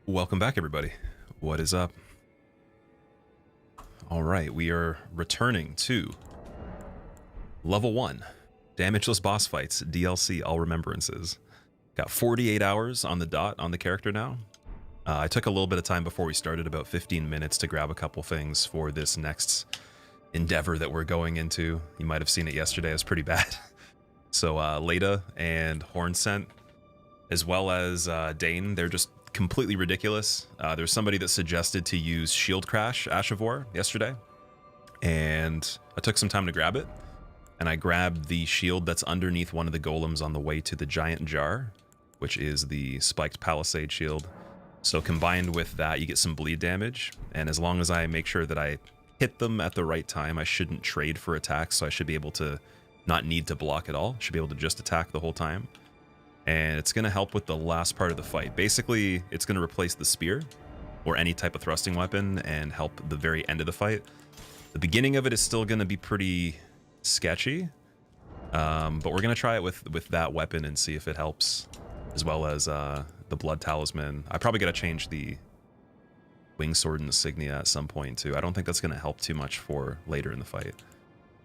Welcome back, everybody. What is up? All right, we are returning to level 1, Damageless Boss Fights, DLC, All Remembrances. Got 48 hours on the dot on the character now. I took a little bit of time before we started, about 15 minutes, to grab a couple things for this next endeavor that we're going into. You might have seen it yesterday, it was pretty bad. So Leda and Hornscent, as well as Dane, they're just completely ridiculous. There's somebody that suggested to use Shield Crash Ash of War yesterday, and I took some time to grab it, and I grabbed the shield that's underneath one of the golems on the way to the giant jar, which is the spiked palisade shield. So combined with that, you get some bleed damage, and as long as I make sure that I hit them at the right time, I shouldn't trade for attacks, so I should be able to not need to block at all. Should be able to just attack the whole time. And it's going to help with the last part of the fight. Basically, it's going to replace the spear or any type of thrusting weapon and help the very end of the fight. The beginning of it is still going to be pretty sketchy, but we're going to try it with that weapon and see if it helps, as well as the blood talisman. I probably got to change the wing sword insignia at some point too. I don't think that's going to help too much for later in the fight,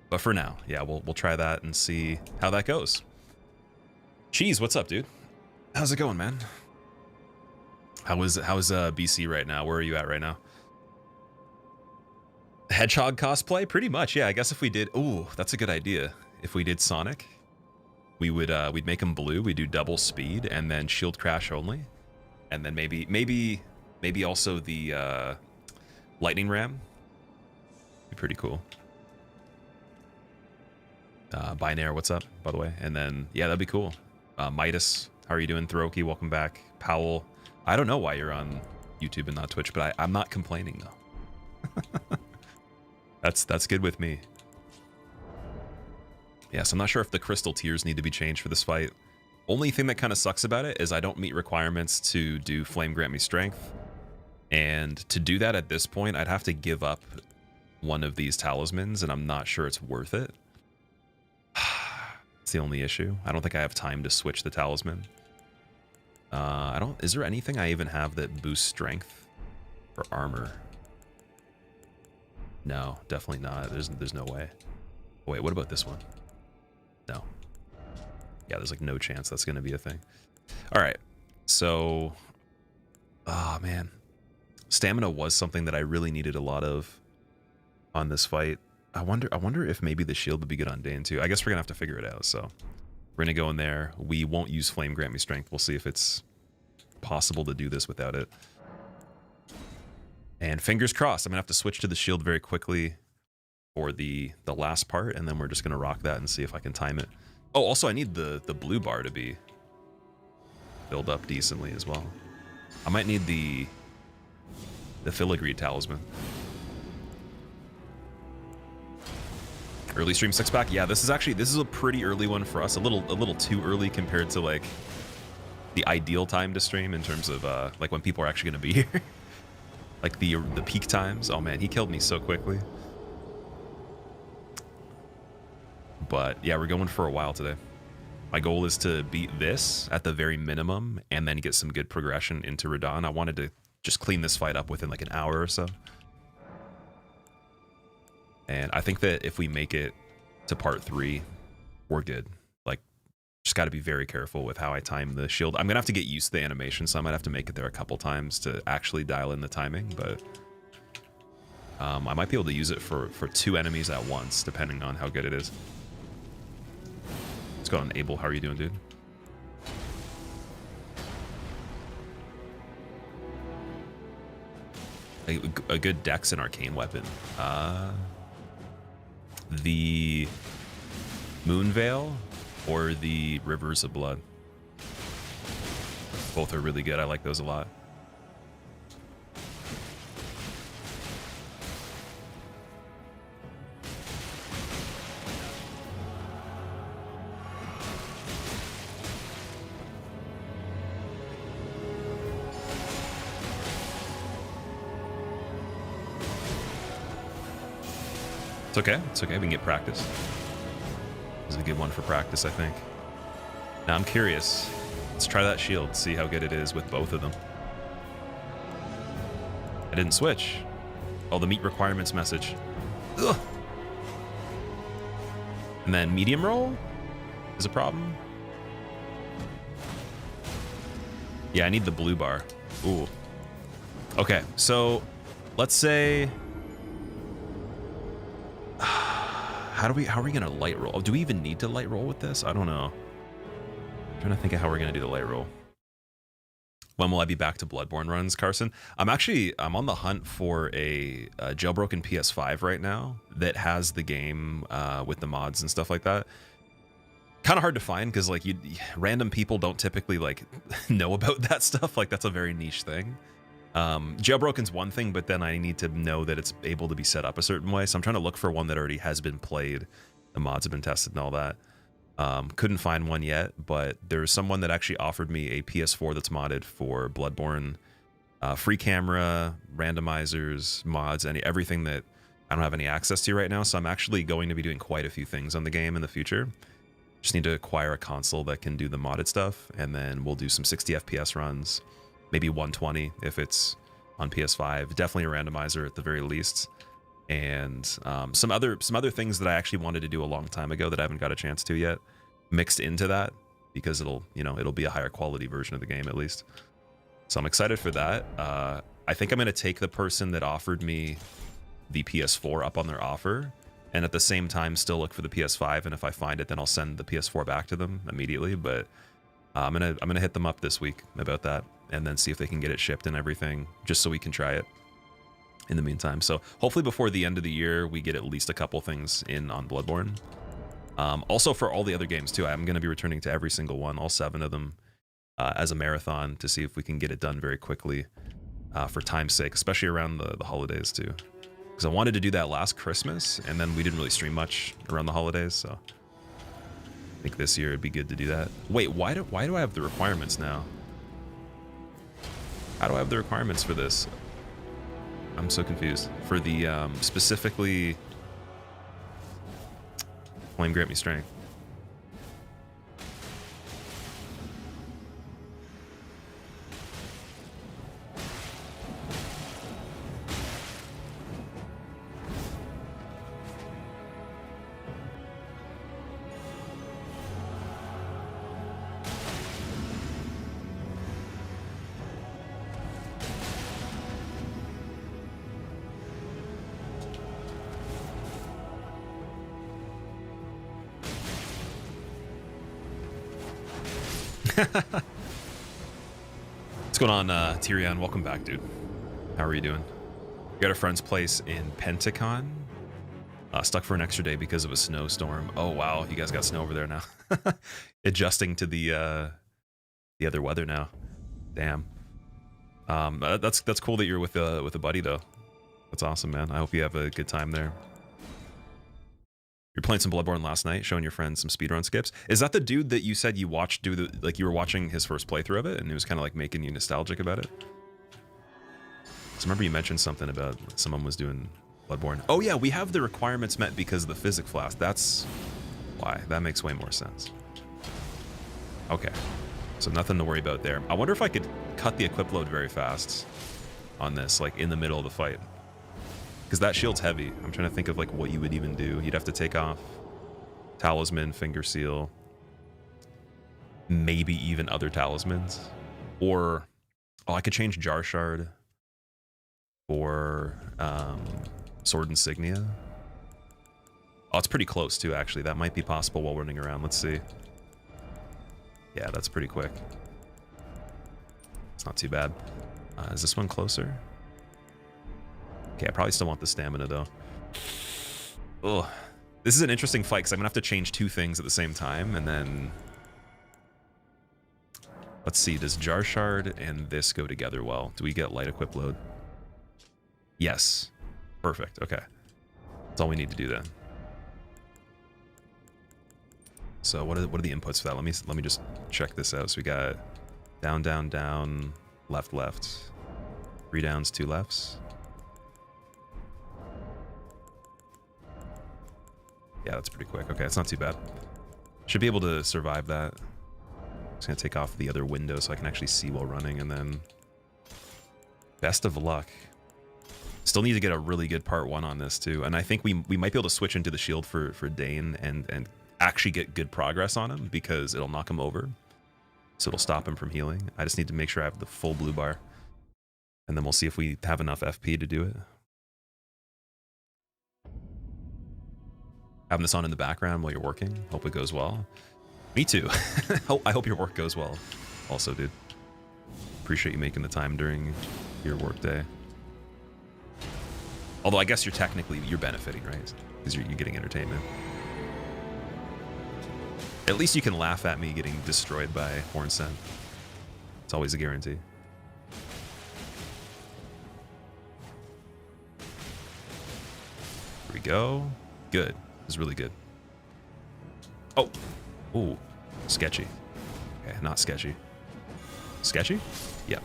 but for now, yeah, we'll try that and see how that goes. Cheese, what's up, dude? How's it going, man? How's BC right now? Where are you at right now? Hedgehog cosplay? Pretty much, yeah. I guess if we did, ooh, that's a good idea. If we did Sonic, we would we'd make him blue. We do double speed and then shield crash only, and then maybe also the lightning ram. Be pretty cool. Binaire, what's up, by the way? And then yeah, that'd be cool. Midas, how are you doing? Throki, welcome back. Powell, I don't know why you're on YouTube and not Twitch, but I'm not complaining though. That's good with me. Yes, I'm not sure if the crystal tiers need to be changed for this fight. Only thing that kind of sucks about it is I don't meet requirements to do Flame Grant Me Strength. And to do that at this point, I'd have to give up one of these talismans, and I'm not sure it's worth it. It's the only issue. I don't think I have time to switch the talisman. Is there anything I even have that boosts strength or armor? No, definitely not. There's no way. Wait, what about this one? No. Yeah, there's like no chance that's going to be a thing. All right. So, oh man. Stamina was something that I really needed a lot of on this fight. I wonder if maybe the shield would be good on Dane too. I guess we're gonna have to figure it out. So we're gonna go in there. We won't use Flame Grant Me Strength. We'll see if it's possible to do this without it. And fingers crossed, I'm gonna have to switch to the shield very quickly for the last part, and then we're just gonna rock that and see if I can time it. Oh, also I need the blue bar to be filled up decently as well. I might need the filigree talisman. Early stream 6-pack? Yeah, this is a pretty early one for us. A little too early compared to like the ideal time to stream in terms of like when people are actually gonna be here. Like the peak times. Oh man, he killed me so quickly. But yeah, we're going for a while today. My goal is to beat this at the very minimum and then get some good progression into Radahn. I wanted to just clean this fight up within like an hour or so. And I think that if we make it to part 3, we're good. Like, just got to be very careful with how I time the shield. I'm going to have to get used to the animation, so I might have to make it there a couple times to actually dial in the timing, but I might be able to use it for 2 enemies at once, depending on how good it is. Let's go on Abel. How are you doing, dude? A good dex and arcane weapon. The Moon Veil or the Rivers of Blood. Both are really good. I like those a lot. It's okay. It's okay. We can get practice. This is a good one for practice, I think. Now I'm curious. Let's try that shield, see how good it is with both of them. I didn't switch. Oh, the meat requirements message. Ugh. And then medium roll is a problem. Yeah, I need the blue bar. Ooh. Okay, so let's say how are we gonna light roll? Do we even need to light roll with this? I don't know. I'm trying to think of how we're gonna do the light roll. When will I be back to Bloodborne runs, Carson? I'm on the hunt for a jailbroken PS5 right now that has the game with the mods and stuff like that. Kind of hard to find because like random people don't typically like know about that stuff. Like that's a very niche thing. Jailbroken's one thing, but then I need to know that it's able to be set up a certain way. So I'm trying to look for one that already has been played. The mods have been tested and all that. Couldn't find one yet, but there's someone that actually offered me a PS4 that's modded for Bloodborne. Free camera, randomizers, mods, everything that I don't have any access to right now. So I'm actually going to be doing quite a few things on the game in the future. Just need to acquire a console that can do the modded stuff, and then we'll do some 60 FPS runs, maybe 120 if it's on PS5. Definitely a randomizer at the very least, and some other things that I actually wanted to do a long time ago that I haven't got a chance to yet, mixed into that because it'll be a higher quality version of the game at least. So I'm excited for that. I think I'm going to take the person that offered me the PS4 up on their offer, and at the same time still look for the PS5, and if I find it, then I'll send the PS4 back to them immediately. But I'm gonna hit them up this week about that, and then see if they can get it shipped and everything, just so we can try it in the meantime. So hopefully before the end of the year, we get at least a couple things in on Bloodborne. Also for all the other games too, I'm gonna be returning to every single one, all 7 of them, as a marathon to see if we can get it done very quickly, for time's sake, especially around the holidays too. Because I wanted to do that last Christmas, and then we didn't really stream much around the holidays, so I think this year it'd be good to do that. Wait, why do I have the requirements now? How do I have the requirements for this? I'm so confused. For the specifically Flame Grant Me Strength. What's going on, Tyrion? Welcome back, dude. How are you doing? You're at a friend's place in Pentacon. Stuck for an extra day because of a snowstorm. Oh wow, you guys got snow over there now. Adjusting to the other weather now. Damn. That's cool that you're with a buddy though. That's awesome, man. I hope you have a good time there. You're playing some Bloodborne last night, showing your friends some speedrun skips. Is that the dude that you said you watched you were watching his first playthrough of it, and it was kind of like making you nostalgic about it? Because I remember you mentioned something about someone was doing Bloodborne. Oh yeah, we have the requirements met because of the physic flask. That's why. That makes way more sense. Okay, so nothing to worry about there. I wonder if I could cut the equip load very fast on this, like in the middle of the fight. Because that shield's heavy. I'm trying to think of like what you would even do. You'd have to take off Talisman, Finger Seal, maybe even other talismans. Or, oh, I could change Jar Shard for Sword Insignia. Oh, it's pretty close too, actually. That might be possible while running around. Let's see. Yeah, that's pretty quick. It's not too bad. Is this one closer? Okay, I probably still want the stamina though. Ugh. This is an interesting fight because I'm gonna have to change 2 things at the same time, and then let's see, does Jar Shard and this go together well? Do we get light equip load? Yes. Perfect. Okay. That's all we need to do then. So what are the inputs for that? Let me just check this out. So we got down, down, down, left, left. 3 downs, 2 lefts. Yeah, that's pretty quick. Okay, it's not too bad. Should be able to survive that. Just gonna take off the other window so I can actually see while running, and then best of luck. Still need to get a really good part 1 on this too, and I think we might be able to switch into the shield for Dane and actually get good progress on him because it'll knock him over, so it'll stop him from healing. I just need to make sure I have the full blue bar, and then we'll see if we have enough FP to do it. Having this on in the background while you're working, hope it goes well. Me too. I hope your work goes well also, dude. Appreciate you making the time during your work day. Although I guess you're benefiting, right? Because you're getting entertainment. At least you can laugh at me getting destroyed by Horn Scent. It's always a guarantee. Here we go. Good. This is really good. Oh. Ooh. Sketchy. Okay, not sketchy. Sketchy? Yep.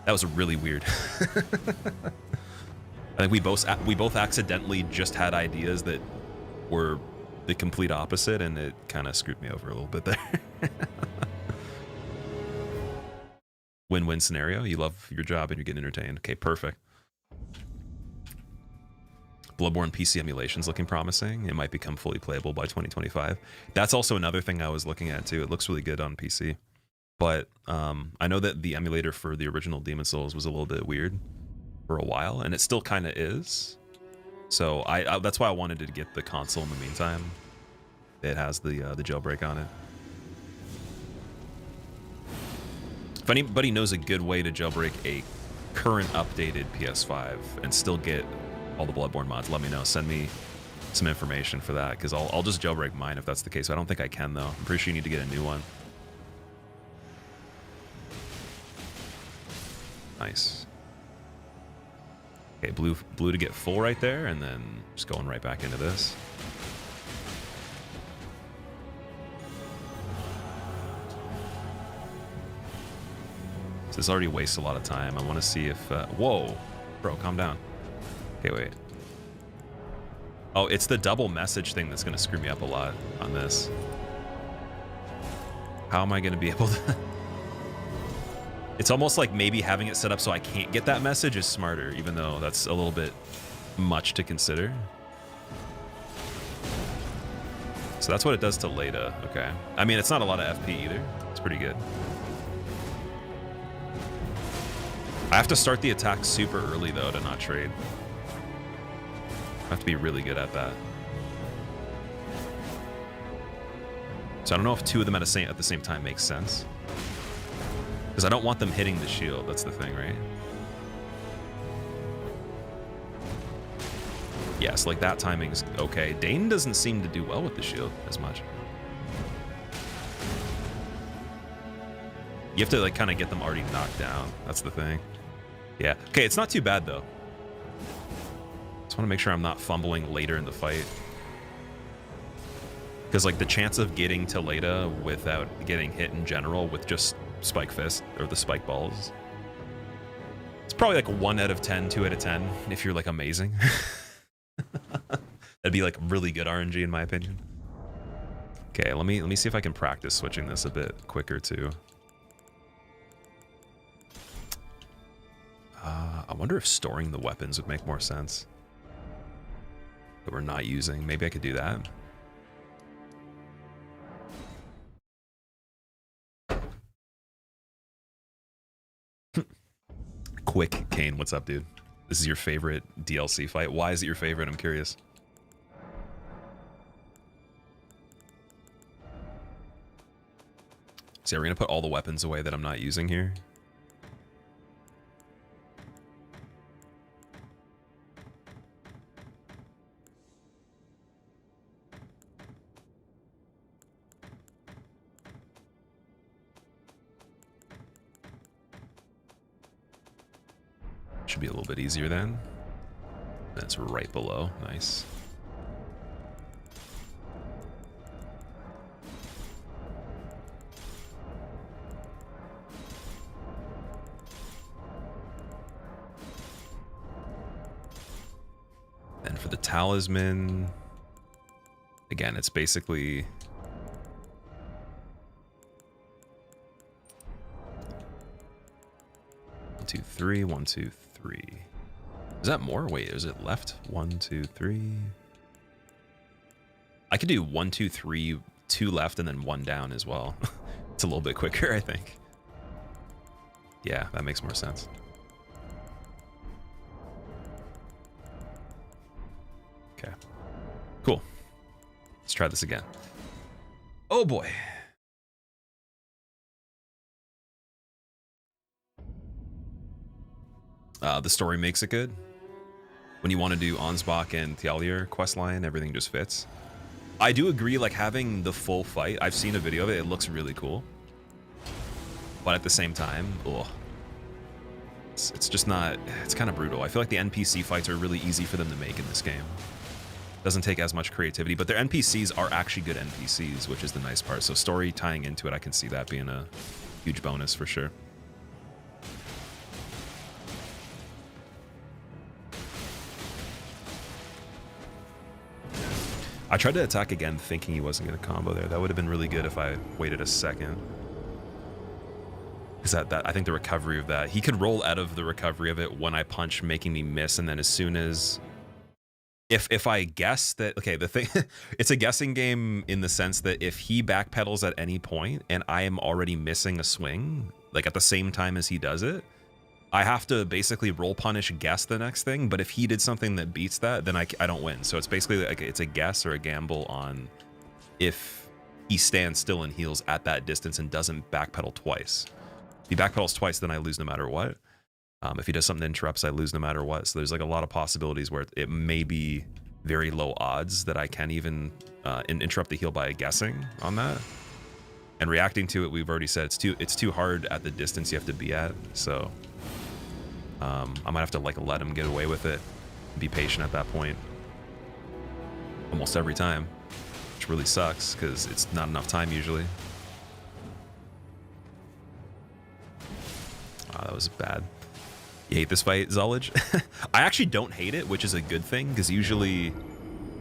That was really weird. I think we both accidentally just had ideas that were the complete opposite, and it kind of screwed me over a little bit there. Win-win scenario. You love your job and you're getting entertained. Okay, perfect. Bloodborne PC emulation's looking promising. It might become fully playable by 2025. That's also another thing I was looking at too. It looks really good on PC. But I know that the emulator for the original Demon Souls was a little bit weird for a while, and it still kind of is. So I that's why I wanted to get the console in the meantime. It has the jailbreak on it. If anybody knows a good way to jailbreak a current updated PS5 and still get all the Bloodborne mods, let me know. Send me some information for that, because I'll just jailbreak mine if that's the case. I don't think I can though. I'm pretty sure you need to get a new one. Nice. Okay, blue to get full right there, and then just going right back into this. So this already wastes a lot of time. I want to see if... whoa! Bro, calm down. Okay, wait. Oh, it's the double message thing that's going to screw me up a lot on this. How am I going to be able to... It's almost like maybe having it set up so I can't get that message is smarter, even though that's a little bit much to consider. So that's what it does to Leda. Okay. I mean, it's not a lot of FP either. It's pretty good. I have to start the attack super early, though, to not trade. I have to be really good at that. So I don't know if two of them at the same time makes sense. Because I don't want them hitting the shield. That's the thing, right? Yes, like that timing's okay. Dane doesn't seem to do well with the shield as much. You have to like kind of get them already knocked down. That's the thing. Yeah. Okay, it's not too bad though. Just want to make sure I'm not fumbling later in the fight. Because like the chance of getting to Leda without getting hit in general with just Spike Fist or the Spike Balls, it's probably like a 1 out of 10, 2 out of 10 if you're like amazing. That'd be like really good RNG in my opinion. Okay, let me see if I can practice switching this a bit quicker too. I wonder if storing the weapons would make more sense that we're not using. Maybe I could do that. Quick Kane, what's up, dude? This is your favorite DLC fight. Why is it your favorite? I'm curious. So we're gonna put all the weapons away that I'm not using here. Should be a little bit easier then. That's right below. Nice. And for the talisman, again, it's basically 1, 2, 3, 1, 2, 3. Is that more? Wait, is it left? 1, 2, 3. I could do 1, 2, 3, 2 left, and then 1 down as well. It's a little bit quicker, I think. Yeah, that makes more sense. Okay. Cool. Let's try this again. Oh boy. The story makes it good. When you want to do Ansbach and Thialdir questline, everything just fits. I do agree, like having the full fight, I've seen a video of it, it looks really cool. But at the same time, ugh. It's just not, it's kind of brutal. I feel like the NPC fights are really easy for them to make in this game. Doesn't take as much creativity, but their NPCs are actually good NPCs, which is the nice part. So story tying into it, I can see that being a huge bonus for sure. I tried to attack again thinking he wasn't going to combo there. That would have been really good if I waited a second. Because that I think the recovery of that, he could roll out of the recovery of it when I punch, making me miss, and then as soon as if I guess that, okay, the thing, it's a guessing game in the sense that if he backpedals at any point and I am already missing a swing, like at the same time as he does it, I have to basically roll punish guess the next thing, but if he did something that beats that, then I don't win. So it's basically like it's a guess or a gamble on if he stands still and heals at that distance and doesn't backpedal twice. If he backpedals twice, then I lose no matter what. If he does something that interrupts, I lose no matter what. So there's like a lot of possibilities where it may be very low odds that I can even interrupt the heal by guessing on that. And reacting to it, we've already said it's too hard at the distance you have to be at. So I might have to like let him get away with it, be patient at that point almost every time, which really sucks because it's not enough time usually. Oh, that was bad. You hate this fight, Zullage? I actually don't hate it, which is a good thing, because usually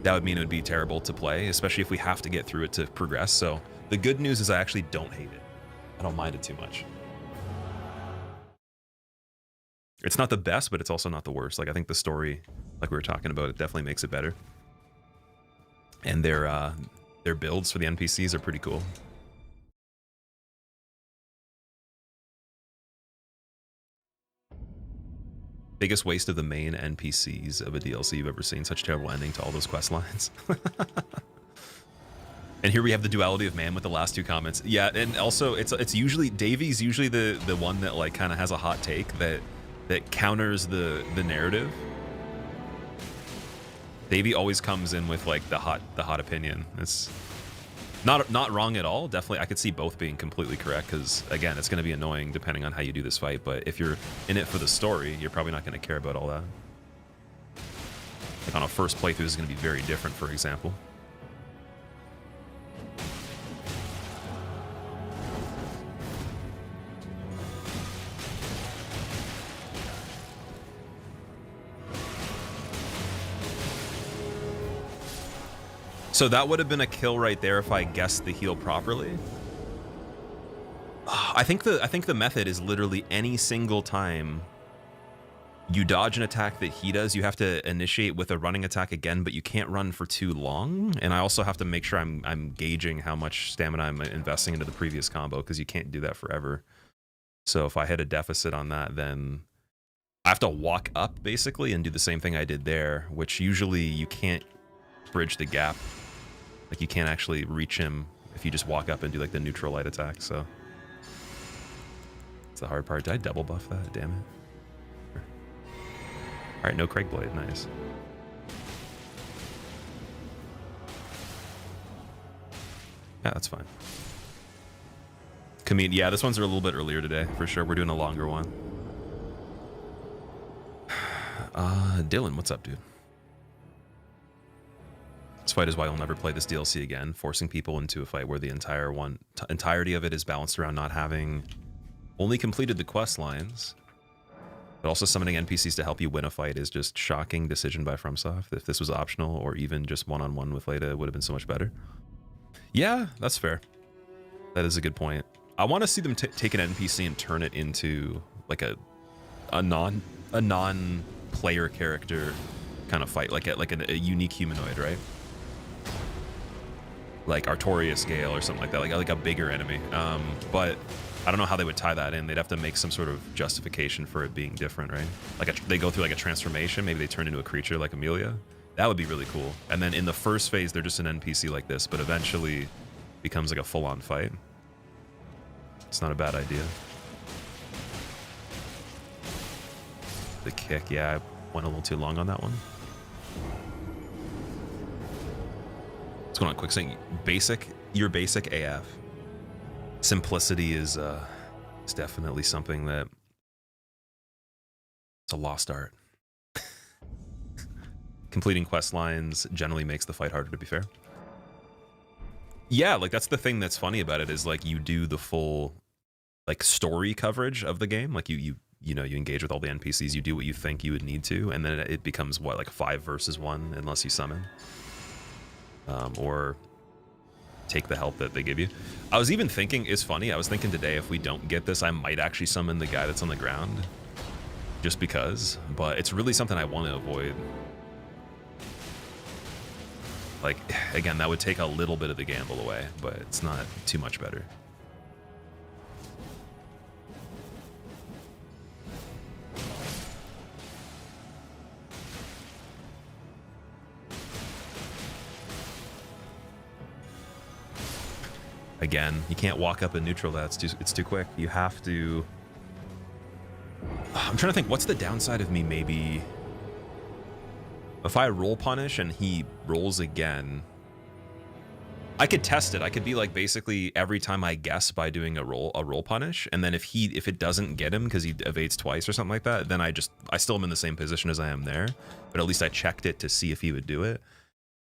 that would mean it would be terrible to play, especially if we have to get through it to progress. So the good news is I actually don't hate it. I don't mind it too much. It's not the best, but it's also not the worst. Like I think the story, like we were talking about, it definitely makes it better. And their builds for the NPCs are pretty cool. Biggest waste of the main NPCs of a DLC you've ever seen. Such terrible ending to all those quest lines. And here we have the duality of man with the last two comments. Yeah, and also it's usually Davy's usually the one that like kind of has a hot take that counters the narrative. Davy always comes in with like the hot opinion. It's not wrong at all. Definitely, I could see both being completely correct because again, it's going to be annoying depending on how you do this fight. But if you're in it for the story, you're probably not going to care about all that. Like on a first playthrough, this is going to be very different, for example. So that would have been a kill right there if I guessed the heal properly. I think the method is literally any single time you dodge an attack that he does, you have to initiate with a running attack again, but you can't run for too long. And I also have to make sure I'm gauging how much stamina I'm investing into the previous combo because you can't do that forever. So if I hit a deficit on that, then I have to walk up basically and do the same thing I did there, which usually you can't bridge the gap. Like you can't actually reach him if you just walk up and do like the neutral light attack, so. It's the hard part. Did I double buff that? Damn it. All right, no Craig Blade, nice. Yeah, that's fine. Yeah, this one's a little bit earlier today, for sure. We're doing a longer one. Dylan, what's up, dude? This fight is why I'll never play this DLC again, forcing people into a fight where the entirety of it is balanced around not having only completed the quest lines, but also summoning NPCs to help you win a fight is just shocking decision by FromSoft. If this was optional or even just one-on-one with Leda, it would have been so much better. Yeah, that's fair. That is a good point. I want to see them take an NPC and turn it into like a non player character kind of fight, like a unique humanoid, right? Like Artorias Gale or something like that, like a bigger enemy. But I don't know how they would tie that in. They'd have to make some sort of justification for it being different, right? Like they go through like a transformation. Maybe they turn into a creature like Amelia. That would be really cool. And then in the first phase, they're just an NPC like this, but eventually becomes like a full-on fight. It's not a bad idea. The kick, yeah, I went a little too long on that one. What's going on, Quicksand? You're basic AF. Simplicity is definitely something that it's a lost art. Completing quest lines generally makes the fight harder, to be fair. Yeah, like that's the thing that's funny about it is like you do the full like story coverage of the game. Like you engage with all the NPCs, you do what you think you would need to, and then it becomes what, like 5 versus 1 unless you summon. Or take the help that they give you. I was even thinking, it's funny, I was thinking today if we don't get this, I might actually summon the guy that's on the ground. Just because, but it's really something I want to avoid. Like, again, that would take a little bit of the gamble away, but it's not too much better. Again, you can't walk up and neutral that. It's too quick. You have to... I'm trying to think, what's the downside of me maybe... If I roll punish and he rolls again, I could test it. I could be like basically every time I guess by doing a roll punish, and then if it doesn't get him because he evades twice or something like that, then I still am in the same position as I am there, but at least I checked it to see if he would do it.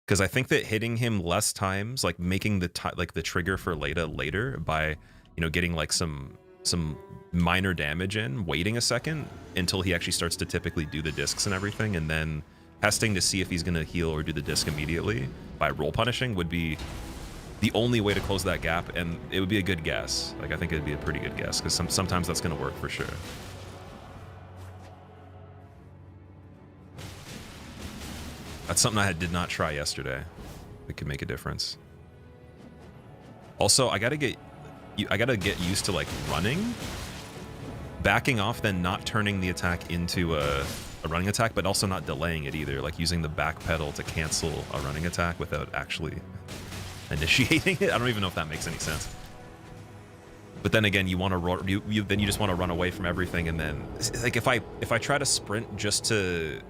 Because I think that hitting him less times, like making the trigger for later by getting like some minor damage in, waiting a second until he actually starts to typically do the discs and everything, and then testing to see if he's going to heal or do the disc immediately by roll punishing would be the only way to close that gap, and it would be a good guess. Like, I think it'd be a pretty good guess, because sometimes that's going to work for sure. That's something I did not try yesterday. It could make a difference. Also, I gotta get used to like running, backing off, then not turning the attack into a running attack, but also not delaying it either. Like using the back pedal to cancel a running attack without actually initiating it. I don't even know if that makes any sense. But then again, you want to then you just want to run away from everything, and then like if I try to sprint just to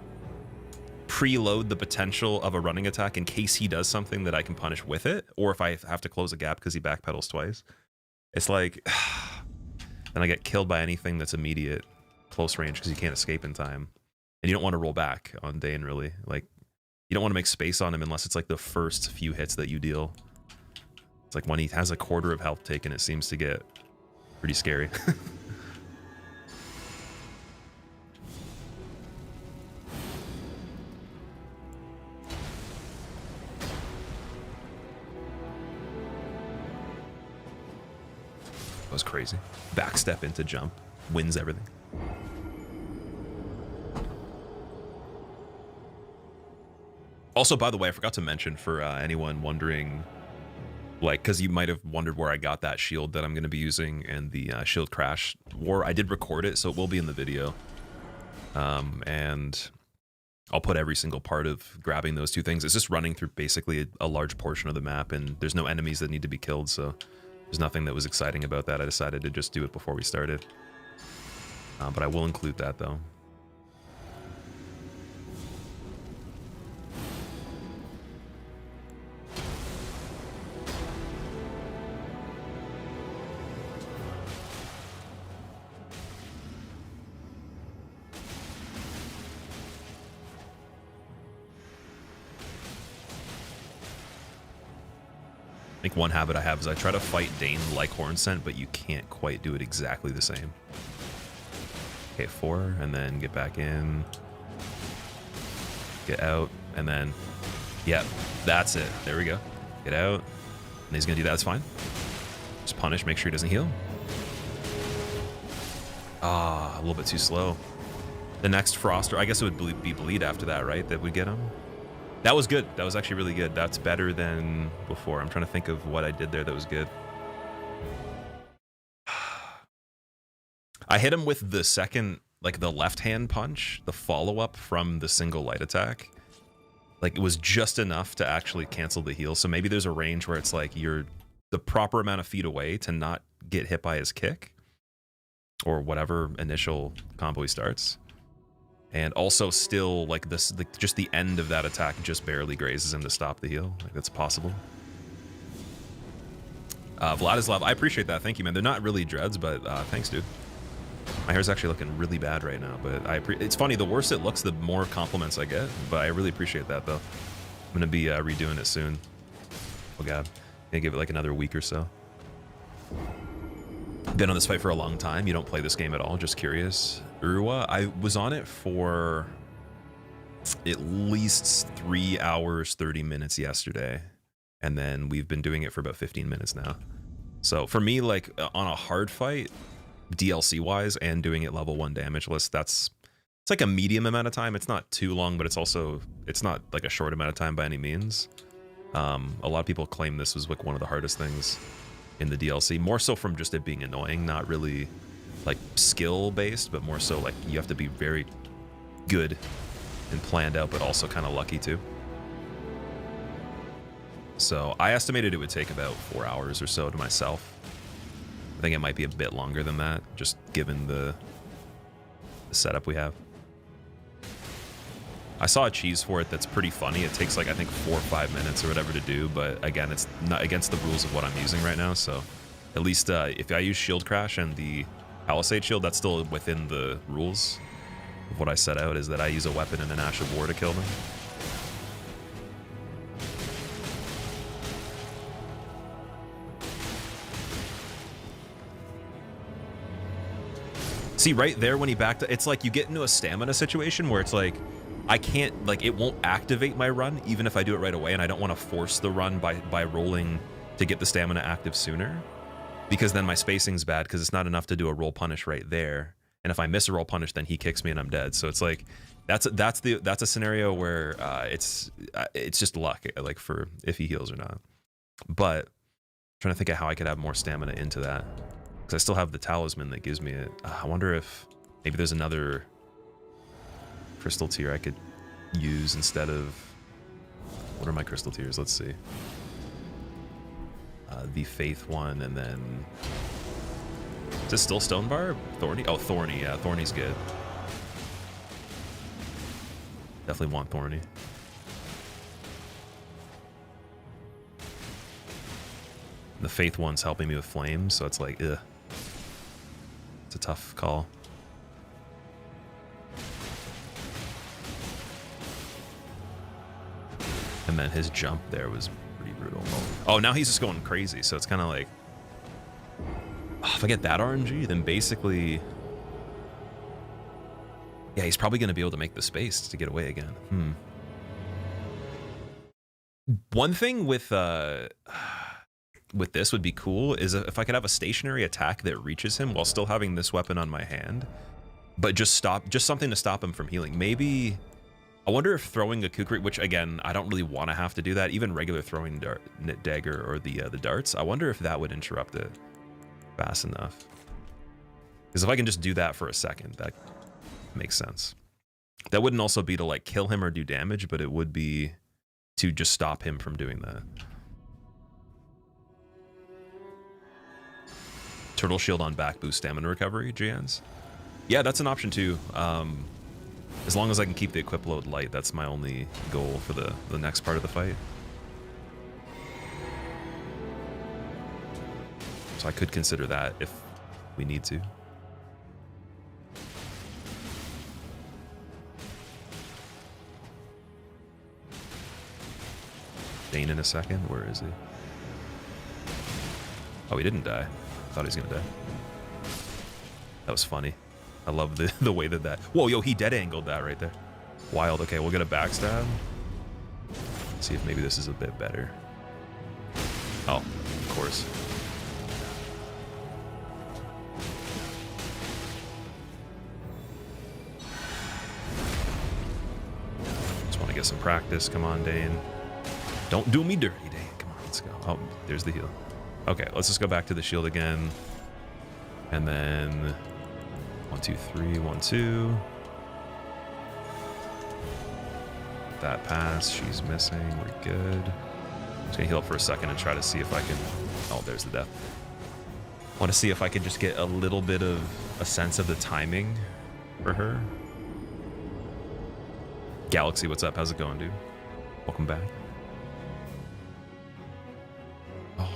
preload the potential of a running attack in case he does something that I can punish with it, or if I have to close a gap because he backpedals twice, it's like then I get killed by anything that's immediate close range because you can't escape in time, and you don't want to roll back on Dane, really. Like, you don't want to make space on him unless it's like the first few hits that you deal. It's like when he has a quarter of health taken, it seems to get pretty scary. That was crazy. Backstep into jump wins everything. Also, by the way, I forgot to mention for anyone wondering, like, because you might have wondered where I got that shield that I'm going to be using in the shield crash war. I did record it, so it will be in the video. And I'll put every single part of grabbing those two things. It's just running through basically a large portion of the map, and there's no enemies that need to be killed, so there's nothing that was exciting about that. I decided to just do it before we started. But I will include that, though. I think one habit I have is I try to fight Dane like Horn Scent, but you can't quite do it exactly the same. Okay, 4, and then get back in. Get out, and then, yep, that's it. There we go. Get out, and he's gonna do that, it's fine. Just punish, make sure he doesn't heal. Ah, a little bit too slow. The next Froster, I guess it would be Bleed after that, right? That would get him. That was good. That was actually really good. That's better than before. I'm trying to think of what I did there that was good. I hit him with the second, like the left-hand punch, the follow-up from the single light attack. Like, it was just enough to actually cancel the heal. So maybe there's a range where it's like you're the proper amount of feet away to not get hit by his kick or whatever initial combo he starts. And also still, like, this, like, just the end of that attack just barely grazes him to stop the heal. Like, that's possible. Vladislav, I appreciate that. Thank you, man. They're not really dreads, but thanks, dude. My hair's actually looking really bad right now, but it's funny. The worse it looks, the more compliments I get. But I really appreciate that, though. I'm gonna be redoing it soon. Oh god, gonna give it like another week or so. Been on this fight for a long time. You don't play this game at all? Just curious. Urwa, I was on it for at least 3 hours 30 minutes yesterday, and then we've been doing it for about 15 minutes now. So for me, like on a hard fight, DLC wise, and doing it level 1 damage list, it's like a medium amount of time. It's not too long, but it's not like a short amount of time by any means. A lot of people claim this was like one of the hardest things in the DLC, more so from just it being annoying, not really like skill based, but more so like you have to be very good and planned out, but also kind of lucky too. So I estimated it would take about 4 hours or so to myself. I think it might be a bit longer than that, just given the setup we have. I saw a cheese for it that's pretty funny. It takes like, I think 4 or 5 minutes or whatever to do, but again, it's not against the rules of what I'm using right now, so at least if I use Shield Crash and the Palisade Shield, that's still within the rules of what I set out, is that I use a weapon and an Ash of War to kill them. See, right there when he backed, it's like you get into a stamina situation where it's like, I can't, like, it won't activate my run even if I do it right away, and I don't want to force the run by rolling to get the stamina active sooner, because then my spacing's bad because it's not enough to do a roll punish right there, and if I miss a roll punish, then he kicks me and I'm dead. So it's like that's a scenario where it's just luck, like, for if he heals or not. But I'm trying to think of how I could have more stamina into that, because I still have the talisman that gives me it. I wonder if maybe there's another crystal tier I could use instead of... What are my crystal tiers? Let's see. The Faith one, and then... Is this still Stonebar? Thorny? Oh, Thorny. Yeah, Thorny's good. Definitely want Thorny. The Faith one's helping me with Flames, so it's like, ugh. It's a tough call. And then his jump there was pretty brutal. Oh, now he's just going crazy, so it's kind of like... Oh, if I get that RNG, then basically... Yeah, he's probably going to be able to make the space to get away again. One thing with this would be cool is if I could have a stationary attack that reaches him while still having this weapon on my hand, but just something to stop him from healing. Maybe... I wonder if throwing a Kukri, which again, I don't really want to have to do that, even regular throwing dagger or the darts, I wonder if that would interrupt it fast enough. Because if I can just do that for a second, that makes sense. That wouldn't also be to like kill him or do damage, but it would be to just stop him from doing that. Turtle shield on back boost stamina recovery, GNs. Yeah, that's an option too. As long as I can keep the equip load light, that's my only goal for the next part of the fight. So I could consider that if we need to. Dane in a second, where is he? Oh, he didn't die. I thought he was gonna die. That was funny. I love the way that... Whoa, yo, he dead angled that right there. Wild. Okay, we'll get a backstab. See if maybe this is a bit better. Oh, of course. get some practice. Come on, Dane. Don't do me dirty, Dane. Come on, let's go. Oh, there's the heal. Okay, let's just go back to the shield again. And then 1, 2, 3, 1, 2. That pass, she's missing. We're good. I'm just gonna heal up for a second and try to see if I can. Oh, there's the death. Want to see if I can just get a little bit of a sense of the timing for her. Galaxy, what's up? How's it going, dude? Welcome back. Oh.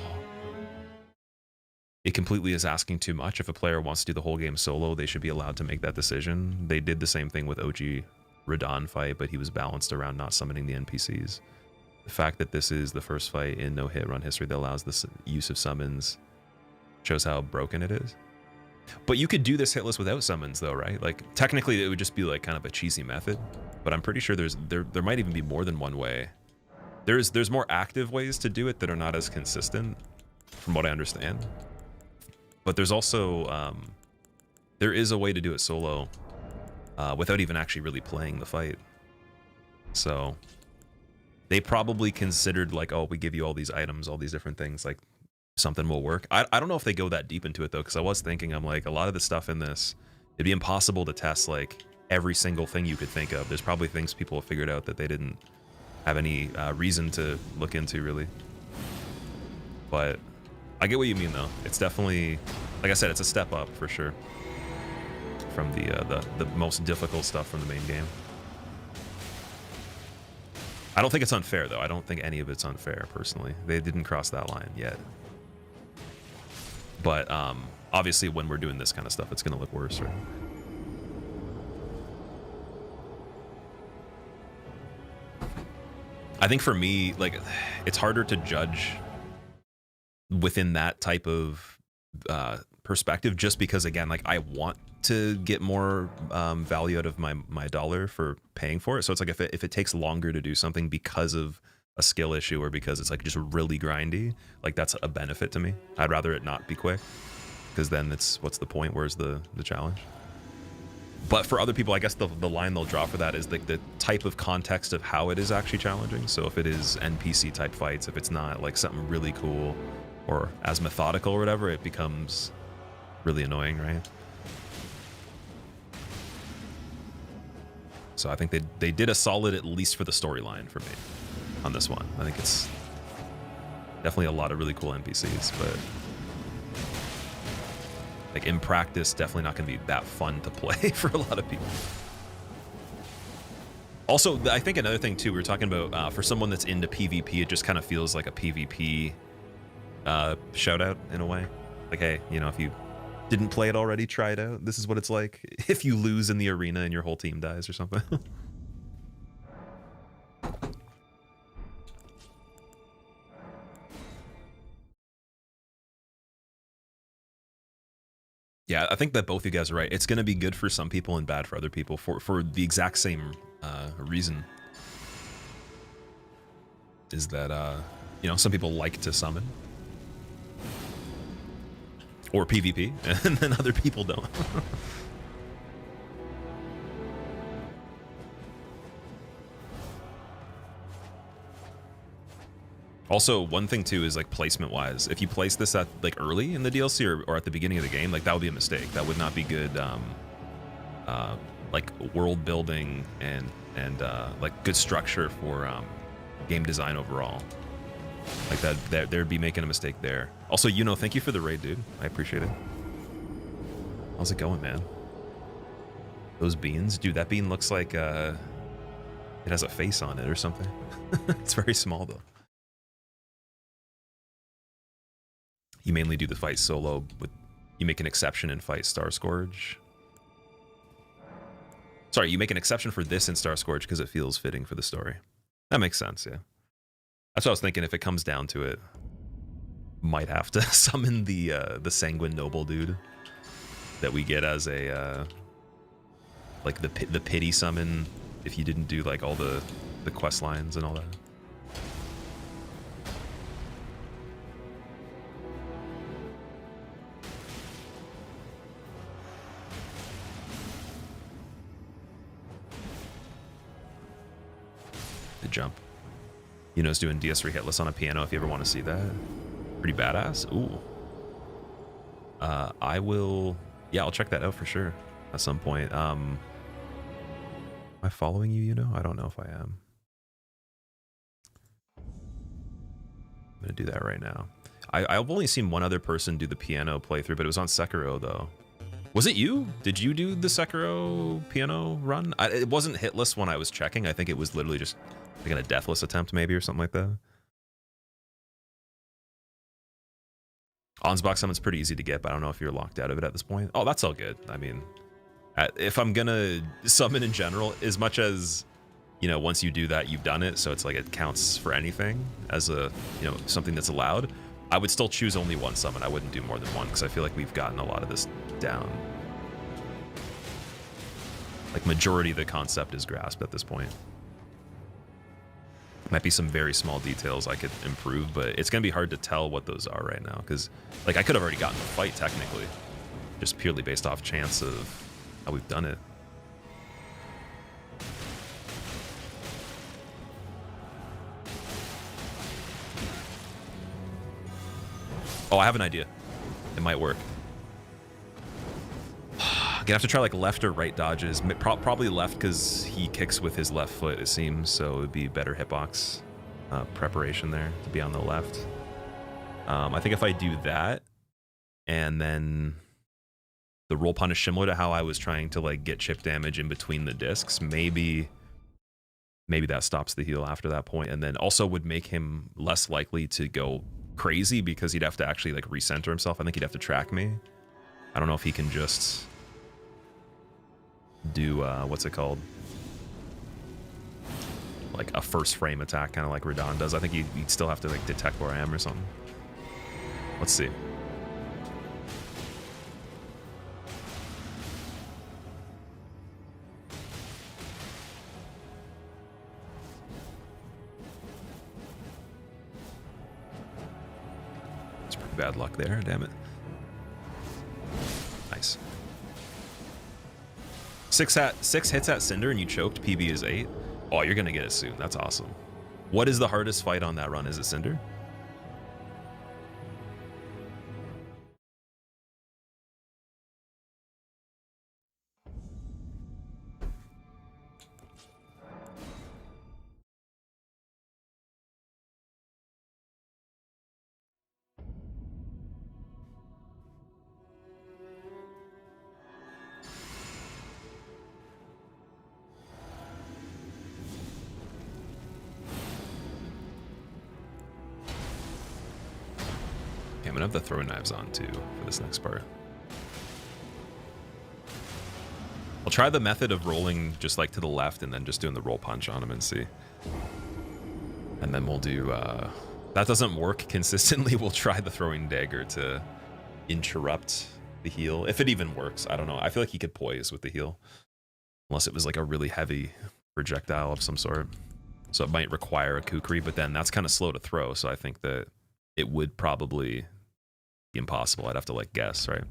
It completely is asking too much. If a player wants to do the whole game solo, they should be allowed to make that decision. They did the same thing with OG Radon fight, but he was balanced around not summoning the NPCs. The fact that this is the first fight in no hit run history that allows this use of summons shows how broken it is. But you could do this hitless without summons though, right? Like technically it would just be like kind of a cheesy method, but I'm pretty sure there might even be more than one way. There's more active ways to do it that are not as consistent from what I understand. But there's also there is a way to do it solo without even actually really playing the fight. So they probably considered like, oh, we give you all these items, all these different things, like something will work. I don't know if they go that deep into it though, because I was thinking, I'm like, a lot of the stuff in this, it'd be impossible to test like every single thing you could think of. There's probably things people have figured out that they didn't have any reason to look into really. But I get what you mean though. It's definitely, like I said, it's a step up for sure from the most difficult stuff from the main game. I don't think it's unfair though. I don't think any of it's unfair personally. They didn't cross that line yet. But obviously when we're doing this kind of stuff, it's going to look worse, right? I think for me, like, it's harder to judge within that type of perspective, just because, again, like, I want to get more value out of my dollar for paying for it. So it's like if it takes longer to do something because of a skill issue or because it's like just really grindy, like that's a benefit to me. I'd rather it not be quick, because then it's, what's the point? Where's the challenge? But for other people, I guess the line they'll draw for that is like the type of context of how it is actually challenging. So if it is NPC type fights, if it's not like something really cool or as methodical or whatever, it becomes really annoying, right? So I think they did a solid, at least for the storyline for me on this one. I think it's definitely a lot of really cool NPCs, but like in practice, definitely not going to be that fun to play for a lot of people. Also, I think another thing too, we were talking about for someone that's into PvP, it just kind of feels like a PvP shout out in a way. Like, hey, you know, if you didn't play it already, try it out. This is what it's like if you lose in the arena and your whole team dies or something. Yeah, I think that both you guys are right. It's going to be good for some people and bad for other people for the exact same reason. Is that, you know, some people like to summon. Or PvP, and then other people don't. Also, one thing too is like placement wise, if you place this at like early in the DLC or at the beginning of the game, like that would be a mistake. That would not be good like world building and like good structure for game design overall. Like that they'd be making a mistake there. Also, you know, thank you for the raid, dude. I appreciate it. How's it going, man? Those beans, dude, that bean looks like it has a face on it or something. It's very small though. You mainly do the fight solo, with you make an exception and fight Star Scourge. Sorry, you make an exception for this in Star Scourge because it feels fitting for the story. That makes sense, yeah. That's what I was thinking. If it comes down to it, might have to summon the Sanguine Noble dude that we get as a like the pity summon if you didn't do like all the quest lines and all that. The jump. Yuno's doing DS3 hitless on a piano if you ever want to see that. Pretty badass. Ooh. I will... Yeah, I'll check that out for sure at some point. Am I following you, Yuno? I don't know if I am. I'm going to do that right now. I've only seen one other person do the piano playthrough, but it was on Sekiro, though. Was it you? Did you do the Sekiro piano run? It wasn't hitless when I was checking. I think it was literally just like a deathless attempt, maybe, or something like that. Ansbach summon's pretty easy to get, but I don't know if you're locked out of it at this point. Oh, that's all good. I mean, if I'm gonna summon in general, as much as, you know, once you do that, you've done it, so it's like it counts for anything as a, you know, something that's allowed, I would still choose only one summon. I wouldn't do more than one, because I feel like we've gotten a lot of this down. Like, majority of the concept is grasped at this point. Might be some very small details I could improve, but it's going to be hard to tell what those are right now, because, like, I could have already gotten the fight, technically, just purely based off chance of how we've done it. Oh, I have an idea. It might work. Gonna have to try like left or right dodges. Probably left because he kicks with his left foot, it seems, so it would be better hitbox preparation there to be on the left. I think if I do that and then the roll punish similar to how I was trying to like get chip damage in between the discs, maybe that stops the heal after that point, and then also would make him less likely to go crazy because he'd have to actually like recenter himself. I think he'd have to track me. I don't know if he can just do what's it called, like a first frame attack, kind of like Radon does. I think you'd still have to like detect where I am or something. Let's see. It's pretty bad luck there, damn it. Nice. Six hits at Cinder and you choked. PB is 8. Oh, you're gonna get it soon. That's awesome. What is the hardest fight on that run? Is it Cinder? I'm gonna have the throwing knives on too for this next part. I'll try the method of rolling just like to the left and then just doing the roll punch on him and see. And then we'll do, that doesn't work consistently, we'll try the throwing dagger to interrupt the heal. If it even works, I don't know. I feel like he could poise with the heal. Unless it was like a really heavy projectile of some sort. So it might require a kukri, but then that's kind of slow to throw, so I think that it would probably be impossible. I'd have to like guess, right?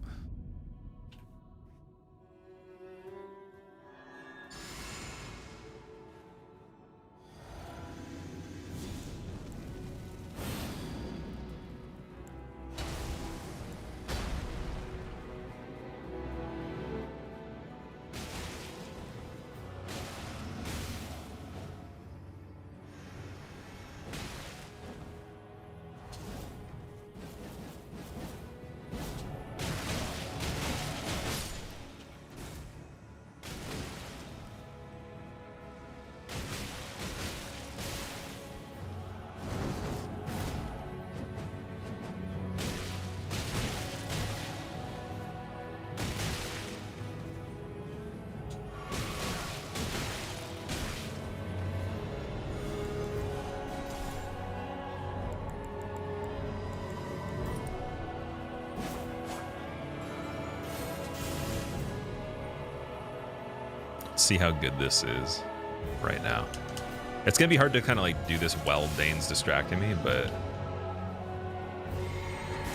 See how good this is right now. It's gonna be hard to kind of like do this while Dane's distracting me, but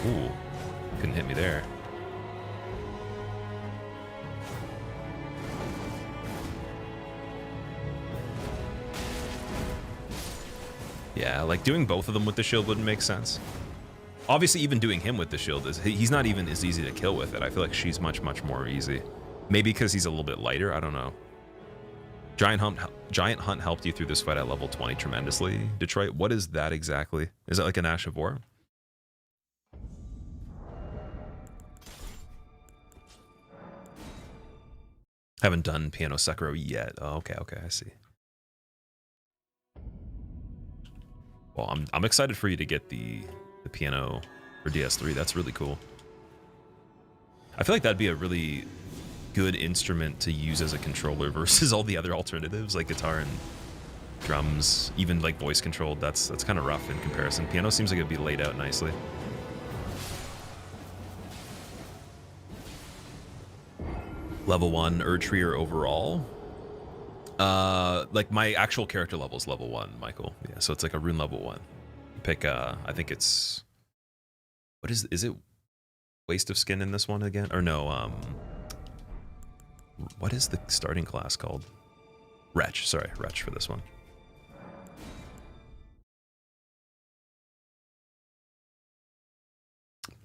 ooh, couldn't hit me there. Yeah, like doing both of them with the shield wouldn't make sense. Obviously, even doing him with the shield is he's not even as easy to kill with it. I feel like she's much more easy. Maybe because he's a little bit lighter. I don't know. Giant Hunt helped you through this fight at level 20 tremendously. Detroit, what is that exactly? Is that like an Ash of War? Haven't done Piano Sekiro yet. Oh, okay, I see. Well, I'm excited for you to get the piano for DS3. That's really cool. I feel like that'd be a really good instrument to use as a controller versus all the other alternatives like guitar and drums, even like voice controlled. That's kind of rough in comparison. Piano seems like it'd be laid out nicely. Level 1 Erdtree overall. Like my actual character level is level 1, Michael. Yeah, so it's like a rune level 1. You pick I think it's, what is it Waste of Skin in this one again? Or no, what is the starting class called? Wretch, sorry, Wretch for this one.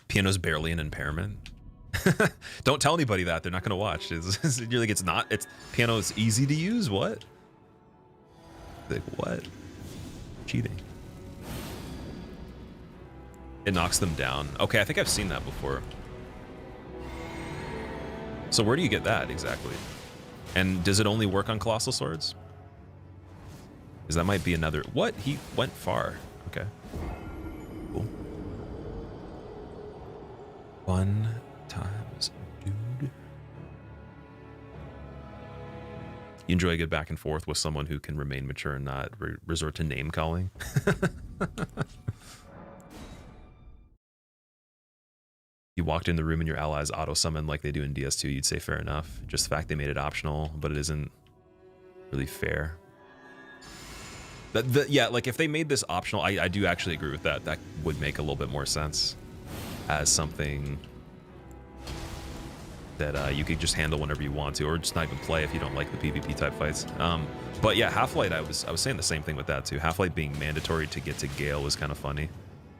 Piano's barely an impairment. Don't tell anybody that. They're not going to watch. You're like, it's piano is easy to use. What? Like, what? Cheating. It knocks them down. Okay, I think I've seen that before. So where do you get that exactly? And does it only work on Colossal Swords? Because that might be another... What? He went far. Okay. Cool. 1 times, dude. You enjoy a good back and forth with someone who can remain mature and not resort to name calling. You walked in the room and your allies auto summon like they do in DS2, you'd say fair enough. Just the fact they made it optional, but it isn't really fair. Yeah, like if they made this optional, I do actually agree with that. That would make a little bit more sense as something that you could just handle whenever you want to, or just not even play if you don't like the PvP type fights. But yeah, Half-Light, I was saying the same thing with that too. Half-Light being mandatory to get to Gale was kind of funny,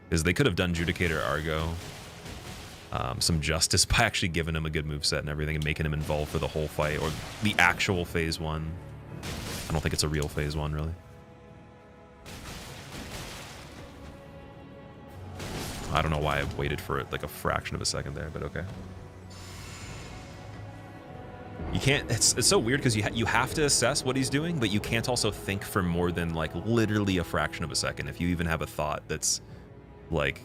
because they could have done Judicator Argo some justice by actually giving him a good moveset and everything and making him involved for the whole fight, or the actual phase 1. I don't think it's a real phase 1 really. I don't know why I waited for it like a fraction of a second there, but okay. You can't, it's so weird because you have to assess what he's doing, but you can't also think for more than like literally a fraction of a second. If you even have a thought that's like,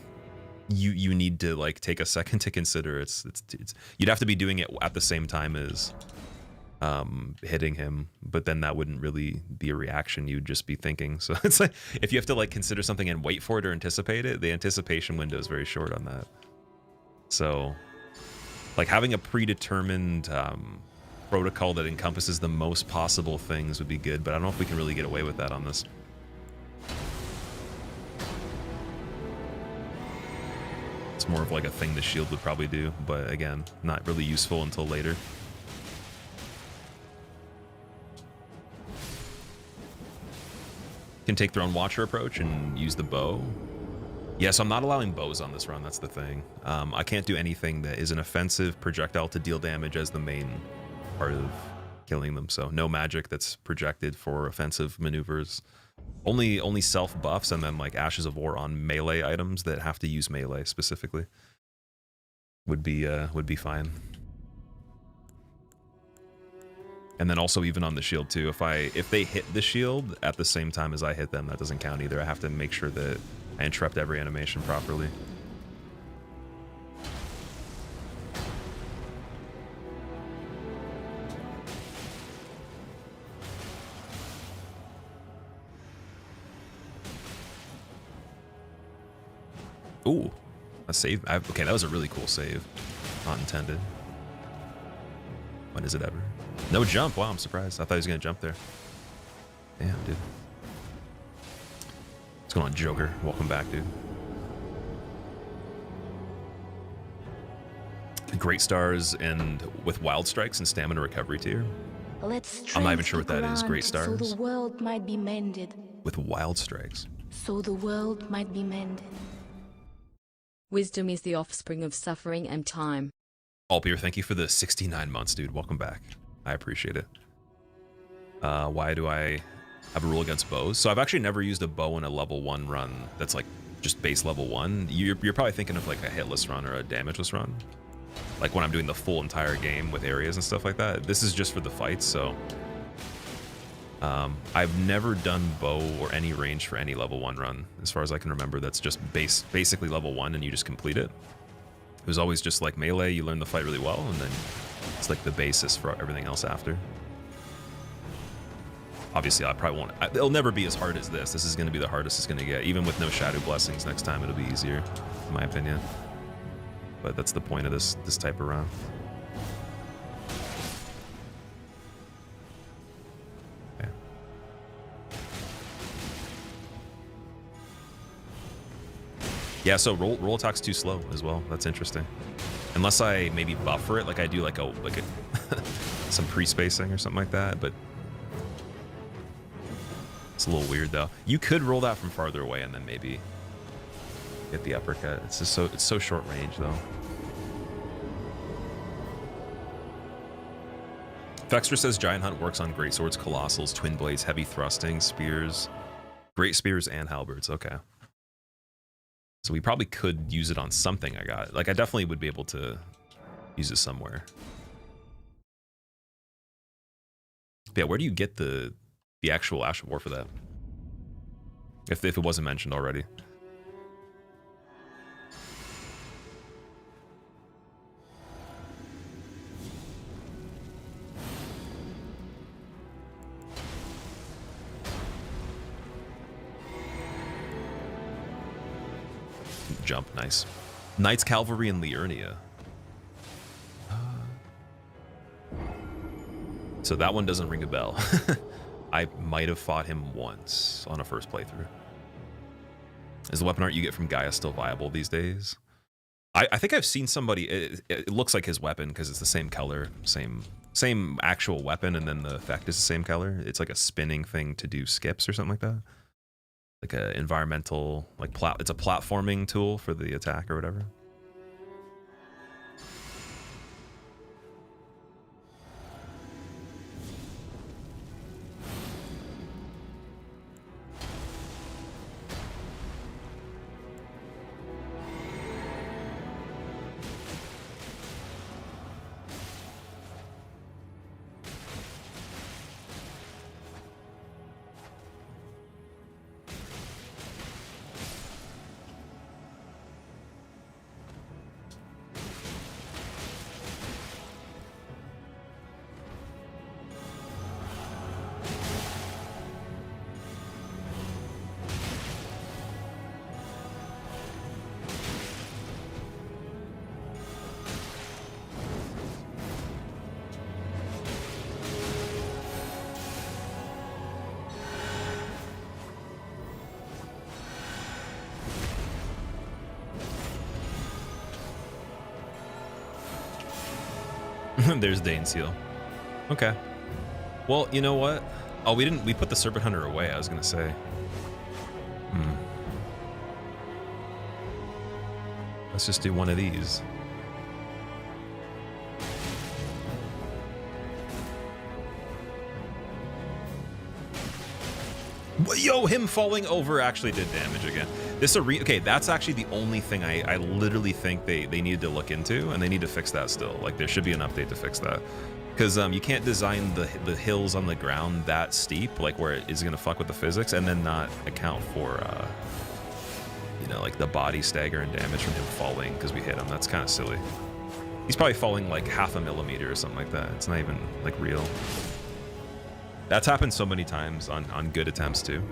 you need to like take a second to consider. It's you'd have to be doing it at the same time as hitting him, but then that wouldn't really be a reaction. You'd just be thinking. So it's like, if you have to like consider something and wait for it or anticipate it, the anticipation window is very short on that. So like having a predetermined protocol that encompasses the most possible things would be good, but I don't know if we can really get away with that on this. It's more of like a thing the shield would probably do, but again, not really useful until later. Can take Throne Watcher approach and use the bow. Yeah, so I'm not allowing bows on this run, that's the thing. I can't do anything that is an offensive projectile to deal damage as the main part of killing them, so no magic that's projected for offensive maneuvers. Only self buffs, and then like Ashes of War on melee items that have to use melee specifically would be fine. And then also even on the shield too, if they hit the shield at the same time as I hit them, that doesn't count either. I have to make sure that I interrupt every animation properly. Ooh, a save. Okay, that was a really cool save. Not intended. When is it ever? No jump. Wow, I'm surprised. I thought he was going to jump there. Damn, dude. What's going on, Joker? Welcome back, dude. Great stars and with wild strikes and stamina recovery tier. Let's I'm not even sure what that is. Great stars. So the world might be mended. With wild strikes. so the world might be mended. Wisdom is the offspring of suffering and time. Alpier, thank you for the 69 months, dude. Welcome back. I appreciate it. Why do I have a rule against bows? So I've actually never used a bow in a level 1 run that's like just base level 1. You're probably thinking of like a hitless run or a damageless run. Like when I'm doing the full entire game with areas and stuff like that. This is just for the fights, so... I've never done bow or any range for any level 1 run. As far as I can remember, that's just basically level 1 and you just complete it. It was always just like melee, you learn the fight really well, and then it's like the basis for everything else after. Obviously, I probably won't... It'll never be as hard as this. This is going to be the hardest it's going to get. Even with no Shadow Blessings, next time it'll be easier, in my opinion. But that's the point of this type of run. Okay. Yeah, so roll attack's too slow as well. That's interesting. Unless I maybe buffer it, like I do like a some pre-spacing or something like that, but it's a little weird though. You could roll that from farther away and then maybe get the uppercut. It's just so short range though. Fexter says Giant Hunt works on great swords, colossals, twin blades, heavy thrusting, spears, great spears, and halberds. Okay. So we probably could use it on something I got. Like I definitely would be able to use it somewhere. But yeah, where do you get the actual Ash of War for that? If it wasn't mentioned already. Jump, nice. Knights Cavalry in Liurnia. So that one doesn't ring a bell. I might have fought him once on a first playthrough. Is the weapon art you get from Gaia still viable these days? I think I've seen somebody, it looks like his weapon because it's the same color, same actual weapon, and then the effect is the same color. It's like a spinning thing to do skips or something like that. Like a environmental, like it's a platforming tool for the attack or whatever. There's Dane Seal. Okay. Well, you know what? Oh, we put the Serpent Hunter away, I was gonna say. Let's just do one of these. Yo, him falling over actually did damage again. This arena, okay, that's actually the only thing I literally think they needed to look into, and they need to fix that still. Like, there should be an update to fix that. Because you can't design the hills on the ground that steep, like where it is going to fuck with the physics, and then not account for, you know, like the body stagger and damage from him falling because we hit him. That's kind of silly. He's probably falling like 0.5 millimeter or something like that. It's not even like real. That's happened so many times on good attempts too.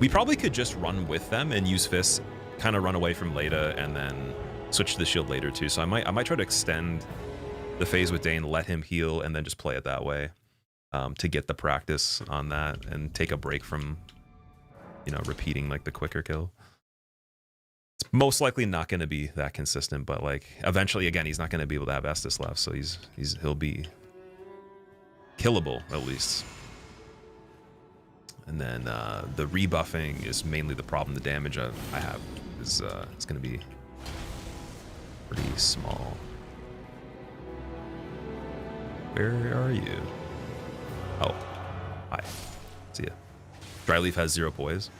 We probably could just run with them and use fists, kind of run away from Leda, and then switch to the shield later too. So I might try to extend the phase with Dane, let him heal, and then just play it that way to get the practice on that and take a break from, you know, repeating like the quicker kill. It's most likely not going to be that consistent, but like eventually, again, he's not going to be able to have Estus left, so he'll be killable at least. And then the rebuffing is mainly the problem. The damage I have is it's going to be pretty small. Where are you? Oh, hi. See ya. Dryleaf has 0 poise.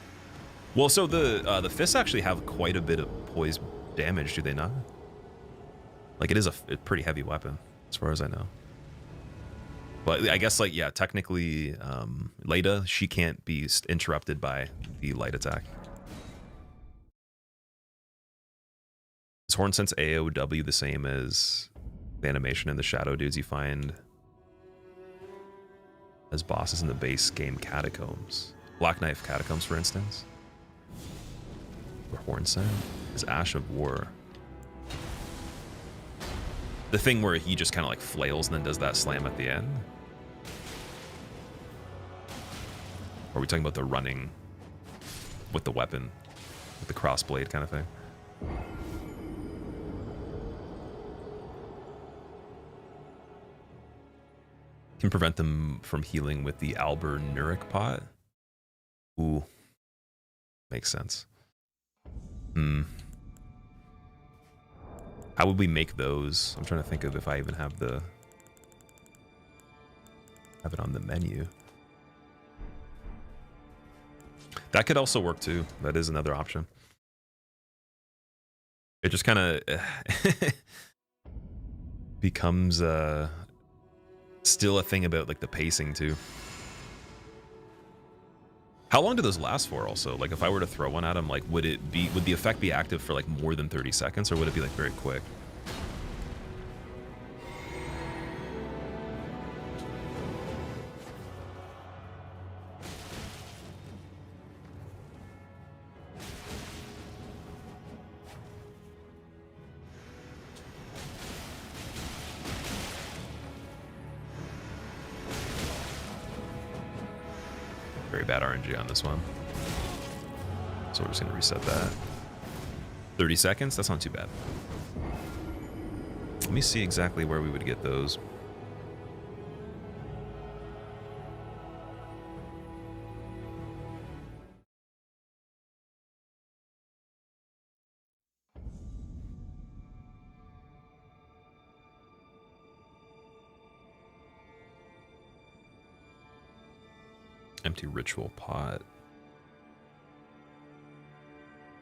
Well, so the fists actually have quite a bit of poise damage, do they not? Like, it is a pretty heavy weapon, as far as I know. But I guess, like, yeah, technically, Leda, she can't be interrupted by the light attack. Is Hornsense AOW the same as the animation in the shadow dudes you find as bosses in the base game Catacombs? Black Knife Catacombs, for instance? Or Hornsense? Is Ash of War. The thing where he just kind of like flails and then does that slam at the end? Or are we talking about the running with the weapon, with the crossblade kind of thing? Can prevent them from healing with the Albernuric pot. Ooh, makes sense. How would we make those? I'm trying to think of if I even have it on the menu. That could also work too. That is another option. It just kind of becomes still a thing about like the pacing too. How long do those last for also? Like if I were to throw one at him, like would the effect be active for like more than 30 seconds or would it be like very quick? Very bad RNG on this one. So we're just going to reset that. 30 seconds? That's not too bad. Let me see exactly where we would get those. Empty ritual pot.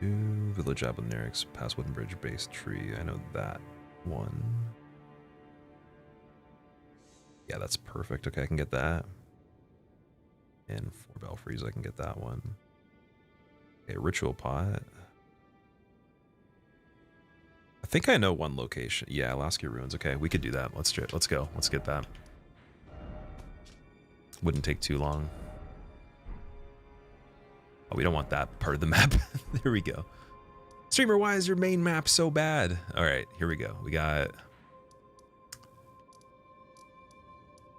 Village Ablonerics, past Wooden Bridge, base tree. I know that one. Yeah, that's perfect. Okay, I can get that. And 4 Belfries, I can get that one. Okay, ritual pot. I think I know one location. Yeah, Alaska Ruins. Okay, we could do that. Let's go. Let's get that. Wouldn't take too long. Oh, we don't want that part of the map. There we go. Streamer, why is your main map so bad? All right, here we go. We got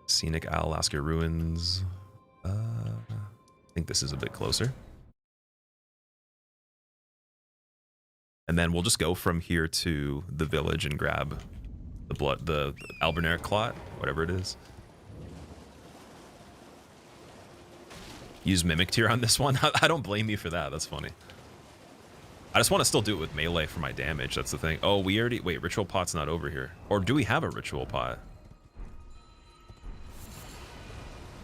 Scenic Isle, Alaska Ruins. I think this is a bit closer. And then we'll just go from here to the village and grab the Alberneric Clot, whatever it is. Use Mimic Tier on this one. I don't blame you for that. That's funny. I just want to still do it with melee for my damage. That's the thing. Oh, we already... Wait, Ritual Pot's not over here. Or do we have a Ritual Pot?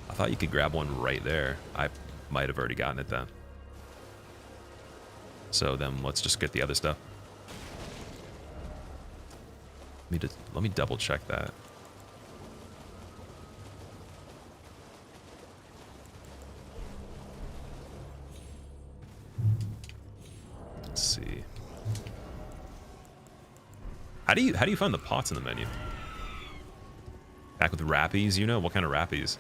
I thought you could grab one right there. I might have already gotten it then. So then let's just get the other stuff. Let me double check that. Let's see. How do you find the pots in the menu? Back with rappies, you know? What kind of rappies?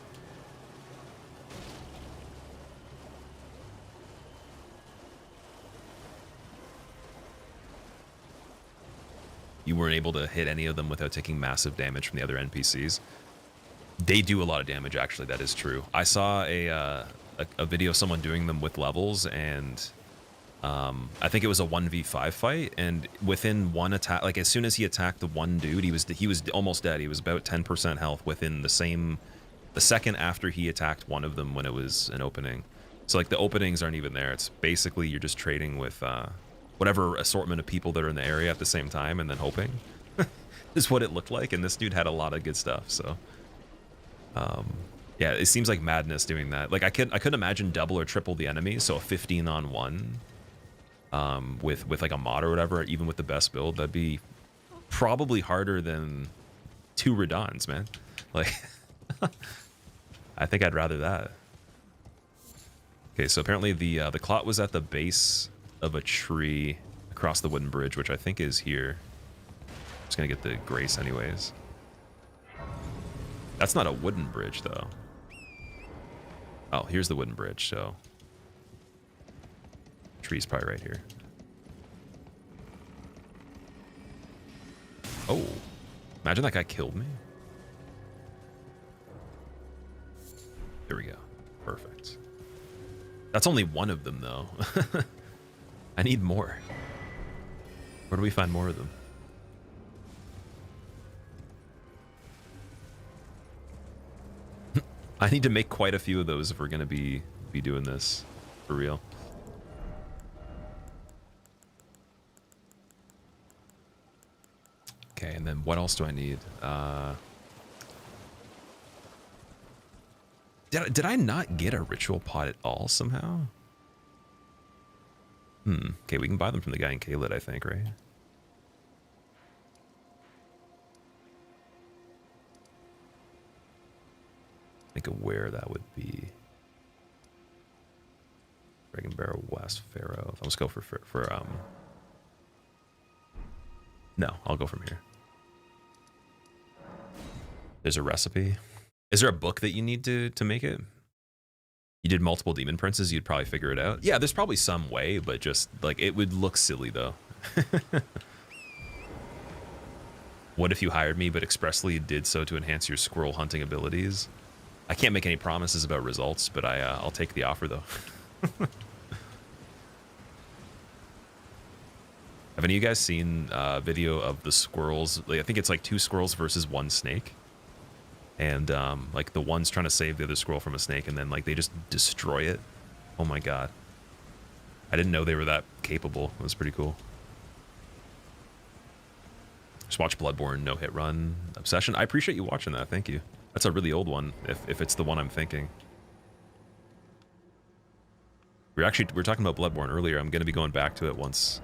You weren't able to hit any of them without taking massive damage from the other NPCs. They do a lot of damage, actually. That is true. I saw a video of someone doing them with levels, and I think it was a 1v5 fight, and within one attack, like as soon as he attacked the one dude, he was almost dead. He was about 10% health within the second after he attacked one of them when it was an opening. So like the openings aren't even there. It's basically you're just trading with whatever assortment of people that are in the area at the same time and then hoping is what it looked like. And this dude had a lot of good stuff. So yeah, it seems like madness doing that. Like I couldn't imagine double or triple the enemy. So a 15 on 1 with like a mod or whatever, even with the best build, that'd be probably harder than 2 Radons, man. Like I think I'd rather that. Okay, so apparently the clot was at the base of a tree across the wooden bridge, which I think is here. I'm just gonna get the grace anyways. That's not a wooden bridge though. Oh, here's the wooden bridge, so tree's probably right here. Oh, imagine that guy killed me. There we go. Perfect. That's only one of them, though. I need more. Where do we find more of them? I need to make quite a few of those if we're going to be doing this for real. Okay, and then what else do I need? Did I not get a ritual pot at all somehow? Okay, we can buy them from the guy in Kaled, I think, right? Think of where that would be. Dragon Barrel West, Pharaoh. Let's go for no, I'll go from here. There's a recipe. Is there a book that you need to make it? You did multiple demon princes, you'd probably figure it out. Yeah, there's probably some way, but just like it would look silly though. What if you hired me but expressly did so to enhance your squirrel hunting abilities? I can't make any promises about results, but I'll take the offer though. Have any of you guys seen a video of the squirrels? Like, I think it's like 2 squirrels versus 1 snake. And like the one's trying to save the other squirrel from a snake, and then like they just destroy it. Oh my god. I didn't know they were that capable. It was pretty cool. Just watch Bloodborne No Hit Run Obsession. I appreciate you watching that. Thank you. That's a really old one, if it's the one I'm thinking. We were talking about Bloodborne earlier. I'm going to be going back to it once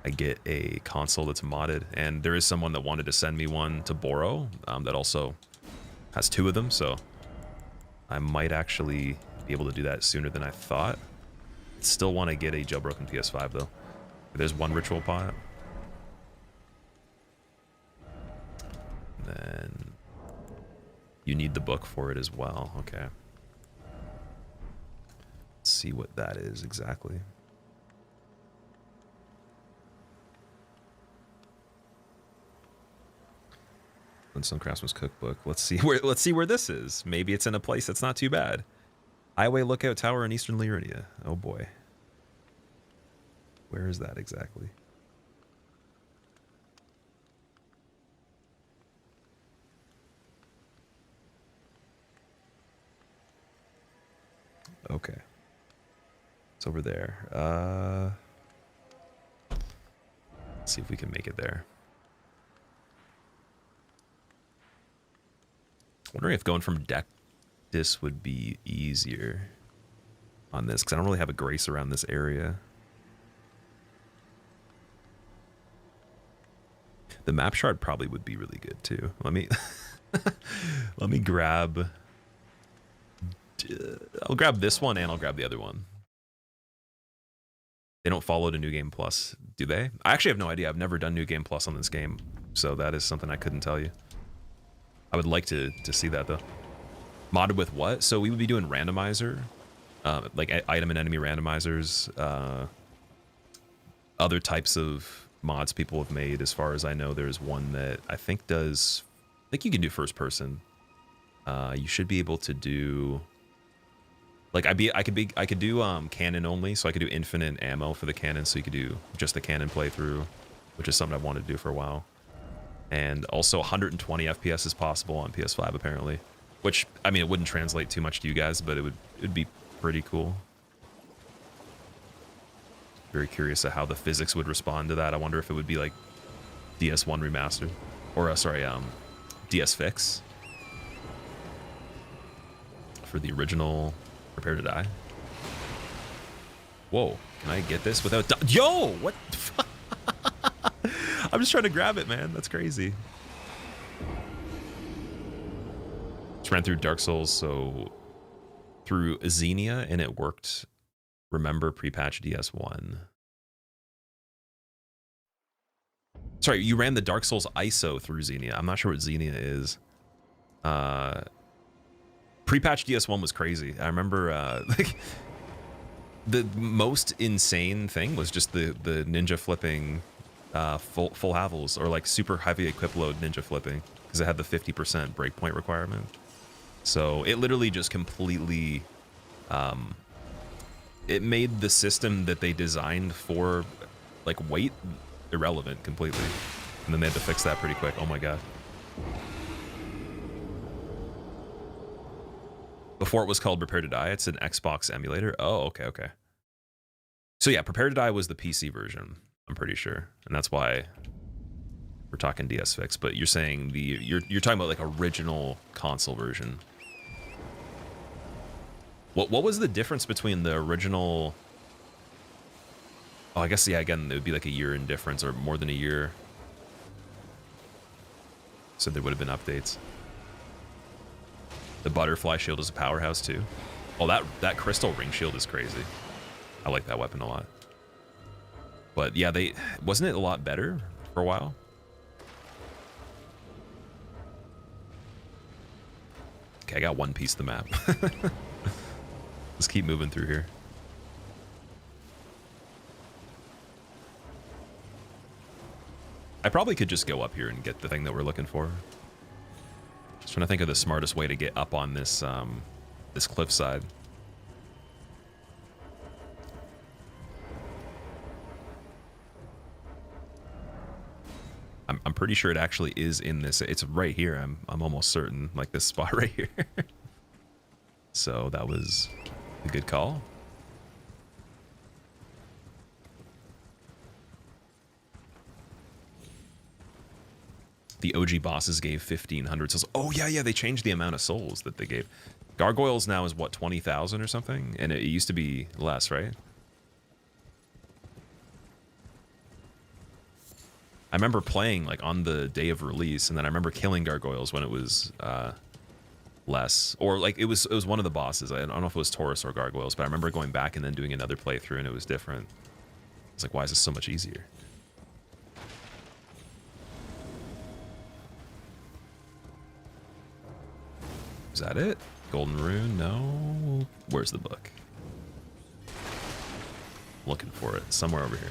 I get a console that's modded. And there is someone that wanted to send me one to borrow that also has 2 of them, so I might actually be able to do that sooner than I thought. Still want to get a jailbroken PS5 though. There's 1 ritual pot. Then you need the book for it as well. Okay. Let's see what that is exactly. Flintstone Craftsman's Cookbook. Let's see where this is. Maybe it's in a place that's not too bad. Highway Lookout Tower in Eastern Lyria. Oh boy. Where is that exactly? Okay. It's over there. Let's see if we can make it there. Wondering if going from deck this would be easier on this, because I don't really have a grace around this area. The map shard probably would be really good too. Let me let me grab. I'll grab this one and I'll grab the other one. They don't follow to New Game Plus, do they? I actually have no idea. I've never done New Game Plus on this game, so that is something I couldn't tell you. I would like to see that though. Modded with what? So we would be doing randomizer, like item and enemy randomizers, other types of mods people have made. As far as I know, there's one that I think does. I think you can do first person. You should be able to do. Like I could do cannon only, so I could do infinite ammo for the cannon, so you could do just the cannon playthrough, which is something I've wanted to do for a while. And also 120 FPS is possible on PS5 apparently, which I mean it wouldn't translate too much to you guys, but it'd be pretty cool. Very curious of how the physics would respond to that. I wonder if it would be like DS1 remastered, or sorry, DS fix for the original Prepare to Die. Whoa, can I get this without yo, what the fuck? I'm just trying to grab it, man. That's crazy. Just ran through Dark Souls, so through Xenia, and it worked. Remember pre-patch DS1. Sorry, you ran the Dark Souls ISO through Xenia. I'm not sure what Xenia is. Pre-patch DS1 was crazy. I remember like the most insane thing was just the ninja flipping full havels, or like super heavy equip load ninja flipping, because it had the 50% breakpoint requirement. So it literally just completely it made the system that they designed for like weight irrelevant completely. And then they had to fix that pretty quick. Oh my god. Before it was called Prepare to Die, it's an Xbox emulator. Oh, okay, okay. So yeah, Prepare to Die was the PC version, I'm pretty sure. And that's why we're talking DS fix, but you're saying you're talking about like original console version. What was the difference between the original? Oh, I guess, yeah, again, it would be like a year in difference, or more than a year. So there would have been updates. The butterfly shield is a powerhouse too. Oh, that crystal ring shield is crazy. I like that weapon a lot. But yeah, wasn't it a lot better for a while? Okay, I got one piece of the map. Let's keep moving through here. I probably could just go up here and get the thing that we're looking for. Just trying to think of the smartest way to get up on this this cliffside. I'm pretty sure it actually is in this. It's right here. I'm almost certain, like this spot right here. So that was a good call. The OG bosses gave 1,500 souls. Oh yeah, they changed the amount of souls that they gave. Gargoyles now is what, 20,000 or something, and it used to be less, right? I remember playing like on the day of release, and then I remember killing gargoyles when it was less, or like it was one of the bosses. I don't know if it was Taurus or gargoyles, but I remember going back and then doing another playthrough, and it was different. It's like, why is this so much easier? Is that it? Golden rune? No. Where's the book? Looking for it somewhere over here.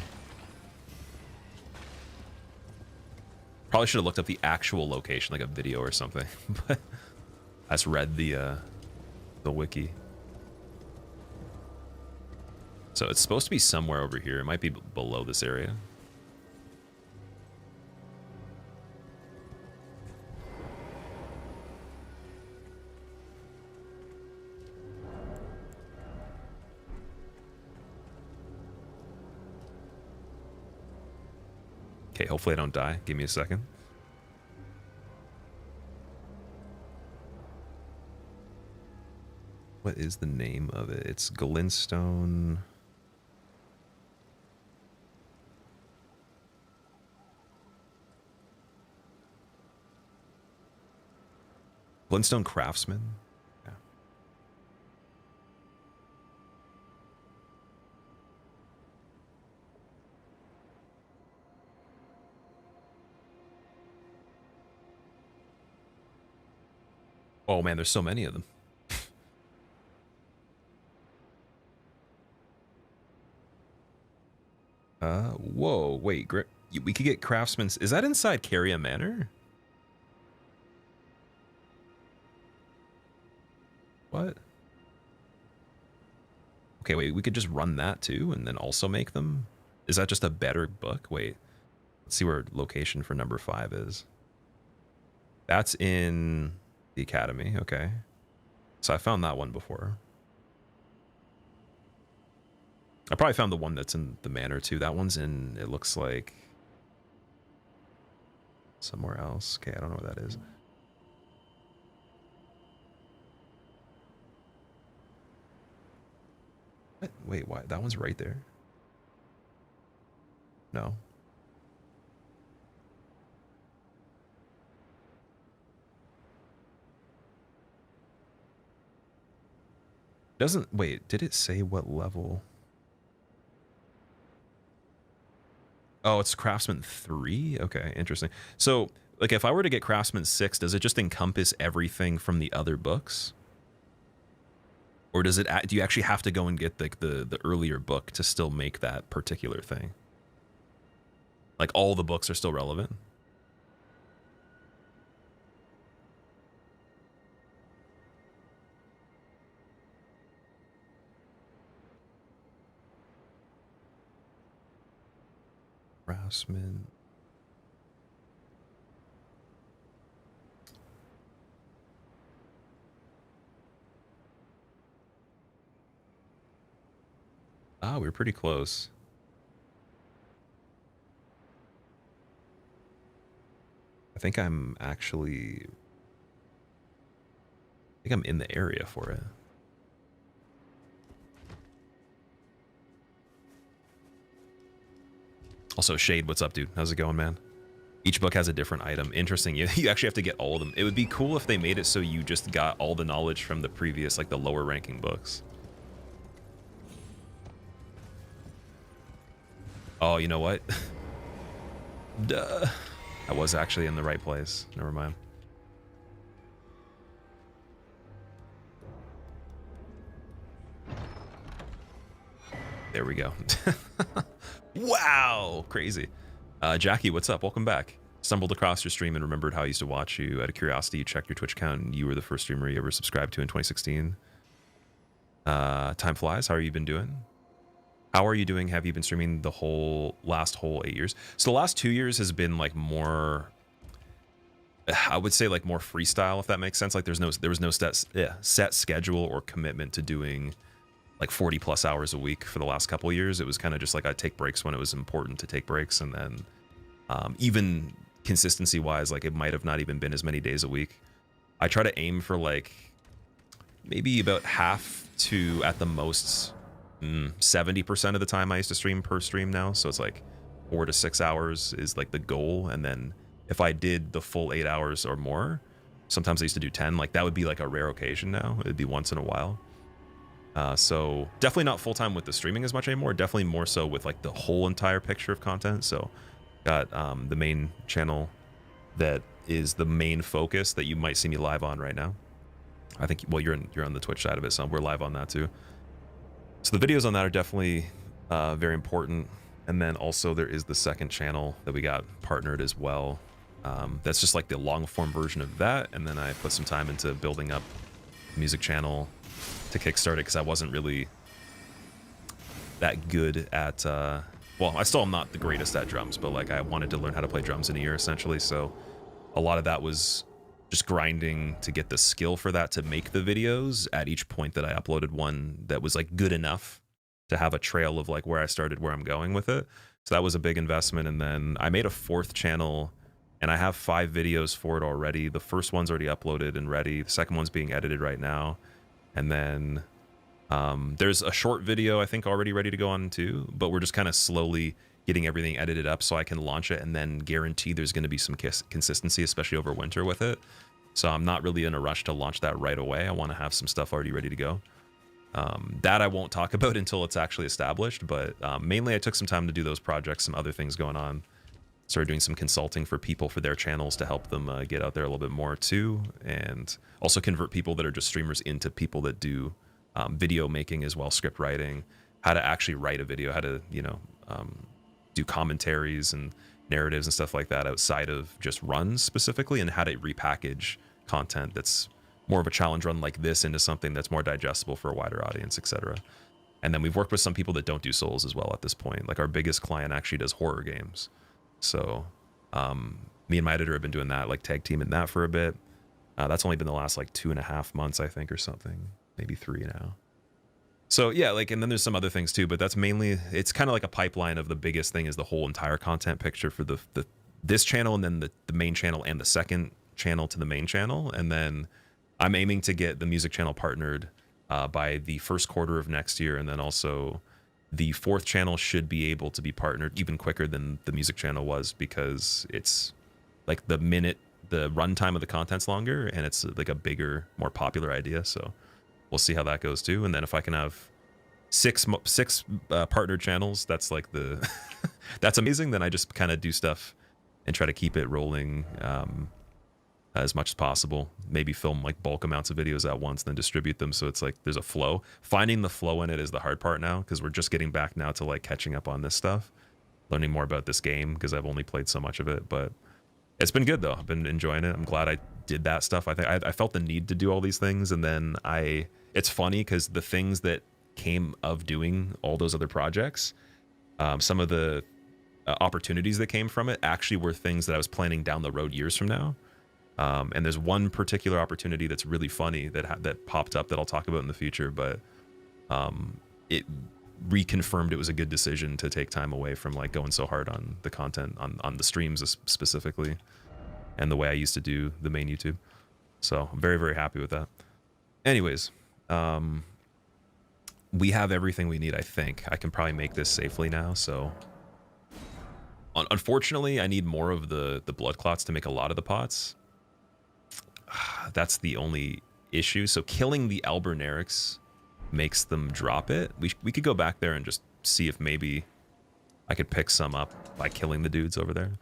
Probably should have looked up the actual location, like a video or something. But I just read the wiki. So it's supposed to be somewhere over here. It might be below this area. Okay, hopefully I don't die. Give me a second. What is the name of it? It's Glintstone. Glintstone Craftsman? Yeah. Oh man, there's so many of them. Whoa, wait, we could get Craftsman's. Is that inside Caria Manor? What? Okay, wait, we could just run that too and then also make them? Is that just a better book? Wait, let's see where location for number 5 is. That's in the Academy, okay. So I found that one before. I probably found the one that's in the manor too. That one's in, it looks like somewhere else. Okay, I don't know what that is. What? Wait, why? That one's right there. No. Doesn't, wait, did it say what level? Oh, it's Craftsman 3? Okay, interesting. So, like, if I were to get Craftsman 6, does it just encompass everything from the other books? Or does it, do you actually have to go and get the earlier book to still make that particular thing? Like, all the books are still relevant? Craftsman. Ah, we were pretty close. I think I'm actually... I think I'm in the area for it. Also, Shade, what's up, dude? How's it going, man? Each book has a different item. Interesting. You actually have to get all of them. It would be cool if they made it so you just got all the knowledge from the previous, like the lower ranking books. Oh, you know what? Duh. I was actually in the right place. Never mind. There we go. Wow, crazy. Jackie, what's up? Welcome back. Stumbled across your stream and remembered how I used to watch you. Out of curiosity, you checked your Twitch account and you were the first streamer you ever subscribed to in 2016. Time flies. How are you been doing? How are you doing? Have you been streaming the last whole 8 years? So the last 2 years has been like more, I would say like more freestyle, if that makes sense. Like there was no set schedule or commitment to doing like 40 plus hours a week for the last couple of years. It was kind of just like I'd take breaks when it was important to take breaks. And then even consistency wise, like it might have not even been as many days a week. I try to aim for like maybe about half to at the most 70% of the time I used to stream per stream now. So it's like 4 to 6 hours is like the goal. And then if I did the full 8 hours or more, sometimes I used to do 10. Like that would be like a rare occasion now. It'd be once in a while. So definitely not full-time with the streaming as much anymore. Definitely more so with like the whole entire picture of content. So got the main channel that is the main focus that you might see me live on right now. I think, well, you're on the Twitch side of it, so we're live on that too. So the videos on that are definitely very important. And then also there is the second channel that we got partnered as well. That's just like the long form version of that. And then I put some time into building up the music channel to kickstart it because I wasn't really that good at, well, I still am not the greatest at drums, but like I wanted to learn how to play drums in a year essentially. So a lot of that was just grinding to get the skill for that to make the videos at each point that I uploaded one that was like good enough to have a trail of like where I started, where I'm going with it. So that was a big investment. And then I made a fourth channel and I have 5 videos for it already. The first one's already uploaded and ready. The second one's being edited right now. And then there's a short video I think already ready to go on too, but we're just kind of slowly getting everything edited up so I can launch it and then guarantee there's going to be some consistency, especially over winter with it. So I'm not really in a rush to launch that right away. I want to have some stuff already ready to go. That I won't talk about until it's actually established, but mainly I took some time to do those projects, some other things going on. Started doing some consulting for people for their channels to help them get out there a little bit more too, and also convert people that are just streamers into people that do video making as well, script writing, how to actually write a video, how to, you know, do commentaries and narratives and stuff like that outside of just runs specifically, and how to repackage content that's more of a challenge run like this into something that's more digestible for a wider audience, etc. And then we've worked with some people that don't do Souls as well at this point. Like our biggest client actually does horror games. So me and my editor have been doing that, like tag teaming that for a bit. That's only been the last like 2.5 months, I think, or something, maybe 3 now. So yeah, like, and then there's some other things too, but that's mainly, it's kind of like a pipeline of the biggest thing is the whole entire content picture for the this channel, and then the main channel and the second channel to the main channel. And then I'm aiming to get the music channel partnered by the first quarter of next year. And then also the fourth channel should be able to be partnered even quicker than the music channel was, because it's like the runtime of the content's longer, and it's like a bigger, more popular idea. So we'll see how that goes too. And then if I can have six partnered channels, that's like the that's amazing. Then I just kind of do stuff and try to keep it rolling as much as possible. Maybe film like bulk amounts of videos at once, then distribute them, so it's like there's a flow. Finding the flow in it is the hard part now, because we're just getting back now to like catching up on this stuff, learning more about this game, because I've only played so much of it. But it's been good though. I've been enjoying it. I'm glad I did that stuff. I think I felt the need to do all these things, and then it's funny because the things that came of doing all those other projects, some of the opportunities that came from it actually were things that I was planning down the road years from now. And there's one particular opportunity that's really funny that popped up that I'll talk about in the future, but it reconfirmed it was a good decision to take time away from like going so hard on the content on the streams specifically, and the way I used to do the main YouTube. So I'm very, very happy with that. Anyways, we have everything we need. I think I can probably make this safely now. So unfortunately, I need more of the blood clots to make a lot of the pots. That's the only issue. So killing the Albernerics makes them drop it. We could go back there and just see if maybe I could pick some up by killing the dudes over there.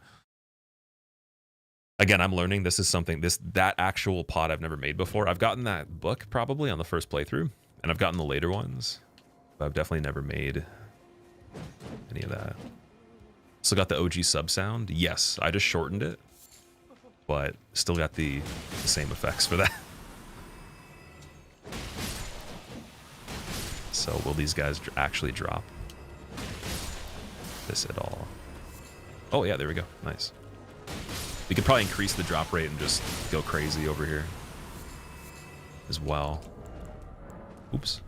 Again, I'm learning. This is something, that actual pot I've never made before. I've gotten that book probably on the first playthrough, and I've gotten the later ones, but I've definitely never made any of that. Still got the OG sub sound. Yes, I just shortened it, but still got the same effects for that. So will these guys actually drop this at all? Oh yeah, there we go. Nice. We could probably increase the drop rate and just go crazy over here as well. Oops.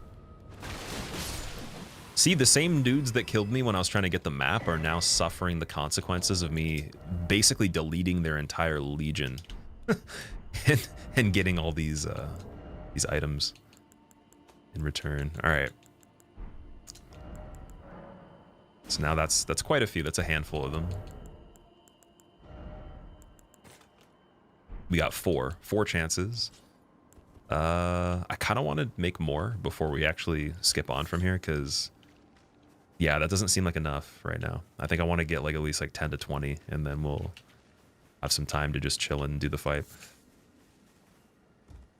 See, the same dudes that killed me when I was trying to get the map are now suffering the consequences of me basically deleting their entire legion and getting all these items in return. All right. So now that's quite a few. That's a handful of them. We got four chances. I kind of want to make more before we actually skip on from here, because yeah, that doesn't seem like enough right now. I think I want to get like at least like 10 to 20, and then we'll have some time to just chill and do the fight.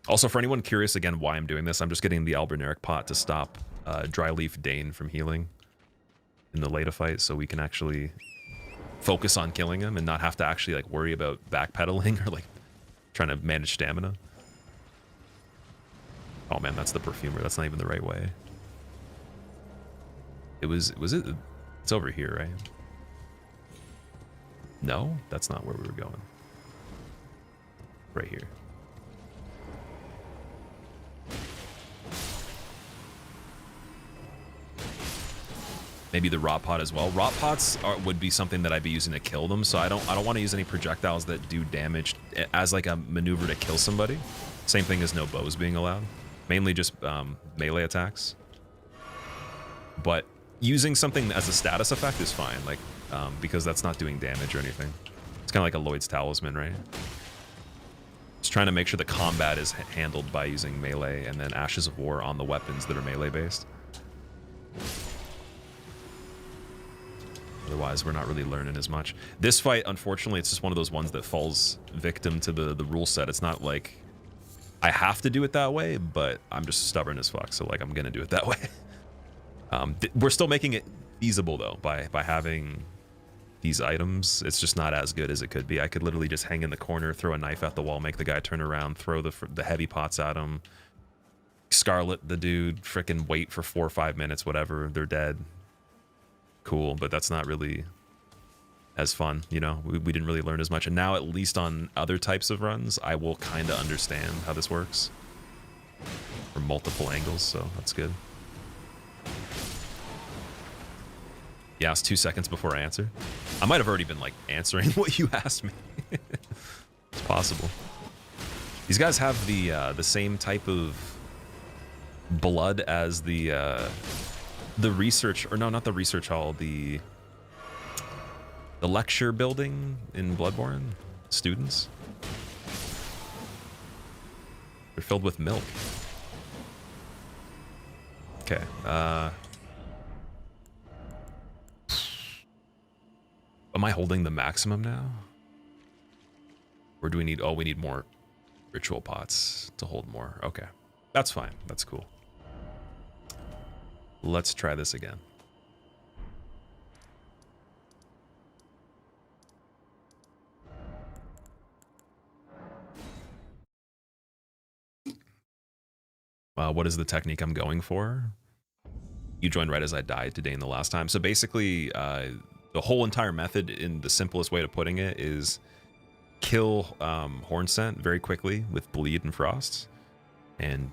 Also, for anyone curious again why I'm doing this, I'm just getting the Alberneric pot to stop Dryleaf Dane from healing in the Leda fight, so we can actually focus on killing him and not have to actually like worry about backpedaling or like trying to manage stamina. Oh man, that's the perfumer. That's not even the right way. Was it? It's over here, right? No, that's not where we were going. Right here. Maybe the rot pot as well. Rot pots would be something that I'd be using to kill them, so I don't want to use any projectiles that do damage as like a maneuver to kill somebody. Same thing as no bows being allowed. Mainly just melee attacks. But using something as a status effect is fine, like because that's not doing damage or anything. It's kind of like a Lloyd's Talisman, right? Just trying to make sure the combat is handled by using melee, and then Ashes of War on the weapons that are melee based. Otherwise, we're not really learning as much. This fight, unfortunately, it's just one of those ones that falls victim to the rule set. It's not like I have to do it that way, but I'm just stubborn as fuck, so like I'm gonna do it that way. We're still making it feasible though by having these items. It's just not as good as it could be. I could literally just hang in the corner, throw a knife at the wall, make the guy turn around, throw the heavy pots at him, Scarlet the dude, frickin' wait for 4 or 5 minutes, whatever, they're dead. Cool, but that's not really as fun, you know? We didn't really learn as much, and now at least on other types of runs, I will kind of understand how this works from multiple angles, so that's good. You asked 2 seconds before I answer. I might have already been like answering what you asked me. It's possible. These guys have the same type of blood as the research, or no, not the research hall, the lecture building in Bloodborne. Students. They're filled with milk. Okay. Am I holding the maximum now? Or do we need... Oh, we need more ritual pots to hold more. Okay. That's fine. That's cool. Let's try this again. What is the technique I'm going for? You joined right as I died today in the last time. So basically, the whole entire method, in the simplest way of putting it, is kill Horn Scent very quickly with Bleed and Frost. And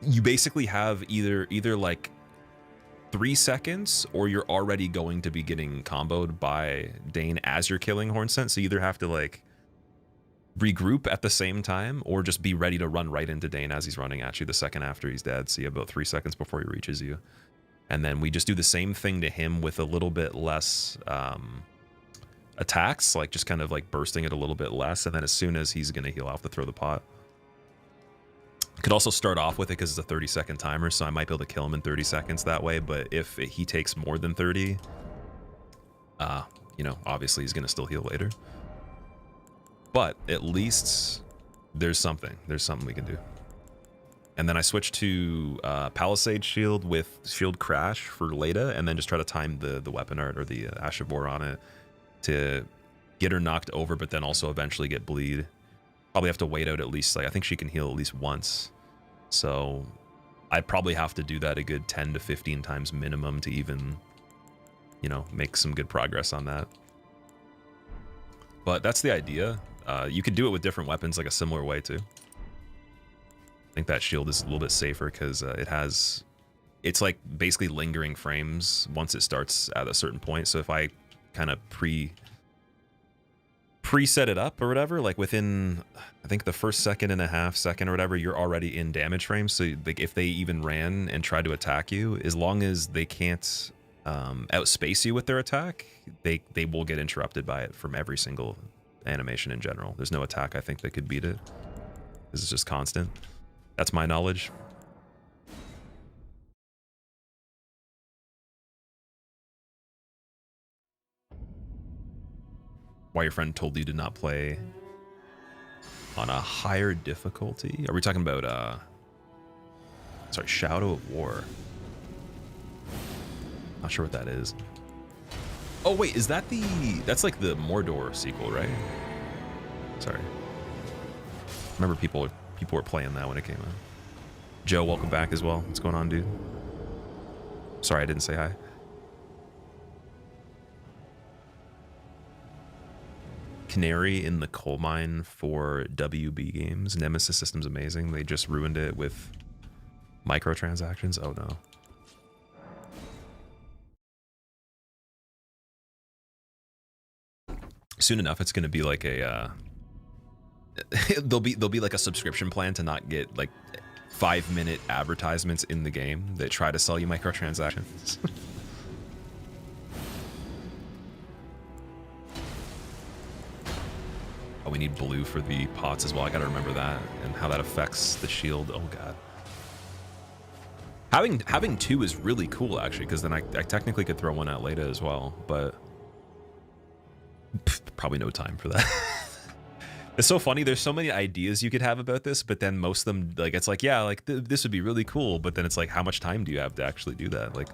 you basically have either like 3 seconds, or you're already going to be getting comboed by Dane as you're killing Horn Scent. So you either have to like regroup at the same time, or just be ready to run right into Dane as he's running at you the second after he's dead. So you have about 3 seconds before he reaches you. And then we just do the same thing to him with a little bit less attacks, like just kind of like bursting it a little bit less. And then as soon as he's going to heal, I'll have to throw the pot. Could also start off with it because it's a 30-second timer, so I might be able to kill him in 30 seconds that way. But if he takes more than 30, you know, obviously he's going to still heal later. But at least there's something. There's something we can do. And then I switch to Palisade Shield with Shield Crash for Leda, and then just try to time the weapon art or the Ashavor on it to get her knocked over, but then also eventually get Bleed. Probably have to wait out at least, like, I think she can heal at least once. So I probably have to do that a good 10 to 15 times minimum to even, you know, make some good progress on that. But that's the idea. You could do it with different weapons, like a similar way too. I think that shield is a little bit safer because it's like basically lingering frames once it starts at a certain point. So if I kind of preset it up or whatever, like within, I think the first second and a half second or whatever, you're already in damage frames. So like if they even ran and tried to attack you, as long as they can't outspace you with their attack, they will get interrupted by it from every single animation in general. There's no attack I think that could beat it. This is just constant. That's my knowledge. Why your friend told you to not play on a higher difficulty? Are we talking about sorry, Shadow of War? Not sure what that is. Oh wait, is that that's like the Mordor sequel, right? Sorry. Remember people were playing that when it came out. Joe, welcome back as well. What's going on, dude? Sorry, I didn't say hi. Canary in the coal mine for WB games. Nemesis system's amazing. They just ruined it with microtransactions. Oh no. Soon enough, it's going to be like a there'll be like a subscription plan to not get like 5-minute advertisements in the game that try to sell you microtransactions. Oh, we need blue for the pots as well. I gotta remember that and how that affects the shield. Oh god. Having 2 is really cool actually, because then I technically could throw one at Leda as well, but probably no time for that. It's so funny. There's so many ideas you could have about this, but then most of them, like, it's like, yeah, like this would be really cool, but then it's like, how much time do you have to actually do that? Like,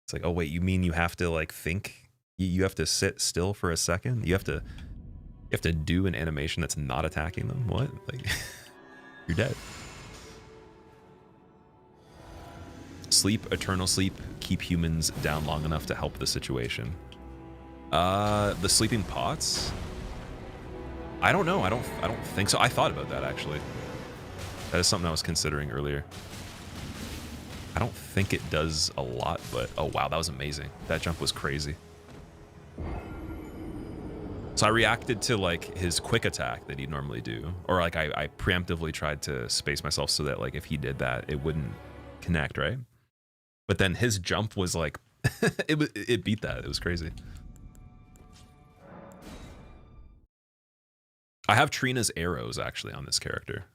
it's like, oh wait, you mean you have to like think? You have to sit still for a second? You have to do an animation that's not attacking them? What? Like, you're dead. Sleep, eternal sleep, keep humans down long enough to help the situation. The sleeping pots? I don't know. I don't think so. I thought about that actually. That is something I was considering earlier. I don't think it does a lot, but oh wow, that was amazing. That jump was crazy. So I reacted to like his quick attack that he'd normally do, or like I preemptively tried to space myself so that like if he did that, it wouldn't connect, right? But then his jump was like, it beat that. It was crazy. I have Trina's arrows actually on this character,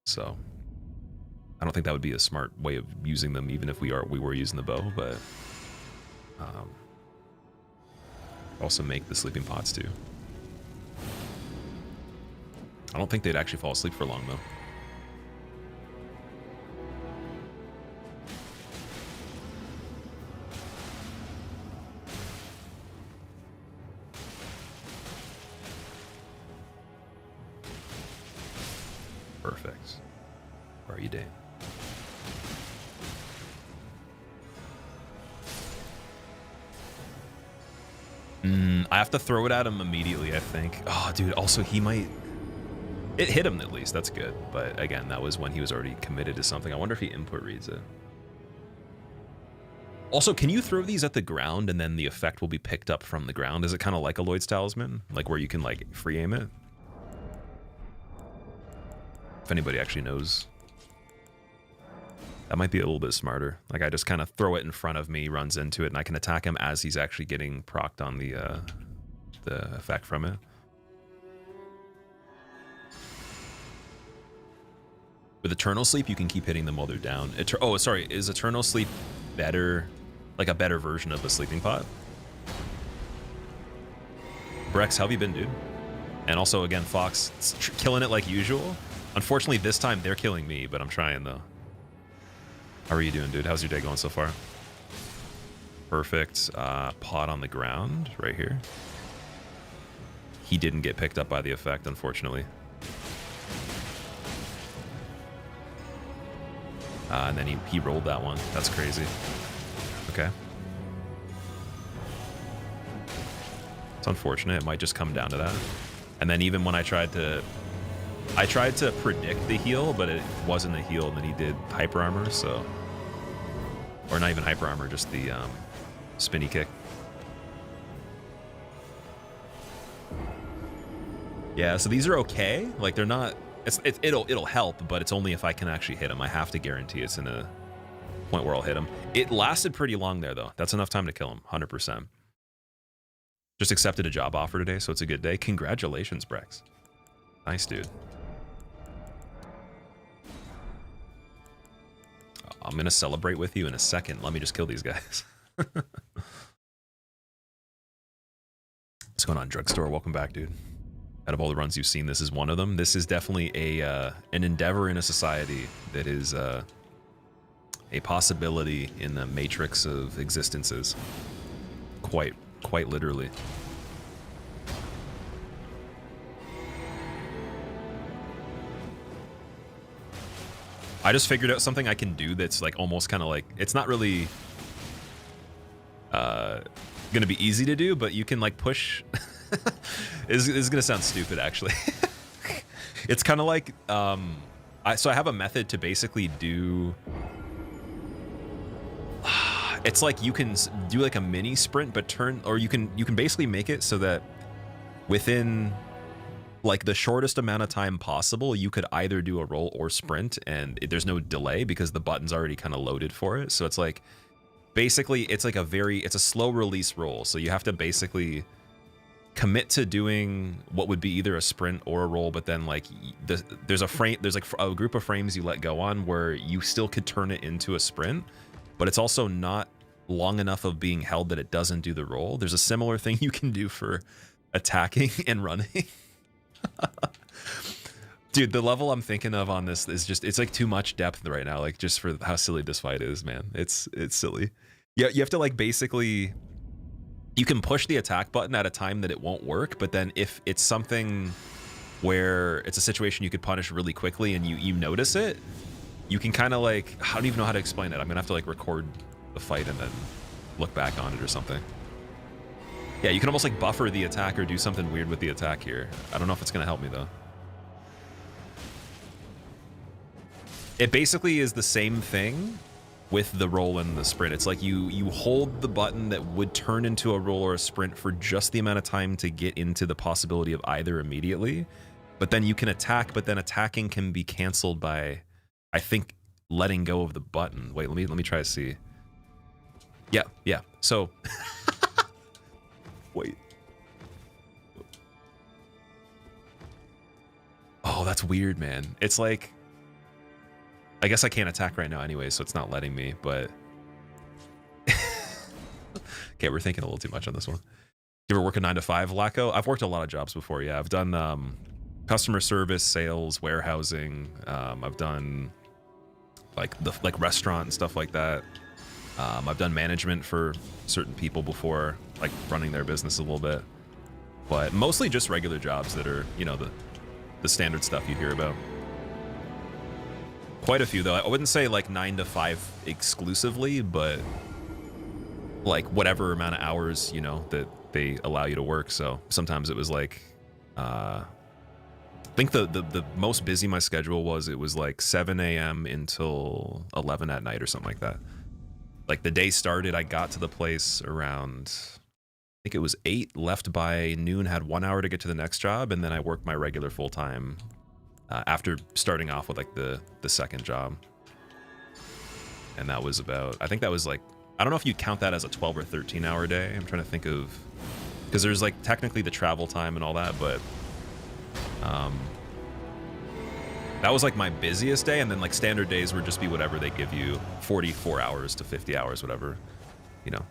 so I don't think that would be a smart way of using them, even if we were using the bow. But also make the sleeping pots too. I don't think they'd actually fall asleep for long though. Perfect. Where are you, Dane? I have to throw it at him immediately, I think. Oh, dude, also he might... It hit him at least, that's good. But again, that was when he was already committed to something. I wonder if he input reads it. Also, can you throw these at the ground and then the effect will be picked up from the ground? Is it kind of like a Lloyd's Talisman? Like where you can like free aim it? If anybody actually knows. That might be a little bit smarter. Like I just kind of throw it in front of me, runs into it, and I can attack him as he's actually getting procced on the effect from it. With Eternal Sleep, you can keep hitting them while they're down. Oh, sorry, is Eternal Sleep better, like a better version of a sleeping pot? Brex, how have you been, dude? And also, again, Fox, killing it like usual. Unfortunately, this time they're killing me, but I'm trying though. How are you doing, dude? How's your day going so far? Perfect. Pot on the ground right here. He didn't get picked up by the effect, unfortunately. And then he rolled that one. That's crazy. Okay. It's unfortunate. It might just come down to that. And then even when I tried to predict the heal, but it wasn't a heal, and then he did hyper armor, so... Or not even hyper armor, just the spinny kick. Yeah, so these are okay. Like they're not... It'll help, but it's only if I can actually hit him. I have to guarantee it's in a point where I'll hit him. It lasted pretty long there, though. That's enough time to kill him, 100%. Just accepted a job offer today, so it's a good day. Congratulations, Brex. Nice, dude. I'm going to celebrate with you in a second. Let me just kill these guys. What's going on, Drugstore? Welcome back, dude. Out of all the runs you've seen, this is one of them. This is definitely an endeavor in a society that is a possibility in the matrix of existences. Quite literally. I just figured out something I can do that's like almost kind of like, it's not really gonna be easy to do, but you can like push. This is gonna sound stupid actually. It's kind of like so I have a method to basically do it's like you can do like a mini sprint but you can basically make it so that within like the shortest amount of time possible, you could either do a roll or sprint, and there's no delay because the button's already kind of loaded for it. So it's like, basically, it's like it's a slow release roll. So you have to basically commit to doing what would be either a sprint or a roll, but then like there's like a group of frames you let go on where you still could turn it into a sprint, but it's also not long enough of being held that it doesn't do the roll. There's a similar thing you can do for attacking and running. Dude, the level I'm thinking of on this is just, it's like too much depth right now, like just for how silly this fight is, man. It's silly. Yeah, you have to like basically, you can push the attack button at a time that it won't work, but then if it's something where it's a situation you could punish really quickly and you notice it, you can kind of like, I don't even know how to explain it. I'm gonna have to like record the fight and then look back on it or something. Yeah, you can almost like buffer the attack or do something weird with the attack here. I don't know if it's gonna help me though. It basically is the same thing, with the roll and the sprint. It's like you hold the button that would turn into a roll or a sprint for just the amount of time to get into the possibility of either immediately, but then you can attack, but then attacking can be canceled by, I think, letting go of the button. Wait, let me try to see. Yeah. So wait. Oh, that's weird, man. It's like, I guess I can't attack right now anyway, so it's not letting me, but okay, we're thinking a little too much on this one. You ever work a 9 to 5, Lacko? I've worked a lot of jobs before, yeah. I've done customer service, sales, warehousing. I've done like restaurant and stuff like that. I've done management for certain people before, like running their business a little bit, but mostly just regular jobs that are, you know, the standard stuff you hear about. Quite a few though. I wouldn't say like 9 to 5 exclusively, but like whatever amount of hours, you know, that they allow you to work. So sometimes it was like, I think the most busy my schedule was, it was like 7 a.m. until 11 at night or something like that. Like the day started, I got to the place around, I think it was 8, left by noon, had 1 hour to get to the next job, and then I worked my regular full time after starting off with like the second job. And that was about, I think that was like, I don't know if you count that as a 12 or 13 hour day. I'm trying to think of, because there's like technically the travel time and all that, but that was like my busiest day. And then like standard days would just be whatever they give you, 44 hours to 50 hours, whatever, you know.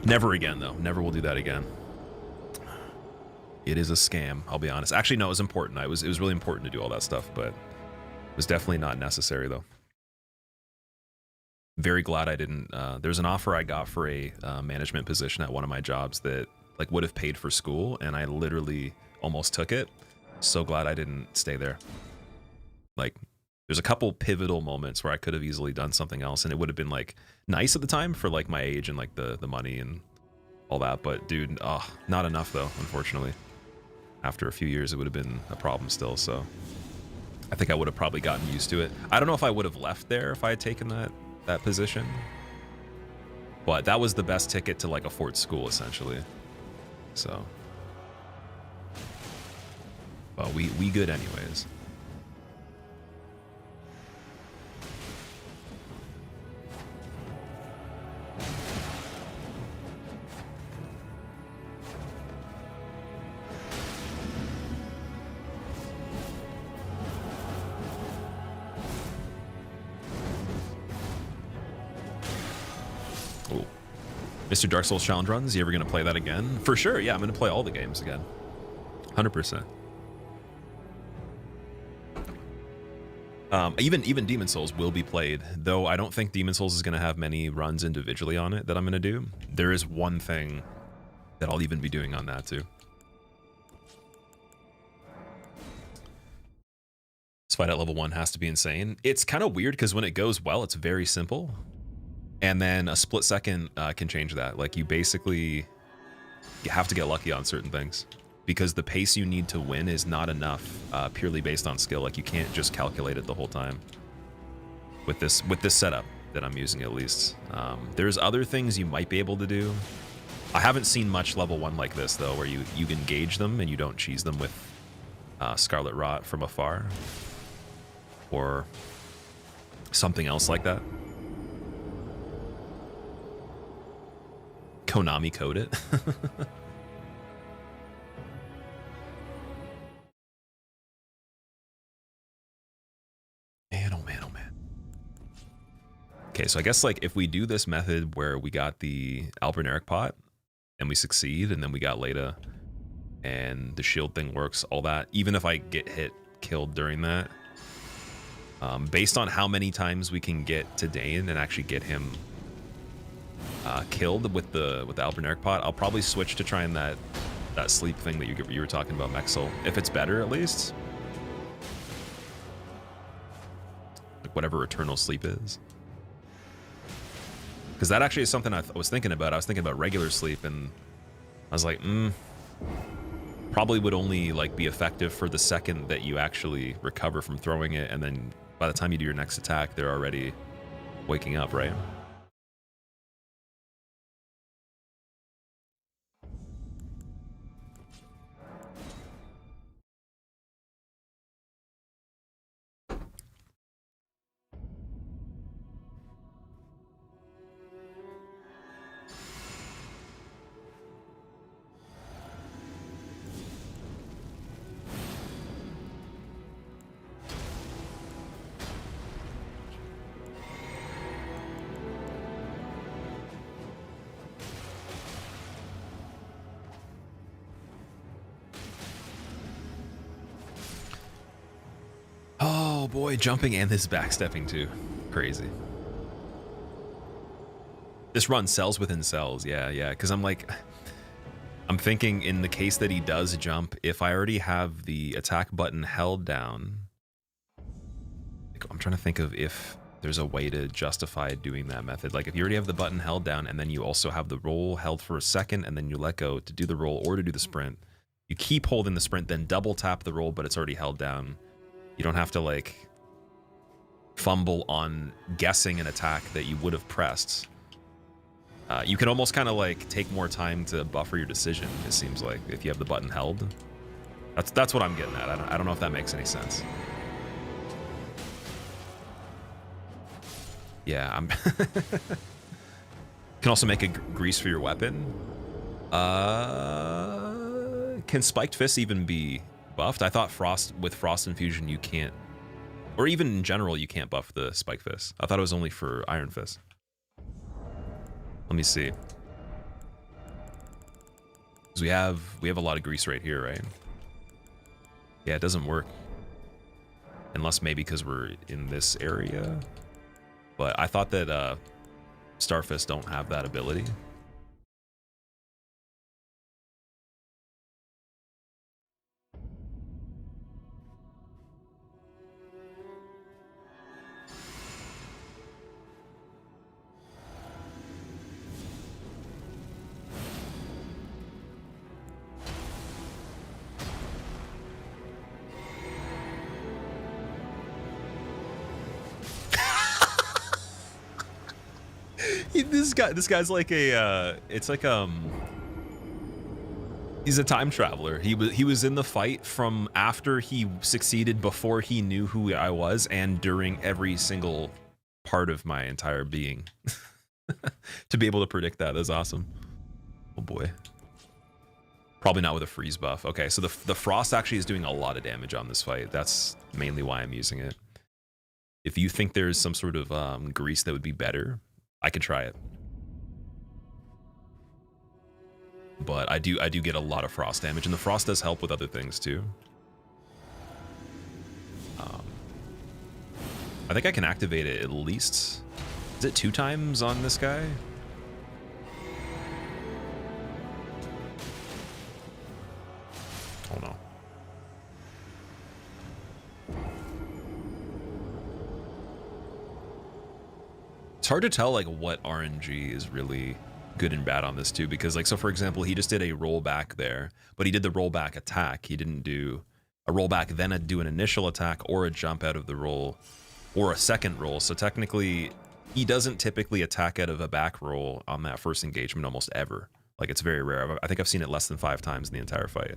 Never again though. Never will do that again. It is a scam, I'll be honest. Actually, no, it was important. It was really important to do all that stuff, but it was definitely not necessary though. Very glad I didn't. There's an offer I got for a management position at one of my jobs that like would have paid for school, and I literally almost took it. So glad I didn't stay there. Like, there's a couple pivotal moments where I could have easily done something else, and it would have been like nice at the time for like my age and like the money and all that. But dude, not enough though, unfortunately. After a few years, it would have been a problem still. So I think I would have probably gotten used to it. I don't know if I would have left there if I had taken that position, but that was the best ticket to like afford school essentially. So, well, we good anyways. Mr. Dark Souls challenge runs, you ever gonna play that again? For sure, yeah, I'm gonna play all the games again. 100%. Even Demon Souls will be played, though I don't think Demon Souls is gonna have many runs individually on it that I'm gonna do. There is one thing that I'll even be doing on that too. This fight at level 1 has to be insane. It's kind of weird because when it goes well, it's very simple. And then a split second can change that. Like you have to get lucky on certain things because the pace you need to win is not enough purely based on skill. Like you can't just calculate it the whole time with this setup that I'm using at least. There's other things you might be able to do. I haven't seen much level 1 like this though, where you engage them and you don't cheese them with Scarlet Rot from afar or something else like that. Konami code it. Man, oh man, oh man. Okay, so I guess like if we do this method where we got the Alberneric pot and we succeed, and then we got Leda and the shield thing works, all that, even if I get killed during that, based on how many times we can get to Dane and actually get him killed with the Alberneric pot, I'll probably switch to trying that sleep thing that you were talking about, Mexel, if it's better at least. Like whatever eternal sleep is. Because that actually is something I was thinking about. I was thinking about regular sleep, and I was like, probably would only like be effective for the second that you actually recover from throwing it, and then by the time you do your next attack, they're already waking up, right? Oh boy, jumping and this backstepping too. Crazy. This run cells within cells, yeah, because I'm thinking in the case that he does jump, if I already have the attack button held down, I'm trying to think of if there's a way to justify doing that method. Like if you already have the button held down and then you also have the roll held for a second and then you let go to do the roll or to do the sprint, you keep holding the sprint, then double tap the roll, but it's already held down. You don't have to like fumble on guessing an attack that you would have pressed. You can almost kind of like take more time to buffer your decision, it seems like, if you have the button held. That's what I'm getting at. I don't know if that makes any sense. Yeah, I'm can also make a grease for your weapon. Can spiked fists even be buffed? I thought with frost infusion you can't, or even in general you can't buff the spike fist. I thought it was only for iron fist. Let me see. Because we have a lot of grease right here, right? Yeah, it doesn't work. Unless maybe because we're in this area. But I thought that Starfist don't have that ability. This guy's like a it's like he's a time traveler. He was in the fight from after he succeeded, before he knew who I was, and during every single part of my entire being. To be able to predict that is awesome. Oh boy. Probably not with a freeze buff. Okay, so the frost actually is doing a lot of damage on this fight. That's mainly why I'm using it. If you think there's some sort of grease that would be better, I could try it. But I do get a lot of frost damage, and the frost does help with other things too. I think I can activate it at least. Is it 2 times on this guy? Oh no. It's hard to tell like what RNG is really good and bad on this too, because like, so for example, he just did a rollback there, but he did the rollback attack. He didn't do a rollback, then do an initial attack or a jump out of the roll or a second roll. So technically he doesn't typically attack out of a back roll on that first engagement almost ever. Like it's very rare. I think I've seen it less than 5 times in the entire fight.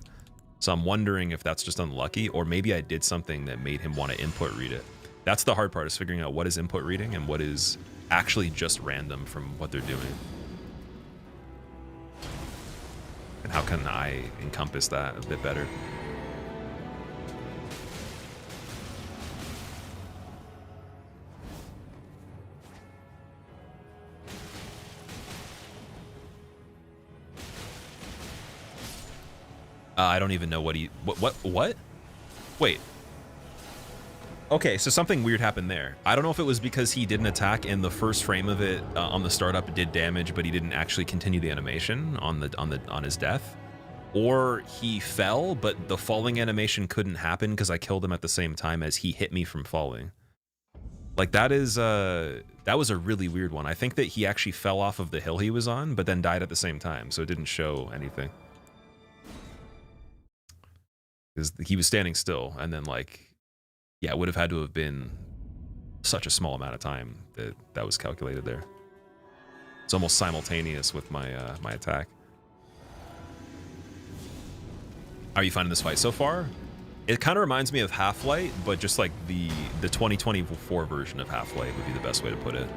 So I'm wondering if that's just unlucky, or maybe I did something that made him want to input read it. That's the hard part, is figuring out what is input reading and what is actually just random from what they're doing. And how can I encompass that a bit better? I don't even know what he... What? Wait. Okay, so something weird happened there. I don't know if it was because he did an attack and the first frame of it on the startup did damage, but he didn't actually continue the animation on his death, or he fell, but the falling animation couldn't happen because I killed him at the same time as he hit me from falling. Like that was a really weird one. I think that he actually fell off of the hill he was on, but then died at the same time, so it didn't show anything. Because he was standing still, and then like, yeah, it would have had to have been such a small amount of time that was calculated there. It's almost simultaneous with my my attack. How are you finding this fight so far? It kind of reminds me of Half-Light, but just like the 2024 version of Half-Light would be the best way to put it.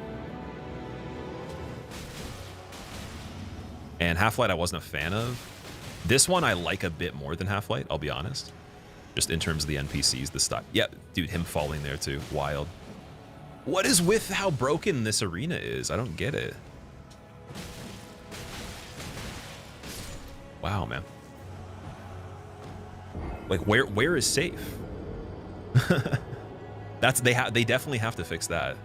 And Half-Light I wasn't a fan of. This one I like a bit more than Half-Light, I'll be honest. Just in terms of the NPCs, the style. Yeah, dude, him falling there too, wild. What is with how broken this arena is? I don't get it. Wow, man. Like, where is safe? They definitely have to fix that.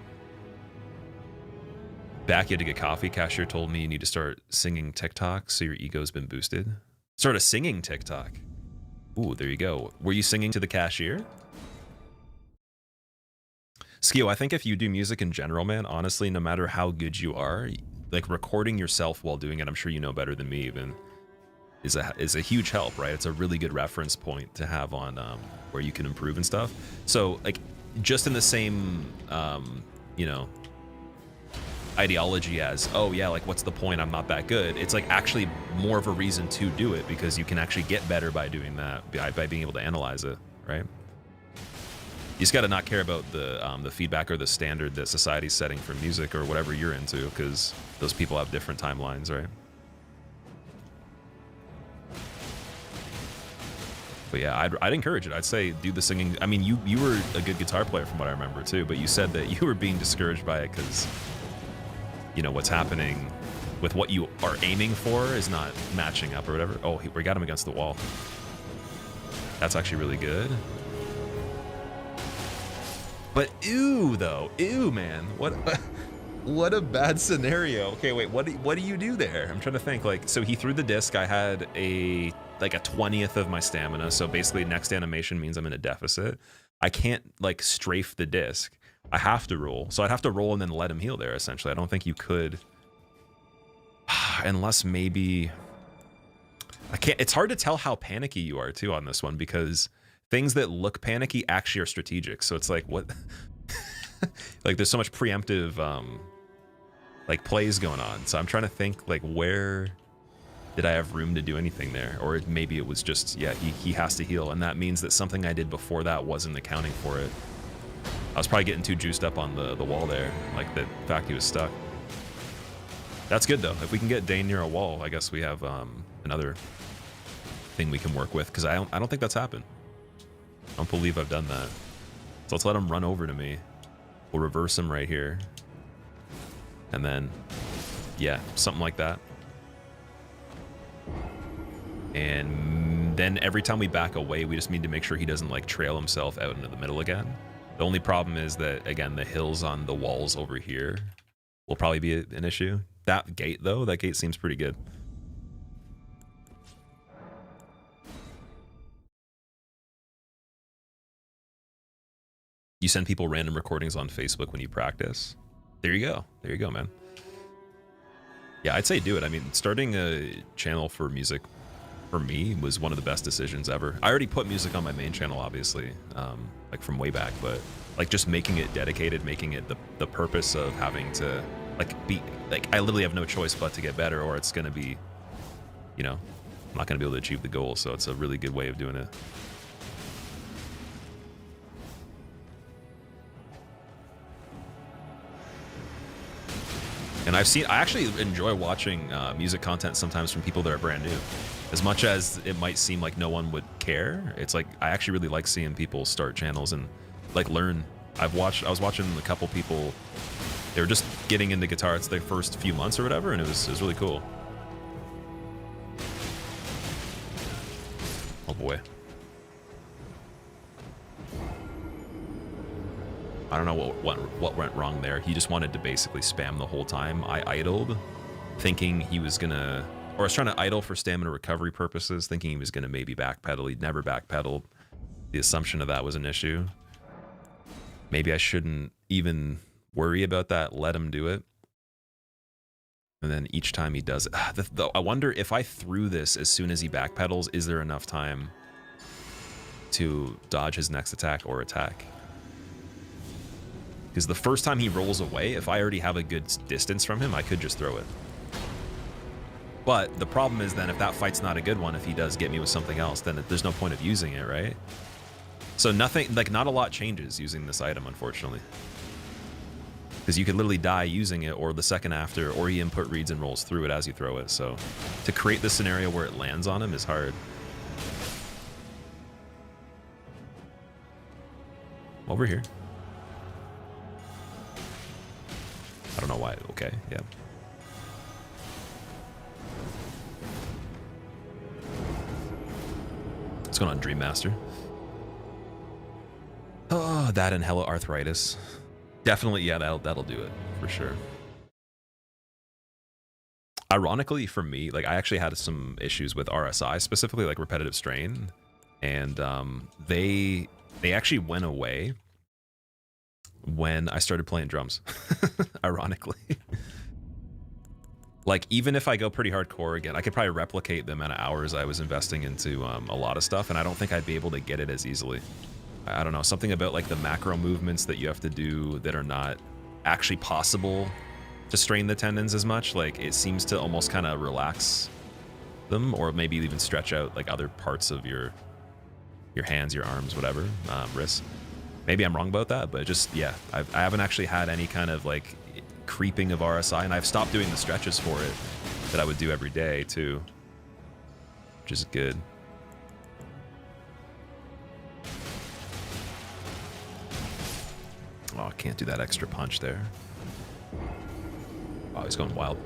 Back, you had to get coffee. Cashier told me you need to start singing TikTok so your ego's been boosted. Start a singing TikTok. Ooh, there you go. Were you singing to the cashier? Skio, I think if you do music in general, man, honestly, no matter how good you are, like recording yourself while doing it, I'm sure you know better than me even, is a huge help, right? It's a really good reference point to have on where you can improve and stuff. So like just in the same, you know, ideology as, oh yeah, like what's the point? I'm not that good. It's like actually more of a reason to do it because you can actually get better by doing that, by being able to analyze it, right? You just got to not care about the feedback or the standard that society's setting for music or whatever you're into, because those people have different timelines, right? But yeah, I'd encourage it. I'd say do the singing. I mean, you were a good guitar player from what I remember too, but you said that you were being discouraged by it because, you know, what's happening with what you are aiming for is not matching up or whatever. Oh, we got him against the wall. That's actually really good. But ew, though. Ew, man. What a bad scenario. Okay, wait, what do you do there? I'm trying to think. Like, so he threw the disc. I had a 20th of my stamina. So basically next animation means I'm in a deficit. I can't like strafe the disc. I have to roll. So I'd have to roll and then let him heal there, essentially. I don't think you could. Unless maybe... I can't... It's hard to tell how panicky you are, too, on this one, because things that look panicky actually are strategic. So it's like, what... like, there's so much preemptive, like, plays going on. So I'm trying to think, like, where did I have room to do anything there? Or maybe it was just, yeah, he has to heal, and that means that something I did before that wasn't accounting for it. I was probably getting too juiced up on the wall there, like the fact he was stuck. That's good, though. If we can get Dane near a wall, I guess we have another thing we can work with, because I don't think that's happened. I don't believe I've done that. So let's let him run over to me. We'll reverse him right here. And then, yeah, something like that. And then every time we back away, we just need to make sure he doesn't like trail himself out into the middle again. The only problem is that, again, the hills on the walls over here will probably be an issue. That gate, though, that gate seems pretty good. You send people random recordings on Facebook when you practice. There you go. There you go, man. Yeah, I'd say do it. I mean, starting a channel for music for me was one of the best decisions ever. I already put music on my main channel, obviously, like from way back, but like just making it dedicated, making it the purpose of having to like be like, I literally have no choice but to get better, or it's gonna be, you know, I'm not gonna be able to achieve the goal. So it's a really good way of doing it. And I actually enjoy watching music content sometimes from people that are brand new. As much as it might seem like no one would care, it's like I actually really like seeing people start channels and like learn. I was watching a couple people, they were just getting into guitar. It's their first few months or whatever, and it was really cool. Oh boy. I don't know what went wrong there. He just wanted to basically spam the whole time. I idled, thinking he was gonna, or I was trying to idle for stamina recovery purposes, thinking he was gonna maybe backpedal. He'd never backpedaled. The assumption of that was an issue. Maybe I shouldn't even worry about that. Let him do it. And then each time he does it, I wonder if I threw this as soon as he backpedals, is there enough time to dodge his next attack or attack? Because the first time he rolls away, if I already have a good distance from him, I could just throw it. But the problem is then if that fight's not a good one, if he does get me with something else, then there's no point of using it, right? So nothing, like not a lot changes using this item, unfortunately. Because you could literally die using it, or the second after, or he input reads and rolls through it as you throw it. So to create this scenario where it lands on him is hard. Over here. I don't know why. Okay, yeah. What's going on, Dream Master? Oh, that and hella arthritis. Definitely, yeah, that'll do it for sure. Ironically, for me, like I actually had some issues with RSI, specifically like repetitive strain, and they actually went away when I started playing drums. Ironically. Like, even if I go pretty hardcore again, I could probably replicate the amount of hours I was investing into a lot of stuff, and I don't think I'd be able to get it as easily. I don't know, something about like the macro movements that you have to do that are not actually possible to strain the tendons as much. Like, it seems to almost kind of relax them, or maybe even stretch out like other parts of your hands, your arms, whatever, wrists. Maybe I'm wrong about that, but just, yeah, I haven't actually had any kind of like creeping of RSI, and I've stopped doing the stretches for it that I would do every day too, which is good. Oh, I can't do that extra punch there. Oh, he's going wild.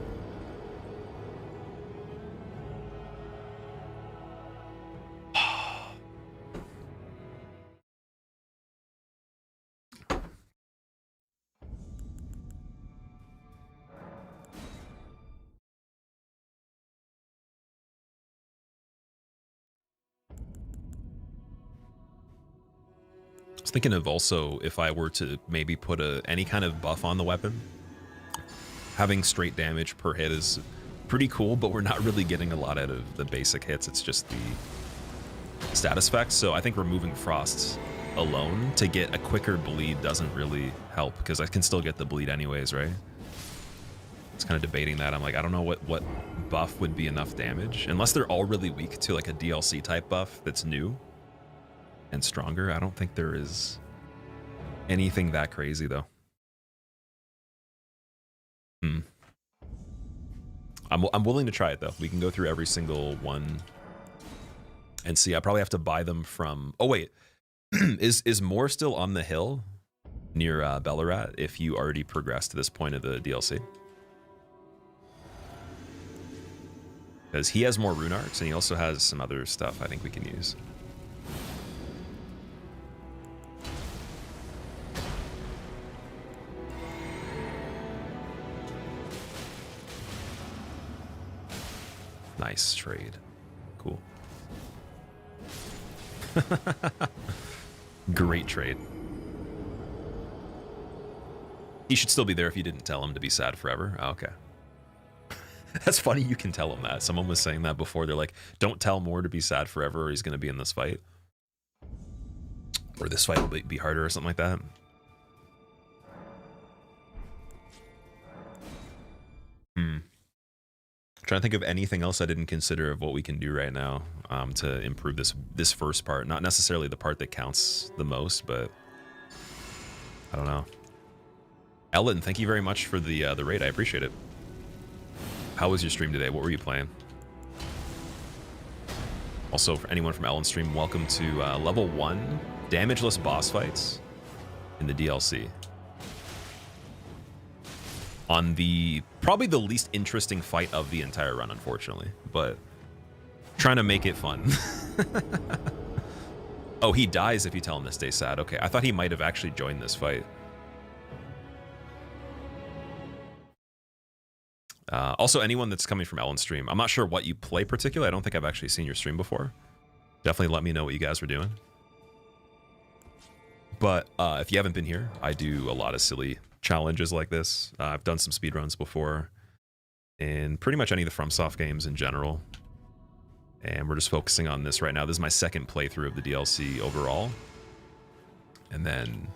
I was thinking of also if I were to maybe put any kind of buff on the weapon. Having straight damage per hit is pretty cool, but we're not really getting a lot out of the basic hits. It's just the status effects. So I think removing frosts alone to get a quicker bleed doesn't really help, because I can still get the bleed anyways, right? It's kind of debating that. I'm like, I don't know what buff would be enough damage, unless they're all really weak to like a DLC type buff that's new and stronger. I don't think there is anything that crazy though. I'm willing to try it though. We can go through every single one and see. I probably have to buy them from. Oh wait, is more still on the hill near Bellarat if you already progressed to this point of the DLC? Because he has more rune arcs and he also has some other stuff I think we can use. Nice trade. Cool. Great trade. He should still be there if you didn't tell him to be sad forever. Oh, okay. That's funny you can tell him that. Someone was saying that before. They're like, don't tell Moore to be sad forever or he's going to be in this fight. Or this fight will be harder or something like that. Trying to think of anything else I didn't consider of what we can do right now to improve this first part. Not necessarily the part that counts the most, but I don't know. Elden, thank you very much for the raid. I appreciate it. How was your stream today? What were you playing? Also, for anyone from Elden stream, welcome to level 1 damageless boss fights in the DLC. On the probably the least interesting fight of the entire run, unfortunately, but trying to make it fun. Oh, he dies if you tell him to stay sad. Okay, I thought he might have actually joined this fight. Also, anyone that's coming from Elden stream, I'm not sure what you play particularly. I don't think I've actually seen your stream before. Definitely let me know what you guys were doing. But if you haven't been here, I do a lot of silly challenges like this. I've done some speedruns before in pretty much any of the FromSoft games in general. And we're just focusing on this right now. This is my second playthrough of the DLC overall. And then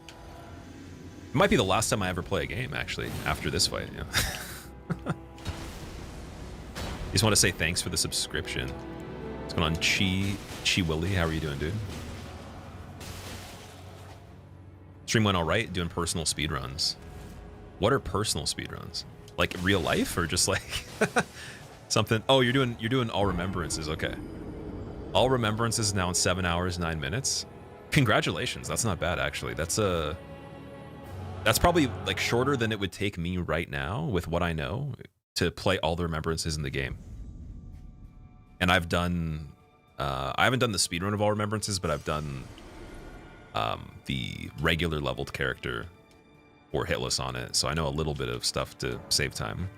might be the last time I ever play a game, actually, after this fight. Yeah. Just want to say thanks for the subscription. What's going on, Chi Willy? How are you doing, dude? Stream went all right. Doing personal speedruns. What are personal speedruns? Like real life or just like something? Oh, you're doing all remembrances. Okay. All remembrances now in 7 hours 9 minutes. Congratulations. That's not bad actually. That's probably like shorter than it would take me right now with what I know to play all the remembrances in the game. And I've done I haven't done the speedrun of all remembrances, but I've done the regular leveled character or hitless on it, so I know a little bit of stuff to save time.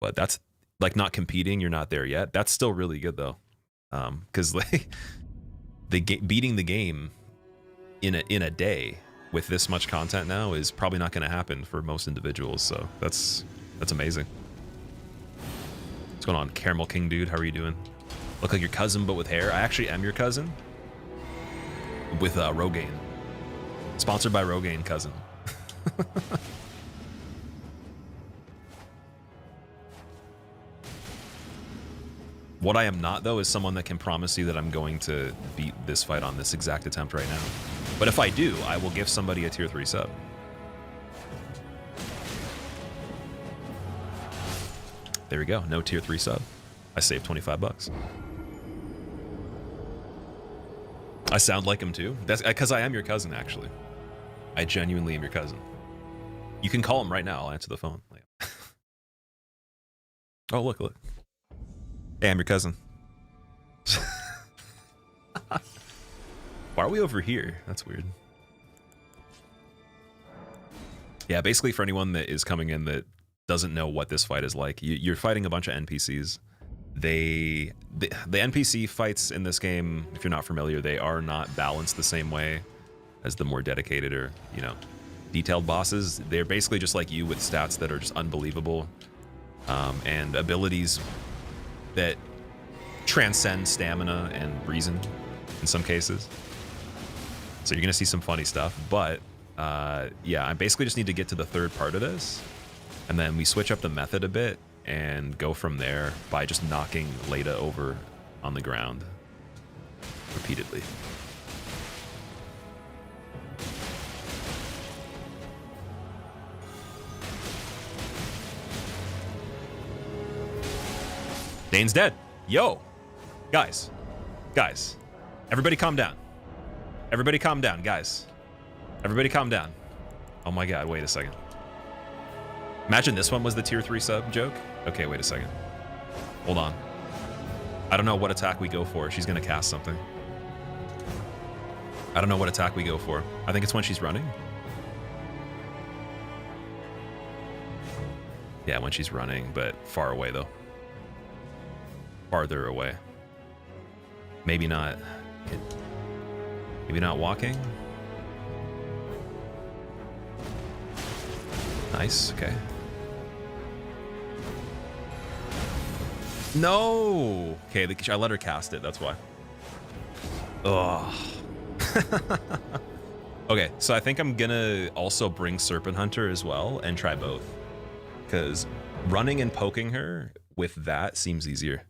But that's like not competing, you're not there yet. That's still really good though, because like beating the game in a day with this much content now is probably not going to happen for most individuals. So that's amazing. What's going on, Caramel King dude? How are you doing? Look like your cousin but with hair. I actually am your cousin with Rogaine. Sponsored by Rogaine cousin. What I am not though is someone that can promise you that I'm going to beat this fight on this exact attempt right now. But if I do, I will give somebody a tier 3 sub. There we go. No tier 3 sub. I saved 25 bucks. I sound like him too. That's because I am your cousin, actually. I genuinely am your cousin. You can call him right now. I'll answer the phone. Oh, look. Hey, I'm your cousin. Why are we over here? That's weird. Yeah, basically for anyone that is coming in that doesn't know what this fight is like, you're fighting a bunch of NPCs. The NPC fights in this game, if you're not familiar, they are not balanced the same way as the more dedicated or, you know, detailed bosses. They're basically just like you with stats that are just unbelievable, and abilities that transcend stamina and reason in some cases. So you're gonna see some funny stuff, but yeah, I basically just need to get to the third part of this, and then we switch up the method a bit and go from there by just knocking Leda over on the ground repeatedly. Dane's dead. Yo, guys, everybody calm down. Everybody calm down, guys. Everybody calm down. Oh my God, wait a second. Imagine this one was the tier 3 sub joke. Okay, wait a second. Hold on. I don't know what attack we go for. She's gonna cast something. I don't know what attack we go for. I think it's when she's running. Yeah, when she's running, but far away though. Farther away. Maybe not. Maybe not walking. Nice, okay. No! Okay, I let her cast it, that's why. Ugh. Okay, so I think I'm gonna also bring Serpent Hunter as well and try both. Because running and poking her with that seems easier.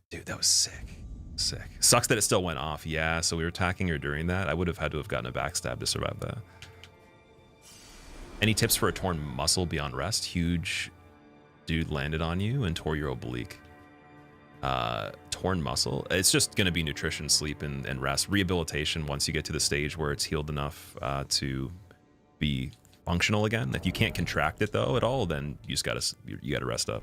Dude, that was sick. Sick. Sucks that it still went off. Yeah, so we were attacking her during that. I would have had to have gotten a backstab to survive that. Any tips for a torn muscle beyond rest? Huge dude landed on you and tore your oblique. Torn muscle. It's just going to be nutrition, sleep, and rest. Rehabilitation once you get to the stage where it's healed enough to be functional again. If you can't contract it though at all, then you just gotta rest up.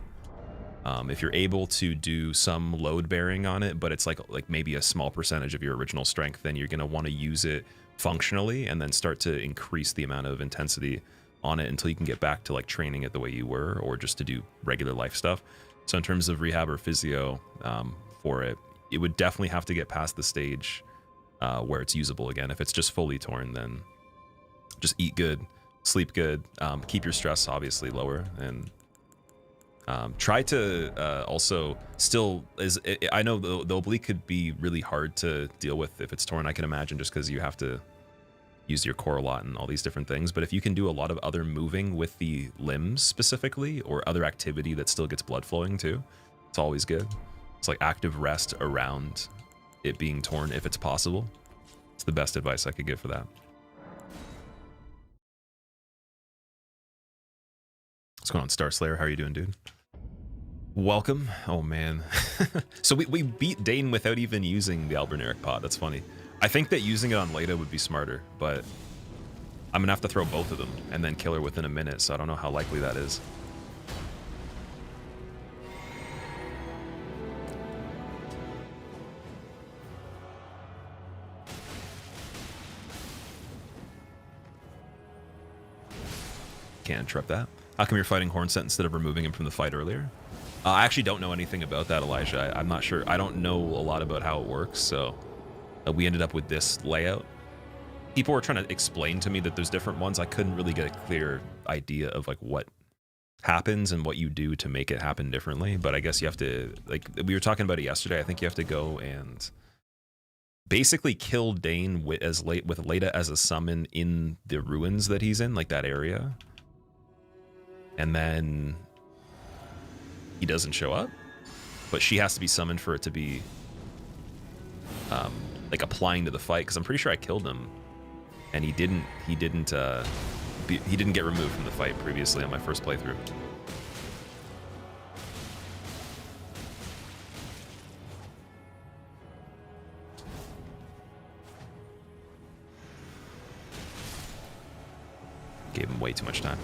If you're able to do some load bearing on it, but it's like maybe a small percentage of your original strength, then you're going to want to use it functionally and then start to increase the amount of intensity on it until you can get back to like training it the way you were, or just to do regular life stuff. So in terms of rehab or physio for it, it would definitely have to get past the stage where it's usable again. If it's just fully torn, then just eat good, sleep good, keep your stress obviously lower, and try to also still I know the oblique could be really hard to deal with if it's torn. I can imagine, just because you have to use your core a lot and all these different things. But if you can do a lot of other moving with the limbs specifically, or other activity that still gets blood flowing too, it's always good. It's like active rest around it being torn if it's possible. It's the best advice I could give for that. What's going on, Star Slayer? How are you doing, dude? Welcome. Oh man. So we beat Dane without even using the Alberneric pot. That's funny. I think that using it on Leda would be smarter, but I'm gonna have to throw both of them and then kill her within a minute, so I don't know how likely that is. Can't interrupt that. How come you're fighting Hornsent instead of removing him from the fight earlier? I actually don't know anything about that, Elijah. I'm not sure. I don't know a lot about how it works, so we ended up with this layout. People were trying to explain to me that there's different ones. I couldn't really get a clear idea of like what happens and what you do to make it happen differently, but I guess you have to, like we were talking about it yesterday, I think you have to go and basically kill Dane with Leda as a summon in the ruins that he's in, like that area. And then he doesn't show up, but she has to be summoned for it to be like applying to the fight, because I'm pretty sure I killed him and he didn't get removed from the fight previously on my first playthrough. Gave him way too much time.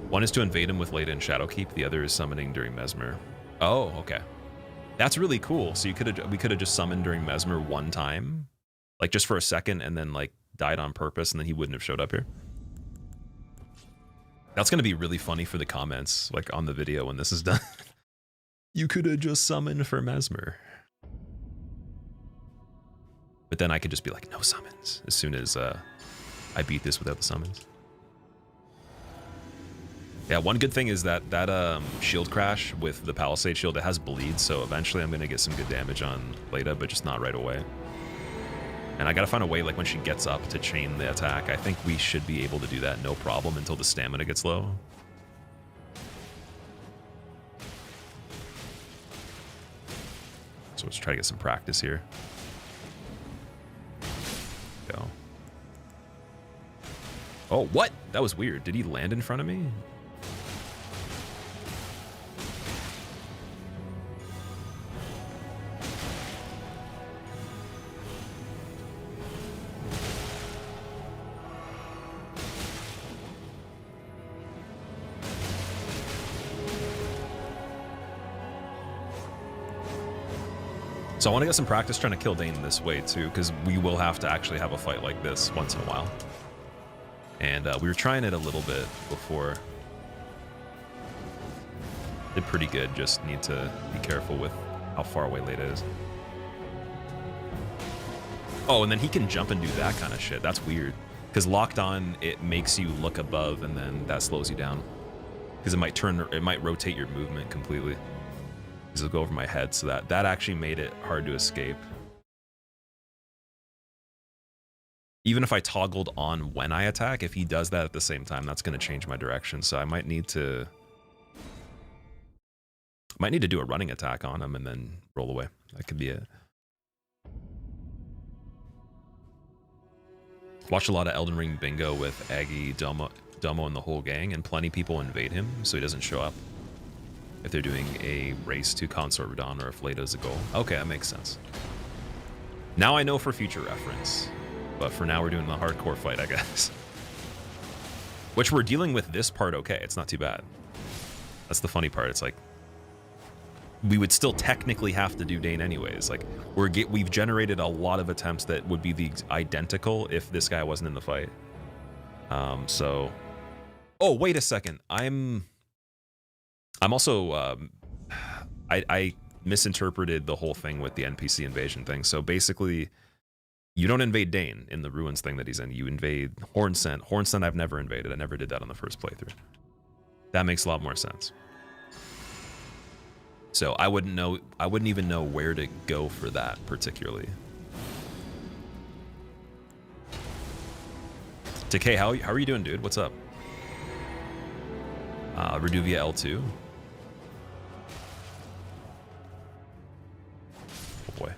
One is to invade him with Leda and Shadowkeep. The other is summoning during Mesmer. Oh, okay. That's really cool. So we could have just summoned during Mesmer one time, like just for a second, and then like died on purpose, and then he wouldn't have showed up here. That's gonna be really funny for the comments, like on the video when this is done. You could have just summoned for Mesmer. But then I could just be like, no summons, as soon as I beat this without the summons. Yeah, one good thing is that shield crash with the Palisade shield, it has bleed, so eventually I'm going to get some good damage on Leda, but just not right away. And I got to find a way, like when she gets up, to chain the attack. I think we should be able to do that no problem until the stamina gets low. So let's try to get some practice here. Go. Oh, what? That was weird. Did he land in front of me? So I want to get some practice trying to kill Dane this way too, because we will have to actually have a fight like this once in a while. And we were trying it a little bit before. Did pretty good, just need to be careful with how far away Leda is. Oh, and then he can jump and do that kind of shit. That's weird. Because locked on, it makes you look above, and then that slows you down. Because it might rotate your movement completely. Because it'll go over my head, so that actually made it hard to escape. Even if I toggled on when I attack, if he does that at the same time, that's going to change my direction. So I might need to do a running attack on him and then roll away. That could be it. Watch a lot of Elden Ring bingo with Aggie, Domo, and the whole gang, and plenty people invade him so he doesn't show up if they're doing a race to Consort Radahn or if Leda's a goal. Okay, that makes sense. Now I know for future reference. But for now, we're doing the hardcore fight, I guess. Which we're dealing with this part okay. It's not too bad. That's the funny part. It's like, we would still technically have to do Dane anyways. Like, we've generated a lot of attempts that would be the identical if this guy wasn't in the fight. So... Oh, wait a second. I'm also... I misinterpreted the whole thing with the NPC invasion thing. So basically... You don't invade Dane in the ruins thing that he's in. You invade Hornsent. Hornsent I've never invaded. I never did that on the first playthrough. That makes a lot more sense. So I wouldn't even know where to go for that particularly. Decay, how are you doing, dude? What's up? Reduvia L2. Oh boy.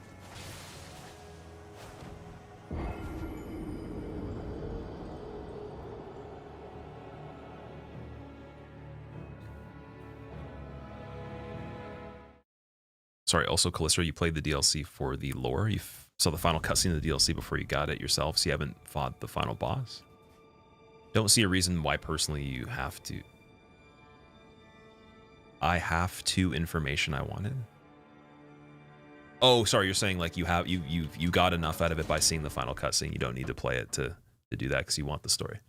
Sorry, also, Callisto, you played the DLC for the lore. You saw the final cutscene of the DLC before you got it yourself, so you haven't fought the final boss. Don't see a reason why personally you have to. I have to information I wanted. Oh, sorry, you're saying like you got enough out of it by seeing the final cutscene. You don't need to play it to do that because you want the story.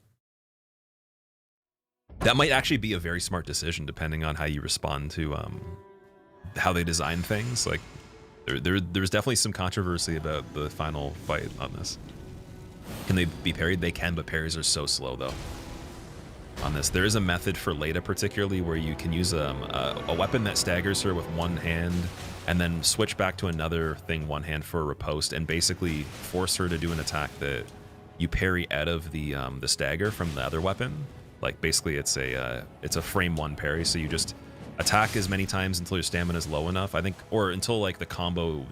That might actually be a very smart decision depending on how you respond to how they design things. Like there's definitely some controversy about the final fight on this. Can they be parried? They can, but parries are so slow though. On this, there is a method for Leda particularly where you can use a weapon that staggers her with one hand and then switch back to another thing one hand for a riposte and basically force her to do an attack that you parry out of the stagger from the other weapon. Like basically it's a frame one parry, so you just attack as many times until your stamina is low enough, I think, or until like the combo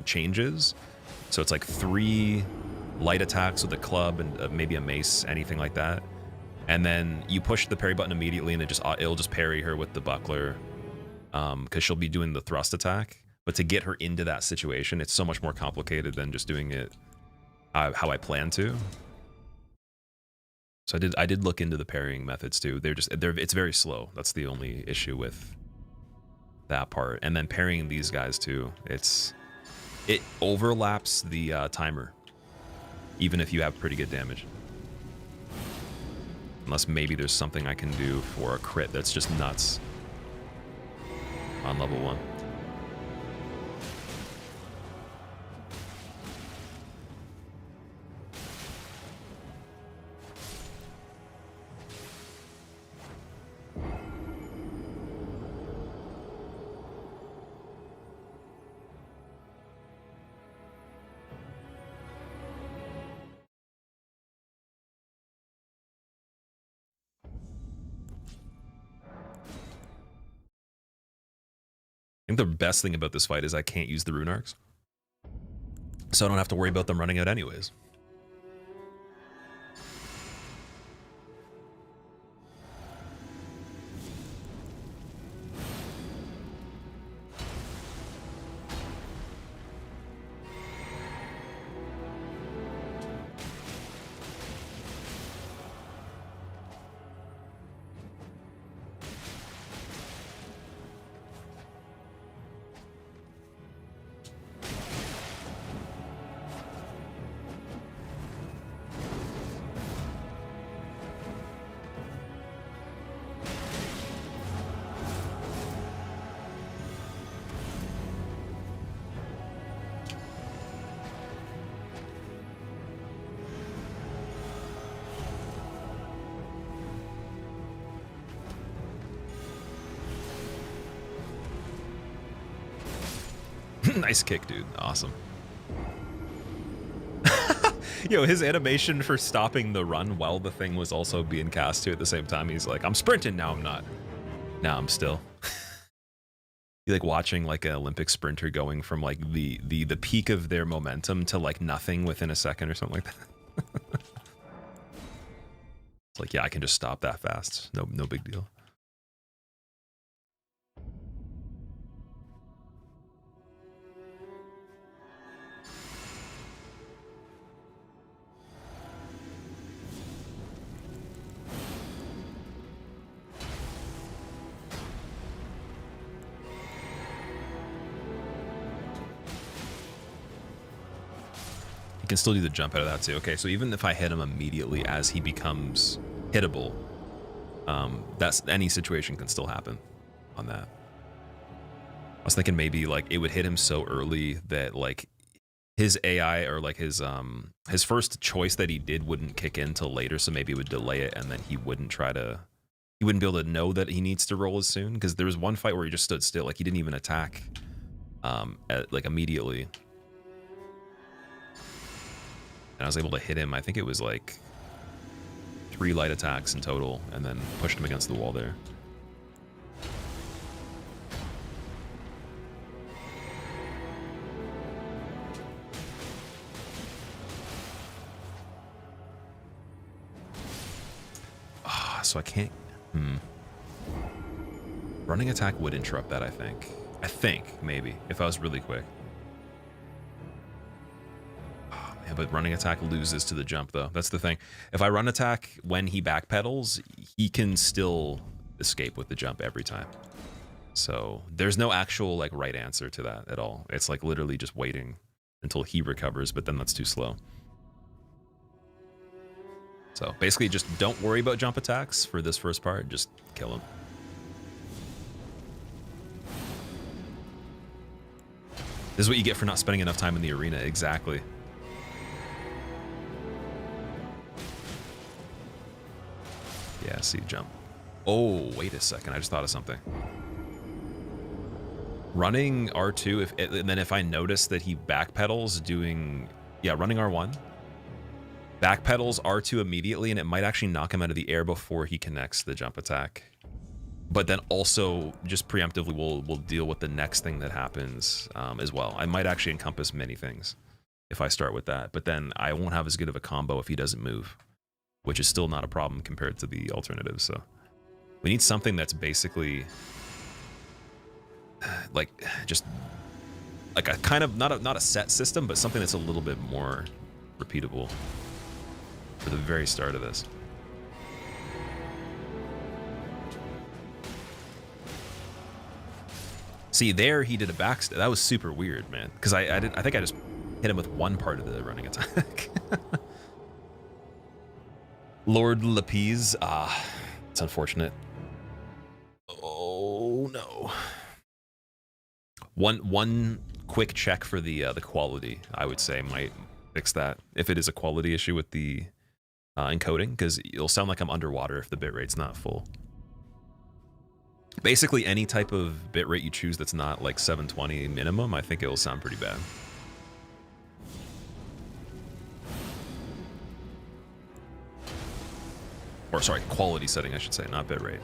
changes. So it's like 3 light attacks with a club and maybe a mace, anything like that. And then you push the parry button immediately and it'll just parry her with the buckler because she'll be doing the thrust attack. But to get her into that situation, it's so much more complicated than just doing it how I plan to. So I did look into the parrying methods too. It's very slow. That's the only issue with that part. And then parrying these guys too, it overlaps the timer, even if you have pretty good damage. Unless maybe there's something I can do for a crit that's just nuts on level 1. I think the best thing about this fight is I can't use the rune arcs, so I don't have to worry about them running out anyways. Nice kick, dude. Awesome. Yo, his animation for stopping the run while the thing was also being cast to at the same time. He's like, I'm sprinting, now I'm not. Now I'm still. You like watching like an Olympic sprinter going from like the peak of their momentum to like nothing within a second or something like that. It's like, yeah, I can just stop that fast. No big deal. Can still do the jump out of that too. Okay, so even if I hit him immediately as he becomes hittable, that's any situation can still happen on that. I was thinking maybe like it would hit him so early that like his AI or like his first choice that he did wouldn't kick in till later, so maybe it would delay it and then he wouldn't be able to know that he needs to roll as soon, because there was one fight where he just stood still, like he didn't even attack like immediately. And I was able to hit him. I think it was like 3 light attacks in total, and then pushed him against the wall there. So I can't... Running attack would interrupt that, I think. Maybe, if I was really quick. Oh, man, but running attack loses to the jump, though. That's the thing. If I run attack when he backpedals, he can still escape with the jump every time. So there's no actual, like, right answer to that at all. It's, like, literally just waiting until he recovers, but then that's too slow. So basically just don't worry about jump attacks for this first part, just kill him. This is what you get for not spending enough time in the arena, exactly. Yeah, see, jump. Oh, wait a second, I just thought of something. Running R2, and then if I notice that he backpedals doing, yeah, running R1, backpedals R2 immediately, and it might actually knock him out of the air before he connects the jump attack. But then also, just preemptively, we'll deal with the next thing that happens as well. I might actually encompass many things if I start with that, but then I won't have as good of a combo if he doesn't move, which is still not a problem compared to the alternatives. So we need something that's basically like just like a kind of not a set system, but something that's a little bit more repeatable for the very start of this. See, there he did a backstep. That was super weird, man. Because I think I just hit him with one part of the running attack. Lord Lapise. It's unfortunate. Oh no. One quick check for the quality, I would say, might fix that. If it is a quality issue with the encoding, because it'll sound like I'm underwater if the bitrate's not full. Basically, any type of bitrate you choose that's not like 720 minimum, I think it will sound pretty bad. Or sorry, quality setting, I should say, not bitrate.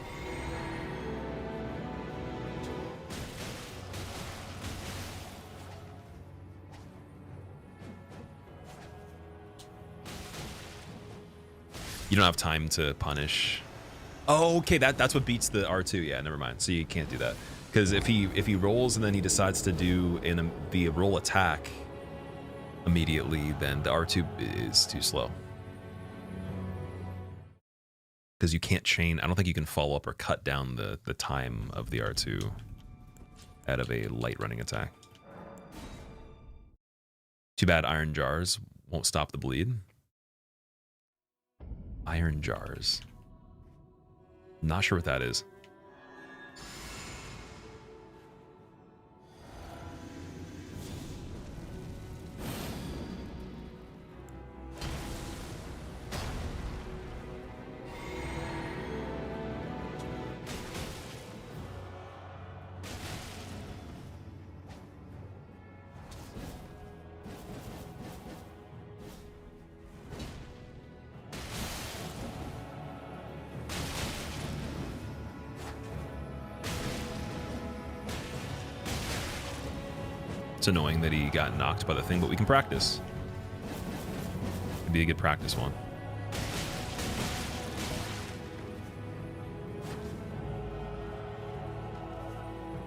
You don't have time to punish. Oh, okay, that's what beats the R2. Yeah, never mind. So you can't do that. Because if he rolls and then he decides to do the roll attack immediately, then the R2 is too slow. Because you can't chain. I don't think you can follow up or cut down the time of the R2 out of a light running attack. Too bad iron jars won't stop the bleed. Iron jars. Not sure what that is. It's annoying that he got knocked by the thing, but we can practice. It'd be a good practice one.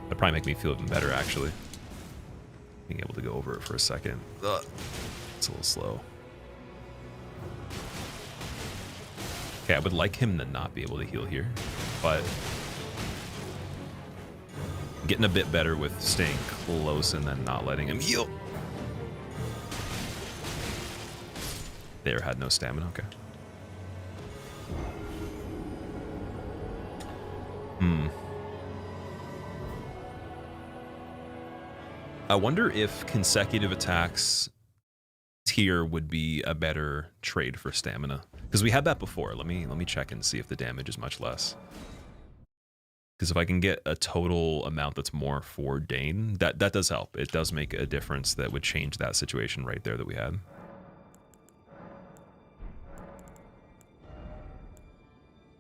That'd probably make me feel even better, actually. Being able to go over it for a second. Ugh. It's a little slow. Okay, I would like him to not be able to heal here, but getting a bit better with staying close and then not letting him heal. There, had no stamina, okay. I wonder if consecutive attacks tier would be a better trade for stamina. Because we had that before. Let me check and see if the damage is much less. Because if I can get a total amount that's more for Dane, that does help. It does make a difference that would change that situation right there that we had.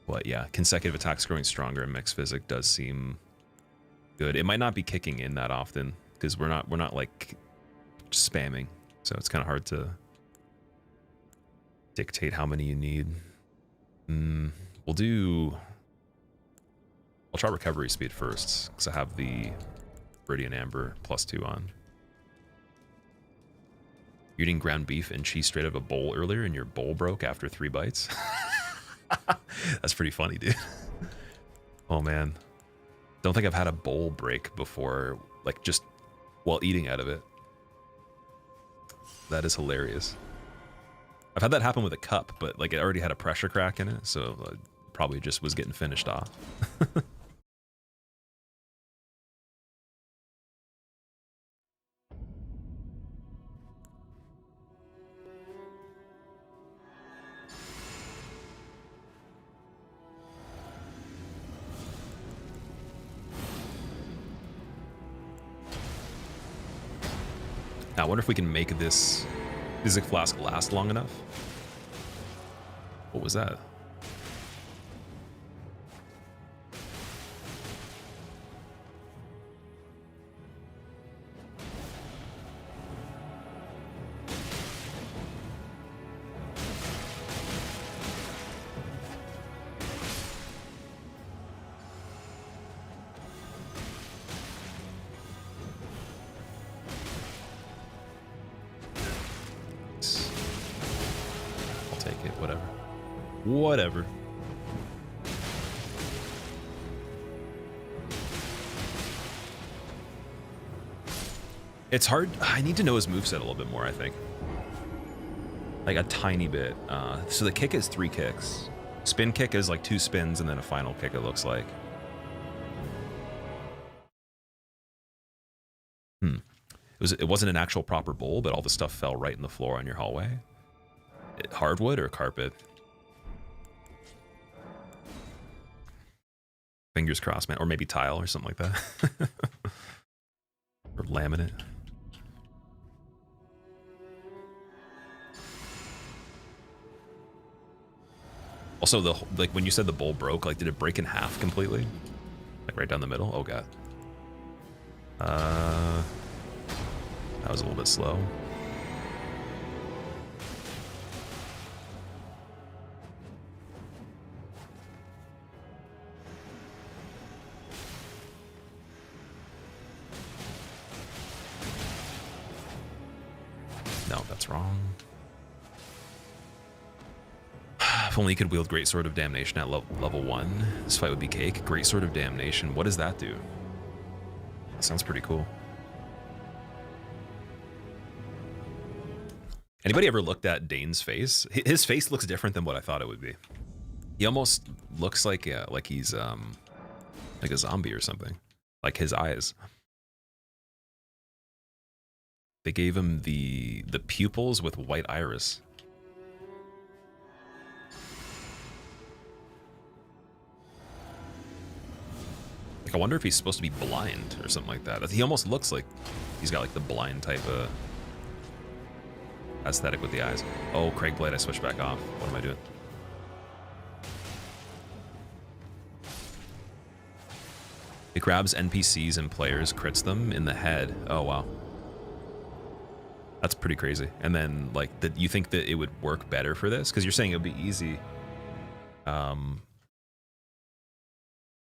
But yeah, consecutive attacks growing stronger in mixed physic does seem good. It might not be kicking in that often because we're not like spamming, so it's kind of hard to dictate how many you need. I'll try recovery speed first because I have the Viridian Amber +2 on. You're eating ground beef and cheese straight out of a bowl earlier and your bowl broke after 3 bites. That's pretty funny, dude. Oh man, don't think I've had a bowl break before, like just while eating out of it. That is hilarious. I've had that happen with a cup, but like it already had a pressure crack in it, so probably just was getting finished off. Now, I wonder if we can make this Physic Flask last long enough. What was that? Whatever. It's hard. I need to know his moveset a little bit more, I think. Like a tiny bit. So the kick is 3 kicks. Spin kick is like 2 spins and then a final kick, it looks like. It wasn't an actual proper bowl, but all the stuff fell right in the floor on your hallway. Hardwood or carpet? Fingers crossed, man. Or maybe tile or something like that. Or laminate. Also, like when you said the bowl broke, like did it break in half completely? Like right down the middle? Oh god. That was a little bit slow. No, that's wrong. If only you could wield Great Sword of Damnation at level 1. This fight would be cake. Great Sword of Damnation. What does that do? That sounds pretty cool. Anybody ever looked at Dane's face? His face looks different than what I thought it would be. He almost looks like he's like a zombie or something. Like his eyes. They gave him the pupils with white iris. Like I wonder if he's supposed to be blind or something like that. He almost looks like he's got like the blind type of aesthetic with the eyes. Oh, Craig Blade, I switched back off. What am I doing? It grabs NPCs and players, crits them in the head. Oh, wow. That's pretty crazy. And then, like, you think that it would work better for this? Because you're saying it would be easy.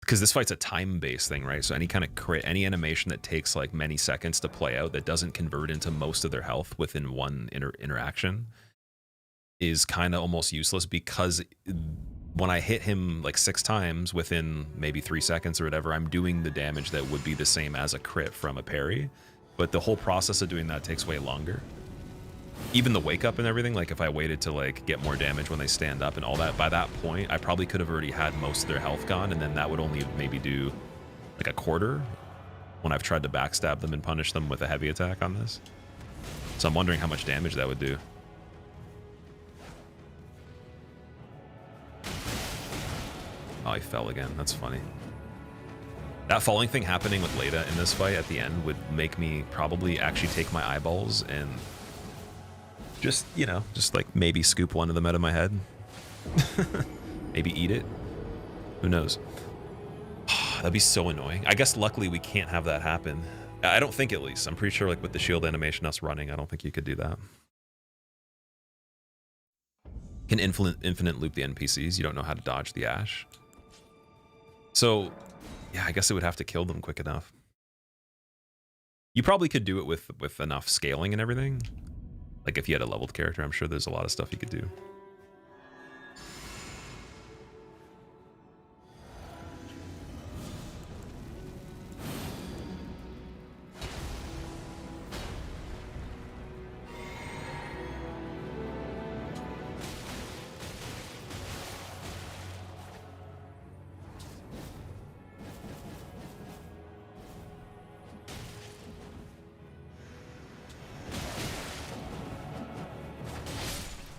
Because this fight's a time-based thing, right? So any kind of crit, any animation that takes like many seconds to play out that doesn't convert into most of their health within one interaction is kind of almost useless, because when I hit him like 6 times within maybe 3 seconds or whatever, I'm doing the damage that would be the same as a crit from a parry. But the whole process of doing that takes way longer. Even the wake up and everything, like if I waited to like get more damage when they stand up and all that, by that point, I probably could have already had most of their health gone, and then that would only maybe do like a quarter when I've tried to backstab them and punish them with a heavy attack on this. So I'm wondering how much damage that would do. Oh, he fell again. That's funny. That falling thing happening with Leda in this fight at the end would make me probably actually take my eyeballs and just, you know, just like maybe scoop one of them out of my head. Maybe eat it. Who knows? That'd be so annoying. I guess luckily we can't have that happen. I don't think, at least. I'm pretty sure like with the shield animation us running, I don't think you could do that. Can infinite loop the NPCs. You don't know how to dodge the Ash. So, yeah, I guess it would have to kill them quick enough. You probably could do it with enough scaling and everything. Like if you had a leveled character, I'm sure there's a lot of stuff you could do.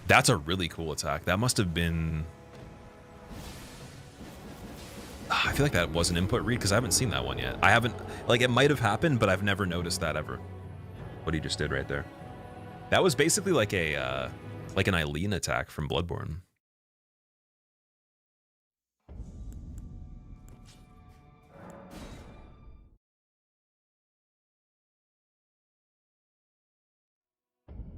That's a really cool attack. That must have been... I feel like that was an input read because I haven't seen that one yet. I haven't... Like, it might have happened, but I've never noticed that ever. What he just did right there. That was basically like a... like an Eileen attack from Bloodborne.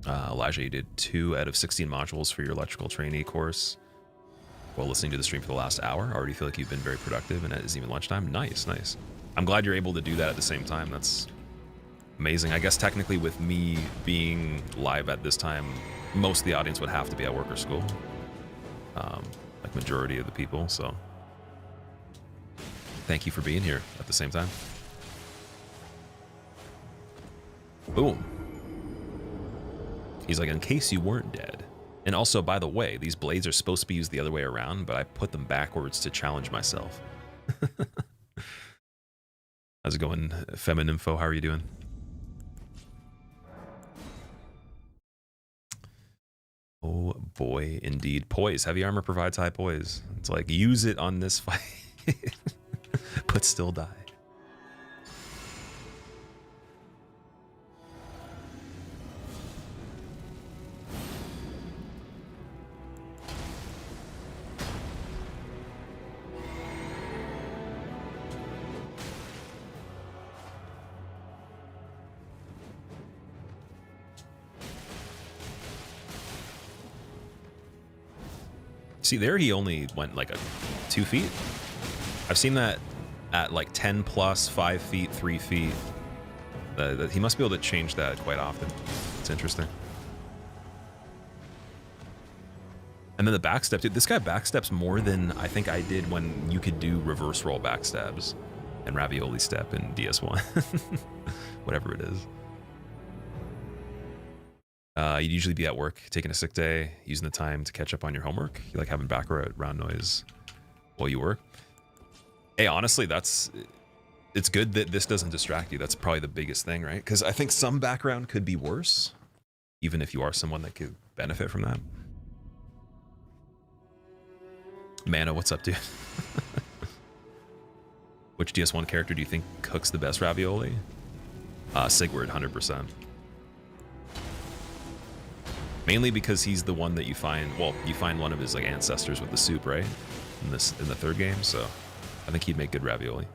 Elijah, you did 2 out of 16 modules for your electrical trainee course while listening to the stream for the last hour. Already feel like you've been very productive and it is even lunchtime. Nice, nice. I'm glad you're able to do that at the same time. That's amazing. I guess technically with me being live at this time, most of the audience would have to be at work or school. Like majority of the people, so thank you for being here at the same time. Boom. He's like, in case you weren't dead. And also, by the way, these blades are supposed to be used the other way around, but I put them backwards to challenge myself. How's it going, Femininfo? How are you doing? Oh boy, indeed. Poise. Heavy armor provides high poise. It's like, use it on this fight, but still die. See, there he only went like 2 feet. I've seen that at like 10 plus, 5 feet, 3 feet. He must be able to change that quite often. It's interesting. And then the backstep, dude, this guy backsteps more than I think I did when you could do reverse roll backstabs and ravioli step in DS1. Whatever it is. You'd usually be at work, taking a sick day, using the time to catch up on your homework. You like having background noise while you work. Hey, honestly, it's good that this doesn't distract you. That's probably the biggest thing, right? Because I think some background could be worse, even if you are someone that could benefit from that. Mana, what's up, dude? Which DS1 character do you think cooks the best ravioli? Sigurd, 100%. Mainly because he's the one that you find, well, you find one of his like ancestors with the soup, right? In the third game, so I think he'd make good ravioli.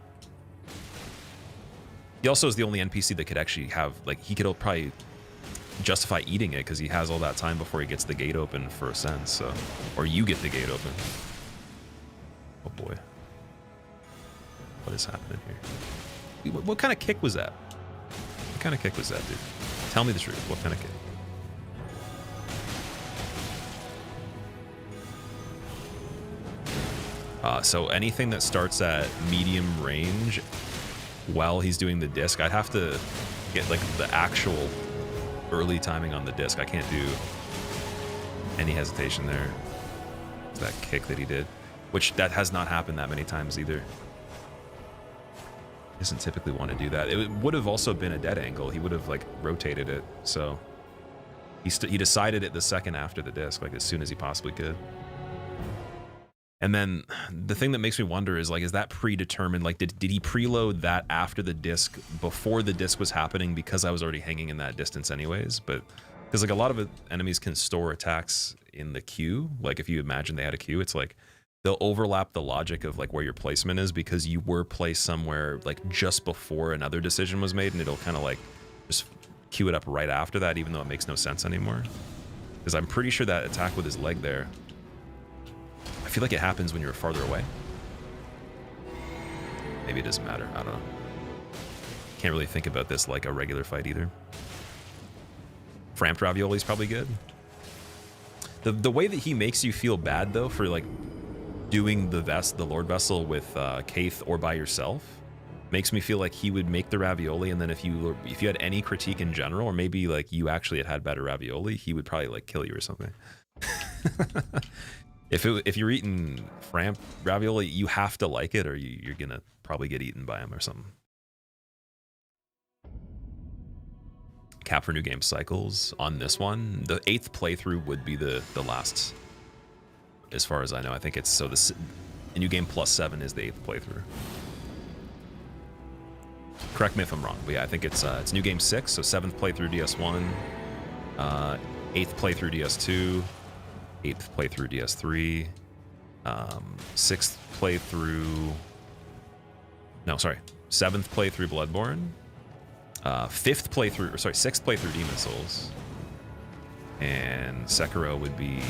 He also is the only NPC that could actually have, like, he could probably justify eating it because he has all that time before he gets the gate open for a sense, so, or you get the gate open. Oh boy. What is happening here? What kind of kick was that? What kind of kick was that, dude? Tell me the truth. What kind of kick? So anything that starts at medium range while he's doing the disc, I'd have to get like the actual early timing on the disc. I can't do any hesitation there. It's that kick that he did, which that has not happened that many times either. He doesn't typically want to do that. It would have also been a dead angle. He would have like rotated it. So he decided it the second after the disc, like as soon as he possibly could. And then the thing that makes me wonder is like, is that predetermined? Like, did he preload that after the disc, before the disc was happening, because I was already hanging in that distance anyways? But because like a lot of enemies can store attacks in the queue. Like if you imagine they had a queue, it's like they'll overlap the logic of like where your placement is because you were placed somewhere like just before another decision was made, and it'll kind of like just queue it up right after that, even though it makes no sense anymore. Because I'm pretty sure that attack with his leg there, I feel like it happens when you're farther away. Maybe it doesn't matter. I don't know. Can't really think about this like a regular fight either. Framped ravioli is probably good. The way that he makes you feel bad though for like doing the Lord Vessel with Kaith or by yourself makes me feel like he would make the ravioli, and then if you had any critique in general, or maybe like you actually had better ravioli, he would probably like kill you or something. If you're eating Framp ravioli, you have to like it, or you're gonna probably get eaten by him or something. Cap for new game cycles on this one. The 8th playthrough would be the last, as far as I know. I think it's so the new game plus 7 is the 8th playthrough. Correct me if I'm wrong, but yeah, I think it's new game 6, so 7th playthrough DS1, 8th playthrough DS2, 8th playthrough DS3, 6th playthrough. No, sorry, 7th playthrough Bloodborne. 5th playthrough, or sorry, 6th playthrough Demon Souls, and Sekiro would be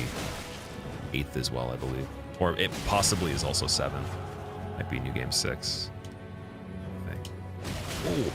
8th as well, I believe, or it possibly is also 7th. Might be new game 6. I think. Oh.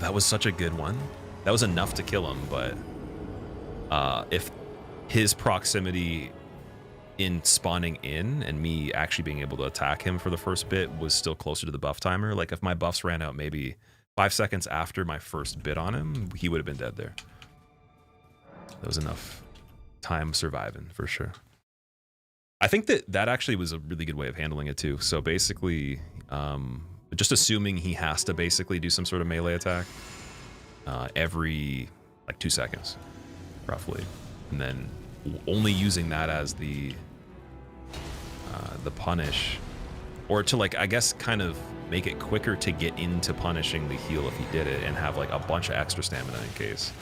That was such a good one. That was enough to kill him, but if his proximity in spawning in and me actually being able to attack him for the first bit was still closer to the buff timer, like if my buffs ran out maybe 5 seconds after my first bit on him, he would have been dead there. That was enough time surviving for sure. I think that actually was a really good way of handling it too. So basically, just assuming he has to basically do some sort of melee attack every like 2 seconds, roughly, and then only using that as the punish, or to like I guess kind of make it quicker to get into punishing the heal if he did it, and have like a bunch of extra stamina in case.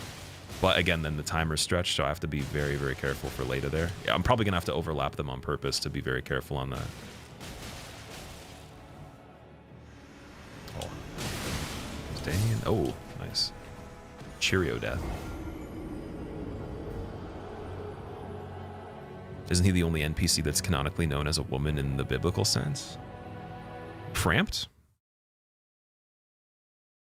But again, then the timer's stretched, so I have to be very, very careful for later there. Yeah, I'm probably gonna have to overlap them on purpose to be very careful on that. Oh, nice. Cheerio death. Isn't he the only NPC that's canonically known as a woman in the biblical sense? Framped?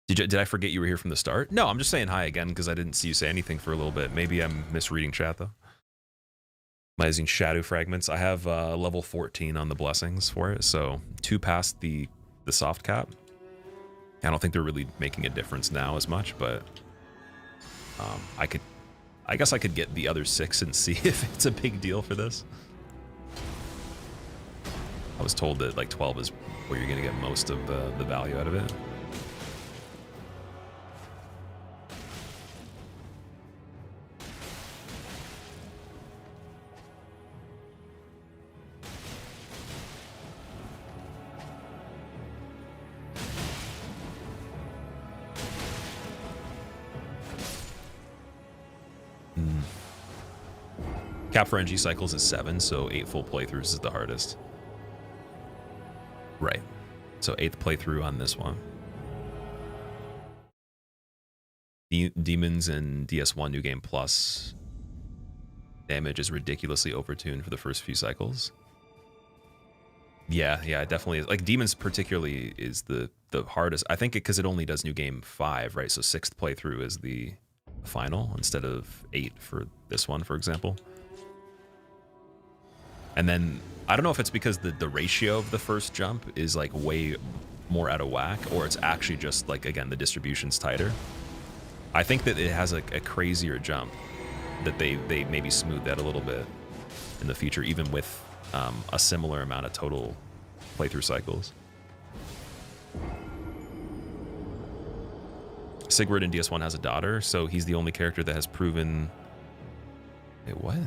Did I forget you were here from the start? No, I'm just saying hi again because I didn't see you say anything for a little bit. Maybe I'm misreading chat though. Am I using shadow fragments? I have level 14 on the blessings for it, so 2 past the soft cap. I don't think they're really making a difference now as much, but I guess I could get the other 6 and see if it's a big deal for this. I was told that like 12 is where you're gonna get most of the value out of it. Cap for NG cycles is 7, so 8 full playthroughs is the hardest. Right. So 8th playthrough on this one. Demons in DS1 New Game Plus damage is ridiculously overtuned for the first few cycles. Yeah, it definitely is. Like Demons particularly is the hardest. I think because it only does New Game 5, right? So 6th playthrough is the final instead of 8 for this one, for example. And then I don't know if it's because the ratio of the first jump is like way more out of whack, or it's actually just like, again, the distribution's tighter. I think that it has a crazier jump that they maybe smooth that a little bit in the future, even with a similar amount of total playthrough cycles. Sigurd in DS1 has a daughter, so he's the only character that has proven... Wait, what?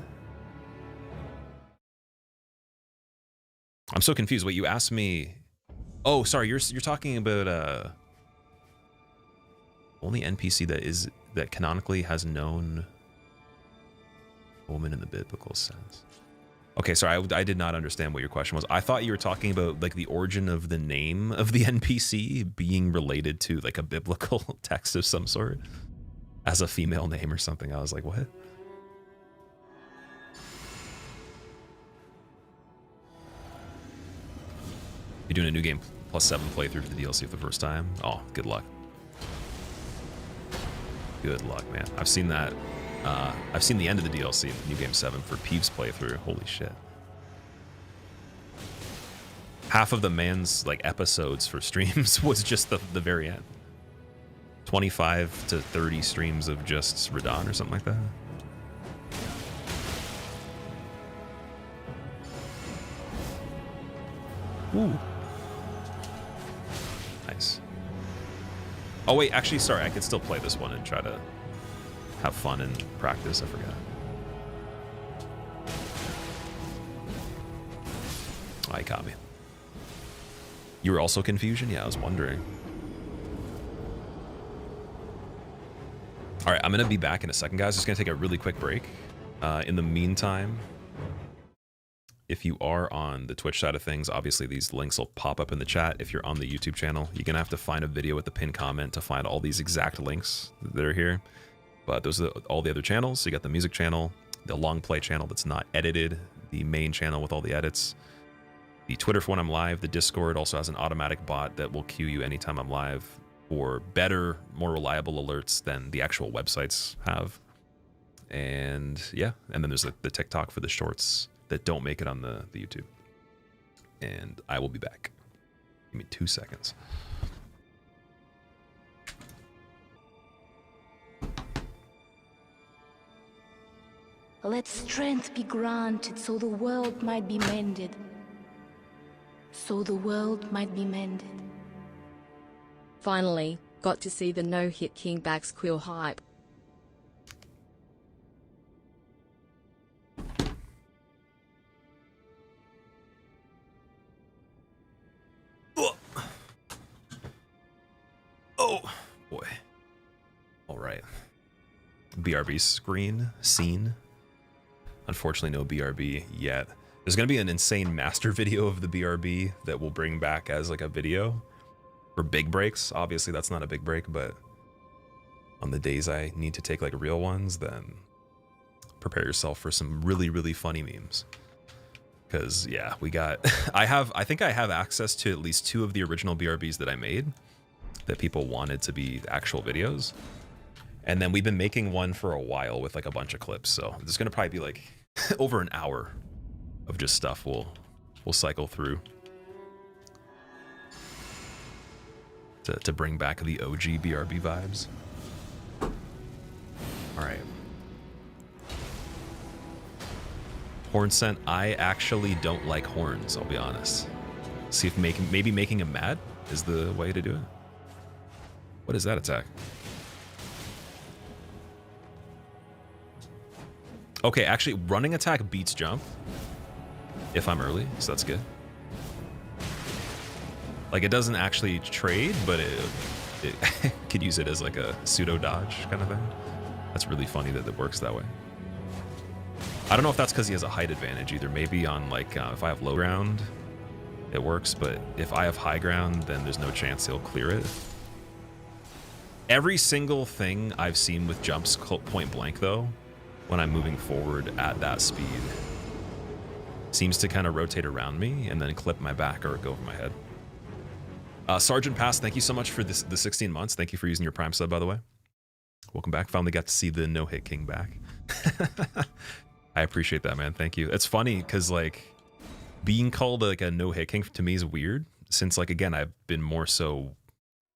I'm so confused. Wait, you asked me... Oh, sorry, you're talking about only NPC that canonically has known a woman in the biblical sense. Okay, sorry, I did not understand what your question was. I thought you were talking about like the origin of the name of the NPC being related to like a biblical text of some sort as a female name or something. I was like, what? You're doing a new game +7 playthrough for the DLC for the first time? Oh, good luck. Good luck, man. I've seen that. I've seen the end of the DLC in New Game 7 for Peeves playthrough. Holy shit. Half of the man's like episodes for streams was just the very end. 25 to 30 streams of just Radon or something like that. Ooh. Nice. Oh wait, actually, sorry, I could still play this one and try to have fun and practice. I forgot. Oh, he caught me. You were also Confusion? Yeah, I was wondering. All right, I'm gonna be back in a second, guys. Just gonna take a really quick break. In the meantime, if you are on the Twitch side of things, obviously these links will pop up in the chat. If you're on the YouTube channel, you're gonna have to find a video with the pinned comment to find all these exact links that are here. But those are all the other channels. So you got the music channel, the long play channel that's not edited, the main channel with all the edits, the Twitter for when I'm live, the Discord also has an automatic bot that will queue you anytime I'm live for better, more reliable alerts than the actual websites have. And yeah, and then there's the TikTok for the shorts that don't make it on the YouTube. And I will be back. Give me 2 seconds. Let strength be granted so the world might be mended. So the world might be mended. Finally, got to see the no-hit King Back's Quill hype. Oh, boy. All right. BRB scene. Unfortunately, no BRB yet. There's going to be an insane master video of the BRB that we'll bring back as like a video for big breaks. Obviously, that's not a big break, but on the days I need to take like real ones, then prepare yourself for some really, really funny memes. Because yeah, we got, I think I have access to at least 2 of the original BRBs that I made that people wanted to be actual videos. And then we've been making one for a while with like a bunch of clips. So there's gonna probably be like over an hour of just stuff we'll cycle through to bring back the OG BRB vibes. All right. Horn scent. I actually don't like horns, I'll be honest. See if maybe making him mad is the way to do it. What is that attack? Okay, actually, running attack beats jump if I'm early, so that's good. Like, it doesn't actually trade, but it could use it as like a pseudo dodge kind of thing. That's really funny that it works that way. I don't know if that's because he has a height advantage either. Maybe on like if I have low ground, it works, but if I have high ground, then there's no chance he'll clear it. Every single thing I've seen with jumps point blank though, when I'm moving forward at that speed, seems to kind of rotate around me and then clip my back or go over my head. Sergeant Pass, thank you so much for the 16 months. Thank you for using your Prime sub, by the way. Welcome back. Finally got to see the no-hit king back. I appreciate that, man. Thank you. It's funny because like being called like a no-hit king to me is weird since like, again, I've been more so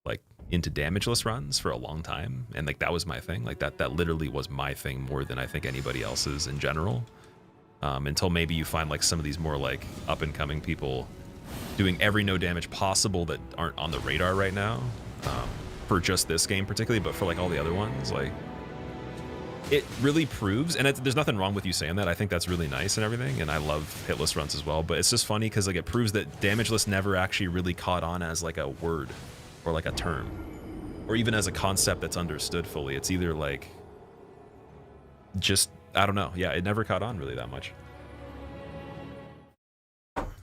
like into damageless runs for a long time. And like, that was my thing. Like that literally was my thing more than I think anybody else's in general. Until maybe you find like some of these more like up and coming people doing every no damage possible that aren't on the radar right now. for just this game particularly, but for like all the other ones, like it really proves, and there's nothing wrong with you saying that. I think that's really nice and everything, and I love hitless runs as well, but it's just funny because like it proves that damageless never actually really caught on as like a word or like a term or even as a concept that's understood fully. It's either like just, I don't know. Yeah, it never caught on really that much.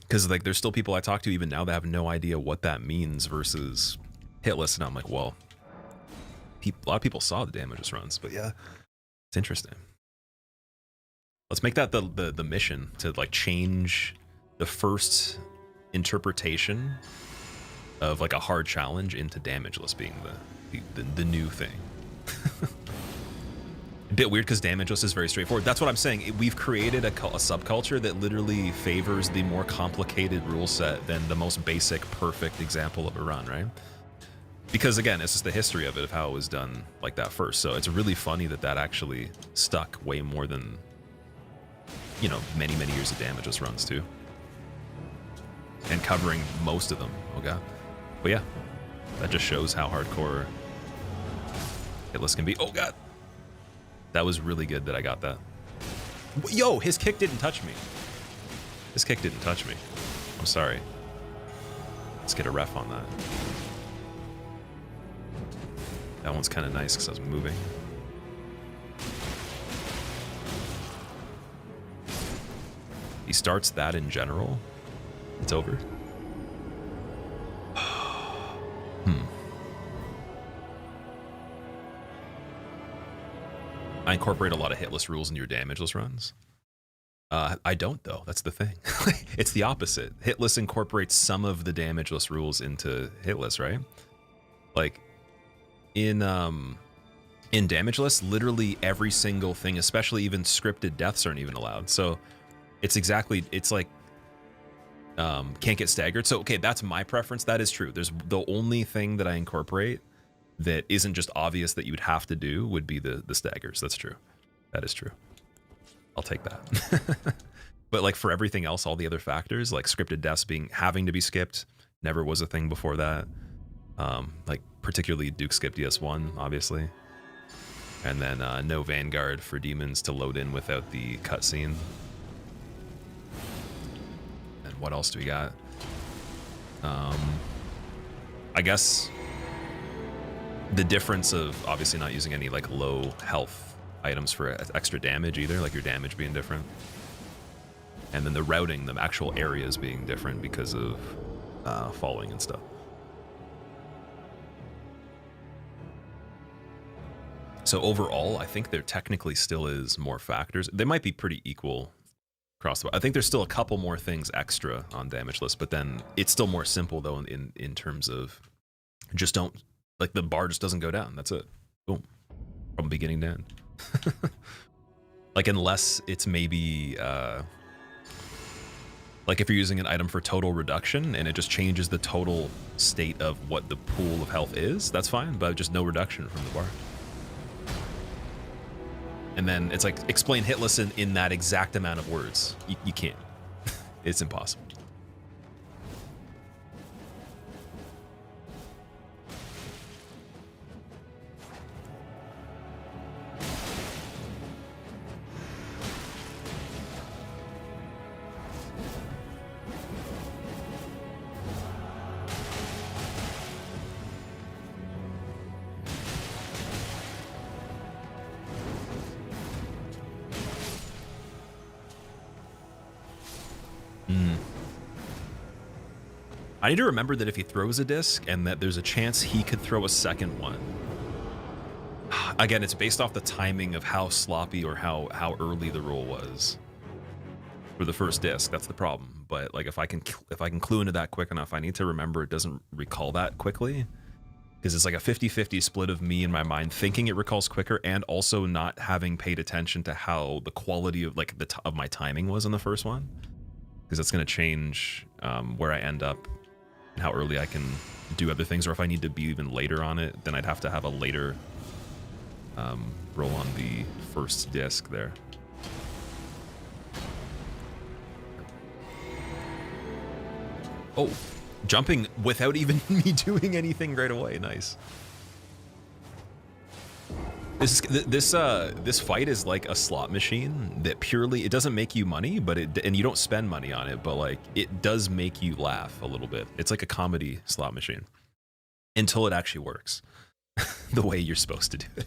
Because like there's still people I talk to even now that have no idea what that means versus hitless, and I'm like, well, a lot of people saw the damageless runs, but yeah. It's interesting. Let's make that the mission to like change the first interpretation of like a hard challenge into damageless being the new thing. A bit weird because damageless is very straightforward. That's what I'm saying. We've created a subculture that literally favors the more complicated rule set than the most basic, perfect example of a run, right? Because again, it's just the history of it, of how it was done like that first. So it's really funny that that actually stuck way more than, you know, many, many years of damageless runs too. And covering most of them, okay? But yeah, that just shows how hardcore hitless can be. Oh god! That was really good that I got that. Yo, his kick didn't touch me. His kick didn't touch me. I'm sorry. Let's get a ref on that. That one's kind of nice because I was moving. He starts that in general. It's over. I incorporate a lot of hitless rules into your damageless runs. I don't though. That's the thing. It's the opposite. Hitless incorporates some of the damageless rules into hitless, right? Like in damageless, literally every single thing, especially even scripted deaths, aren't even allowed. So it's like can't get staggered. So okay, that's my preference. That is true. There's the only thing that I incorporate that isn't just obvious that you would have to do would be the staggers. That's true. That is true. I'll take that. But like for everything else, all the other factors, like scripted deaths having to be skipped, never was a thing before that. Like particularly Duke skipped DS1, obviously. And then no Vanguard for demons to load in without the cutscene. And what else do we got? I guess the difference of obviously not using any like low health items for extra damage either, like your damage being different. And then the routing, the actual areas being different because of following and stuff. So overall, I think there technically still is more factors. They might be pretty equal across the board. I think there's still a couple more things extra on damageless, but then it's still more simple though in terms of just don't, like the bar just doesn't go down. That's it. Boom. From beginning to end. Like unless it's maybe like if you're using an item for total reduction and it just changes the total state of what the pool of health is, that's fine, but just no reduction from the bar. And then it's like, explain hitless in that exact amount of words. You can't. It's impossible. I need to remember that if he throws a disc and that there's a chance he could throw a second one. Again, it's based off the timing of how sloppy or how early the roll was for the first disc. That's the problem. But like if I can clue into that quick enough, I need to remember it doesn't recall that quickly, because it's like a 50-50 split of me in my mind thinking it recalls quicker and also not having paid attention to how the quality of like of my timing was on the first one, because that's going to change where I end up. How early I can do other things, or if I need to be even later on it, then I'd have to have a later roll on the first disc there. Oh, jumping without even me doing anything right away. Nice. This fight is like a slot machine that purely, it doesn't make you money, but and you don't spend money on it, but like it does make you laugh a little bit. It's like a comedy slot machine until it actually works the way you're supposed to do it.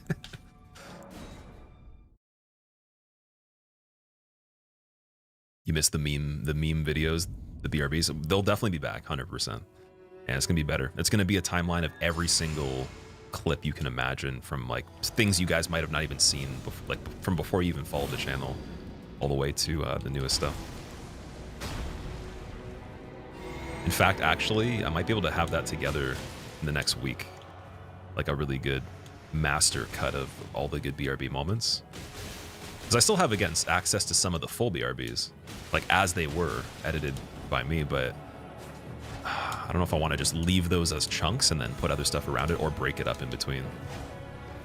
You missed the meme videos, the BRBs. They'll definitely be back 100%. And it's gonna be better. It's gonna be a timeline of every single clip you can imagine, from like things you guys might have not even seen before, like from before you even followed the channel, all the way to the newest stuff. In fact, actually, I might be able to have that together in the next week, like a really good master cut of all the good BRB moments. Because I still have, again, access to some of the full BRBs, like as they were edited by me, but I don't know if I want to just leave those as chunks and then put other stuff around it, or break it up in between,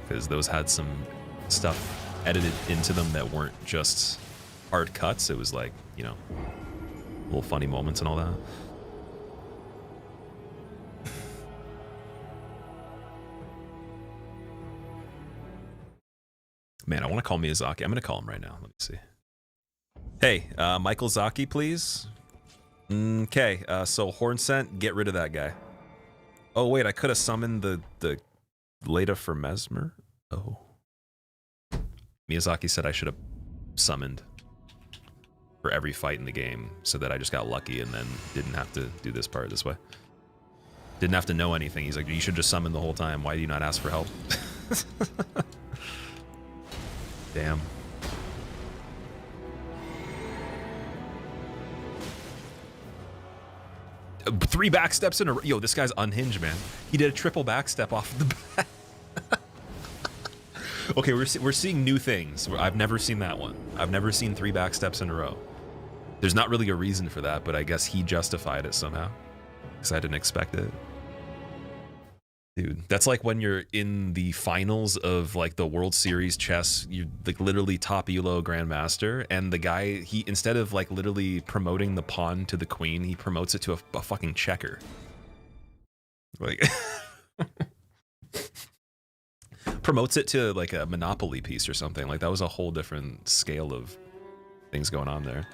because those had some stuff edited into them that weren't just hard cuts. It was like, you know, little funny moments and all that. Man, I want to call Miyazaki. I'm going to call him right now. Let me see. Hey, Michael Zaki, please. Okay, so Hornsent, get rid of that guy. Oh, wait, I could have summoned the Leda for Mesmer. Oh. Miyazaki said I should have summoned for every fight in the game so that I just got lucky and then didn't have to do this part this way. Didn't have to know anything. He's like, you should just summon the whole time. Why do you not ask for help? Damn. Three backsteps in a row. Yo, this guy's unhinged, man. He did a triple backstep off the bat. Okay, we're seeing new things. I've never seen that one. I've never seen three backsteps in a row. There's not really a reason for that, but I guess he justified it somehow, because I didn't expect it. Dude, that's like when you're in the finals of like the World Series chess, you like literally top elo grandmaster, and the guy, he, instead of like literally promoting the pawn to the queen, he promotes it to a fucking checker. Like promotes it to like a Monopoly piece or something. Like that was a whole different scale of things going on there.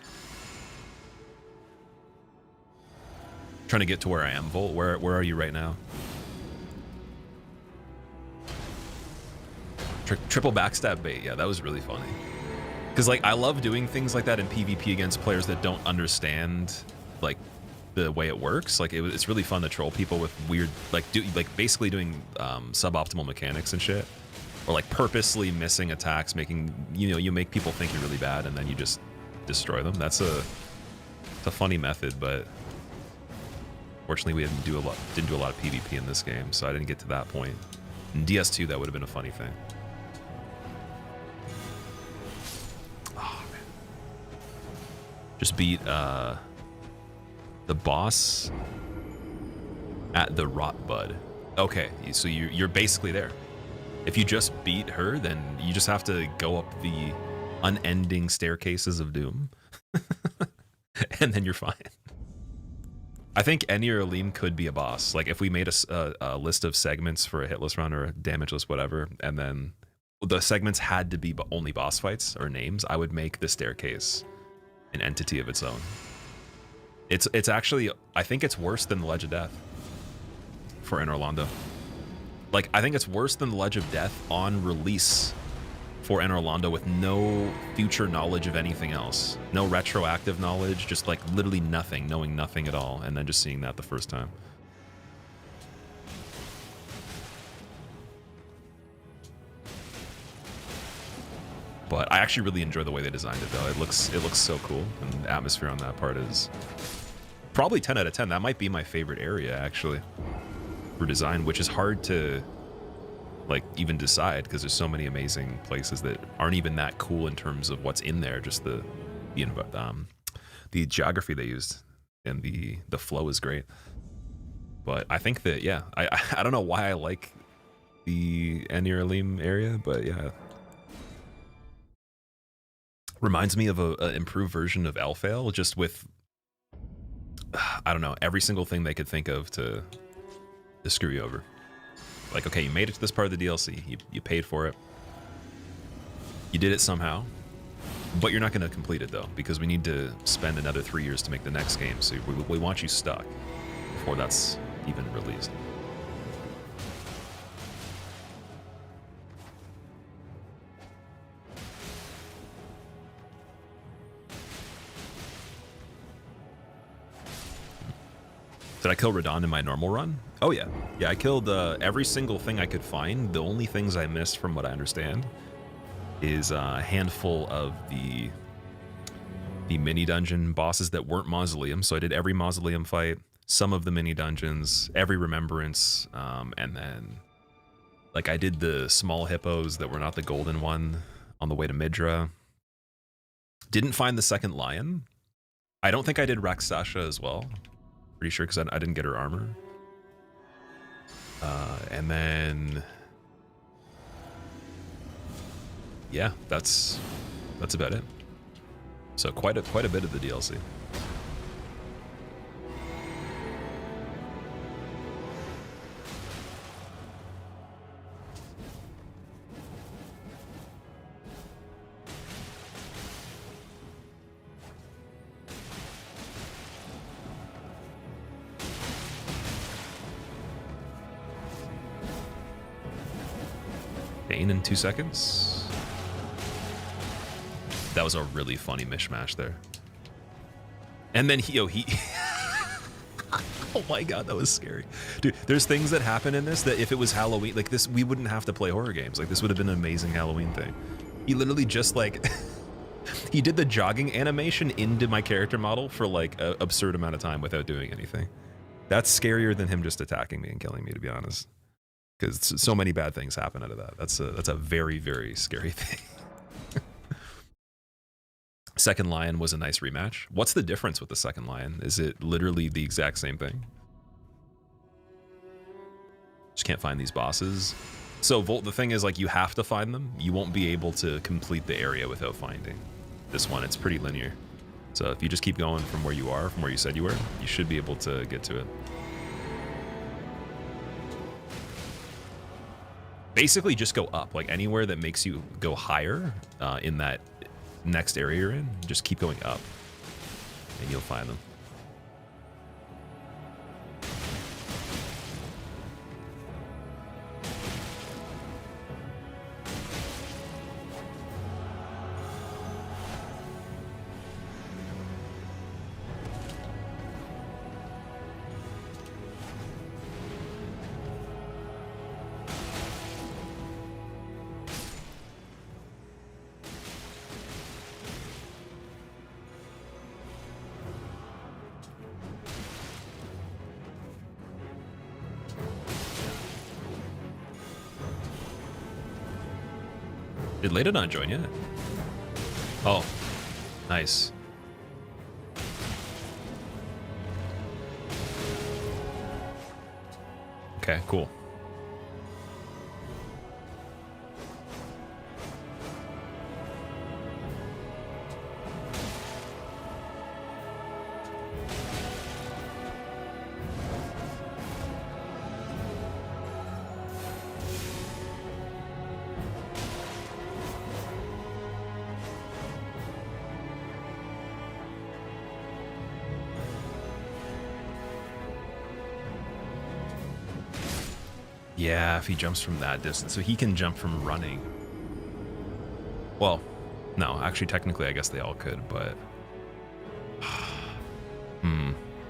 Trying to get to where I am, Volt. Where are you right now? Triple backstab bait, yeah, that was really funny. Because like I love doing things like that in PvP against players that don't understand like the way it works. Like it's really fun to troll people with weird, like basically doing suboptimal mechanics and shit, or like purposely missing attacks, making, you know, you make people think you're really bad and then you just destroy them. It's a funny method, but fortunately we didn't do a lot of PvP in this game, so I didn't get to that point. In DS2, that would have been a funny thing. Just beat the boss at the Rotbud. Okay, so you're basically there. If you just beat her, then you just have to go up the unending staircases of doom, and then you're fine. I think any or Alim could be a boss. Like if we made a list of segments for a hitless run or a damageless whatever, and then the segments had to be only boss fights or names, I would make the staircase an entity of its own. It's actually, I think it's worse than the Ledge of Death for Enter Orlando. Like I think it's worse than the Ledge of Death on release for Enter Orlando, with no future knowledge of anything else, no retroactive knowledge, just like literally nothing, knowing nothing at all, and then just seeing that the first time. But I actually really enjoy the way they designed it, though. It looks so cool, and the atmosphere on that part is probably 10 out of 10. That might be my favorite area, actually, for design, which is hard to like even decide, because there's so many amazing places that aren't even that cool in terms of what's in there. Just the geography they used, and the flow is great. But I think that, yeah, I don't know why I like the Anir Alim area, but yeah. Reminds me of an improved version of Elfale, just with, I don't know, every single thing they could think of to screw you over. Like, okay, you made it to this part of the DLC, you paid for it, You did it somehow, but you're not going to complete it though, because we need to spend another 3 years to make the next game. So we want you stuck before that's even released. Did I kill Radon in my normal run? Oh yeah. Yeah, I killed every single thing I could find. The only things I missed, from what I understand, is a handful of the mini dungeon bosses that weren't Mausoleum. So I did every Mausoleum fight, some of the mini dungeons, every Remembrance, and then like I did the small hippos that were not the golden one on the way to Midra. Didn't find the second lion. I don't think I did Raksasha as well. Pretty sure, because I didn't get her armor. And then, yeah, that's about it. So quite a bit of the DLC. Bane in 2 seconds. That was a really funny mishmash there. And then he oh my god, that was scary. Dude, there's things that happen in this that if it was Halloween, like this, we wouldn't have to play horror games. Like this would have been an amazing Halloween thing. He literally just like, he did the jogging animation into my character model for like an absurd amount of time without doing anything. That's scarier than him just attacking me and killing me, to be honest. Because so many bad things happen out of that. That's a very, very scary thing. Second Lion was a nice rematch. What's the difference with the Second Lion? Is it literally the exact same thing? Just can't find these bosses. So Volt, the thing is, like, you have to find them. You won't be able to complete the area without finding this one. It's pretty linear. So if you just keep going from where you are, from where you said you were, you should be able to get to it. Basically just go up, like anywhere that makes you go higher in that next area you're in, just keep going up and you'll find them. Did Leda not join yet? Oh, nice. Okay, cool. Yeah, if he jumps from that distance. So he can jump from running. Well, no, actually, technically, I guess they all could, but...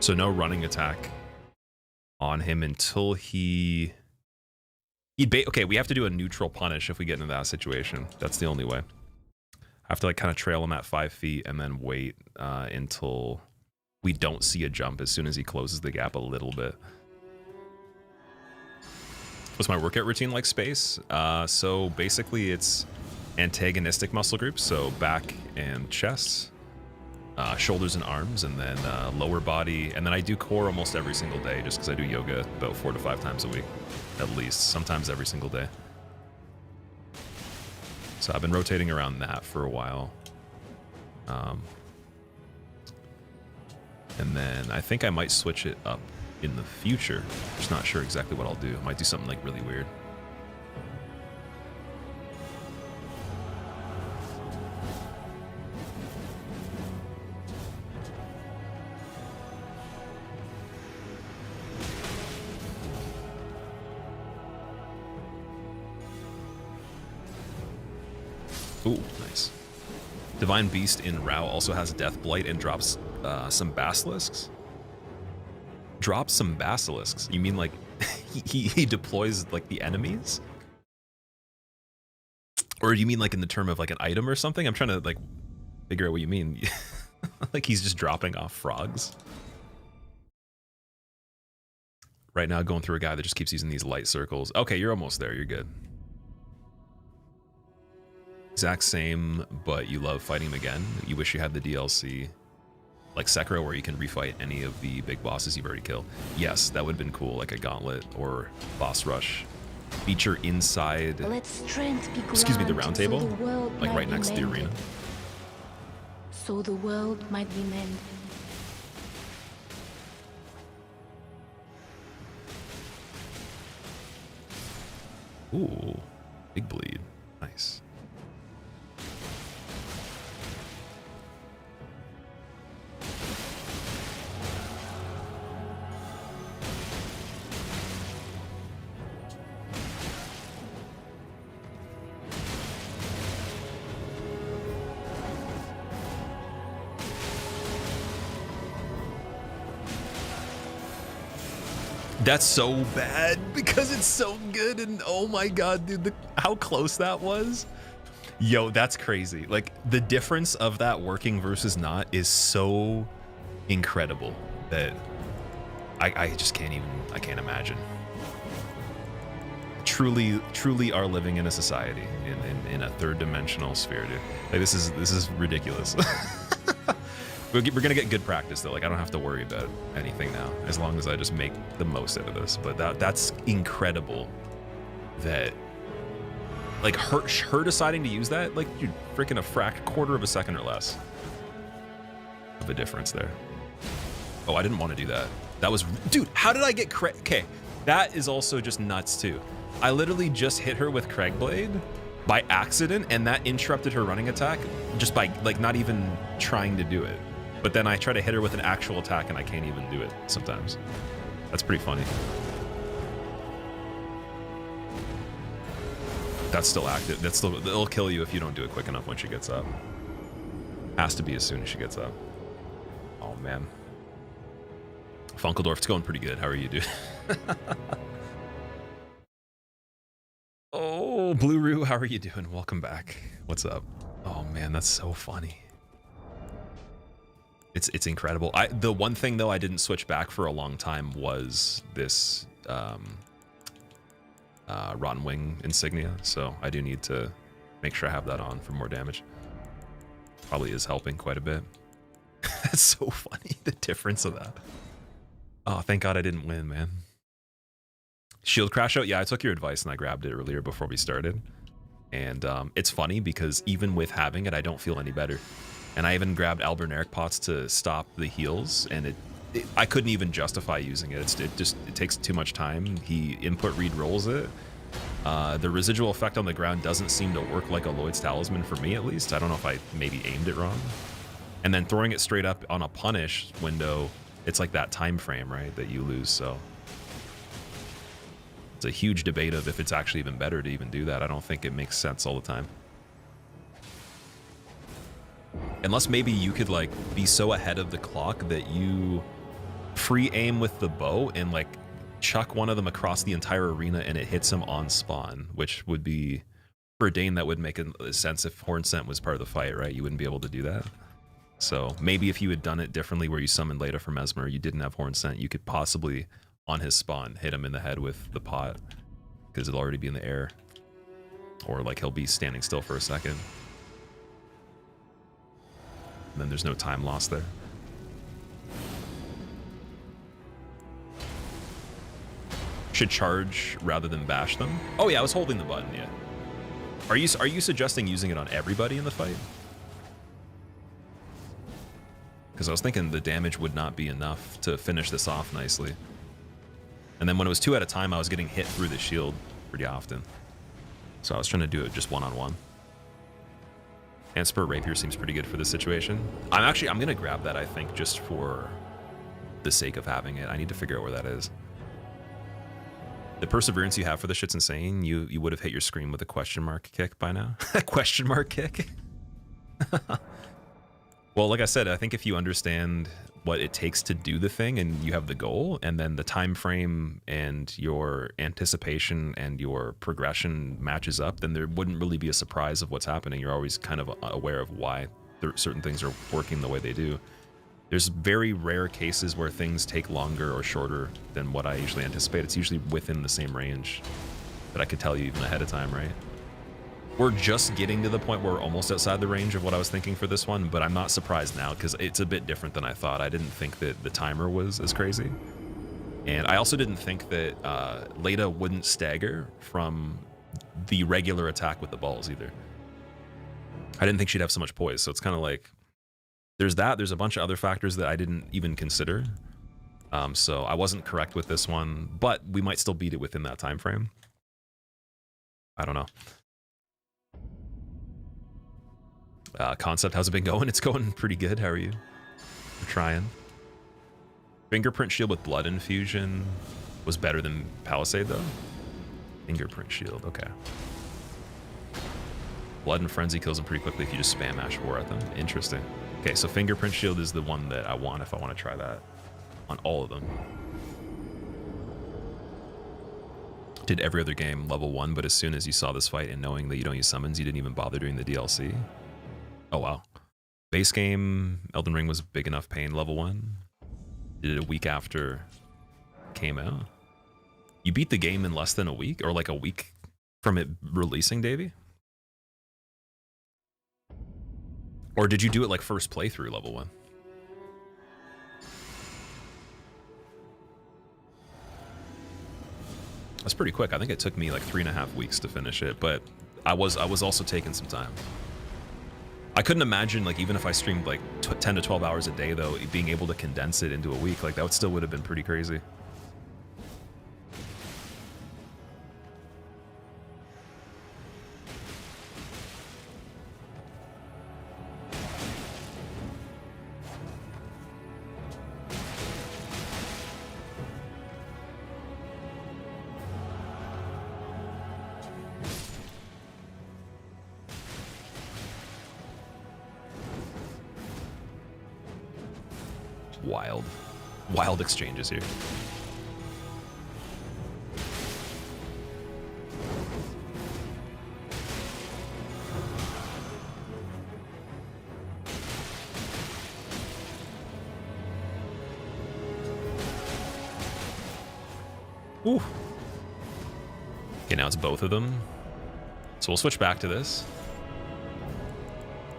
So no running attack on him until he... Okay, we have to do a neutral punish if we get into that situation. That's the only way. I have to, like, kind of trail him at 5 feet and then wait until we don't see a jump as soon as he closes the gap a little bit. What's my workout routine like, Space? So basically it's antagonistic muscle groups, so back and chest, shoulders and arms, and then lower body, and then I do core almost every single day just because I do yoga about 4 to 5 times a week, at least, sometimes every single day. So I've been rotating around that for a while. And then I think I might switch it up in the future. Just not sure exactly what I'll do. I might do something like really weird. Ooh, nice. Divine Beast in Rao also has Death Blight and drops some basilisks. Drops some basilisks? You mean like he deploys like the enemies? Or you mean like in the term of like an item or something? I'm trying to like figure out what you mean. Like he's just dropping off frogs. Right now going through a guy that just keeps using these light circles. Okay, you're almost there. You're good. Exact same, but you love fighting him again. You wish you had the DLC like Sekiro where you can refight any of the big bosses you've already killed. Yes, that would have been cool, like a gauntlet or boss rush. Feature inside, excuse me, the round table, like right next to the arena. So the world might be mended. Ooh, big bleed. Nice. That's so bad because it's so good, and oh my god, dude, how close that was. Yo, that's crazy. Like the difference of that working versus not is so incredible that I just can't even, I can't imagine. Truly are living in a society in a third dimensional sphere, dude. Like this is ridiculous. We're gonna get good practice though. Like I don't have to worry about anything now, as long as I just make the most out of this. But that's incredible. That like her deciding to use that, like dude, freaking a quarter of a second or less of a difference there. Oh, I didn't want to do that. That was, dude. How did I get Craig? Okay, that is also just nuts too. I literally just hit her with Craig Blade by accident, and that interrupted her running attack just by like not even trying to do it. But then I try to hit her with an actual attack and I can't even do it sometimes. That's pretty funny. That's still active. That's still, it'll kill you if you don't do it quick enough when she gets up. Has to be as soon as she gets up. Oh man. Funkeldorf's going pretty good. How are you, dude? Oh, Blue Roo, how are you doing? Welcome back. What's up? Oh man, that's so funny. It's incredible. The one thing though I didn't switch back for a long time was this Rotten Wing insignia, so I do need to make sure I have that on for more damage. Probably is helping quite a bit. That's so funny, the difference of that. Oh, thank God I didn't win, man. Shield crash out? Yeah, I took your advice and I grabbed it earlier before we started. And it's funny because even with having it, I don't feel any better. And I even grabbed Alberneric pots to stop the heals, and I couldn't even justify using it. It takes too much time. He input read rolls it. The residual effect on the ground doesn't seem to work like a Lloyd's Talisman for me, at least. I don't know if I maybe aimed it wrong. And then throwing it straight up on a punish window, it's like that time frame, right, that you lose. So it's a huge debate of if it's actually even better to even do that. I don't think it makes sense all the time. Unless maybe you could like be so ahead of the clock that you free aim with the bow and like chuck one of them across the entire arena and it hits him on spawn, which would be, for Dane, that would make a sense if Horn Scent was part of the fight, right? You wouldn't be able to do that. So maybe if you had done it differently where you summoned Leda from Mesmer, you didn't have Horn Scent, you could possibly on his spawn hit him in the head with the pot because it'll already be in the air, or like he'll be standing still for a second. And then there's no time lost there. Should charge rather than bash them. Oh yeah, I was holding the button, yeah. Are you suggesting using it on everybody in the fight? Because I was thinking the damage would not be enough to finish this off nicely. And then when it was 2 at a time, I was getting hit through the shield pretty often. So I was trying to do it just one-on-one. Anspur Rapier seems pretty good for this situation. I'm gonna grab that, I think, just for the sake of having it. I need to figure out where that is. The perseverance you have for this shit's insane. You would have hit your screen with a question mark kick by now. Question mark kick? Well, like I said, I think if you understand what it takes to do the thing and you have the goal, and then the time frame and your anticipation and your progression matches up, then there wouldn't really be a surprise of what's happening. You're always kind of aware of why certain things are working the way they do. There's very rare cases where things take longer or shorter than what I usually anticipate. It's usually within the same range that I could tell you even ahead of time, right? We're just getting to the point where we're almost outside the range of what I was thinking for this one, but I'm not surprised now because it's a bit different than I thought. I didn't think that the timer was as crazy. And I also didn't think that Leda wouldn't stagger from the regular attack with the balls either. I didn't think she'd have so much poise, so it's kind of like, there's that. There's a bunch of other factors that I didn't even consider. So I wasn't correct with this one, but we might still beat it within that time frame. I don't know. Concept, how's it been going? It's going pretty good. How are you? We're trying. Fingerprint shield with blood infusion was better than Palisade though. Fingerprint shield, okay. Blood and frenzy kills them pretty quickly if you just spam Ash War at them. Interesting. Okay, so fingerprint shield is the one that I want if I want to try that on all of them. Did every other game level 1, but as soon as you saw this fight and knowing that you don't use summons, you didn't even bother doing the DLC. Oh wow. Base game, Elden Ring was big enough pain level 1. Did it a week after it came out. You beat the game in less than a week, or like a week from it releasing, Davey? Or did you do it like first playthrough level 1? That's pretty quick. I think it took me like 3.5 weeks to finish it, but I was also taking some time. I couldn't imagine, like, even if I streamed like 10 to 12 hours a day though, being able to condense it into a week, like that still would have been pretty crazy. Wild exchanges here. Ooh. Okay, now it's both of them. So we'll switch back to this.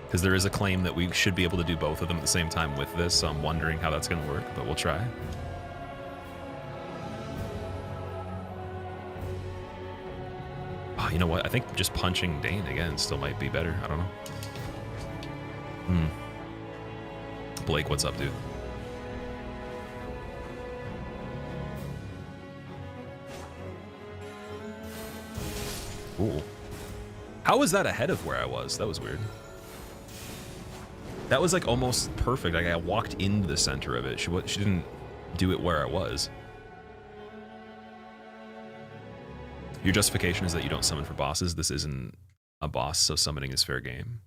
Because there is a claim that we should be able to do both of them at the same time with this, so I'm wondering how that's going to work, but we'll try. Oh, you know what? I think just punching Dane again still might be better. I don't know. Blake, what's up, dude? Ooh. How was that ahead of where I was? That was weird. That was like almost perfect. Like I walked into the center of it. She didn't do it where I was. Your justification is that you don't summon for bosses. This isn't a boss, so summoning is fair game.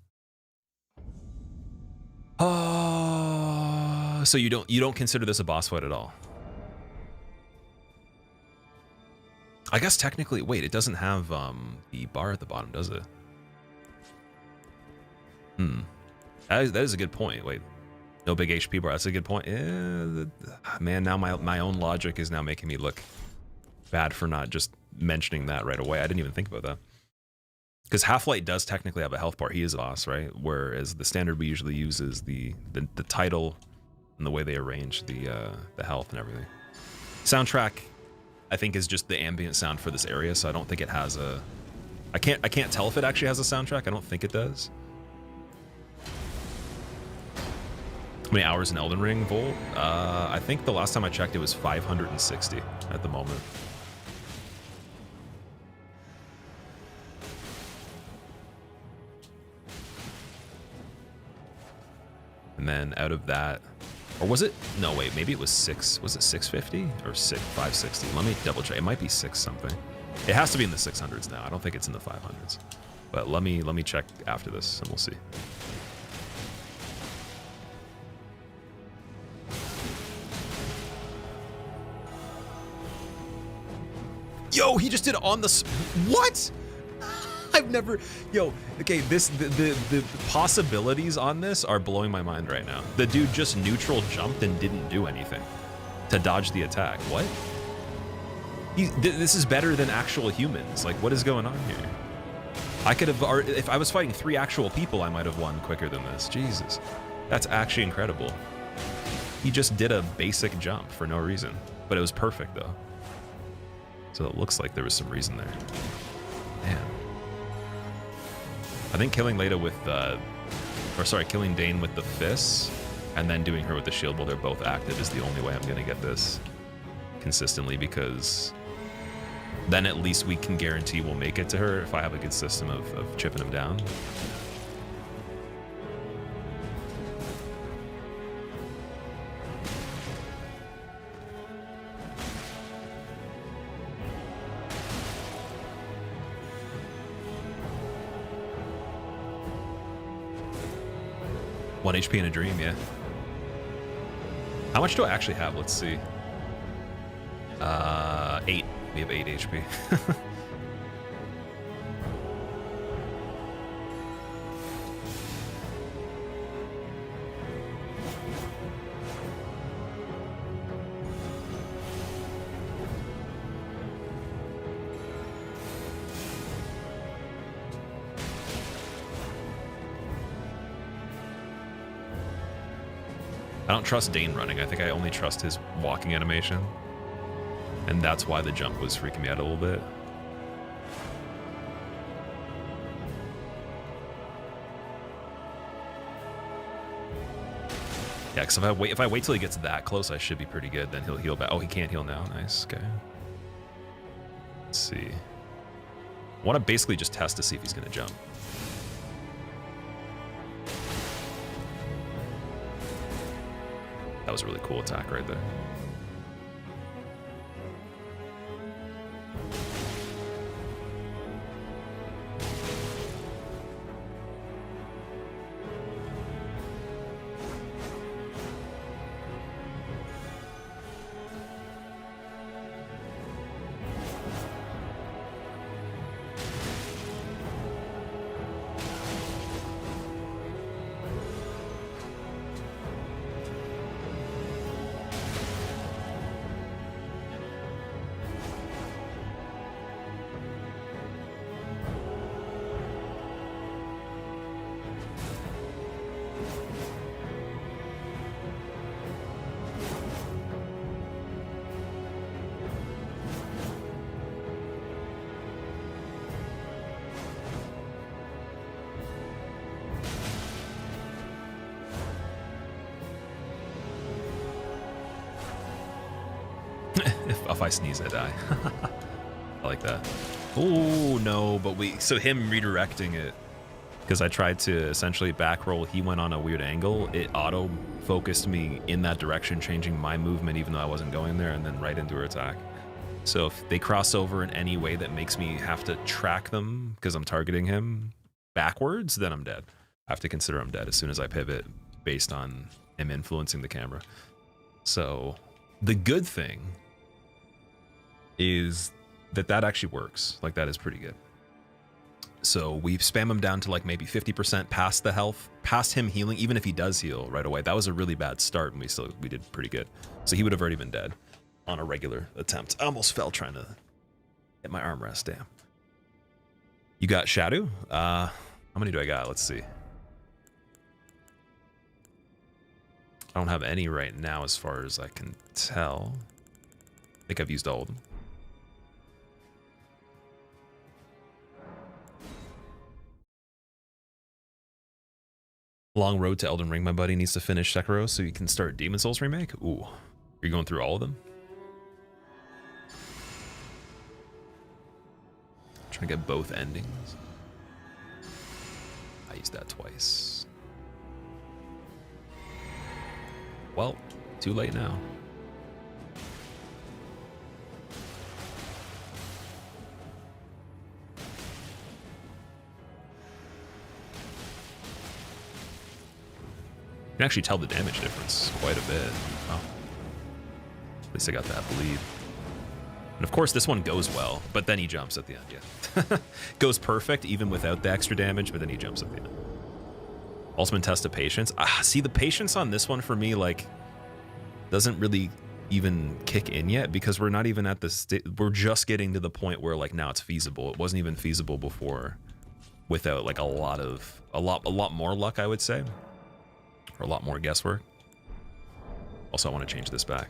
So you don't consider this a boss fight at all? I guess technically, wait, it doesn't have the bar at the bottom, does it? That is a good point. Wait, no big HP bar. That's a good point. Yeah, man, now my own logic is now making me look bad for not just mentioning that right away. I didn't even think about that. Because Half-Light does technically have a health bar. He is a boss, right? Whereas the standard we usually use is the title and the way they arrange the health and everything. Soundtrack, I think, is just the ambient sound for this area, so I don't think it has a... I can't tell if it actually has a soundtrack. I don't think it does. How many hours in Elden Ring, Volt? I think the last time I checked it was 560 at the moment. And then out of that, Or was it? No, wait, maybe it was 6. Was it 650 or 560? Let me double check. It might be 6 something. It has to be in the 600s now. I don't think it's in the 500s. But let me check after this and we'll see. Yo, he just did it on the... What? I've never... Yo, okay, the possibilities on this are blowing my mind right now. The dude just neutral jumped and didn't do anything to dodge the attack. What? This is better than actual humans. Like, what is going on here? I could have... If I was fighting 3 actual people, I might have won quicker than this. Jesus. That's actually incredible. He just did a basic jump for no reason. But it was perfect, though. So it looks like there was some reason there. Man. I think killing Leda with killing Dane with the fists and then doing her with the shield while they're both active is the only way I'm gonna get this consistently, because then at least we can guarantee we'll make it to her if I have a good system of chipping them down. One HP in a dream, yeah. How much do I actually have? Let's see. 8. We have 8 HP. I don't trust Dane running. I think I only trust his walking animation. And that's why the jump was freaking me out a little bit. Yeah, because if I wait till he gets that close, I should be pretty good. Then he'll heal back. Oh, he can't heal now. Nice. Okay. Let's see. I want to basically just test to see if he's going to jump. That was a really cool attack right there. If I sneeze, I die. I like that. Oh no, but so him redirecting it, because I tried to essentially back roll, he went on a weird angle. It auto focused me in that direction, changing my movement even though I wasn't going there, and then right into her attack. So if they cross over in any way that makes me have to track them because I'm targeting him backwards, then I'm dead. I have to consider I'm dead as soon as I pivot based on him influencing the camera. So the good thing is that actually works. Like, that is pretty good. So we spam him down to like maybe 50% past the health, past him healing, even if he does heal right away. That was a really bad start, and we did pretty good. So he would have already been dead on a regular attempt. I almost fell trying to hit my armrest. Damn. You got Shadow? How many do I got? Let's see. I don't have any right now as far as I can tell. I think I've used all of them. Long road to Elden Ring, my buddy needs to finish Sekiro so he can start Demon Souls remake. Ooh, are you going through all of them? Trying to get both endings. I used that twice. Well, too late now. You can actually tell the damage difference quite a bit. Oh. At least I got that bleed. And of course, this one goes well, but then he jumps at the end, yeah. Goes perfect even without the extra damage, but then he jumps at the end. Ultimate test of patience. See, the patience on this one for me, like, doesn't really even kick in yet because we're not even at the state. We're just getting to the point where, like, now it's feasible. It wasn't even feasible before without, like, a lot more luck, I would say. Or a lot more guesswork. Also, I want to change this back.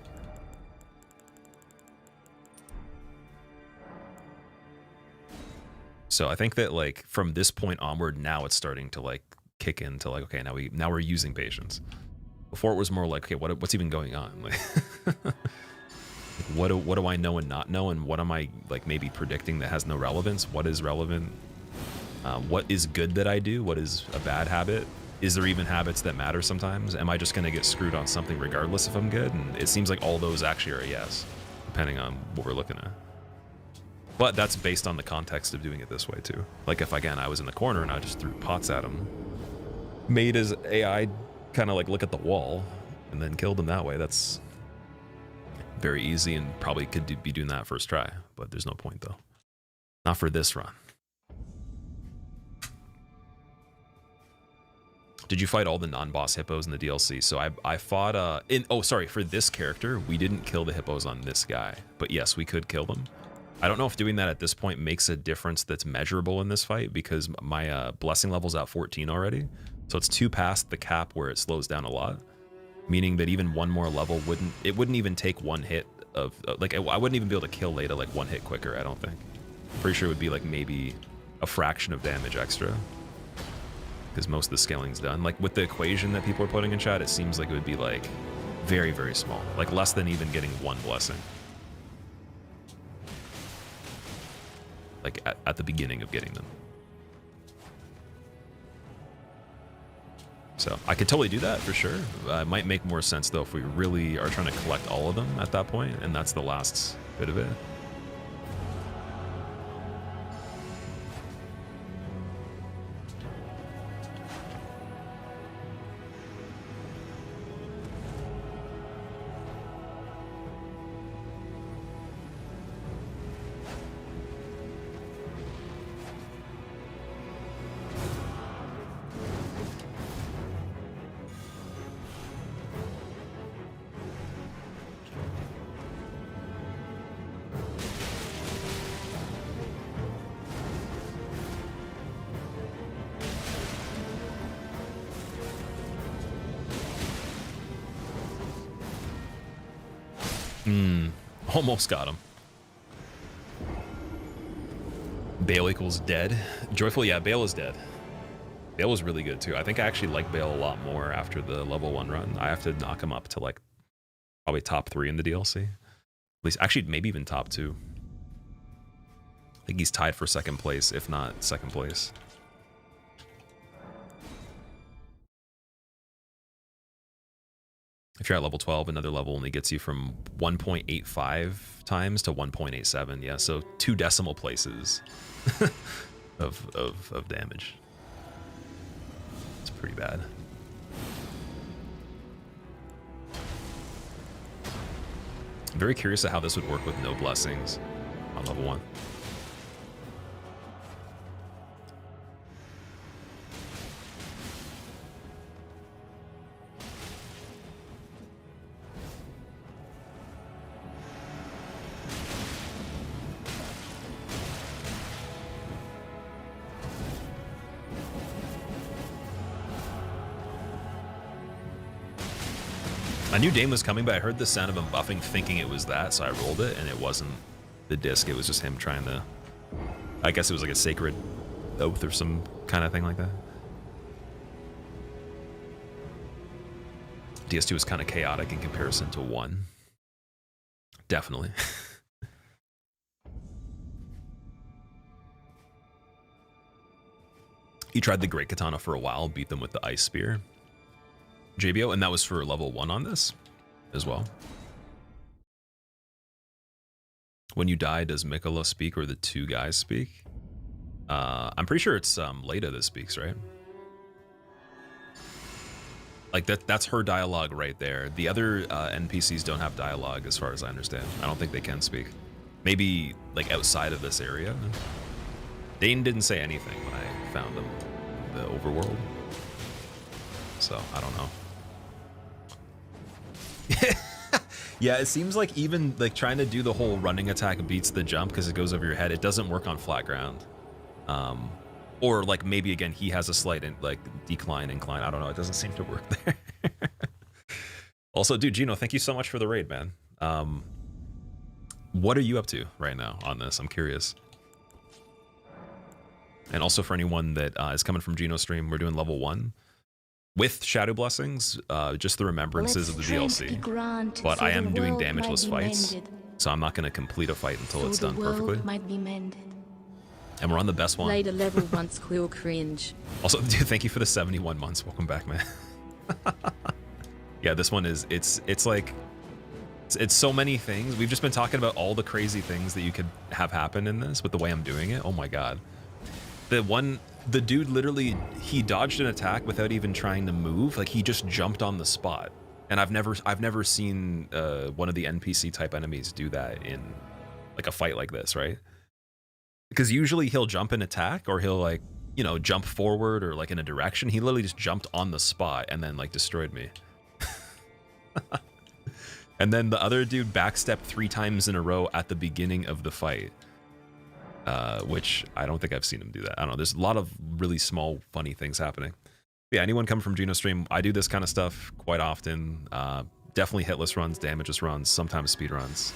So I think that, like, from this point onward, now it's starting to, like, kick into, like, okay, now we're using patience. Before it was more like, okay, what's even going on? Like, what do I know and not know, and what am I, like, maybe predicting that has no relevance? What is relevant? What is good that I do? What is a bad habit? Is there even habits that matter sometimes? Am I just going to get screwed on something regardless if I'm good? And it seems like all those actually are a yes, depending on what we're looking at. But that's based on the context of doing it this way too. Like if, again, I was in the corner and I just threw pots at him, made his AI kind of like look at the wall and then killed him that way. That's very easy and probably could be doing that first try, but there's no point though. Not for this run. Did you fight all the non-boss hippos in the DLC? So I fought for this character, we didn't kill the hippos on this guy, but yes, we could kill them. I don't know if doing that at this point makes a difference that's measurable in this fight because my blessing level's at 14 already. So it's 2 past the cap where it slows down a lot, meaning that even one more level wouldn't even take one hit of, like, I wouldn't even be able to kill Leda like one hit quicker, I don't think. Pretty sure it would be like maybe a fraction of damage extra because most of the scaling's done. Like with the equation that people are putting in chat, it seems like it would be like very, very small, like less than even getting one blessing. Like at the beginning of getting them. So I could totally do that for sure. It might make more sense though if we really are trying to collect all of them at that point, and that's the last bit of it. Almost got him. Bale equals dead. Joyful, yeah, Bale is dead. Bale was really good too. I think I actually like Bale a lot more after the level 1 run. I have to knock him up to like probably top 3 in the DLC. At least, actually, maybe even top 2. I think he's tied for 2nd place, if not 2nd place. If you're at level 12, another level only gets you from 1.85 times to 1.87. Yeah, so 2 decimal places of damage. It's pretty bad. I'm very curious at how this would work with no blessings on level 1. I knew Dame was coming, but I heard the sound of him buffing thinking it was that, so I rolled it, and it wasn't the disc. It was just him trying to... I guess it was like a sacred oath or some kind of thing like that. DS2 was kind of chaotic in comparison to 1. Definitely. He tried the Great Katana for a while, beat them with the Ice Spear. JBO, and that was for level 1 on this as well. When you die, does Mikola speak or the two guys speak? I'm pretty sure it's Leda that speaks, right? Like that's her dialogue right there. The other NPCs don't have dialogue as far as I understand. I don't think they can speak. Maybe like outside of this area. Dane didn't say anything when I found them in the overworld. So I don't know. Yeah, it seems like even like trying to do the whole running attack beats the jump because it goes over your head. It doesn't work on flat ground. Or like maybe again he has a slight like incline. I don't know. It doesn't seem to work there. Also, dude, Gino, thank you so much for the raid, man. What are you up to right now on this? I'm curious. And also for anyone that is coming from Gino stream, we're doing level 1 with Shadow Blessings, just the remembrances of the DLC. But I am doing damageless fights, so I'm not going to complete a fight until it's done perfectly. And we're on the best one. Later level once quill cringe. Also, dude, thank you for the 71 months. Welcome back, man. Yeah, this one is, it's like, it's so many things. We've just been talking about all the crazy things that you could have happen in this with the way I'm doing it. Oh my God. The dude literally, he dodged an attack without even trying to move. Like he just jumped on the spot. And I've never seen one of the NPC type enemies do that in like a fight like this, right? Because usually he'll jump and attack, or he'll like, you know, jump forward or like in a direction. He literally just jumped on the spot and then like destroyed me. And then the other dude backstepped 3 times in a row at the beginning of the fight. Which I don't think I've seen him do that. I don't know. There's a lot of really small, funny things happening. Yeah, anyone coming from Gino stream, I do this kind of stuff quite often. Definitely hitless runs, damageless runs, sometimes speed runs.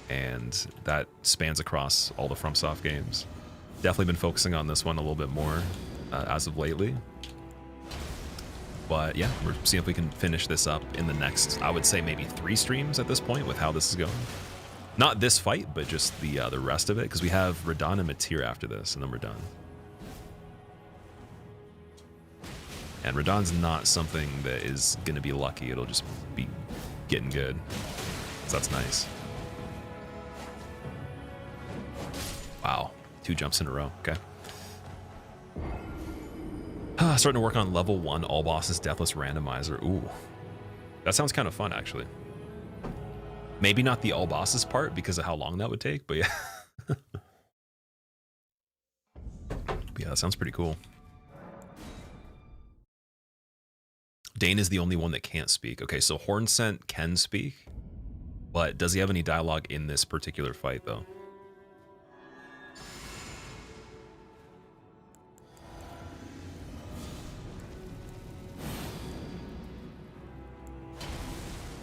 And that spans across all the FromSoft games. Definitely been focusing on this one a little bit more as of lately. But yeah, we're seeing if we can finish this up in the next, I would say maybe 3 streams at this point with how this is going. Not this fight, but just the rest of it, because we have Radahn and Matir after this, and then we're done. And Radahn's not something that is going to be lucky. It'll just be getting good. So that's nice. Wow, 2 jumps in a row. Okay. Starting to work on level 1 all bosses deathless randomizer. Ooh, that sounds kind of fun actually. Maybe not the all bosses part because of how long that would take, but yeah. But yeah, that sounds pretty cool. Dane is the only one that can't speak. Okay, so Hornsent can speak, but does he have any dialogue in this particular fight though?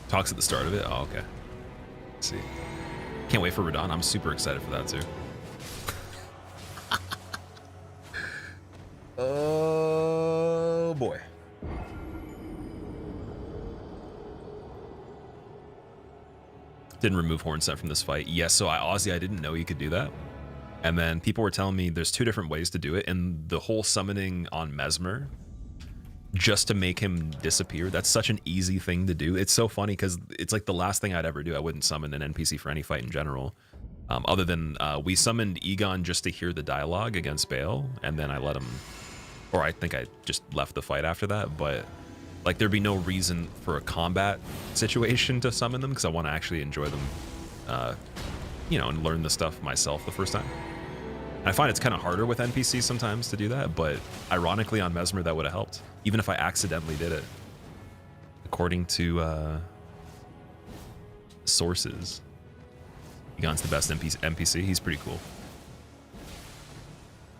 Talks at the start of it? Oh, okay. Let's see. Can't wait for Radahn. I'm super excited for that too. Oh boy. Didn't remove Hornsent from this fight. Yes, so Ozzy, I didn't know you could do that. And then people were telling me there's 2 different ways to do it, and the whole summoning on Mesmer just to make him disappear, that's such an easy thing to do. It's so funny because it's like the last thing I'd ever do. I wouldn't summon an NPC for any fight in general. Other than we summoned Egon just to hear the dialogue against Bale, and then I let him, or I think I just left the fight after that, but like there'd be no reason for a combat situation to summon them because I want to actually enjoy them, you know, and learn the stuff myself the first time. I find it's kind of harder with NPCs sometimes to do that, but ironically on Mesmer that would have helped, even if I accidentally did it. According to sources, Egon's the best NPC. He's pretty cool.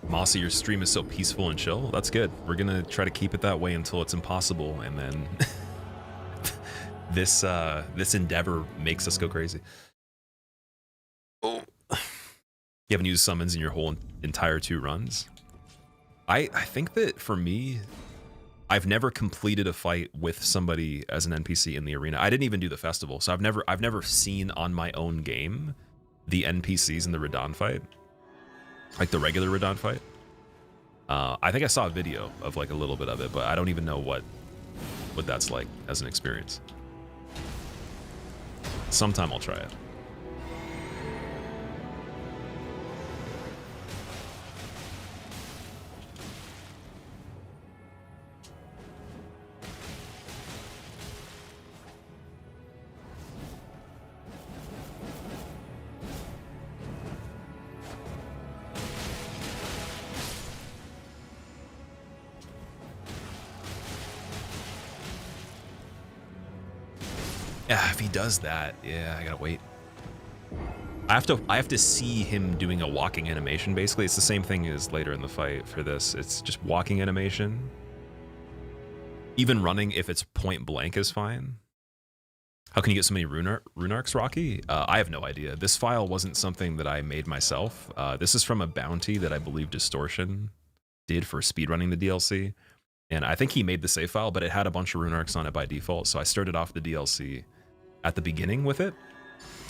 Mossy, your stream is so peaceful and chill. That's good. We're gonna try to keep it that way until it's impossible, and then this endeavor makes us go crazy. Oh. You haven't used summons in your whole entire 2 runs? I think that for me, I've never completed a fight with somebody as an NPC in the arena. I didn't even do the festival, so I've never seen on my own game the NPCs in the Radahn fight, like the regular Radahn fight. I think I saw a video of like a little bit of it, but I don't even know what what that's like as an experience. Sometime I'll try it. Yeah, if he does that, yeah, I gotta wait. I have to see him doing a walking animation. Basically, it's the same thing as later in the fight for this. It's just walking animation. Even running, if it's point blank, is fine. How can you get so many rune arcs, Rocky? I have no idea. This file wasn't something that I made myself. This is from a bounty that I believe Distortion did for speedrunning the DLC. And I think he made the save file, but it had a bunch of rune arcs on it by default. So I started off the DLC at the beginning with it.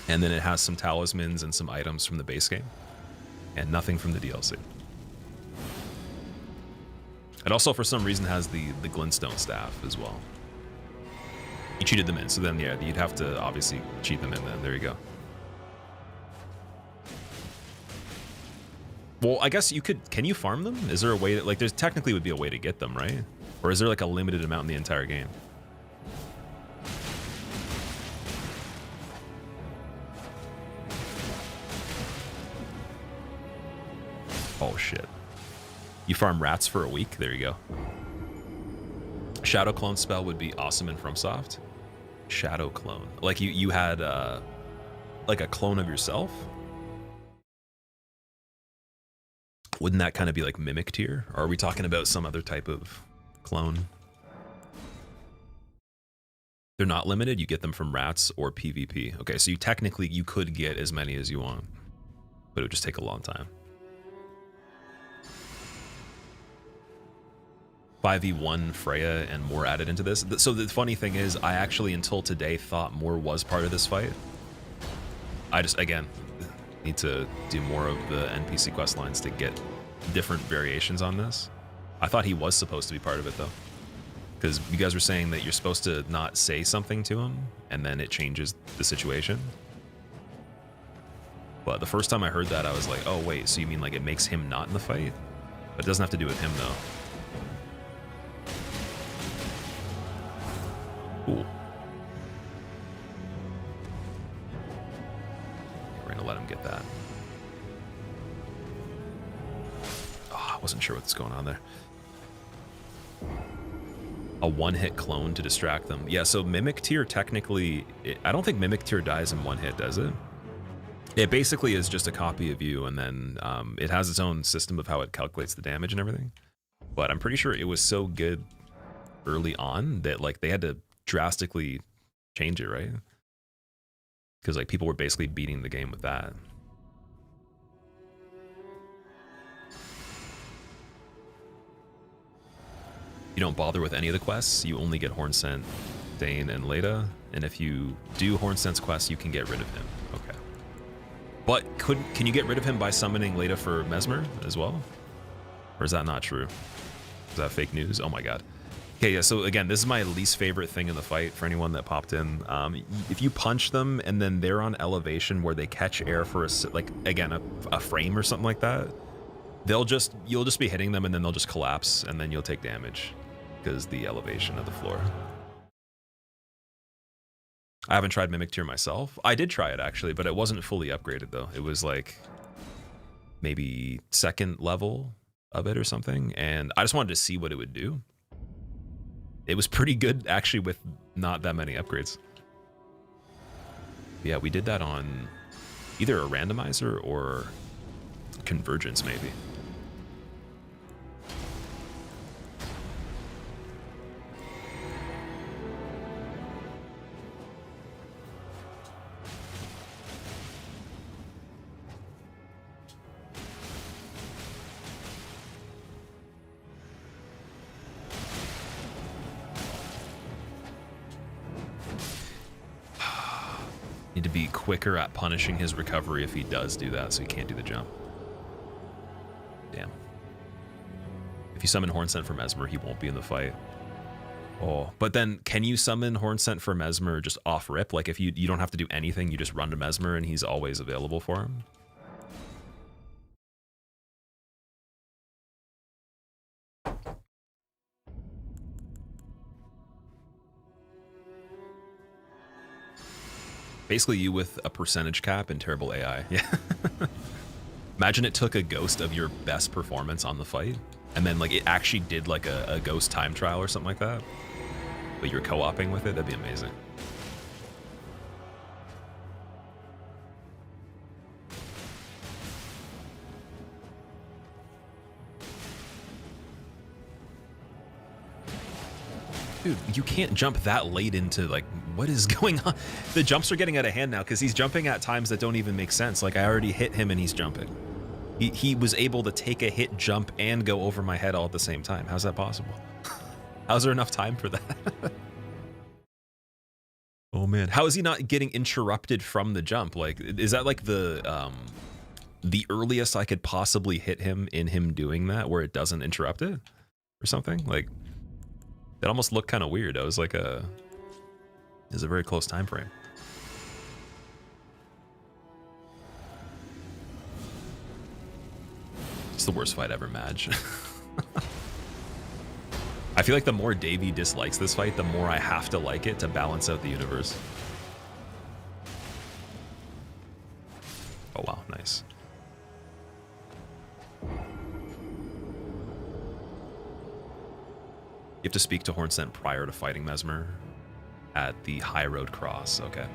And then it has some talismans and some items from the base game. And nothing from the DLC. It also, for some reason, has the glintstone staff as well. You cheated them in, so then, yeah, you'd have to obviously cheat them in then. There you go. Well, I guess you could... Can you farm them? Is there a way that... Like, there's technically would be a way to get them, right? Or is there, like, a limited amount in the entire game? Oh, shit. You farm rats for a week? There you go. Shadow clone spell would be awesome in FromSoft. Shadow clone. Like you had like a clone of yourself? Wouldn't that kind of be like mimic tier? Or are we talking about some other type of clone? They're not limited. You get them from rats or PvP. Okay, so you could get as many as you want, but it would just take a long time. 5v1 Freya and more added into this. So the funny thing is, I actually until today thought more was part of this fight. I just, again, need to do more of the NPC quest lines to get different variations on this. I thought he was supposed to be part of it though, because you guys were saying that you're supposed to not say something to him and then it changes the situation. But the first time I heard that, I was like, oh wait, so you mean like it makes him not in the fight? But it doesn't have to do with him though. Cool. We're gonna let him get that. Oh, I wasn't sure what's going on there. A one-hit clone to distract them. Yeah, so Mimic Tier technically... I don't think Mimic Tier dies in one hit, does it? It basically is just a copy of you, and then it has its own system of how it calculates the damage and everything. But I'm pretty sure it was so good early on that like they had to drastically change it, right? Because like people were basically beating the game with that. You don't bother with any of the quests. You only get Hornsent, Dane, and Leda. And if you do Hornsent's quest, you can get rid of him. Okay. But can you get rid of him by summoning Leda for Mesmer as well? Or is that not true? Is that fake news? Oh my god. Okay, yeah, so again, this is my least favorite thing in the fight for anyone that popped in. If you punch them and then they're on elevation where they catch air for a frame or something like that, you'll just be hitting them and then they'll just collapse and then you'll take damage because the elevation of the floor. I haven't tried Mimic Tier myself. I did try it actually, but it wasn't fully upgraded though. It was like maybe second level of it or something, and I just wanted to see what it would do. It was pretty good, actually, with not that many upgrades. Yeah, we did that on either a randomizer or convergence, maybe. Need to be quicker at punishing his recovery if he does do that, so he can't do the jump. Damn. If you summon Hornsent from Mesmer, he won't be in the fight. Oh, but then can you summon Hornsent for Mesmer just off rip? Like if you don't have to do anything, you just run to Mesmer and he's always available for him? Basically you with a percentage cap and terrible AI. Yeah. Imagine it took a ghost of your best performance on the fight, and then like it actually did like a ghost time trial or something like that, but you're co-oping with it. That'd be amazing. Dude, you can't jump that late into, like, what is going on? The jumps are getting out of hand now because he's jumping at times that don't even make sense. Like, I already hit him and he's jumping. He was able to take a hit, jump, and go over my head all at the same time. How's that possible? How's there enough time for that? Oh, man. How is he not getting interrupted from the jump? Like, is that, like, the earliest I could possibly hit him in him doing that where it doesn't interrupt it or something? Like... It almost looked kind of weird. It was like it was a very close time frame. It's the worst fight ever, Madge. I feel like the more Davey dislikes this fight, the more I have to like it to balance out the universe. Oh wow, nice. You have to speak to Hornsent prior to fighting Mesmer at the High Road Cross. Okay.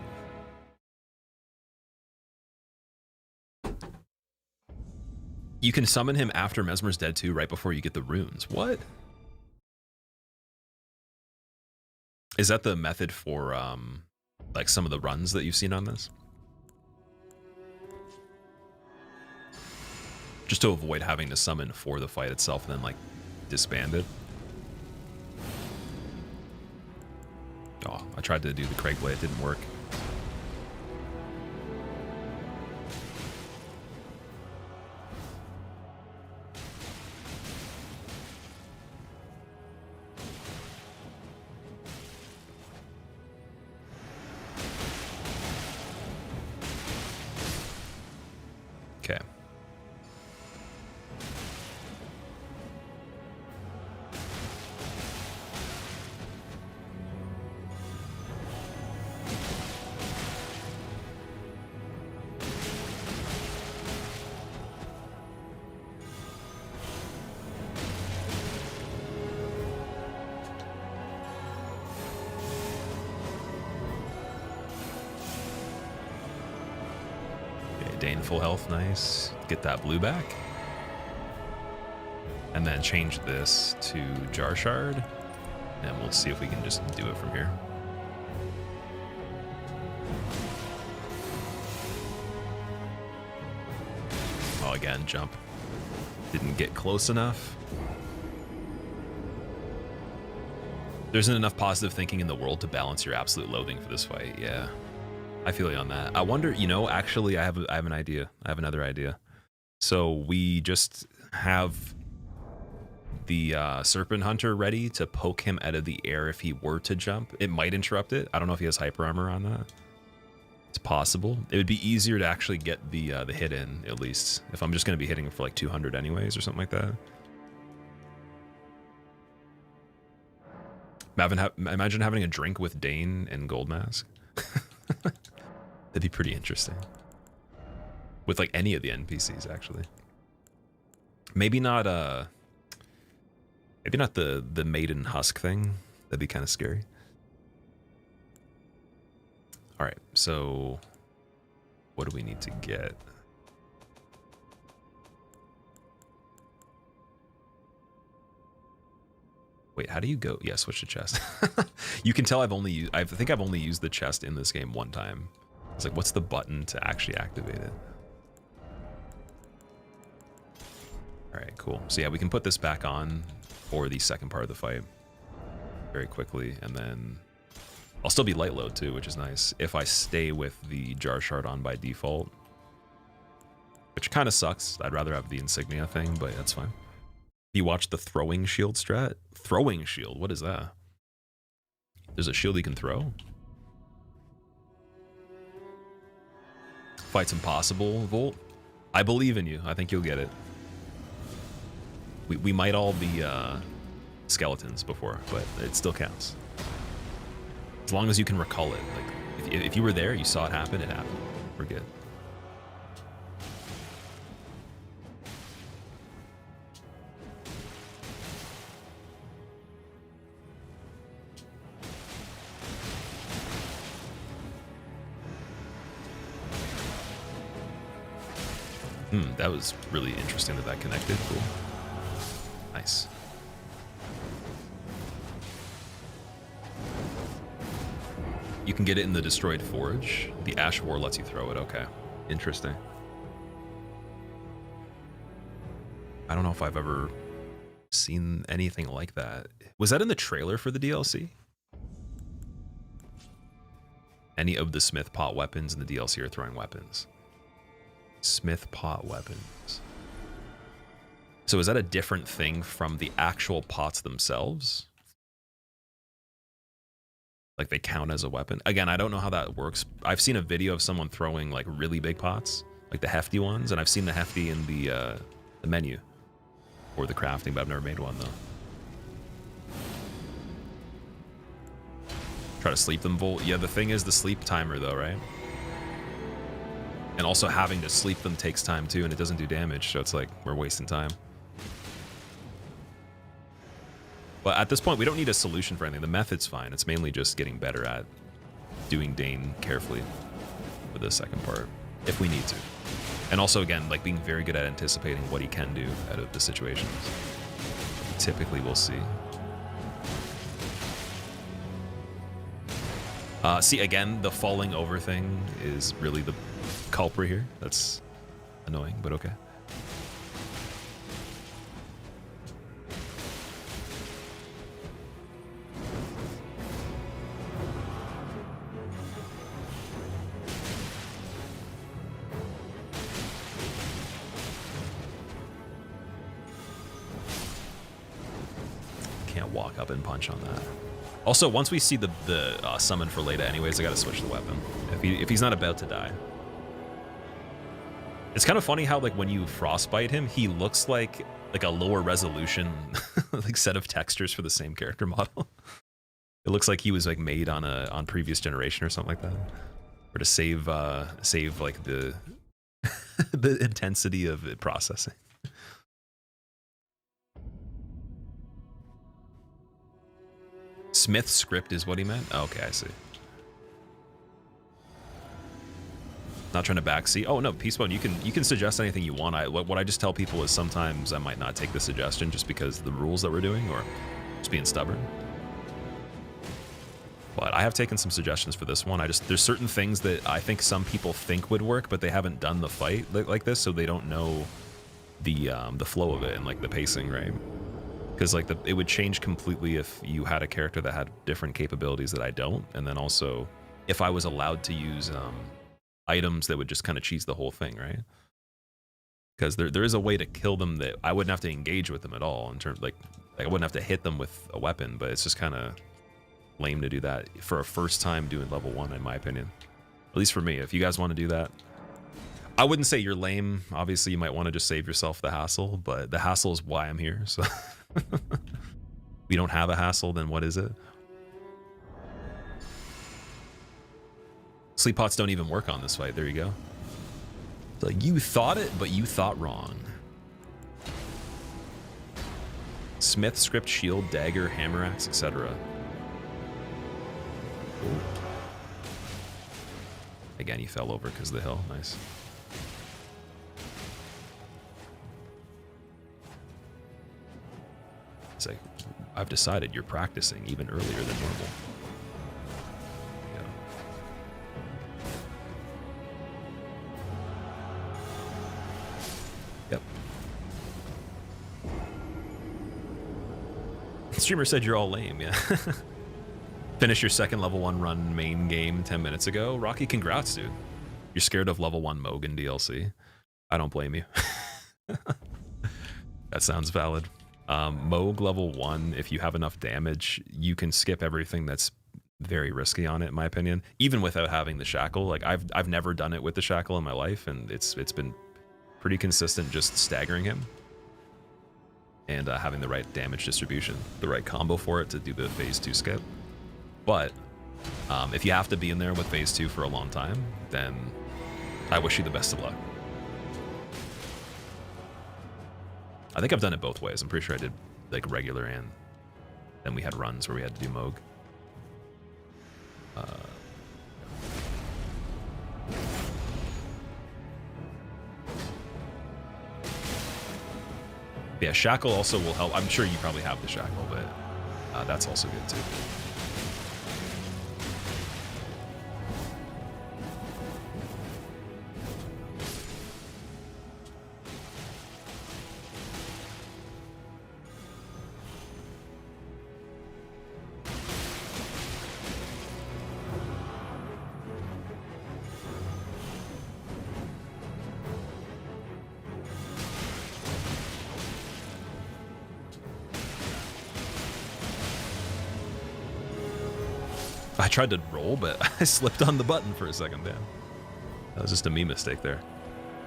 You can summon him after Mesmer's dead too, right before you get the runes. What? Is that the method for like some of the runs that you've seen on this? Just to avoid having to summon for the fight itself and then like disband it. Oh, I tried to do the Craig Blade, it didn't work. Okay. Dane full health, nice. Get that blue back. And then change this to Jar Shard. And we'll see if we can just do it from here. Oh, again, jump. Didn't get close enough. There isn't enough positive thinking in the world to balance your absolute loathing for this fight, yeah. I feel you on that. I wonder, you know, actually, I have an idea. I have another idea. So we just have the Serpent Hunter ready to poke him out of the air if he were to jump. It might interrupt it. I don't know if he has hyper armor on that. It's possible. It would be easier to actually get the hit in, at least, if I'm just going to be hitting him for like 200 anyways or something like that. Imagine having a drink with Dane and Gold Mask. That'd be pretty interesting. With like any of the NPCs, actually. Maybe not the Maiden Husk thing. That'd be kind of scary. All right, so what do we need to get? Wait, how do you go? Yeah, switch to chest. You can tell I think I've only used the chest in this game one time. It's like, what's the button to actually activate it? All right, cool. So yeah, we can put this back on for the second part of the fight very quickly, and then I'll still be light load too, which is nice if I stay with the Jar Shard on by default, which kind of sucks. I'd rather have the insignia thing, but that's fine. You watched the throwing shield strat? Throwing shield, what is that? There's a shield he can throw. Fight's impossible, Volt. I believe in you. I think you'll get it. We might all be skeletons before, but it still counts. As long as you can recall it. Like, if you were there, you saw it happen, it happened. We're good. That was really interesting that connected. Cool. Nice. You can get it in the destroyed forge. The Ash War lets you throw it. Okay. Interesting. I don't know if I've ever seen anything like that. Was that in the trailer for the DLC? Any of the Smith pot weapons in the DLC are throwing weapons. Smith pot weapons. So is that a different thing from the actual pots themselves? Like they count as a weapon? Again, I don't know how that works. I've seen a video of someone throwing like really big pots, like the hefty ones, and I've seen the hefty in the menu or the crafting, but I've never made one though. Try to sleep them, Volt. Yeah, the thing is the sleep timer though, right? And also having to sleep them takes time too, and it doesn't do damage, so it's like we're wasting time. But at this point, we don't need a solution for anything. The method's fine. It's mainly just getting better at doing Dane carefully for the second part, if we need to. And also, again, like being very good at anticipating what he can do out of the situations. Typically, we'll see. See, again, the falling over thing is really the culprit here. That's annoying, but okay. Can't walk up and punch on that. Also, once we see the summon for Leda anyways, I gotta switch the weapon. If he's not about to die. It's kind of funny how like when you frostbite him, he looks like a lower resolution like set of textures for the same character model. It looks like he was like made on previous generation or something like that. Or to save like the the intensity of it processing. Smith script is what he meant? Oh, okay, I see. Not trying to backseat. Oh no, Peacebone, you can suggest anything you want. What I just tell people is sometimes I might not take the suggestion just because of the rules that we're doing or just being stubborn. But I have taken some suggestions for this one. There's certain things that I think some people think would work, but they haven't done the fight like this, so they don't know the flow of it and like the pacing, right? Because like it would change completely if you had a character that had different capabilities that I don't, and then also if I was allowed to use items that would just kind of cheese the whole thing, right? Because there is a way to kill them that I wouldn't have to engage with them at all in terms like I wouldn't have to hit them with a weapon, but it's just kind of lame to do that for a first time doing level 1 in my opinion. At least for me. If you guys want to do that, I wouldn't say you're lame. Obviously you might want to just save yourself the hassle, but the hassle is why I'm here. So we don't have a hassle, then what is it? Sleep pots don't even work on this fight. There you go. It's like you thought it, but you thought wrong. Smith, script, shield, dagger, hammer axe, etc. Again, he fell over because of the hill. Nice. It's like, I've decided you're practicing even earlier than normal. Yeah. Yep. The streamer said you're all lame, yeah. Finish your second level 1 run main game 10 minutes ago. Rocky, congrats, dude. You're scared of level 1 Mogan DLC. I don't blame you. That sounds valid. Moog level 1, if you have enough damage, you can skip everything that's very risky on it, in my opinion. Even without having the shackle, like I've never done it with the shackle in my life, and it's been pretty consistent, just staggering him and having the right damage distribution, the right combo for it to do the phase 2 skip. But if you have to be in there with phase 2 for a long time, then I wish you the best of luck. I think I've done it both ways. I'm pretty sure I did like regular, and then we had runs where we had to do Moog. Yeah, shackle also will help. I'm sure you probably have the shackle, but that's also good too. I tried to roll, but I slipped on the button for a second, damn. That was just a me mistake there.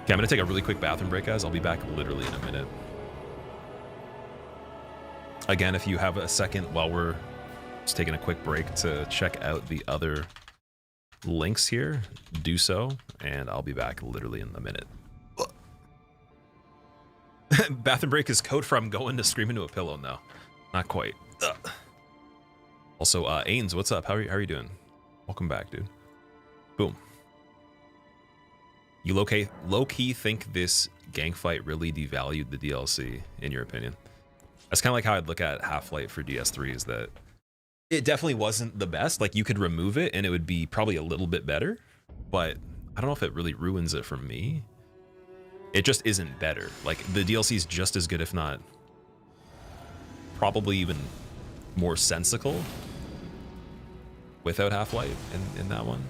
Okay, I'm gonna take a really quick bathroom break, guys. I'll be back literally in a minute. Again, if you have a second while we're just taking a quick break to check out the other links here, do so, and I'll be back literally in a minute. Bathroom break is code for I'm going to scream into a pillow. No, not quite. Ugh. Also, Ains, what's up? How are you doing? Welcome back, dude. Boom. You low-key think this gang fight really devalued the DLC, in your opinion? That's kind of like how I'd look at Half-Life for DS3, is that it definitely wasn't the best. Like, you could remove it and it would be probably a little bit better, but I don't know if it really ruins it for me. It just isn't better. Like, the DLC is just as good, if not probably even more sensical without Half-Life in that one.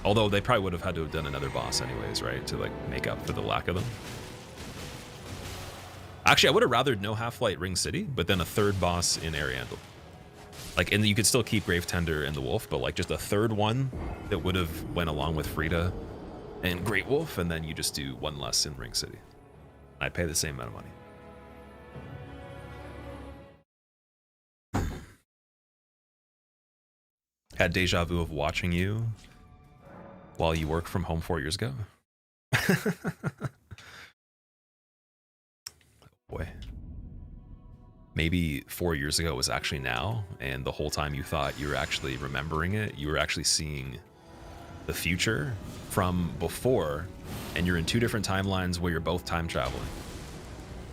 Although they probably would have had to have done another boss anyways, right? To like make up for the lack of them. Actually, I would have rathered no Half-Life Ring City, but then a third boss in Ariandel. Like, and you could still keep Gravetender and the Wolf, but like just a third one that would have went along with Frida and Great Wolf, and then you just do one less in Ring City. I'd pay the same amount of money. Had deja vu of watching you while you worked from home 4 years ago. Boy. Maybe 4 years ago was actually now, and the whole time you thought you were actually remembering it, you were actually seeing the future from before, and you're in two different timelines where you're both time traveling,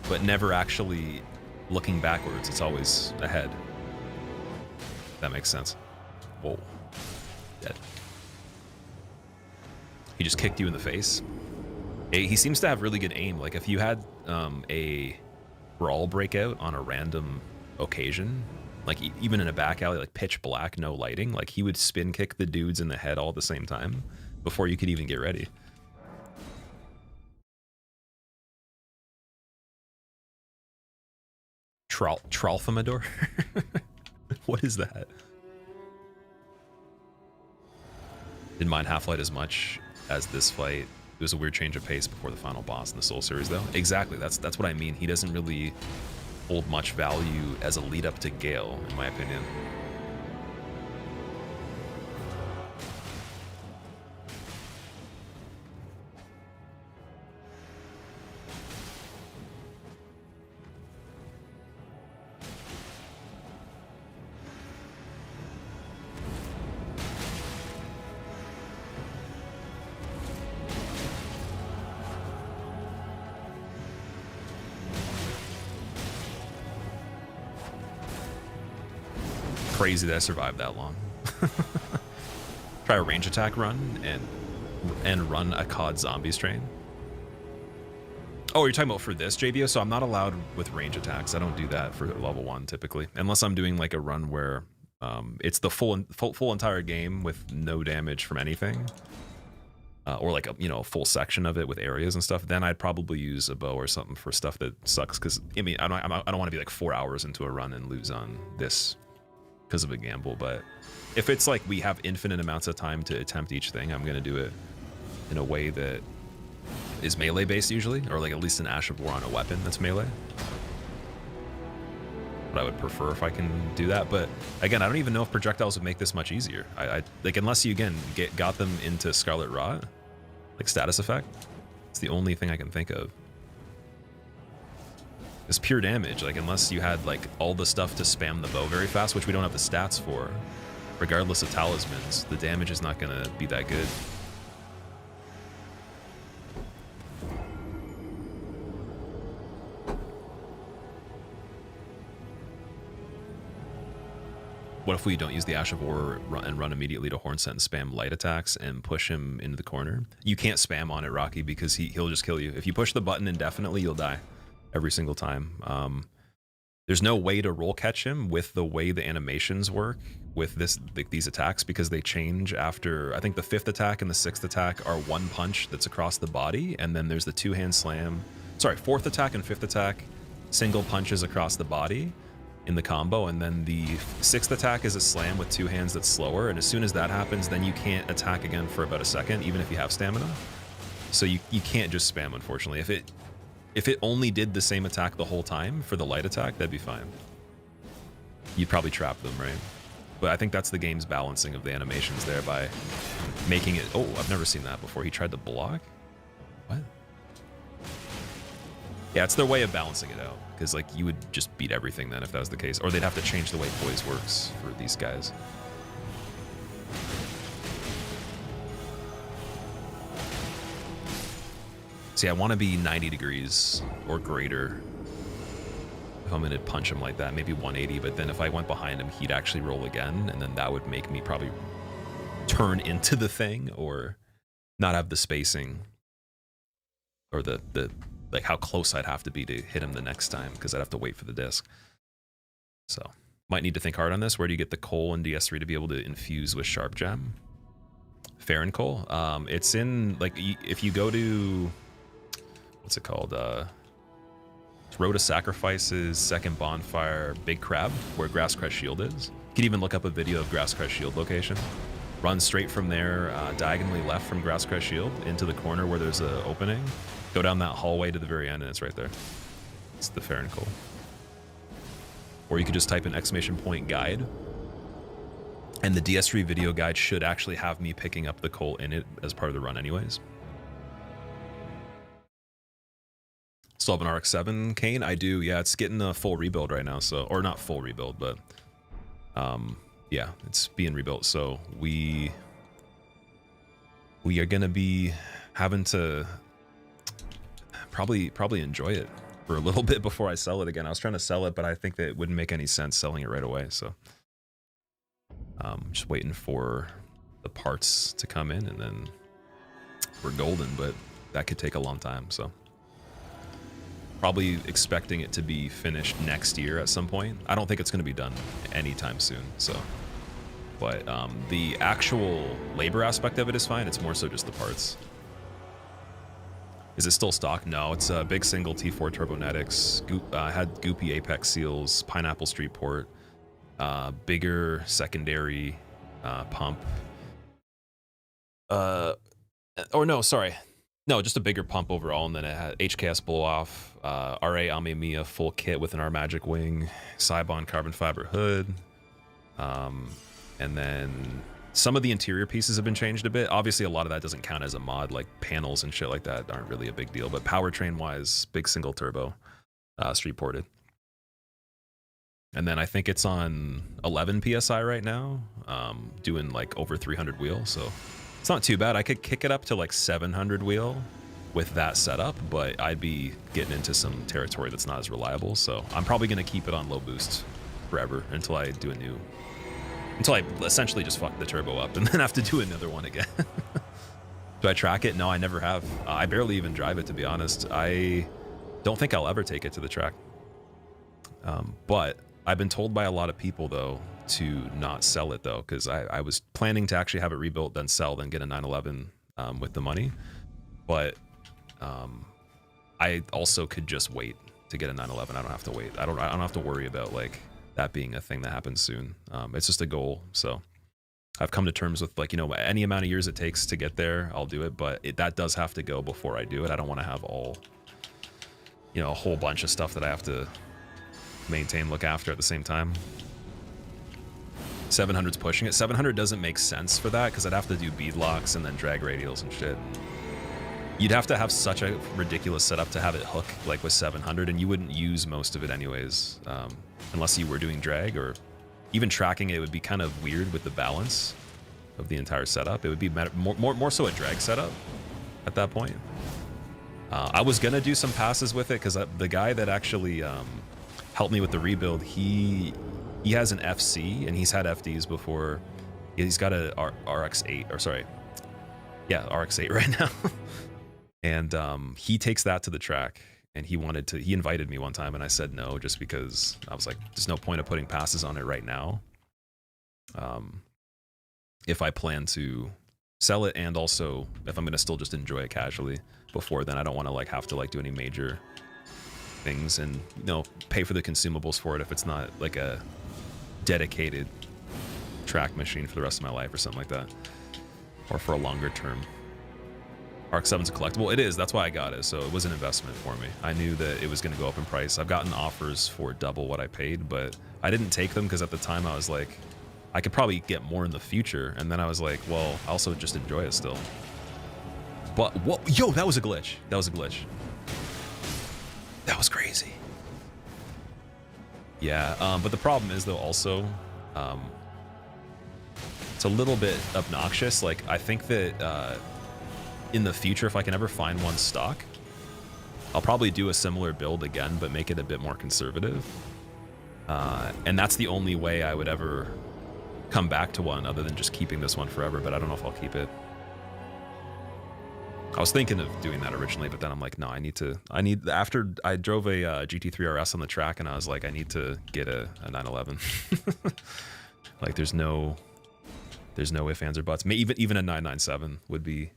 but never actually looking backwards. It's always ahead. That makes sense. Whoa. Dead. He just kicked you in the face. He seems to have really good aim. Like, if you had a brawl breakout on a random occasion, like even in a back alley, like pitch black, no lighting, like he would spin kick the dudes in the head all at the same time before you could even get ready. Tralfamador? What is that? Didn't mind Half-Life as much as this fight. It was a weird change of pace before the final boss in the Soul series, though. Exactly, that's what I mean. He doesn't really hold much value as a lead up to Gale, in my opinion. Crazy that I survived that long. Try a range attack run and run a COD Zombies train. Oh, you're talking about for this, JBO? So I'm not allowed with range attacks. I don't do that for level 1 typically, unless I'm doing like a run where it's the full entire game with no damage from anything, or like a full section of it with areas and stuff. Then I'd probably use a bow or something for stuff that sucks. Because I mean, I don't want to be like 4 hours into a run and lose on this because of a gamble. But if it's like we have infinite amounts of time to attempt each thing, I'm gonna do it in a way that is melee based usually, or like at least an Ash of War on a weapon that's melee. But I would prefer if I can do that. But again, I don't even know if projectiles would make this much easier. I like, unless you again got them into Scarlet Rot, like status effect. It's the only thing I can think of. It's pure damage. Like unless you had like all the stuff to spam the bow very fast, which we don't have the stats for. Regardless of talismans, the damage is not gonna be that good. What if we don't use the Ash of War and run immediately to Hornset and spam light attacks and push him into the corner? You can't spam on it, Rocky, because he'll just kill you. If you push the button indefinitely, you'll die every single time. There's no way to roll catch him with the way the animations work with these attacks, because they change after, I think the 5th attack and the 6th attack are one punch that's across the body, and then there's the 2-hand slam. Sorry, 4th attack and 5th attack, single punches across the body in the combo, and then the 6th attack is a slam with 2 hands that's slower, and as soon as that happens, then you can't attack again for about a second, even if you have stamina. So you can't just spam, unfortunately. If it only did the same attack the whole time for the light attack, that'd be fine. You'd probably trap them, right? But I think that's the game's balancing of the animations there by making it... Oh, I've never seen that before. He tried to block? What? Yeah, it's their way of balancing it out. Because, like, you would just beat everything then if that was the case. Or they'd have to change the way poise works for these guys. See, I want to be 90 degrees or greater if I'm going to punch him like that. Maybe 180, but then if I went behind him, he'd actually roll again, and then that would make me probably turn into the thing or not have the spacing or the like how close I'd have to be to hit him the next time, because I'd have to wait for the disc. So might need to think hard on this. Where do you get the coal in DS3 to be able to infuse with Sharp Gem? Fair and coal. It's in, like, if you go to, what's it called? Road to Sacrifices, Second Bonfire, Big Crab, where Grasscrest Shield is. You can even look up a video of Grasscrest Shield location. Run straight from there, diagonally left from Grasscrest Shield into the corner where there's an opening. Go down that hallway to the very end, and it's right there. It's the Fair and Coal. Or you could just type in !guide. And the DS3 video guide should actually have me picking up the coal in it as part of the run anyways. Still have an RX-7, Kane? I do, yeah. It's getting a full rebuild right now, so... Or not full rebuild, but... yeah, it's being rebuilt, so we are gonna be having to probably enjoy it for a little bit before I sell it again. I was trying to sell it, but I think that it wouldn't make any sense selling it right away, so... just waiting for the parts to come in, and then we're golden, but that could take a long time, so... Probably expecting it to be finished next year at some point. I don't think it's going to be done anytime soon, so... But the actual labor aspect of it is fine. It's more so just the parts. Is it still stock? No, it's a big single T4 Turbonetics. Had Goopy Apex Seals, Pineapple Street Port, bigger secondary pump. Or no, sorry. No, just a bigger pump overall, and then it had HKS blow-off, RA Amemiya full kit with an R Magic wing, Cybon carbon fiber hood, and then some of the interior pieces have been changed a bit. Obviously, a lot of that doesn't count as a mod, like panels and shit like that aren't really a big deal, but powertrain-wise, big single turbo, street ported. And then I think it's on 11 PSI right now, doing like over 300 wheel, so it's not too bad. I could kick it up to like 700 wheel with that setup, but I'd be getting into some territory that's not as reliable, so I'm probably going to keep it on low boost forever until I do a new... Until I essentially just fuck the turbo up and then have to do another one again. Do I track it? No, I never have. I barely even drive it, to be honest. I don't think I'll ever take it to the track. But I've been told by a lot of people, though, to not sell it, though, because I was planning to actually have it rebuilt, then sell, then get a 911 with the money. But I also could just wait to get a 911. I don't have to wait. I don't have to worry about, like, that being a thing that happens soon. It's just a goal. So I've come to terms with, like, you know, any amount of years it takes to get there, I'll do it. But that does have to go before I do it. I don't want to have all, you know, a whole bunch of stuff that I have to maintain, look after at the same time. 700's pushing it. 700 doesn't make sense for that because I'd have to do bead locks and then drag radials and shit. You'd have to have such a ridiculous setup to have it hook like with 700, and you wouldn't use most of it anyways, unless you were doing drag, or even tracking it would be kind of weird with the balance of the entire setup. It would be more so a drag setup at that point. I was gonna do some passes with it because the guy that actually helped me with the rebuild, he has an FC and he's had FDs before. He's got a RX8, or sorry, yeah, RX8 right now. And he takes that to the track, and he invited me one time, and I said no, just because I was like, there's no point of putting passes on it right now. If I plan to sell it, and also if I'm gonna still just enjoy it casually before then, I don't want to like have to like do any major things and, you know, pay for the consumables for it if it's not like a dedicated track machine for the rest of my life or something like that, or for a longer term. Arc 7's a collectible. It is. That's why I got it. So it was an investment for me. I knew that it was going to go up in price. I've gotten offers for double what I paid, but I didn't take them because at the time I was like, I could probably get more in the future. And then I was like, well, I also just enjoy it still. But what? Yo, that was a glitch. That was a glitch. That was crazy. Yeah. But the problem is though, also, it's a little bit obnoxious. Like, I think that, in the future, if I can ever find one stock, I'll probably do a similar build again, but make it a bit more conservative. And that's the only way I would ever come back to one, other than just keeping this one forever, but I don't know if I'll keep it. I was thinking of doing that originally, but then I'm like, no, after I drove a GT3 RS on the track, and I was like, I need to get a 911. Like, there's no ifs, ands, or buts. Even a 997 would be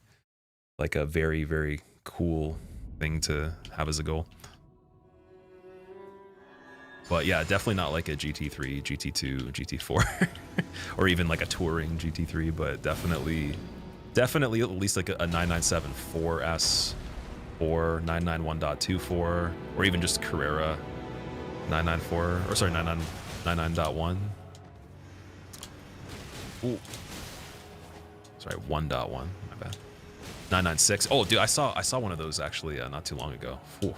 like a very, very cool thing to have as a goal. But yeah, definitely not like a GT3, GT2, GT4, or even like a touring GT3, but definitely at least like a 997 4S or 991.24, or even just Carrera 994, or sorry, 99.1. Ooh. Sorry, 1.1, my bad. 996. Oh, dude, I saw one of those actually not too long ago. Whew.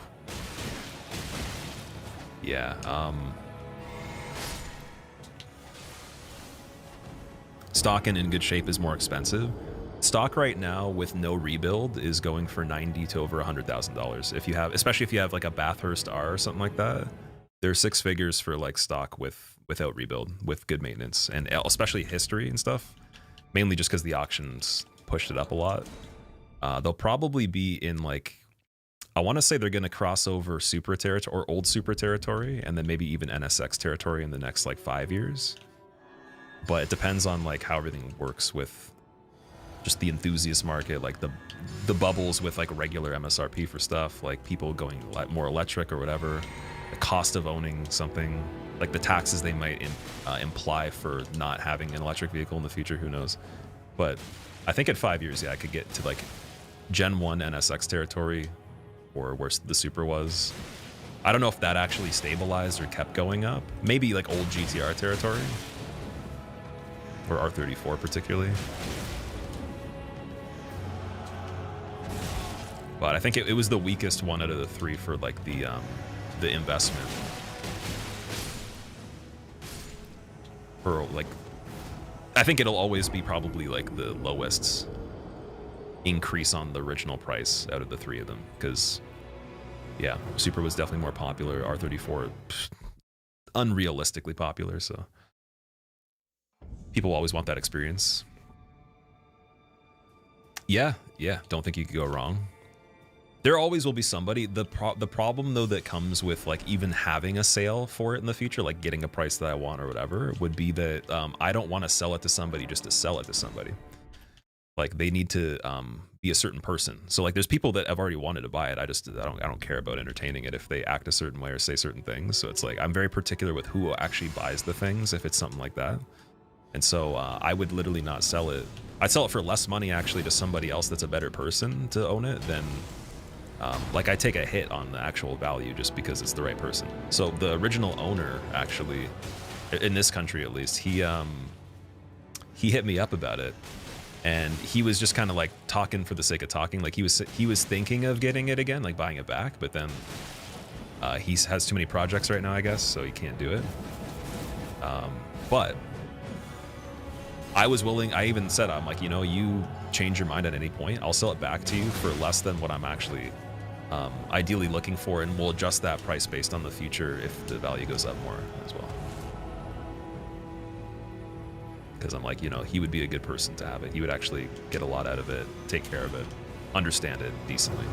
Yeah. Stock in good shape is more expensive. Stock right now with no rebuild is going for $90,000 to over $100,000. If you have, especially if you have like a Bathurst R or something like that, there's 6 figures for like stock without rebuild, with good maintenance, and especially history and stuff. Mainly just because the auctions pushed it up a lot. They'll probably be in like, I want to say they're going to cross over Supra territory or old Supra territory, and then maybe even NSX territory in the next like 5 years. But it depends on like how everything works with just the enthusiast market, like the bubbles with like regular MSRP for stuff, like people going more electric or whatever, the cost of owning something, like the taxes they might imply for not having an electric vehicle in the future, who knows. But I think at 5 years, yeah, I could get to like Gen 1 NSX territory, or where the Supra was. I don't know if that actually stabilized or kept going up. Maybe like old GTR territory, or R34 particularly. But I think it was the weakest one out of the 3 for like the investment. For like, I think it'll always be probably like the lowest increase on the original price out of the 3 of them, because yeah, Supra was definitely more popular. R34, unrealistically popular, so people always want that experience. Yeah, don't think you could go wrong. There always will be somebody. The problem though that comes with like even having a sale for it in the future, like getting a price that I want or whatever, would be that I don't want to sell it to somebody just to sell it to somebody. Like they need to be a certain person. So like there's people that have already wanted to buy it. I don't care about entertaining it if they act a certain way or say certain things. So it's like I'm very particular with who actually buys the things if it's something like that. And so I would literally not sell it. I'd sell it for less money actually to somebody else that's a better person to own it than like I take a hit on the actual value just because it's the right person. So the original owner actually, in this country at least, he hit me up about it. And he was just kind of like talking for the sake of talking. Like he was thinking of getting it again, like buying it back, but then he has too many projects right now, I guess, so he can't do it. But I was willing. I even said, I'm like, you know, you change your mind at any point, I'll sell it back to you for less than what I'm actually ideally looking for, and we'll adjust that price based on the future if the value goes up more as well. Because I'm like, you know, he would be a good person to have it. He would actually get a lot out of it, take care of it, understand it decently.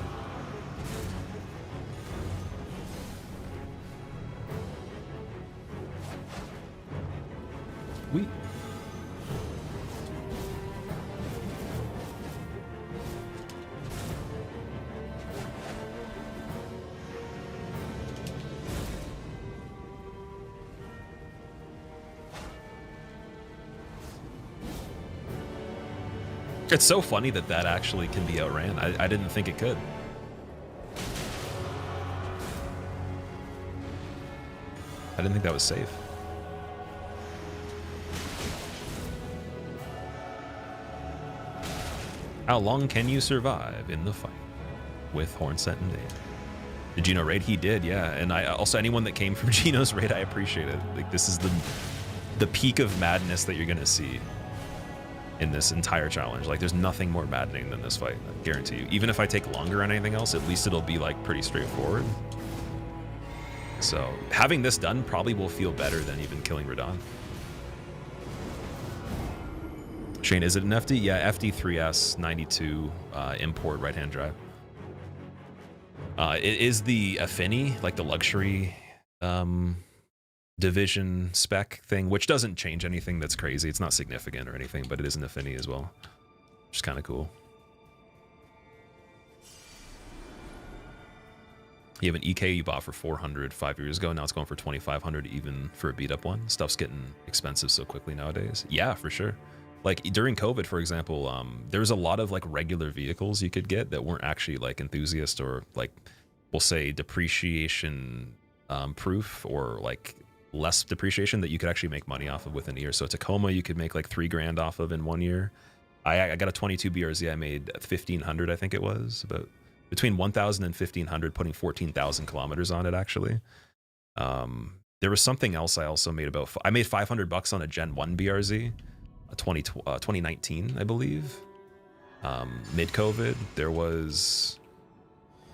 It's so funny that that actually can be outran. I didn't think it could. I didn't think that was safe. How long can you survive in the fight with Hornset and Dave? Did Gino raid? He did, yeah. And I also, anyone that came from Gino's raid, I appreciate it. Like, this is the peak of madness that you're gonna see in this entire challenge. Like, there's nothing more maddening than this fight, I guarantee you. Even if I take longer on anything else, at least it'll be like pretty straightforward. So having this done probably will feel better than even killing Radon. Shane, is it an FD? Yeah, FD3S 92 import right-hand drive. It is the Affini, like the luxury division spec thing, which doesn't change anything that's crazy. It's not significant or anything, but it is an Affini as well, which is kind of cool. You have an EK you bought for 400 5 years ago. Now it's going for 2,500 even for a beat up one. Stuff's getting expensive so quickly nowadays. Yeah, for sure. Like during COVID, for example, there was a lot of like regular vehicles you could get that weren't actually like enthusiast or like, we'll say depreciation proof or like less depreciation that you could actually make money off of within a year. So a Tacoma you could make like $3 grand off of in 1 year. I got a 22 BRZ. I made 1,500, I think it was, about between 1,000 and 1,500, putting 14,000 kilometers on it actually. There was something else I also made about, I made $500 on a Gen 1 BRZ. 2019, I believe. Mid-COVID, there was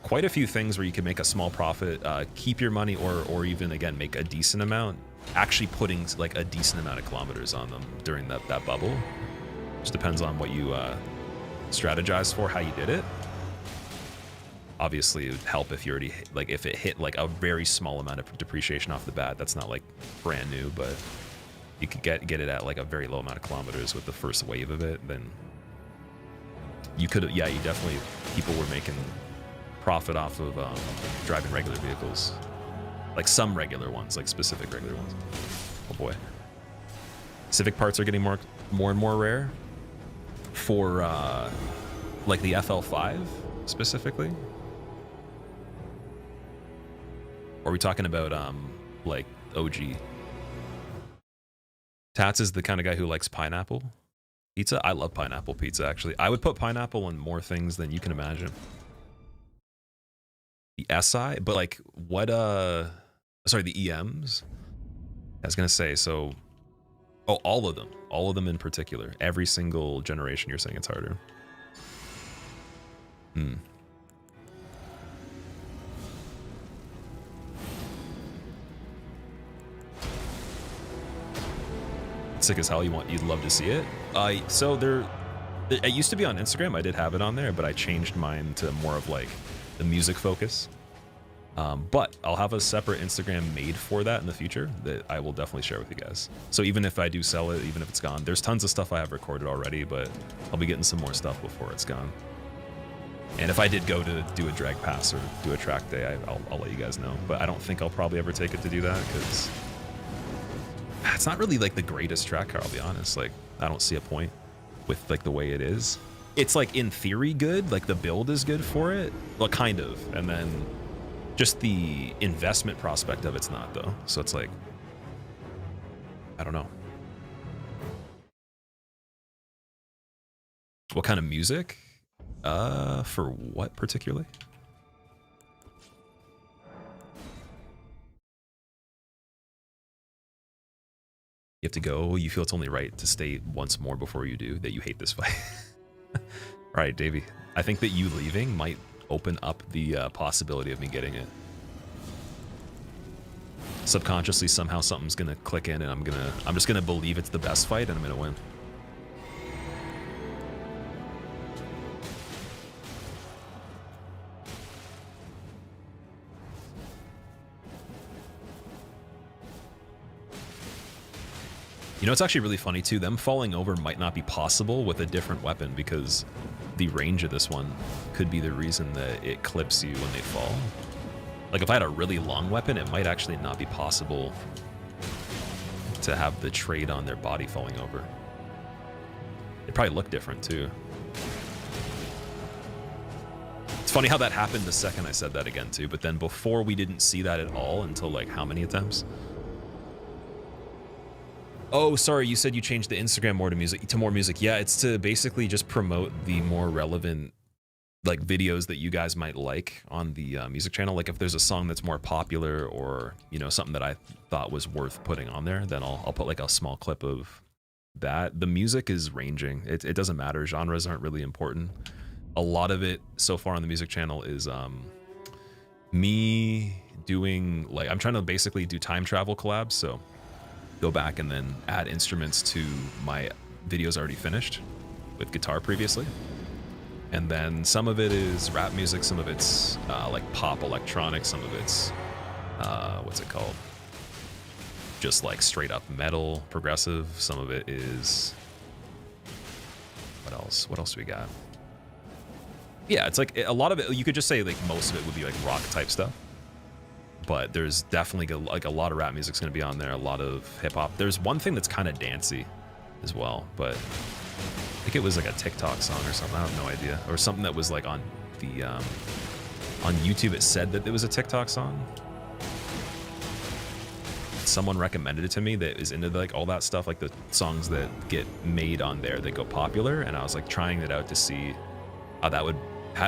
quite a few things where you could make a small profit, keep your money, or even again make a decent amount. Actually, putting like a decent amount of kilometers on them during that bubble. Just depends on what you strategized for, how you did it. Obviously, it would help if you already like if it hit like a very small amount of depreciation off the bat. That's not like brand new, but you could get it at like a very low amount of kilometers with the first wave of it, then you could, yeah, you definitely, people were making profit off of driving regular vehicles. Like some regular ones, like specific regular ones. Oh boy. Civic parts are getting more and more rare for like the FL5 specifically. Or are we talking about like OG? Tats is the kind of guy who likes pineapple pizza. I love pineapple pizza, actually. I would put pineapple on more things than you can imagine. The SI, but like what, sorry, the EMs. I was gonna say, so, oh, all of them in particular. Every single generation, you're saying it's harder. Sick as hell. You'd love to see it. So it used to be on Instagram. I did have it on there, but I changed mine to more of like the music focus. But I'll have a separate Instagram made for that in the future that I will definitely share with you guys. So even if I do sell it, even if it's gone, there's tons of stuff I have recorded already, but I'll be getting some more stuff before it's gone. And if I did go to do a drag pass or do a track day, I'll let you guys know. But I don't think I'll probably ever take it to do that because it's not really like the greatest track car, I'll be honest. Like, I don't see a point with like the way it is. It's like in theory good, like the build is good for it, well, kind of. And then just the investment prospect of it's not though. So it's like, I don't know. What kind of music? For what particularly? You have to go. You feel it's only right to stay once more before you do. That you hate this fight. All right, Davey. I think that you leaving might open up the possibility of me getting it. Subconsciously, somehow something's gonna click in, and I'm just gonna believe it's the best fight, and I'm gonna win. You know, it's actually really funny too. Them falling over might not be possible with a different weapon because the range of this one could be the reason that it clips you when they fall. Like if I had a really long weapon, it might actually not be possible to have the trade on their body falling over. It'd probably look different too. It's funny how that happened the second I said that again too, but then before we didn't see that at all until like how many attempts? Oh, sorry, you said you changed the Instagram more music. Yeah, it's to basically just promote the more relevant like videos that you guys might like on the music channel. Like if there's a song that's more popular or, you know, something that I thought was worth putting on there, then I'll put like a small clip of that. The music is ranging. It doesn't matter. Genres aren't really important. A lot of it so far on the music channel is me doing like, I'm trying to basically do time travel collabs. So go back and then add instruments to my videos already finished with guitar previously. And then some of it is rap music, some of it's like pop electronic, some of it's, what's it called? Just like straight up metal, progressive. Some of it is, what else? What else do we got? Yeah, it's like a lot of it, you could just say like most of it would be like rock type stuff. But there's definitely like a lot of rap music's gonna be on there, a lot of hip hop. There's one thing that's kind of dancey as well, but I think it was like a TikTok song or something. I have no idea, or something that was like on the on YouTube. It said that it was a TikTok song. Someone recommended it to me that is into like all that stuff, like the songs that get made on there that go popular, and I was like trying it out to see how that would.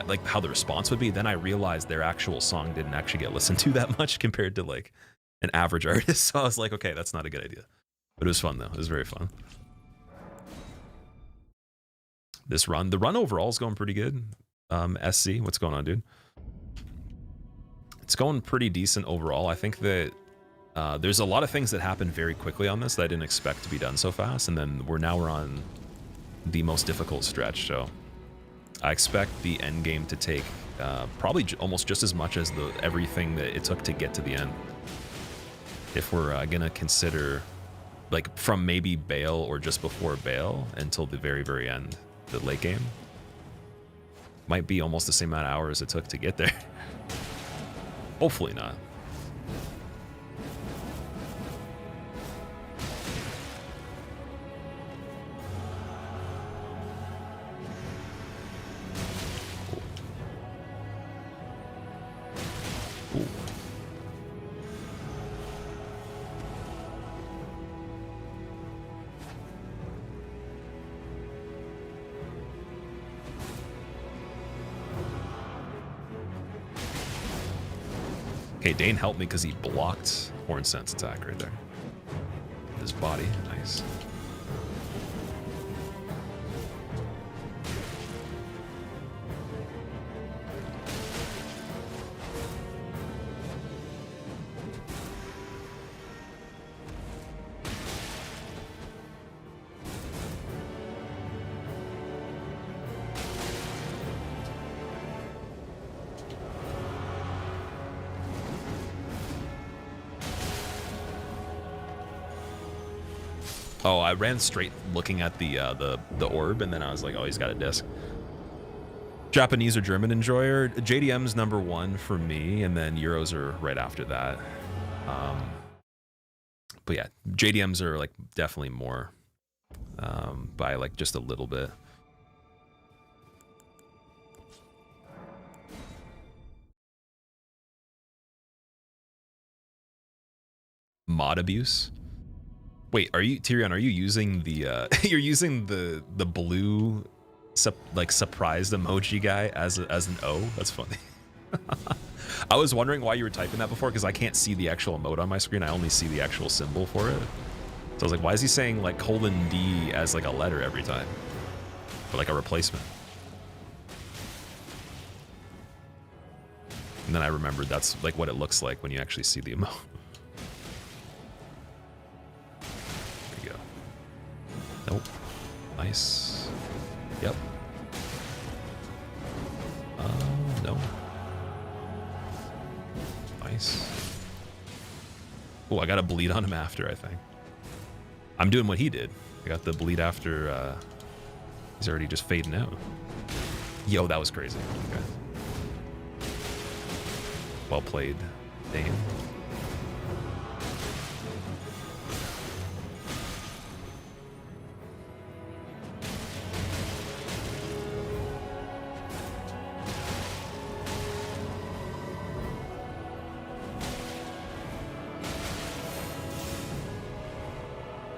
Like how the response would be. Then I realized their actual song didn't actually get listened to that much compared to like an average artist. So I was like, okay, that's not a good idea. But it was fun though. It was very fun. This run, the run overall is going pretty good. SC, what's going on, dude? It's going pretty decent overall. I think that there's a lot of things that happen very quickly on this that I didn't expect to be done so fast. And then we're on the most difficult stretch. So I expect the end game to take probably almost just as much as everything that it took to get to the end. If we're gonna consider like from maybe Bale or just before Bale until the very, very end, the late game, might be almost the same amount of hours it took to get there. Hopefully not. Okay, Dane helped me because he blocked Horn Sense attack right there. His body, nice. Oh, I ran straight looking at the orb, and then I was like, oh, he's got a disc. Japanese or German enjoyer? JDM's #1 for me, and then Euros are right after that. But yeah, JDMs are like definitely more by like just a little bit. Mod abuse. Wait, are you Tyrion? Are you using the you're using the blue like surprised emoji guy as an O? That's funny. I was wondering why you were typing that before, because I can't see the actual emote on my screen. I only see the actual symbol for it. So I was like, why is he saying like :D as like a letter every time? Or like a replacement. And then I remembered that's like what it looks like when you actually see the emote. There you go. Nope. Nice. Yep. No. Nice. Oh, I got a bleed on him after, I think. I'm doing what he did. I got the bleed after, he's already just fading out. Yo, that was crazy. Okay. Well played, Dane.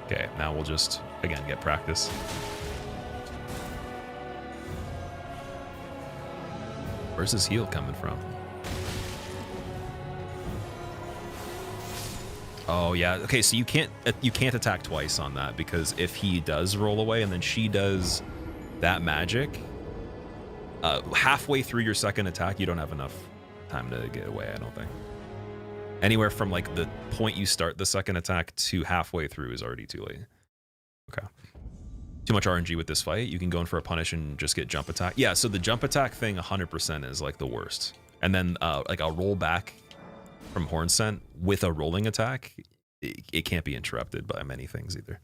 Okay, now we'll just, again, get practice. Where's his heal coming from? Oh yeah, okay, so you can't attack twice on that, because if he does roll away and then she does that magic, halfway through your second attack, you don't have enough time to get away, I don't think. Anywhere from like the point you start the second attack to halfway through is already too late. Okay. Too much RNG with this fight. You can go in for a punish and just get jump attack. Yeah, so the jump attack thing 100% is like the worst. And then like a roll back from Horn Scent with a rolling attack, it can't be interrupted by many things either.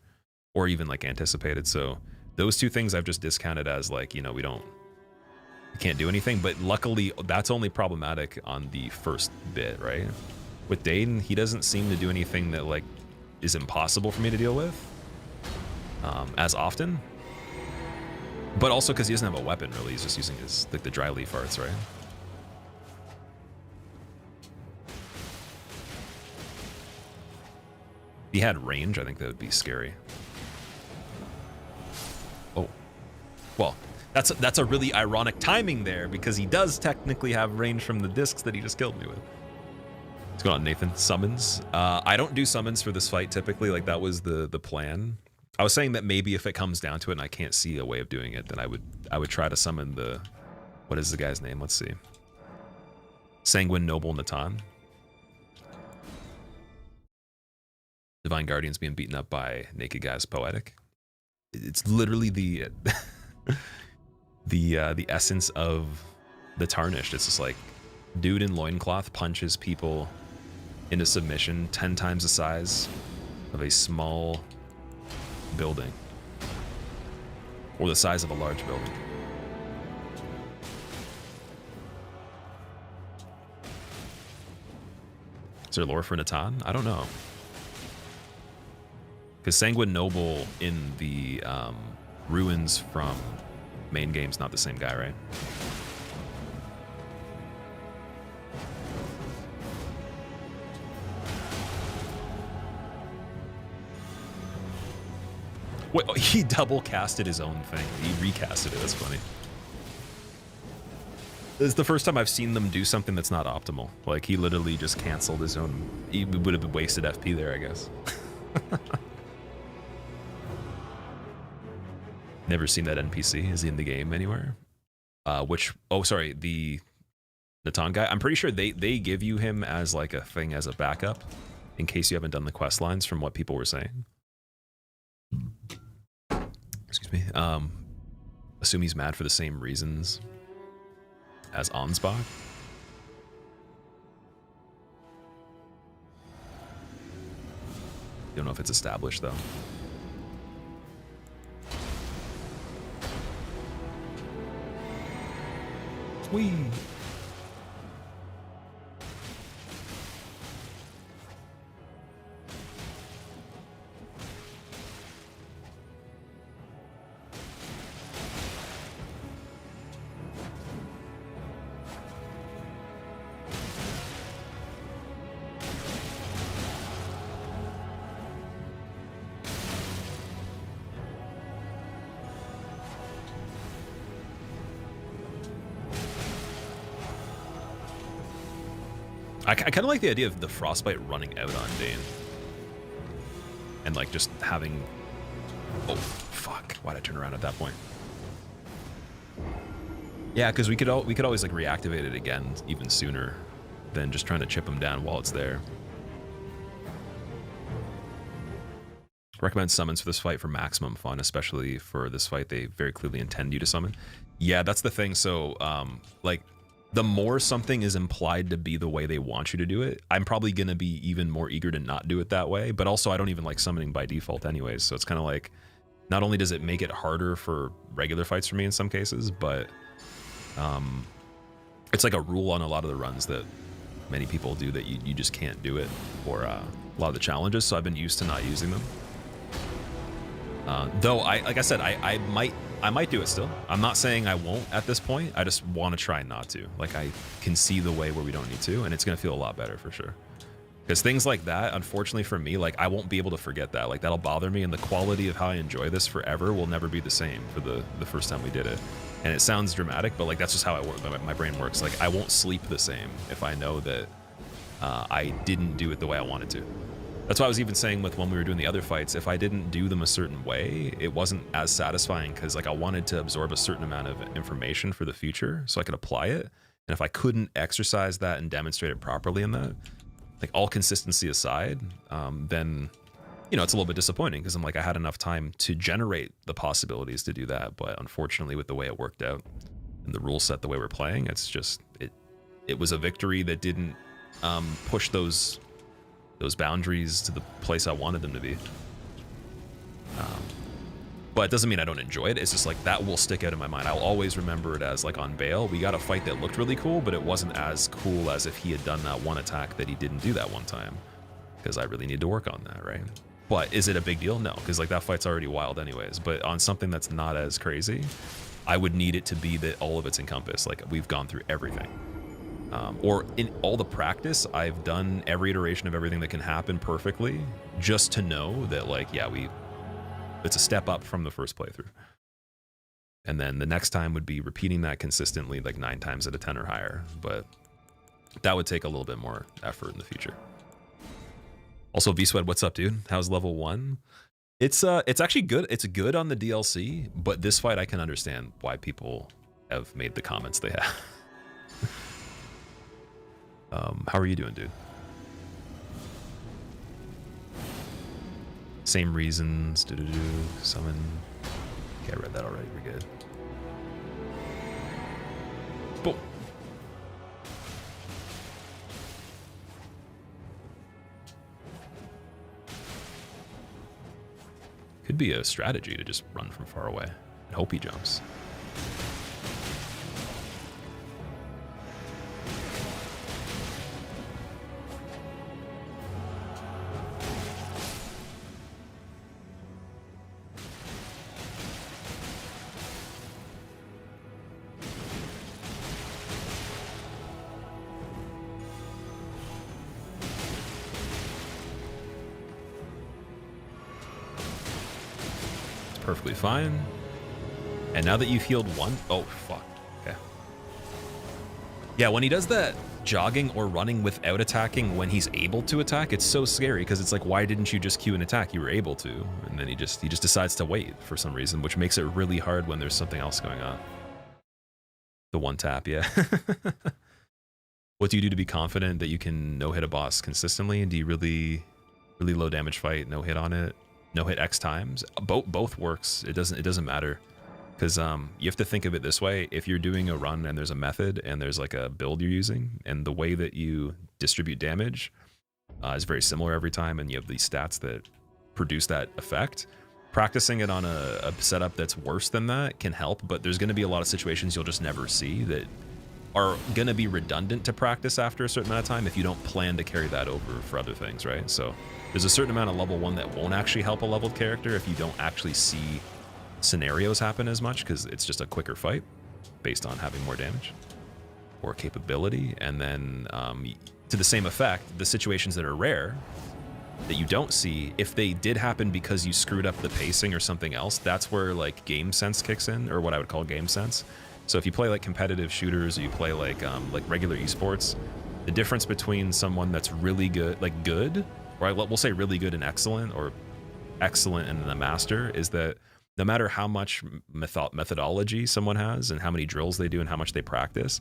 Or even like anticipated. So those two things I've just discounted as like, you know, we can't do anything. But luckily that's only problematic on the first bit, right? With Dayton, he doesn't seem to do anything that like is impossible for me to deal with as often. But also because he doesn't have a weapon really, he's just using his like the dry leaf arts, right? If he had range, I think that would be scary. Oh, well, that's a really ironic timing there, because he does technically have range from the discs that he just killed me with. What's going on, Nathan? Summons. I don't do summons for this fight typically. Like that was the plan. I was saying that maybe if it comes down to it and I can't see a way of doing it, then I would try to summon the, what is the guy's name? Let's see. Sanguine Noble Natan. Divine Guardian's being beaten up by Naked Guys Poetic. It's literally the the essence of the Tarnished. It's just like dude in loincloth punches people into submission 10 times the size of a small building, or the size of a large building. Is there lore for Natan? I don't know. Because Sanguine Noble in the ruins from main game's not the same guy, right? Wait, oh, he double casted his own thing. He recasted it. That's funny. This is the first time I've seen them do something that's not optimal. Like, he literally just canceled his own. He would have wasted FP there, I guess. Never seen that NPC. Is he in the game anywhere? Oh, sorry, the Natan guy. I'm pretty sure they give you him as like a thing as a backup in case you haven't done the quest lines, from what people were saying. Excuse me. Assume he's mad for the same reasons as Ansbach. Don't know if it's established though. Whee! I kind of like the idea of the frostbite running out on Dane. And like just having... Oh, fuck. Why'd I turn around at that point? Yeah, because we could always like reactivate it again even sooner than just trying to chip him down while it's there. Recommend summons for this fight for maximum fun, especially for this fight they very clearly intend you to summon. Yeah, that's the thing. So, like... the more something is implied to be the way they want you to do it, I'm probably going to be even more eager to not do it that way. But also, I don't even like summoning by default anyways. So it's kind of like, not only does it make it harder for regular fights for me in some cases, but it's like a rule on a lot of the runs that many people do that you just can't do it for a lot of the challenges. So I've been used to not using them. Though, like I said, I might do it still. I'm not saying I won't at this point. I just want to try not to. Like, I can see the way where we don't need to, and it's going to feel a lot better for sure. Because things like that, unfortunately for me, like, I won't be able to forget that. Like, that'll bother me, and the quality of how I enjoy this forever will never be the same for the first time we did it. And it sounds dramatic, but, like, that's just how I work. My brain works. Like, I won't sleep the same if I know that I didn't do it the way I wanted to. That's why I was even saying with when we were doing the other fights, if I didn't do them a certain way, it wasn't as satisfying because like I wanted to absorb a certain amount of information for the future so I could apply it. And if I couldn't exercise that and demonstrate it properly in that, like all consistency aside, then, you know, it's a little bit disappointing because I'm like, I had enough time to generate the possibilities to do that. But unfortunately, with the way it worked out and the rule set, the way we're playing, it's just, it was a victory that didn't push those boundaries to the place I wanted them to be. But it doesn't mean I don't enjoy it. It's just like that will stick out in my mind. I'll always remember it as like on Bale, we got a fight that looked really cool, but it wasn't as cool as if he had done that one attack that he didn't do that one time. Because I really need to work on that, right? But is it a big deal? No, because like that fight's already wild anyways. But on something that's not as crazy, I would need it to be that all of it's encompassed. Like we've gone through everything. Or in all the practice, I've done every iteration of everything that can happen perfectly, just to know that, like, yeah, it's a step up from the first playthrough. And then the next time would be repeating that consistently, like 9 times out of 10 or higher. But that would take a little bit more effort in the future. Also, V-Sweat, what's up, dude? How's level 1? It's actually good. It's good on the DLC, but this fight I can understand why people have made the comments they have. How are you doing, dude? Same reasons. Summon. Okay, I read that already. We're good. Boom. Could be a strategy to just run from far away and hope he jumps. Perfectly fine. And now that you've healed one, oh fuck. Okay. Yeah, when he does that jogging or running without attacking when he's able to attack, it's so scary because it's like, why didn't you just queue an attack? You were able to, and then he just decides to wait for some reason, which makes it really hard when there's something else going on. The one tap, yeah. What do you do to be confident that you can no hit a boss consistently? And do you really low damage fight, no hit on it? No hit X times. Both works. It doesn't matter, because you have to think of it this way. If you're doing a run and there's a method and there's like a build you're using, and the way that you distribute damage is very similar every time, and you have these stats that produce that effect, practicing it on a setup that's worse than that can help. But there's going to be a lot of situations you'll just never see that are going to be redundant to practice after a certain amount of time if you don't plan to carry that over for other things, right? So there's a certain amount of level 1 that won't actually help a leveled character if you don't actually see scenarios happen as much, because it's just a quicker fight based on having more damage or capability. And then to the same effect, the situations that are rare that you don't see, if they did happen because you screwed up the pacing or something else, that's where like game sense kicks in, or what I would call game sense. So if you play like competitive shooters, or you play like regular esports, the difference between someone that's really good, like good, or we'll say really good and excellent, or excellent and the master, is that no matter how much methodology someone has and how many drills they do and how much they practice,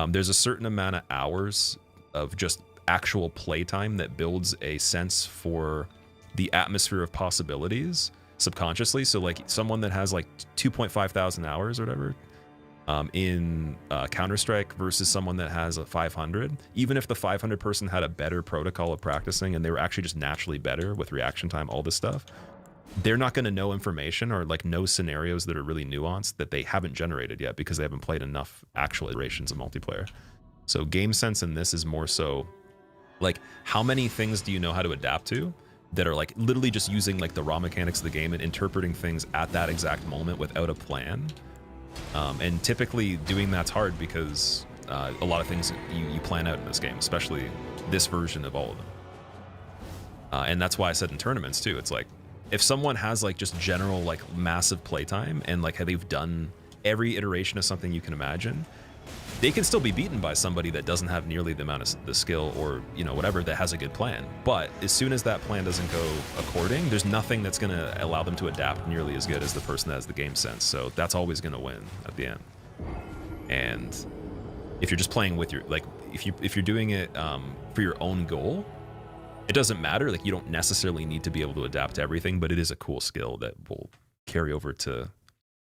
there's a certain amount of hours of just actual playtime that builds a sense for the atmosphere of possibilities subconsciously. So like someone that has like 2.5 thousand hours or whatever in Counter-Strike versus someone that has a 500, even if the 500 person had a better protocol of practicing and they were actually just naturally better with reaction time, all this stuff, they're not going to know information or like know scenarios that are really nuanced that they haven't generated yet because they haven't played enough actual iterations of multiplayer. So game sense in this is more so like, how many things do you know how to adapt to that are like literally just using like the raw mechanics of the game and interpreting things at that exact moment without a plan. And typically doing that's hard because a lot of things you plan out in this game, especially this version of all of them. And that's why I said in tournaments too, it's like, if someone has like just general like massive playtime and like they've done every iteration of something you can imagine, they can still be beaten by somebody that doesn't have nearly the amount of the skill or, you know, whatever, that has a good plan. But as soon as that plan doesn't go according, there's nothing that's going to allow them to adapt nearly as good as the person that has the game sense. So that's always going to win at the end. And if you're just playing with your, like, if you're doing it for your own goal, it doesn't matter. Like, you don't necessarily need to be able to adapt to everything, but it is a cool skill that will carry over to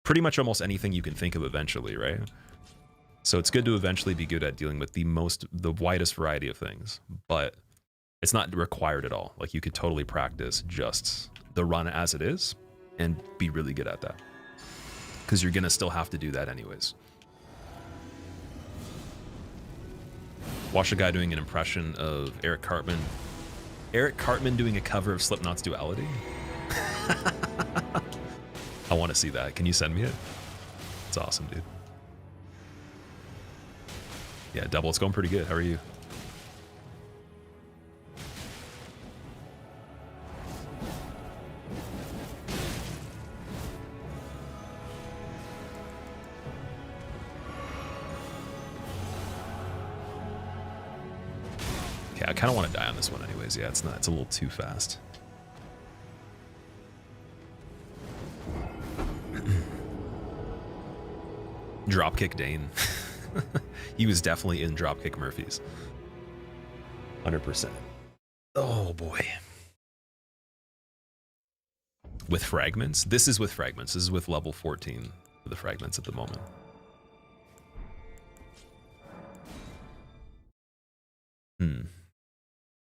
pretty much almost anything you can think of eventually, right? So it's good to eventually be good at dealing with the widest variety of things, but it's not required at all. Like, you could totally practice just the run as it is and be really good at that, because you're gonna still have to do that anyways. Watch a guy doing an impression of Eric Cartman. Eric Cartman doing a cover of Slipknot's Duality? I want to see that. Can you send me it? It's awesome, dude. Yeah, Double, it's going pretty good. How are you? Okay, I kind of want to die on this one anyways. Yeah, it's a little too fast. Dropkick Dane. He was definitely in Dropkick Murphys. 100%. Oh boy. With fragments? This is with fragments. This is with level 14 for the fragments at the moment.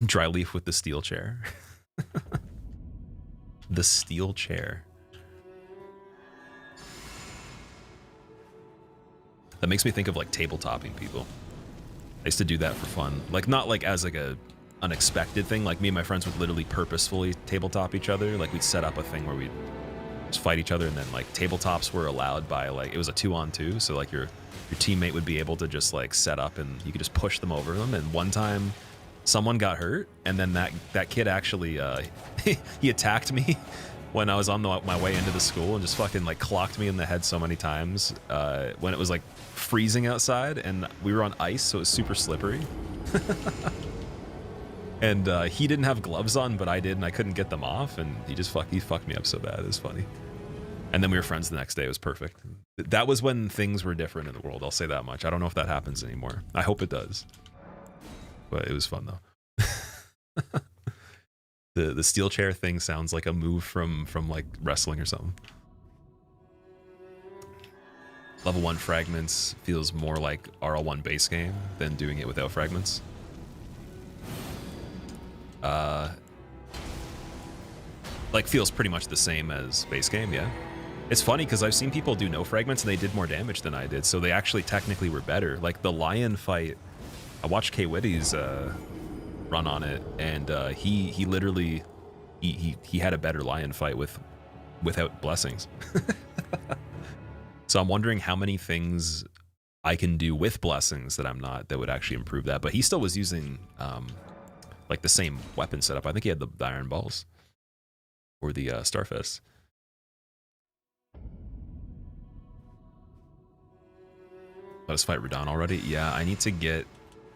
Dry leaf with the steel chair. The steel chair. That makes me think of like tabletopping people. I used to do that for fun. Like, not like as like a unexpected thing. Like, me and my friends would literally purposefully tabletop each other. Like, we'd set up a thing where we'd just fight each other, and then like tabletops were allowed by like, it was a 2-on-2. So like your teammate would be able to just like set up and you could just push them over them. And one time someone got hurt, and then that kid actually, he attacked me when I was on my way into the school and just fucking like clocked me in the head so many times when it was like freezing outside and we were on ice, so it was super slippery. And he didn't have gloves on, but I did, and I couldn't get them off, and he fucked me up so bad. It was funny. And then we were friends the next day. It was perfect. That was when things were different in the world, I'll say that much. I don't know if that happens anymore. I hope it does. But it was fun though. The steel chair thing sounds like a move from like wrestling or something. Level 1 fragments feels more like RL1 base game than doing it without fragments. Like, feels pretty much the same as base game, yeah. It's funny because I've seen people do no fragments and they did more damage than I did, so they actually technically were better. Like the lion fight, I watched K Witty's run on it, and he literally he had a better lion fight without blessings. So I'm wondering how many things I can do with blessings that I'm not that would actually improve that. But he still was using like the same weapon setup. I think he had the iron balls or the Starfist. Let us fight Radon already? Yeah, I need to get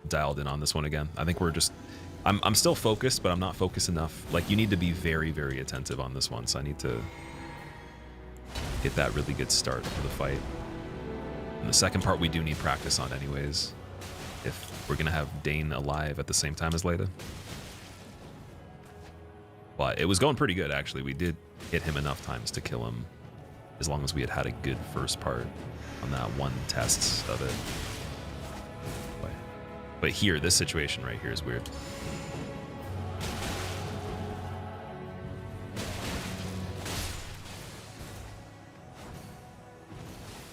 dialed in on this one again. I think we're just... I'm still focused, but I'm not focused enough. Like, you need to be very, very attentive on this one, so I need to get that really good start for the fight. And the second part we do need practice on anyways, if we're going to have Dane alive at the same time as Leda. But it was going pretty good, actually. We did hit him enough times to kill him, as long as we had a good first part on that one test of it. But here, this situation right here is weird.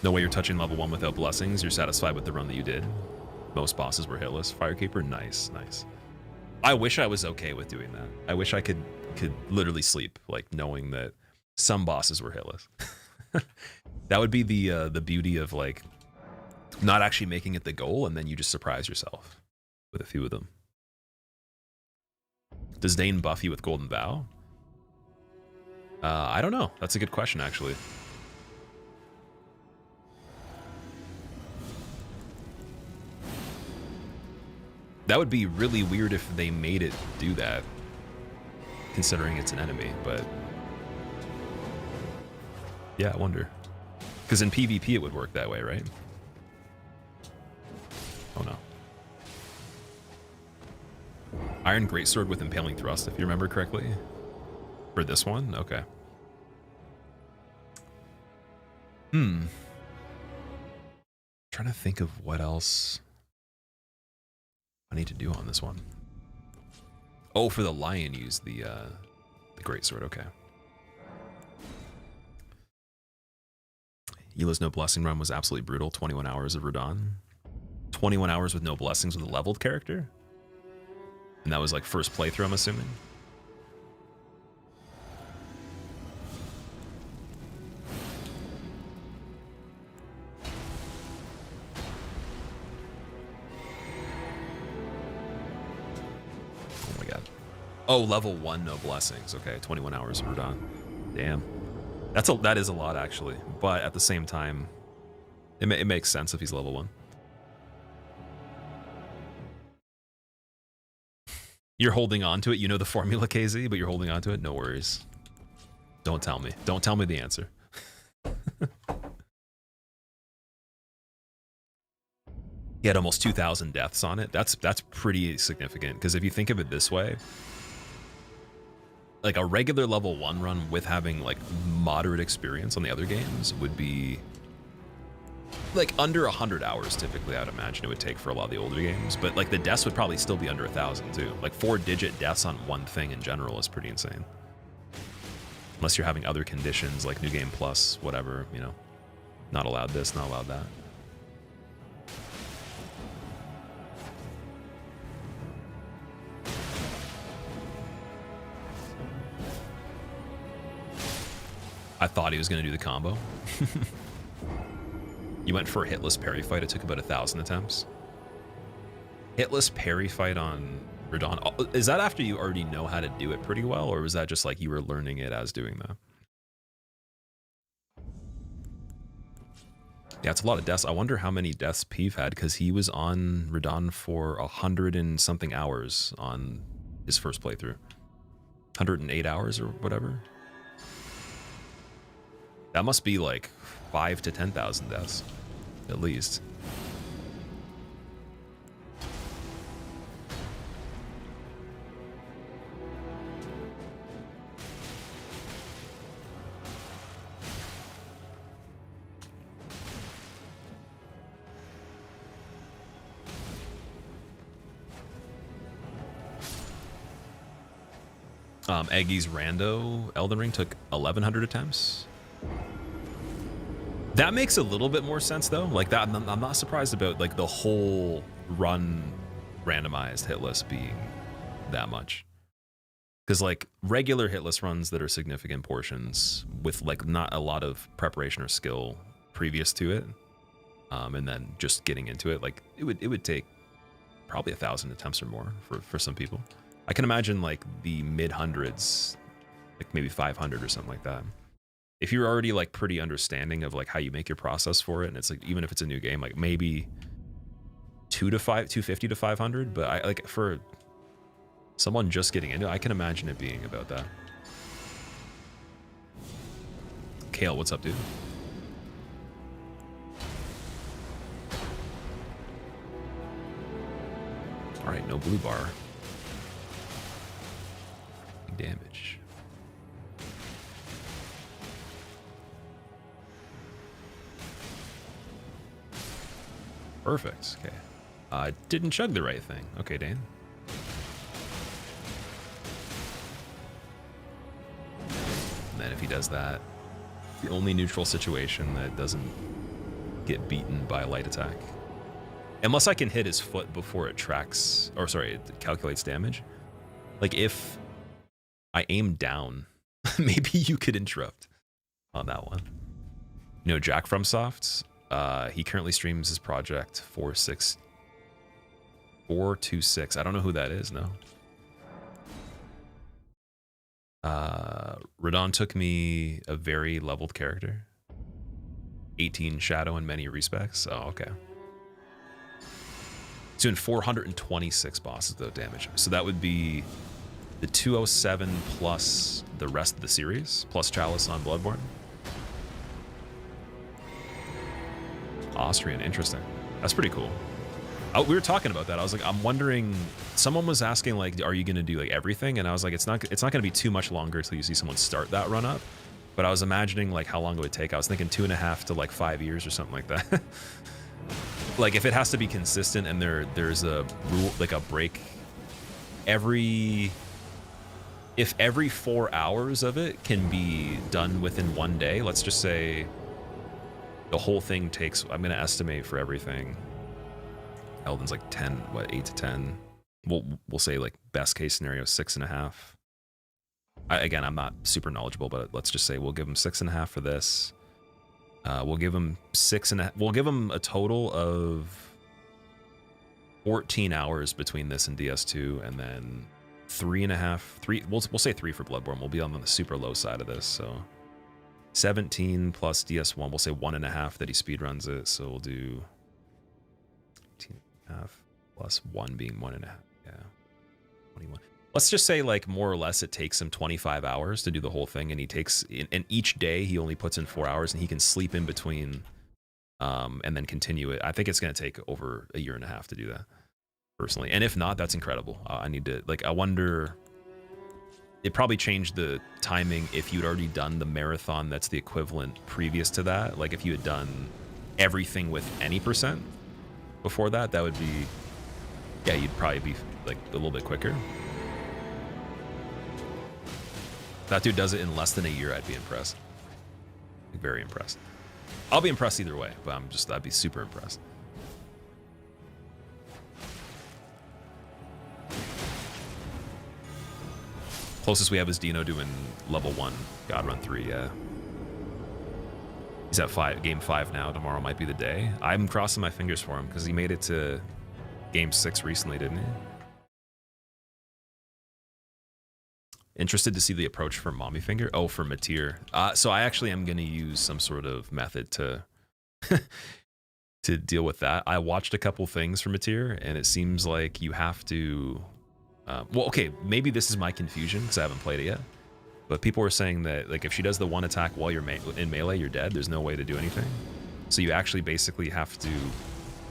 No way you're touching level 1 without blessings. You're satisfied with the run that you did. Most bosses were hitless. Firekeeper, nice, nice. I wish I was okay with doing that. I wish I could literally sleep, like knowing that some bosses were hitless. That would be the beauty of like not actually making it the goal, and then you just surprise yourself with a few of them. Does Dane buff you with Golden Vow? I don't know. That's a good question, actually. That would be really weird if they made it do that, considering it's an enemy, but yeah, I wonder. Because in PvP it would work that way, right? Oh no. Iron Greatsword with Impaling Thrust, if you remember correctly. For this one? Okay. Trying to think of what else I need to do on this one. Oh, for the lion, use the Greatsword, okay. Yila's no blessing run was absolutely brutal. 21 hours of Radon. 21 hours with no blessings with a leveled character? And that was like first playthrough, I'm assuming? Oh my god. Oh, level 1, no blessings. Okay, 21 hours of Radon. Damn. That is a lot, actually. But at the same time, it makes sense if he's level 1. You're holding on to it. You know the formula, KZ, but you're holding on to it. No worries. Don't tell me. Don't tell me the answer. He had almost 2,000 deaths on it. That's pretty significant, because if you think of it this way, like a regular level 1 run with having like moderate experience on the other games would be like under 100 hours typically. I'd imagine it would take for a lot of the older games, but like the deaths would probably still be under 1,000 too. Like 4-digit deaths on one thing in general is pretty insane, unless you're having other conditions like New Game Plus, whatever, you know, not allowed this, not allowed that. I thought he was going to do the combo. You went for a hitless parry fight. It took about 1,000 attempts. Hitless parry fight on Radon. Is that after you already know how to do it pretty well, or was that just like you were learning it as doing that? Yeah, it's a lot of deaths. I wonder how many deaths Peeve had, because he was on Radon for 100 and something hours on his first playthrough. 108 hours or whatever. That must be like 5,000 to 10,000 deaths, at least. Eggy's rando Elden Ring took 1,100 attempts. That makes a little bit more sense though. Like that, I'm not surprised about like the whole run randomized hit list being that much. Because like regular hit list runs that are significant portions with like not a lot of preparation or skill previous to it, and then just getting into it, like it would take probably 1,000 attempts or more for some people. I can imagine like the mid hundreds, like maybe 500 or something like that. If you're already like pretty understanding of like how you make your process for it, and it's like even if it's a new game, like maybe 250 to 500. But I like for someone just getting into it, I can imagine it being about that. Kale, what's up, dude? All right, no blue bar. Damage. Perfect. Okay. Didn't chug the right thing. Okay, Dane. And then if he does that, the only neutral situation that doesn't get beaten by a light attack. Unless I can hit his foot before it tracks, or sorry, it calculates damage. Like if I aim down, maybe you could interrupt on that one. You know, Jack from Soft, he currently streams his project 426. I don't know who that is, no. Radon took me a very leveled character. 18 shadow in many respects. Oh, okay. It's doing 426 bosses though damage. So that would be the 207 plus the rest of the series, plus Chalice on Bloodborne. Austrian, interesting. That's pretty cool. We were talking about that. I was like, I'm wondering. Someone was asking, like, are you going to do like everything? And I was like, it's not going to be too much longer until you see someone start that run up. But I was imagining like how long it would take. I was thinking 2.5 to like 5 years or something like that. Like if it has to be consistent and there's a rule, like a break if every 4 hours of it can be done within one day, let's just say the whole thing takes, I'm going to estimate for everything. Elden's like 10, 8 to 10. We'll say like best case scenario 6.5. Again, I'm not super knowledgeable, but let's just say we'll give him 6.5 for this. We'll give him 6.5. We'll give him a total of 14 hours between this and DS2, and then 3.5. We'll say 3 for Bloodborne. We'll be on the super low side of this, so 17 plus DS1. We'll say 1.5 that he speedruns it. So we'll do 18.5 plus 1 being 1.5. Yeah, 21. Let's just say like more or less it takes him 25 hours to do the whole thing, and he takes and each day he only puts in 4 hours, and he can sleep in between and then continue it. I think it's going to take over 1.5 years to do that personally, and if not, that's incredible. I need to like, I wonder, it probably changed the timing if you'd already done the marathon that's the equivalent previous to that. Like if you had done everything with any percent before that, that would be, yeah, you'd probably be like a little bit quicker. That dude does it in less than a year, I'd be impressed. Very impressed. I'll be impressed either way, but I'd be super impressed. Closest we have is Dino doing level 1 God Run 3, yeah. He's at game 5 now. Tomorrow might be the day. I'm crossing my fingers for him because he made it to game 6 recently, didn't he? Interested to see the approach for Mommy Finger? Oh, for Matir. So I actually am going to use some sort of method to to deal with that. I watched a couple things for Matir, and it seems like you have to... well, okay, maybe this is my confusion because I haven't played it yet. But people were saying that like if she does the one attack while you're in melee, you're dead. There's no way to do anything. So you actually basically have to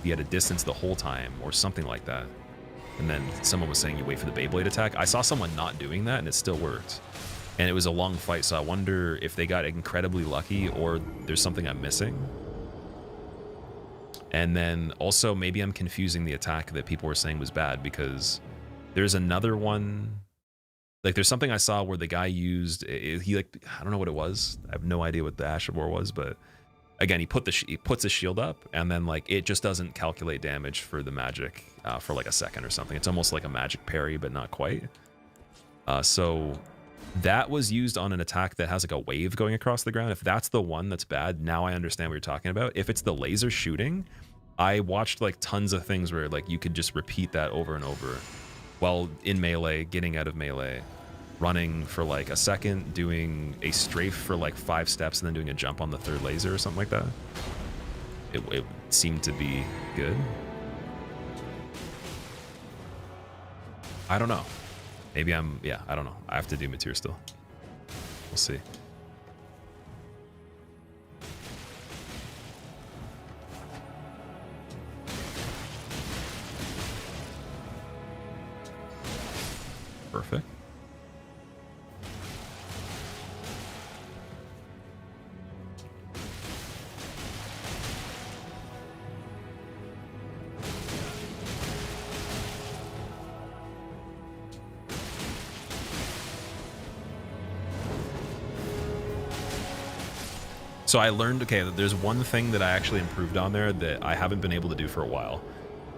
be at a distance the whole time or something like that. And then someone was saying you wait for the Beyblade attack. I saw someone not doing that, and it still worked. And it was a long fight, so I wonder if they got incredibly lucky or there's something I'm missing. And then also maybe I'm confusing the attack that people were saying was bad, because there's another one. Like there's something I saw where the guy used, he like, I don't know what it was. I have no idea what the Ash of War was, but again, he puts his shield up, and then like it just doesn't calculate damage for the magic for like a second or something. It's almost like a magic parry, but not quite. So that was used on an attack that has like a wave going across the ground. If that's the one that's bad, now I understand what you're talking about. If it's the laser shooting, I watched like tons of things where like you could just repeat that over and over while in melee, getting out of melee, running for like a second, doing a strafe for like 5 steps, and then doing a jump on the 3rd laser or something like that. It seemed to be good. I don't know. Maybe yeah, I don't know. I have to do Matir still. We'll see. Perfect. So I learned, okay, there's one thing that I actually improved on there that I haven't been able to do for a while.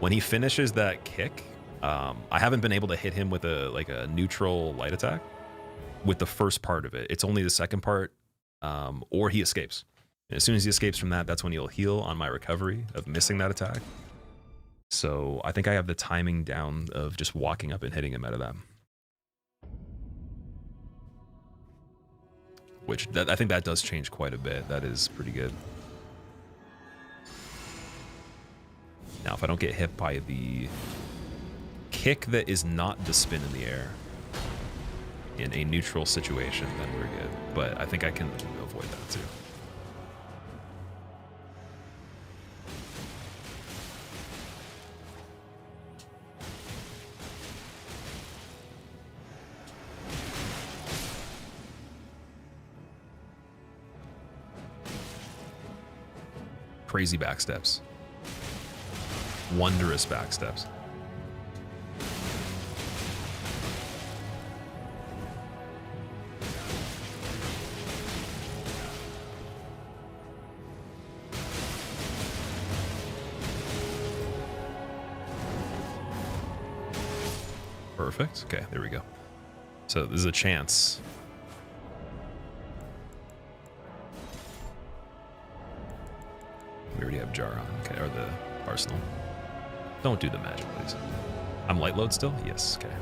When he finishes that kick, I haven't been able to hit him with a neutral light attack with the first part of it. It's only the second part, or he escapes. And as soon as he escapes from that, that's when he'll heal on my recovery of missing that attack. So I think I have the timing down of just walking up and hitting him out of that. Which I think that does change quite a bit. That is pretty good. Now, if I don't get hit by the kick that is not the spin in the air in a neutral situation, then we're good. But I think I can avoid that too. Crazy backsteps. Wondrous backsteps. Perfect. Okay, there we go. So there's a chance. We already have Jar on, okay, or the arsenal. Don't do the magic, please. I'm light load still? Yes, okay.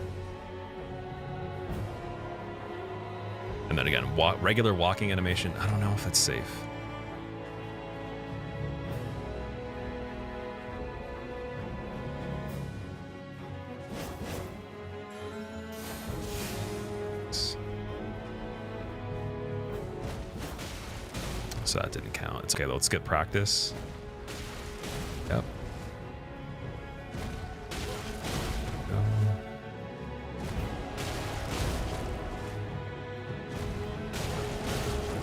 And then again, regular walking animation. I don't know if it's safe. So that didn't count. It's okay, let's get practice. Yep.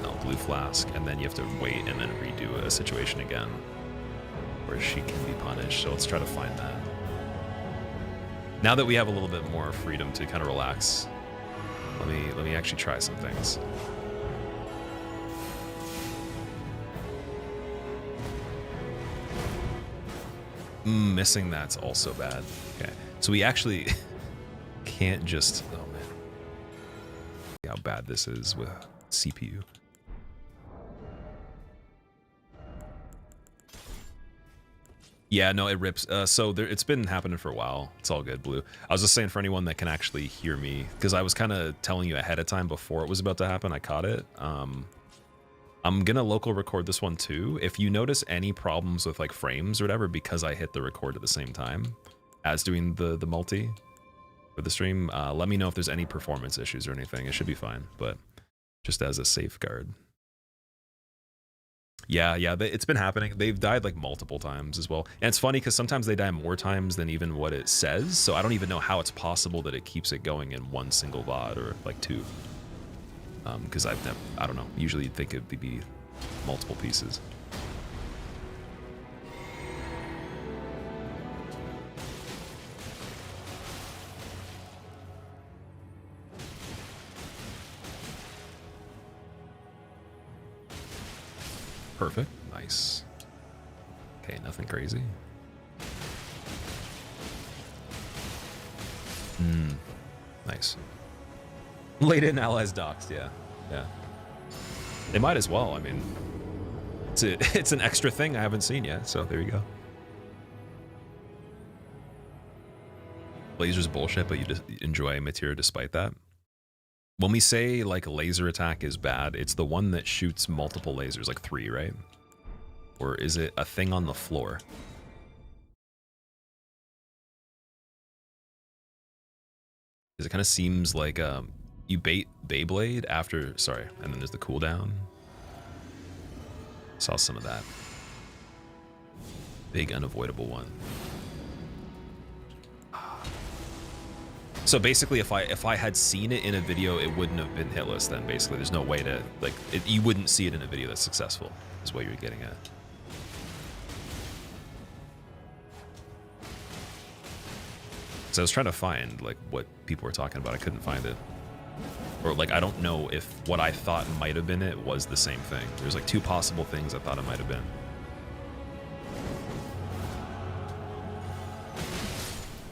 No, blue flask, and then you have to wait and then redo a situation again where she can be punished. So let's try to find that. Now that we have a little bit more freedom to kind of relax, let me actually try some things. Missing that's also bad. Okay, so we actually can't just, oh man, see how bad this is with CPU. Yeah, no, it rips. So it's been happening for a while. It's all good, Blue. I was just saying for anyone that can actually hear me, because I was kind of telling you ahead of time before it was about to happen. I caught it. I'm gonna local record this one too. If you notice any problems with like frames or whatever, because I hit the record at the same time as doing the multi for the stream, let me know if there's any performance issues or anything. It should be fine, but just as a safeguard. Yeah, it's been happening. They've died like multiple times as well. And it's funny because sometimes they die more times than even what it says. So I don't even know how it's possible that it keeps it going in one single VOD or like 2. Because I don't know. Usually you'd think it'd be multiple pieces. Perfect. Nice. Nice. Okay, nothing crazy. Nice. Late in allies doxed, yeah. Yeah. They might as well, I mean. It's an extra thing I haven't seen yet, so there you go. Laser's bullshit, but you just enjoy Materia despite that. When we say like laser attack is bad, it's the one that shoots multiple lasers, like 3, right? Or is it a thing on the floor? Because it kind of seems like you bait Beyblade after, sorry, and then there's the cooldown. Saw some of that. Big unavoidable one. So basically, if I had seen it in a video, it wouldn't have been hitless. Then basically, there's no way to like you wouldn't see it in a video that's successful. Is what you're getting at. So I was trying to find like what people were talking about. I couldn't find it, or like I don't know if what I thought might have been it was the same thing. There's like 2 possible things I thought it might have been.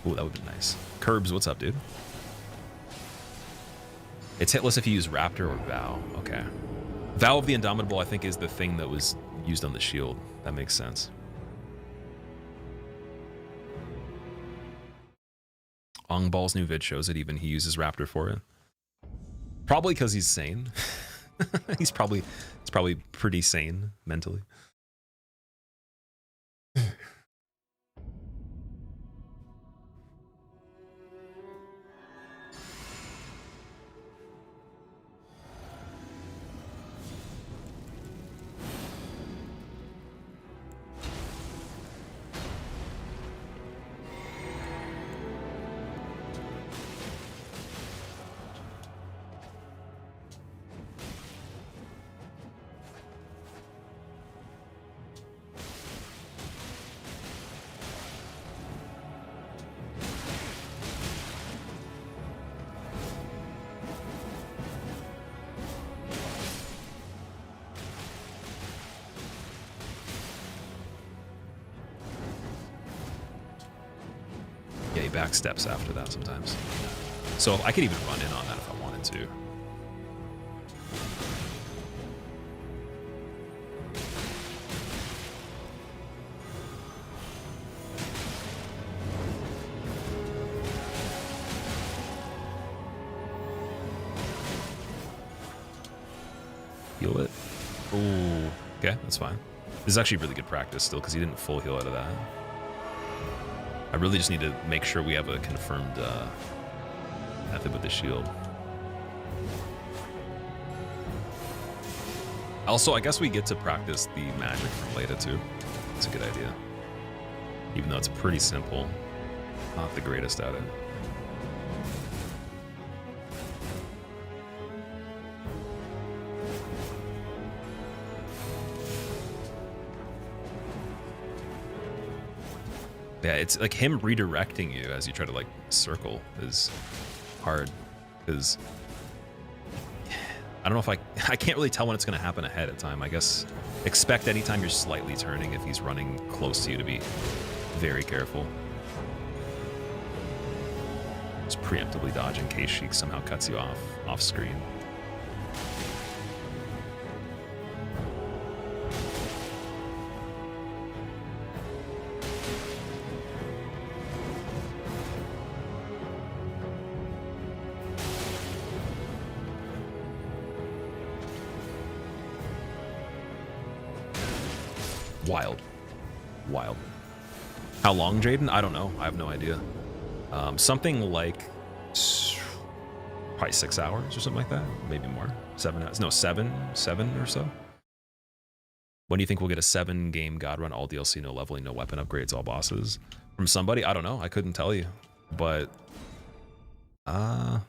Ooh, that would be nice. Curbs, what's up, dude? It's hitless if you use Raptor or Vow. Okay. Vow of the Indomitable, I think, is the thing that was used on the shield. That makes sense. Ong Ball's new vid shows it, even he uses Raptor for it. Probably because he's sane. It's probably pretty sane mentally. Back steps after that sometimes. So I could even run in on that if I wanted to. Heal it. Ooh, okay, that's fine. This is actually really good practice still because he didn't full heal out of that. I really just need to make sure we have a confirmed method with the shield. Also, I guess we get to practice the magic from Leda too. It's a good idea. Even though it's pretty simple. Not the greatest at it. Yeah, it's like him redirecting you as you try to like circle is hard because I don't know if I can't really tell when it's going to happen ahead of time. I guess expect anytime you're slightly turning if he's running close to you to be very careful. Just preemptively dodge in case she somehow cuts you off screen. Wild. How long, Jaden? I don't know. I have no idea. Something like probably 6 hours or something like that. Maybe more. 7 hours. No, seven or so. When do you think we'll get a 7-game God Run, all DLC, no leveling, no weapon upgrades, all bosses? From somebody? I don't know. I couldn't tell you. But oh,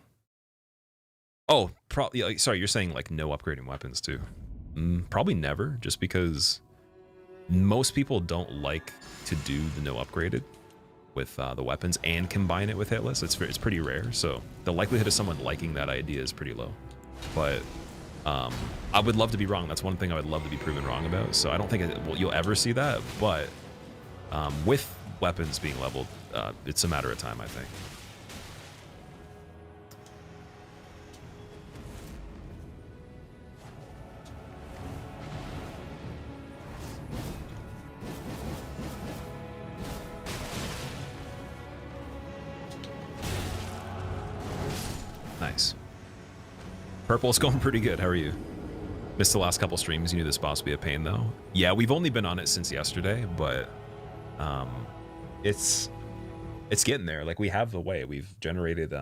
probably. Sorry, you're saying like no upgrading weapons too? Probably never, just because most people don't like to do the no upgraded with the weapons and combine it with hitless. It's pretty rare, so the likelihood of someone liking that idea is pretty low. But I would love to be wrong. That's one thing I would love to be proven wrong about. So I don't think you'll ever see that. But with weapons being leveled, it's a matter of time, I think. Nice. Purple's going pretty good. How are you? Missed the last couple streams. You knew this boss would be a pain, though. Yeah, we've only been on it since yesterday, but it's getting there. Like, we have the way. We've generated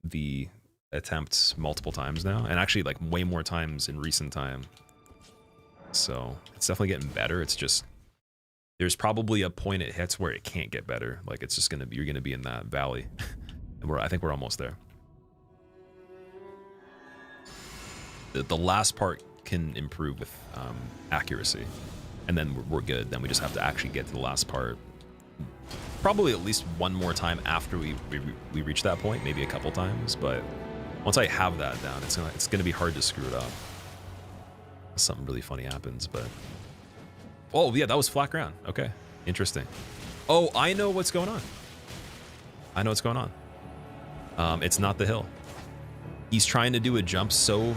the attempts multiple times now, and actually, like, way more times in recent time. So it's definitely getting better. It's just there's probably a point it hits where it can't get better. Like, it's just gonna be, you're gonna be in that valley, and I think we're almost there. The last part can improve with accuracy, and then we're good. Then we just have to actually get to the last part, probably at least one more time after we reach that point, maybe a couple times. But once I have that down, it's gonna be hard to screw it up. Something really funny happens, but oh yeah, that was flat ground. Okay, interesting. Oh, I know what's going on. I know what's going on. It's not the hill. He's trying to do a jump so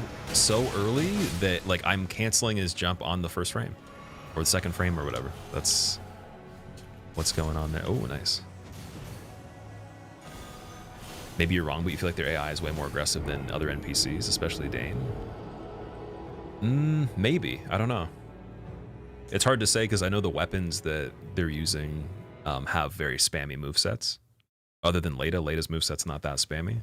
early that, like, I'm canceling his jump on the first frame or the second frame or whatever. That's what's going on there. Oh, nice. Maybe you're wrong, but you feel like their AI is way more aggressive than other NPCs, especially Dane. Maybe. I don't know. It's hard to say because I know the weapons that they're using have very spammy movesets. Other than Leda. Leda's moveset's not that spammy.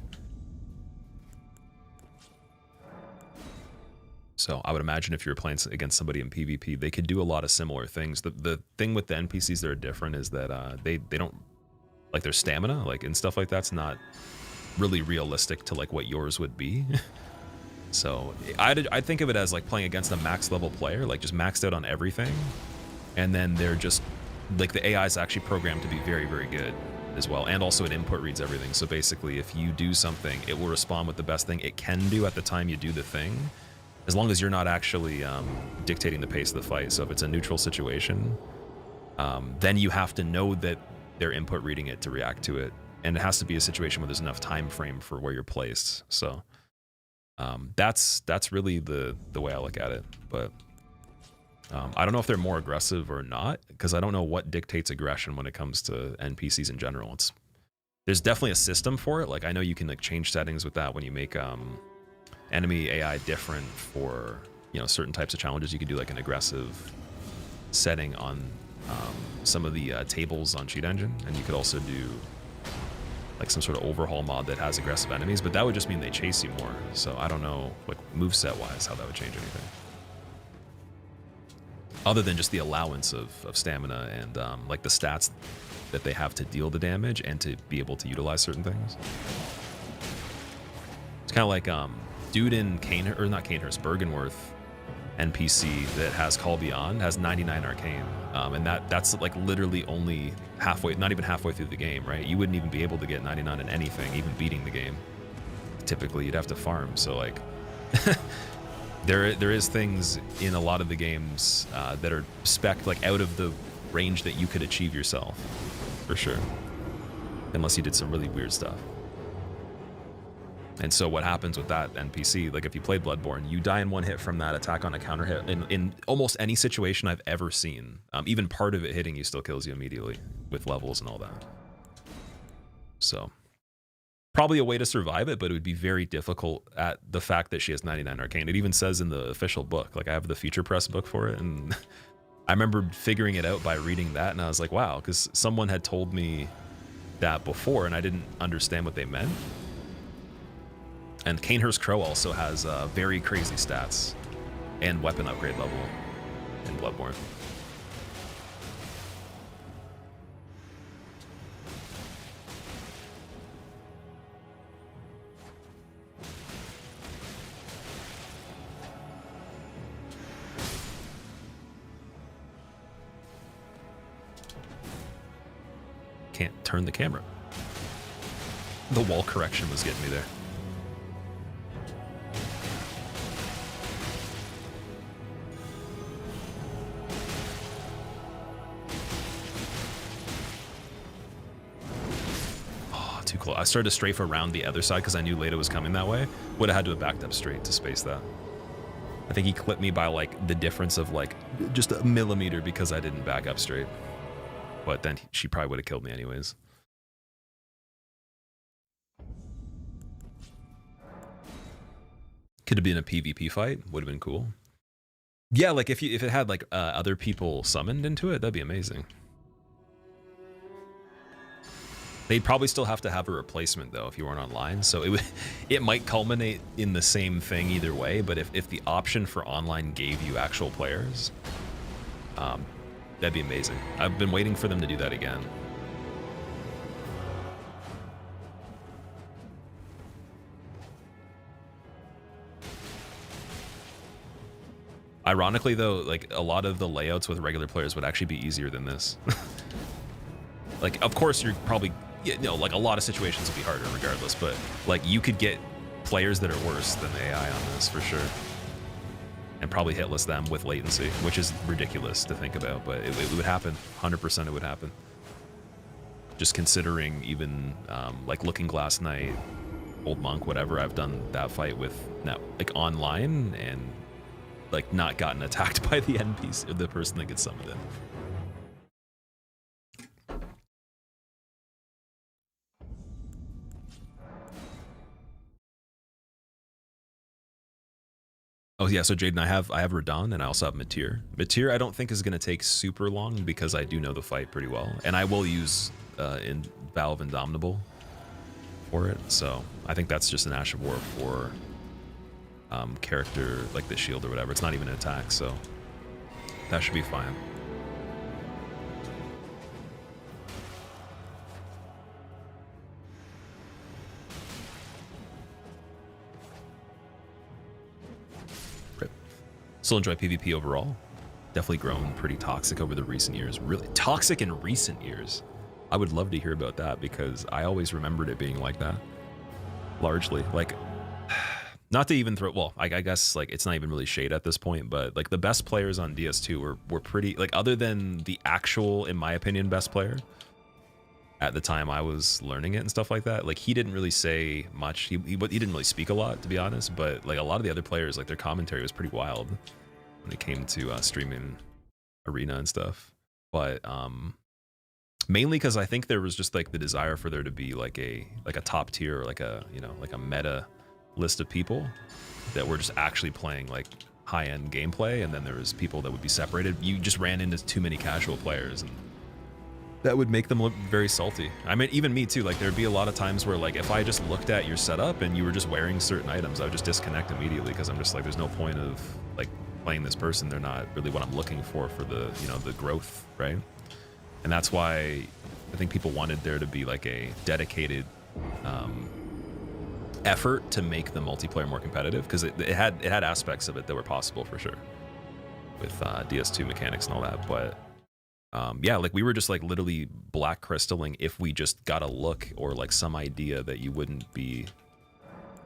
So I would imagine if you were playing against somebody in PvP, they could do a lot of similar things. The thing with the NPCs that are different is that they don't, like, their stamina, like, and stuff like that's not really realistic to, like, what yours would be. So I think of it as like playing against a max level player, like just maxed out on everything, and then they're just like, the AI is actually programmed to be very, very good as well, and also it input reads everything. So basically, if you do something, it will respond with the best thing it can do at the time you do the thing, as long as you're not actually dictating the pace of the fight. So if it's a neutral situation, then you have to know that they're input reading it to react to it, and it has to be a situation where there's enough time frame for where you're placed. So that's really the way I look at it. But I don't know if they're more aggressive or not, because I don't know what dictates aggression when it comes to NPCs in general. There's definitely a system for it. Like, I know you can, like, change settings with that when you make enemy AI different for, you know, certain types of challenges. You can do like an aggressive setting on some of the tables on Cheat Engine, and you could also do like some sort of overhaul mod that has aggressive enemies, but that would just mean they chase you more. So I don't know, like, moveset wise, how that would change anything, other than just the allowance of stamina and like the stats that they have to deal the damage and to be able to utilize certain things. It's kind of like dude in Bergenworth NPC that has Call Beyond has 99 arcane, and that's like literally only halfway, not even halfway through the game, right? You wouldn't even be able to get 99 in anything, even beating the game. Typically, you'd have to farm. So like, there is things in a lot of the games that are spec'd like out of the range that you could achieve yourself, for sure, unless you did some really weird stuff. And so what happens with that NPC, like if you played Bloodborne, you die in one hit from that attack on a counter hit in almost any situation I've ever seen. Even part of it hitting you still kills you immediately with levels and all that. So probably a way to survive it, but it would be very difficult at the fact that she has 99 arcane. It even says in the official book, like I have the Future Press book for it, and I remember figuring it out by reading that, and I was like, wow, because someone had told me that before and I didn't understand what they meant. And Canehurst Crow also has very crazy stats and weapon upgrade level in Bloodborne. Can't turn the camera. The wall correction was getting me there. close. I started to strafe around the other side because I knew Leda was coming that way. Would have had to have backed up straight to space that. I think he clipped me by like the difference of like just a millimeter because I didn't back up straight. But then she probably would have killed me anyways. Could have been a PvP fight. Would have been cool. Yeah, like if it had like other people summoned into it, that'd be amazing. They'd probably still have to have a replacement though if you weren't online, so it might culminate in the same thing either way. But if the option for online gave you actual players, that'd be amazing. I've been waiting for them to do that again. Ironically though, like a lot of the layouts with regular players would actually be easier than this. Like, of course, you're probably, you know, like a lot of situations would be harder regardless, but like you could get players that are worse than the AI on this for sure. And probably hitless them with latency, which is ridiculous to think about, but it would happen. 100% it would happen. Just considering even like Looking Glass Knight, Old Monk, whatever, I've done that fight with now, like online and like not gotten attacked by the NPC or the person that gets summoned in. Oh yeah, so Jaden, I have Radon and I also have Matir. Matir I don't think is going to take super long because I do know the fight pretty well, and I will use in Valve Indomitable for it. So I think that's just an Ash of War for character like the shield or whatever. It's not even an attack, so that should be fine. Still enjoy PvP overall. Definitely grown pretty toxic over the recent years. Really toxic in recent years. I would love to hear about that because I always remembered it being like that. Largely, like, not to even throw, well, I guess like it's not even really shade at this point, but like the best players on DS2 were pretty, like other than the actual, in my opinion, best player at the time I was learning it and stuff like that, like he didn't really say much. He didn't really speak a lot, to be honest, but like a lot of the other players, like their commentary was pretty wild when it came to streaming arena and stuff. But mainly because I think there was just like the desire for there to be like a top tier, or like a, you know, like a meta list of people that were just actually playing like high-end gameplay, and then there was people that would be separated. You just ran into too many casual players, and that would make them look very salty. I mean, even me too, like there'd be a lot of times where like if I just looked at your setup and you were just wearing certain items, I would just disconnect immediately because I'm just like, there's no point of like playing this person. They're not really what I'm looking for the, you know, the growth, right? And that's why I think people wanted there to be like a dedicated effort to make the multiplayer more competitive, because it had aspects of it that were possible for sure with DS2 mechanics and all that. But yeah, like we were just like literally black crystalling if we just got a look or like some idea that you wouldn't be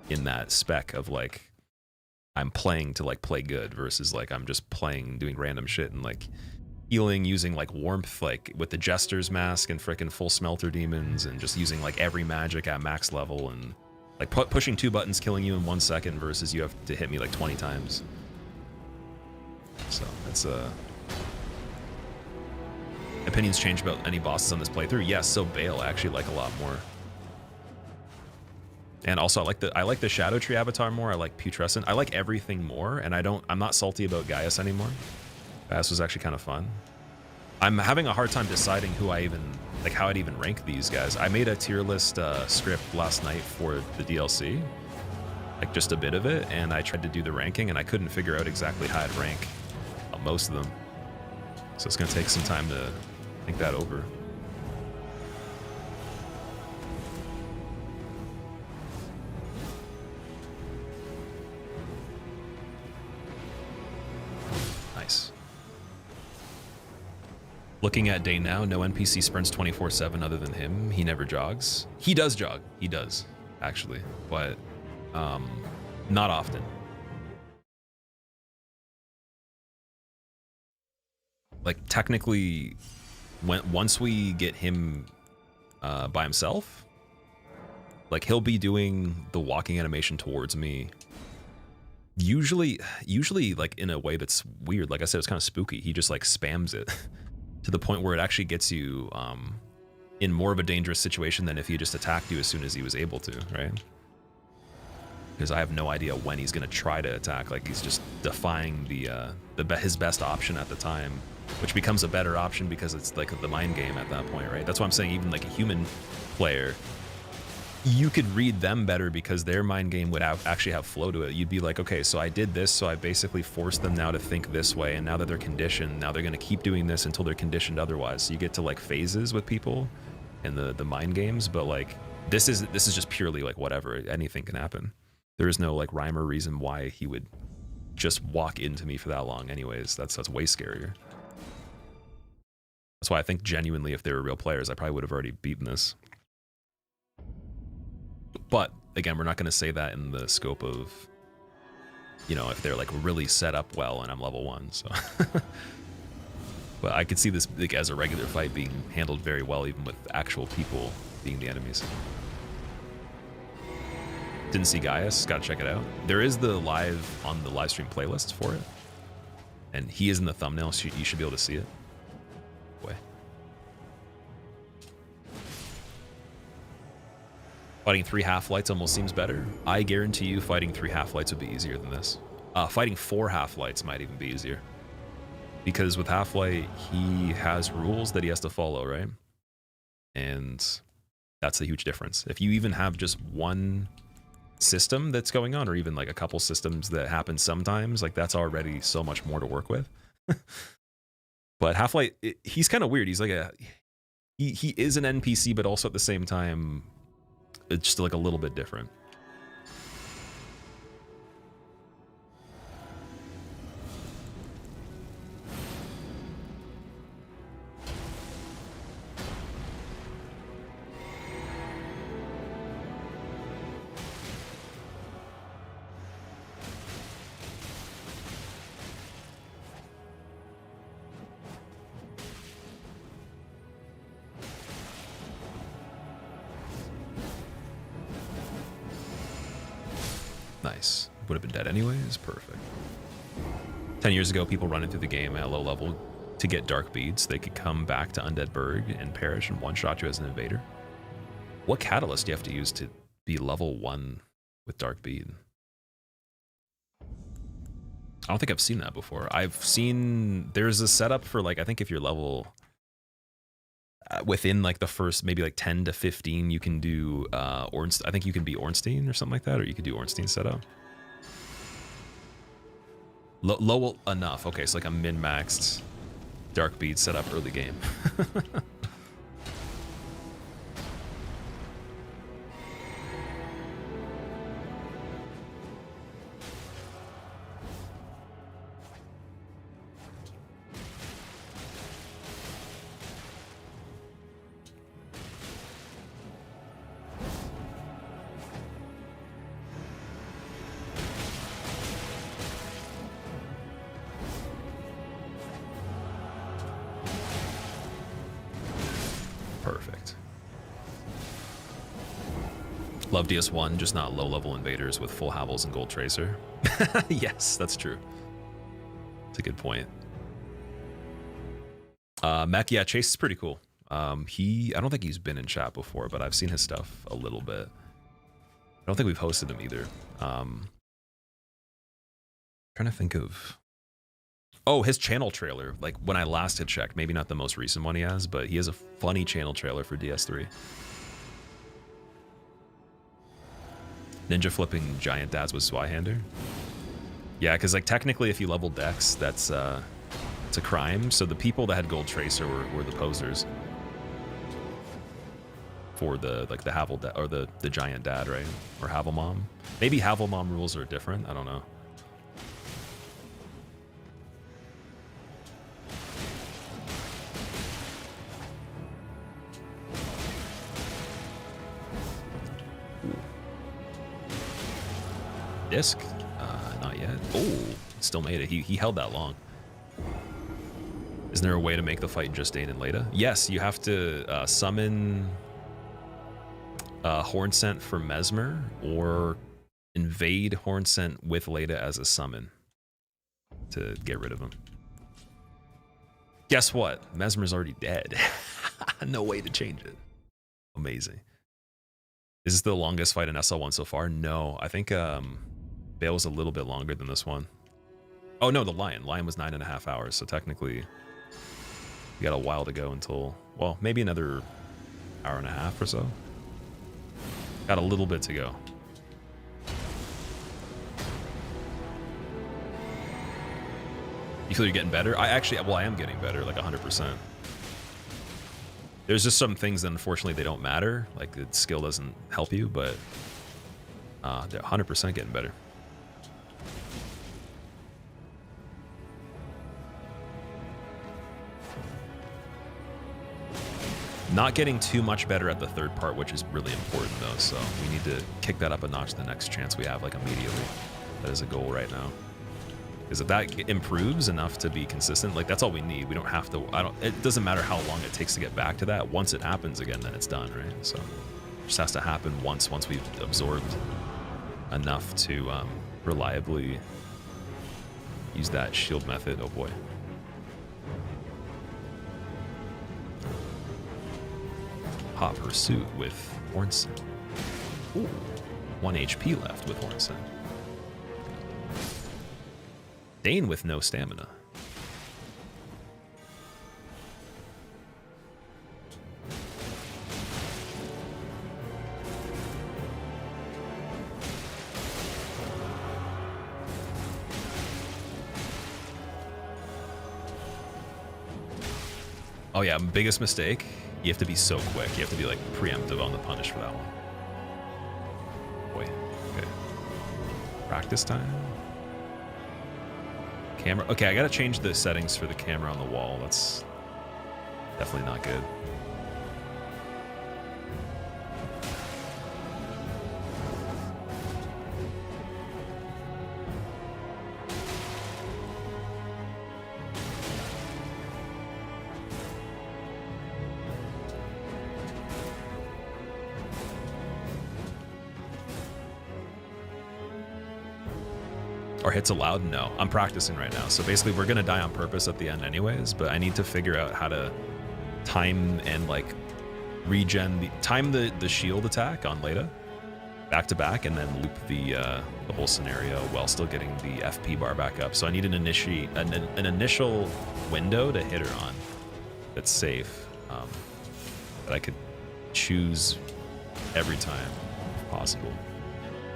in that spec of like I'm playing to like play good versus like I'm just playing doing random shit and like healing using like warmth, like with the Jester's mask and frickin' full smelter demons, and just using like every magic at max level, and like pushing 2 buttons killing you in 1 second versus you have to hit me like 20 times. So that's opinions change about any bosses on this playthrough. Yes, so Bale I actually like a lot more. And also I like the Shadow Tree avatar more. I like Putrescent. I like everything more, and I'm not salty about Gaius anymore. Gaius was actually kind of fun. I'm having a hard time deciding who I even, like how I'd even rank these guys. I made a tier list script last night for the DLC, like just a bit of it, and I tried to do the ranking and I couldn't figure out exactly how I'd rank most of them. So it's gonna take some time to think that over. Nice. Looking at day now, no NPC sprints 24/7 other than him. He never jogs. He does jog. He does, actually, but not often. Like technically, once we get him by himself, Like he'll be doing the walking animation towards me. Usually like in a way that's weird. Like I said, it's kind of spooky. He just like spams it to the point where it actually gets you in more of a dangerous situation than if he just attacked you as soon as he was able to, right? Because I have no idea when he's gonna try to attack. Like he's just defying his best option at the time, which becomes a better option because it's like the mind game at that point, right? That's why I'm saying even like a human player, you could read them better because their mind game would actually have flow to it. You'd be like, okay, so I did this, so I basically forced them now to think this way, and now that they're conditioned, now they're gonna keep doing this until they're conditioned otherwise. So you get to like phases with people in the mind games, but like this is just purely like whatever, anything can happen. There is no like rhyme or reason why he would just walk into me for that long anyways. That's way scarier. That's why I think genuinely if they were real players, I probably would have already beaten this. But again, we're not going to say that in the scope of, you know, if they're like really set up well and I'm level 1. So, but I could see this like, as a regular fight being handled very well, even with actual people being the enemies. Didn't see Gaius, gotta check it out. There is the on the live stream playlist for it, and he is in the thumbnail, so you should be able to see it. Boy. Fighting 3 half-lights almost seems better. I guarantee you fighting 3 half-lights would be easier than this. Fighting 4 half-lights might even be easier. Because with Half-Light, he has rules that he has to follow, right? And that's a huge difference. If you even have just one system that's going on, or even like a couple systems that happen sometimes, like that's already so much more to work with. But Half-Light, he's kind of weird. He's like he is an NPC, but also at the same time, it's just like a little bit different. Nice. Would have been dead anyways. Perfect. 10 years ago, people running through the game at low level to get dark beads. They could come back to Undead Burg and perish and one-shot you as an invader. What catalyst do you have to use to be level 1 with dark bead? I don't think I've seen that before. I've seen there's a setup for like, I think if you're level within like the first maybe like 10 to 15, you can do I think you can be Ornstein or something like that, or you could do Ornstein setup. Low enough. Okay, so like a min-maxed dark bead setup early game. Perfect. Love DS1, just not low-level invaders with full Havels and Gold Tracer. Yes, that's true. That's a good point. Mech, yeah, Chase is pretty cool. I don't think he's been in chat before, but I've seen his stuff a little bit. I don't think we've hosted him either. Trying to think of... Oh, his channel trailer, like when I last had checked, maybe not the most recent one he has, but he has a funny channel trailer for DS3. Ninja flipping giant dads with Zweihander. Yeah, because like technically if you level Dex, that's it's a crime. So the people that had Gold Tracer were the posers for the like the Havel or the giant dad, right? Or Havelmom. Maybe Havelmom rules are different. I don't know. Disc? Not yet. Oh, still made it. He held that long. Isn't there a way to make the fight just Dane and Leda? Yes, you have to summon Horn Scent for Mesmer, or invade Horn Scent with Leda as a summon to get rid of him. Guess what? Mesmer's already dead. No way to change it. Amazing. Is this the longest fight in SL1 so far? No, I think Bale was a little bit longer than this one. Oh no, the Lion. Lion was 9.5 hours, so technically we got a while to go until, well, maybe another hour and a half or so. Got a little bit to go. You feel you're getting better? I am getting better, like 100%. There's just some things that unfortunately they don't matter, like the skill doesn't help you, but they're 100% getting better. Not getting too much better at the third part, which is really important though, so we need to kick that up a notch the next chance we have, like immediately. That is a goal right now. Because if that improves enough to be consistent, like that's all we need. We don't have to, it doesn't matter how long it takes to get back to that. Once it happens again, then it's done, right? So it just has to happen once we've absorbed enough to reliably use that shield method. Oh boy. Hot Pursuit with Hornson. Ooh, 1 HP left with Hornson. Dane with no stamina. Oh yeah, biggest mistake. You have to be so quick. You have to be like preemptive on the punish for that one. Boy, okay. Practice time. Camera. Okay, I gotta change the settings for the camera on the wall. That's definitely not good. Are hits allowed? No. I'm practicing right now. So basically we're gonna die on purpose at the end anyways, but I need to figure out how to time and like regen time the shield attack on Leda back to back, and then loop the whole scenario while still getting the FP bar back up. So I need an initial window to hit her on that's safe, that I could choose every time if possible.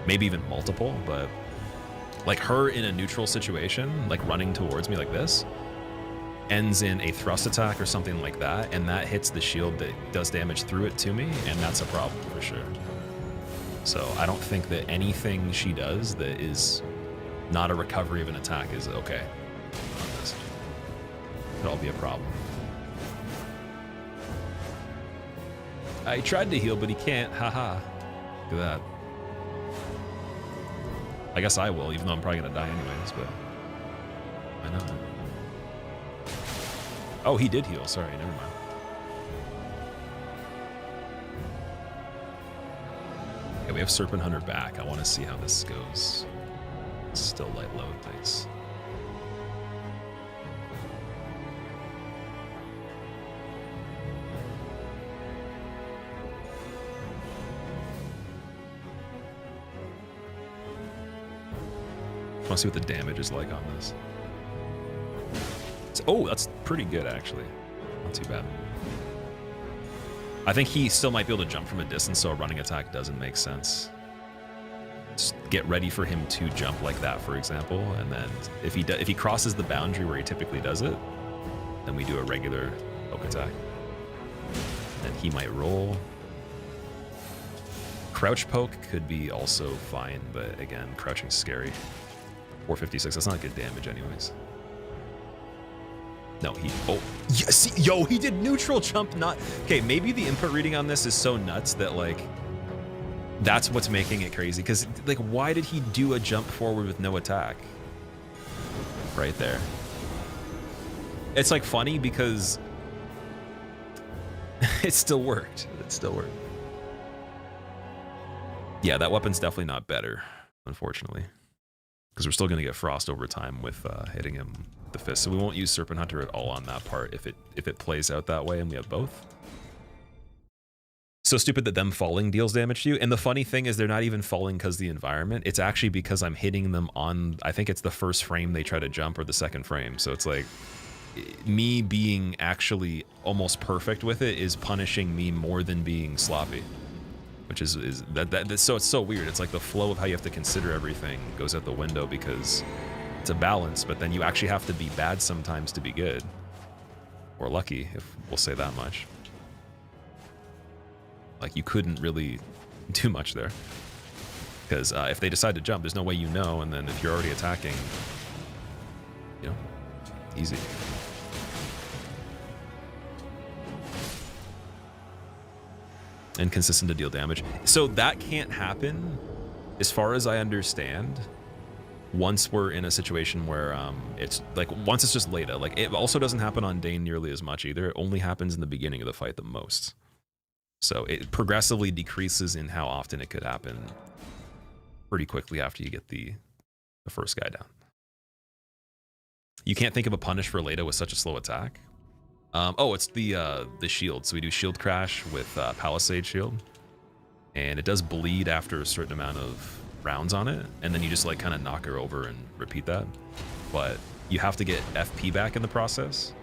Maybe even multiple, but like her in a neutral situation, like running towards me like this, ends in a thrust attack or something like that, and that hits the shield that does damage through it to me, and that's a problem for sure. So I don't think that anything she does that is not a recovery of an attack is okay on this. Could all be a problem. I tried to heal, but he can't. Haha. Look at that. I guess I will, even though I'm probably gonna die anyways, but why not? Oh, he did heal. Sorry, never mind. Okay, we have Serpent Hunter back. I want to see how this goes. Still light load, thanks. I want to see what the damage is like on this. Oh, that's pretty good, actually. Not too bad. I think he still might be able to jump from a distance, so a running attack doesn't make sense. Just get ready for him to jump like that, for example, and then if he crosses the boundary where he typically does it, then we do a regular poke attack. Then he might roll. Crouch poke could be also fine, but again, crouching's scary. 456, that's not good damage anyways. No, oh, yeah, see, yo, he did neutral jump, not, okay, maybe the input reading on this is so nuts that, like, that's what's making it crazy, because, like, why did he do a jump forward with no attack? Right there. It's, like, funny because it still worked. It still worked. Yeah, that weapon's definitely not better, unfortunately. Because we're still going to get frost over time with hitting him with the fist. So we won't use Serpent Hunter at all on that part if it plays out that way and we have both. So stupid that them falling deals damage to you. And the funny thing is they're not even falling because of the environment. It's actually because I'm hitting them on, I think it's the first frame they try to jump or the second frame. So it's like me being actually almost perfect with it is punishing me more than being sloppy. Which is so it's so weird. It's like the flow of how you have to consider everything goes out the window because it's a balance, but then you actually have to be bad sometimes to be good. Or lucky, if we'll say that much. Like you couldn't really do much there. Because if they decide to jump, there's no way you know, and then if you're already attacking, you know, easy. Inconsistent to deal damage. So that can't happen, as far as I understand, once we're in a situation where it's like, once it's just Leda. Like it also doesn't happen on Dane nearly as much either. It only happens in the beginning of the fight the most. So it progressively decreases in how often it could happen pretty quickly after you get the first guy down. You can't think of a punish for Leda with such a slow attack. Oh, it's the shield. So we do shield crash with Palisade shield, and it does bleed after a certain amount of rounds on it, and then you just like kind of knock her over and repeat that. But you have to get FP back in the process.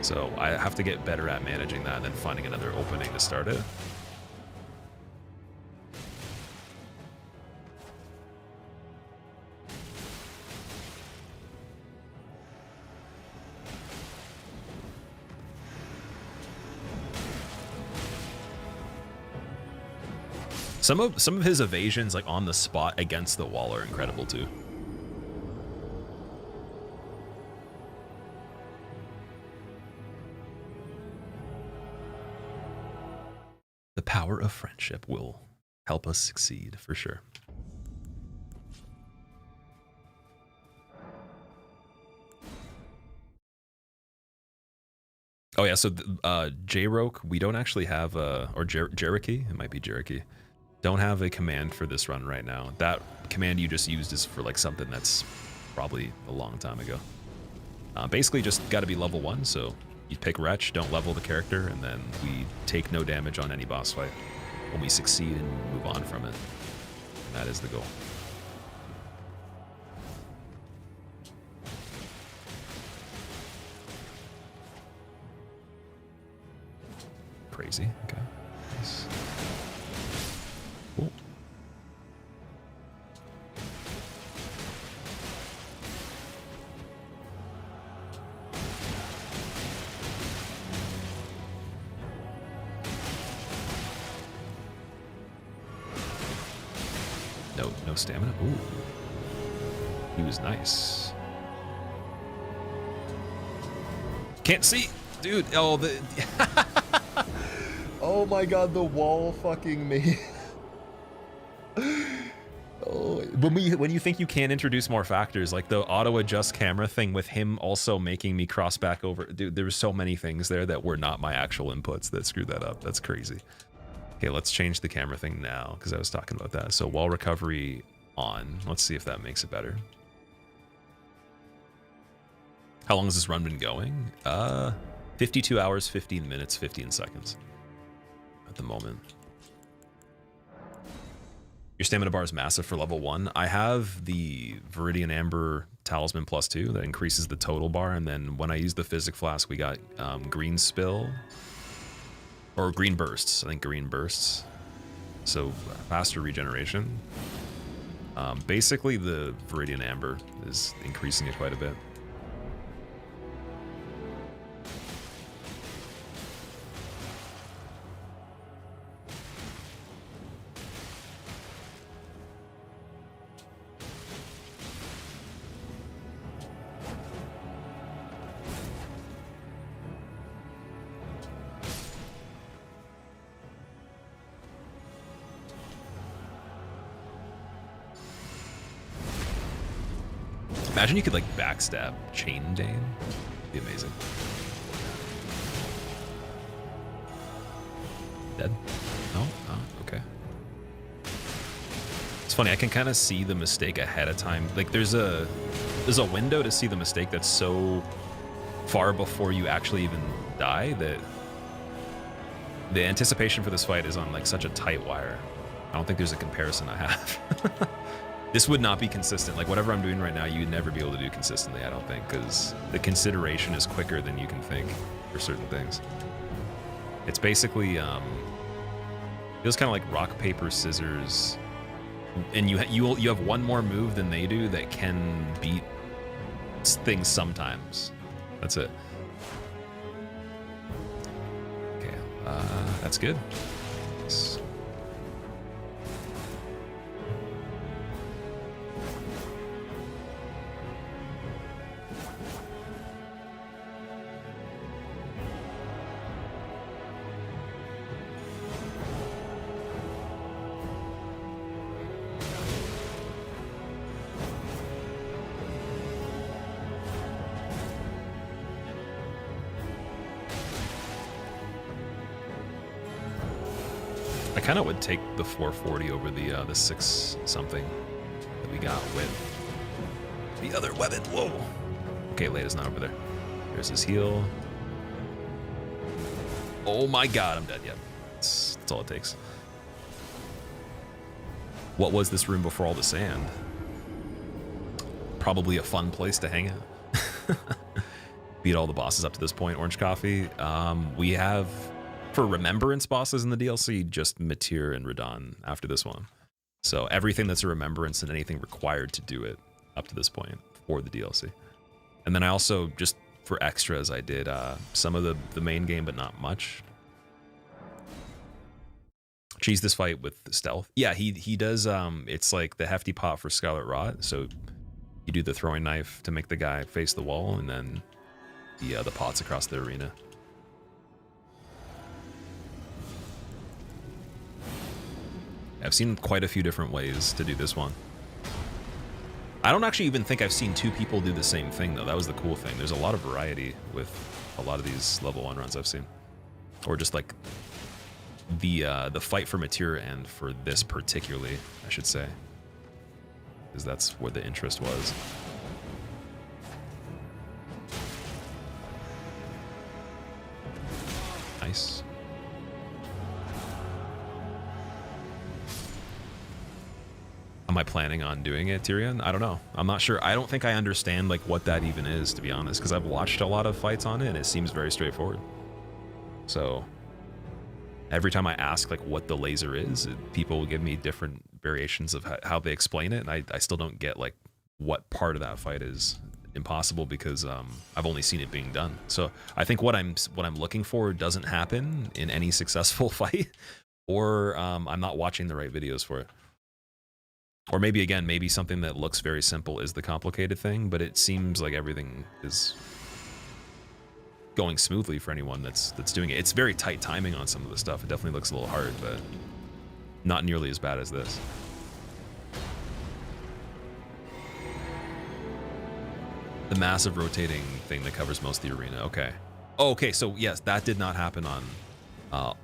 So I have to get better at managing that and then finding another opening to start it. Some of his evasions like on the spot against the wall are incredible too. The power of friendship will help us succeed for sure. Oh yeah, so J-Roke, we don't actually have or Cherokee, it might be Cherokee. Don't have a command for this run right now. That command you just used is for like something that's probably a long time ago. Basically just got to be level 1, so you pick Wretch, don't level the character, and then we take no damage on any boss fight when we succeed and move on from it. And that is the goal. Crazy, okay. Nice. Cool. No stamina. Ooh. He was nice. Can't see, dude. Oh, the. Oh my god, the wall fucking made. Oh, when you think you can introduce more factors, like the auto adjust camera thing with him also making me cross back over, dude, there were so many things there that were not my actual inputs that screwed that up. That's crazy. Okay, let's change the camera thing now because I was talking about that. So wall recovery on. Let's see if that makes it better. How long has this run been going? 52 hours, 15 minutes, 15 seconds at the moment. Your stamina bar is massive for level 1. I have the Viridian Amber Talisman +2 that increases the total bar, and then when I use the Physic Flask, we got Green Spill, or Green Bursts, I think Green Bursts. So faster regeneration. Basically the Viridian Amber is increasing it quite a bit. Imagine you could like backstab Chain Dane. It'd be amazing. Dead? No? Oh, okay. funny. I can kind of see the mistake ahead of time. Like there's a window to see the mistake that's so far before you actually even die that the anticipation for this fight is on like such a tight wire. I don't think there's a comparison I have. This would not be consistent. Like whatever I'm doing right now, you'd never be able to do consistently, I don't think, because the consideration is quicker than you can think for certain things. It's basically feels kind of like rock, paper, scissors, and you have one more move than they do that can beat things sometimes. That's it. Okay, that's good. Nice. I kind of would take the 440 over the 6 something that we got with the other weapon. Whoa. Okay, Lada's not over there. There's his heal. Oh my god, I'm dead. Yep. That's all it takes. What was this room before all the sand? Probably a fun place to hang out. Beat all the bosses up to this point. Orange coffee. We have, for remembrance bosses in the DLC, just Matir and Radon after this one. So everything that's a remembrance and anything required to do it up to this point for the DLC. And then I also, just for extras, I did some of the main game, but not much. Cheese this fight with stealth. Yeah, he does, it's like the hefty pot for Scarlet Rot. So you do the throwing knife to make the guy face the wall, and then the pots across the arena. I've seen quite a few different ways to do this one. I don't actually even think I've seen 2 people do the same thing, though. That was the cool thing. There's a lot of variety with a lot of these level 1 runs I've seen. Or just like the fight for Matir and for this particularly, I should say. Because that's where the interest was. Nice. Am I planning on doing it, Tyrion? I don't know. I'm not sure. I don't think I understand like what that even is, to be honest, because I've watched a lot of fights on it and it seems very straightforward. So every time I ask like what the laser is, people will give me different variations of how they explain it, and I still don't get like what part of that fight is impossible, because I've only seen it being done. So I think what I'm looking for doesn't happen in any successful fight, or I'm not watching the right videos for it. Or maybe, again, maybe something that looks very simple is the complicated thing, but it seems like everything is going smoothly for anyone that's doing it. It's very tight timing on some of the stuff. It definitely looks a little hard, but not nearly as bad as this. The massive rotating thing that covers most of the arena. Okay. Oh, okay, so yes, that did not happen on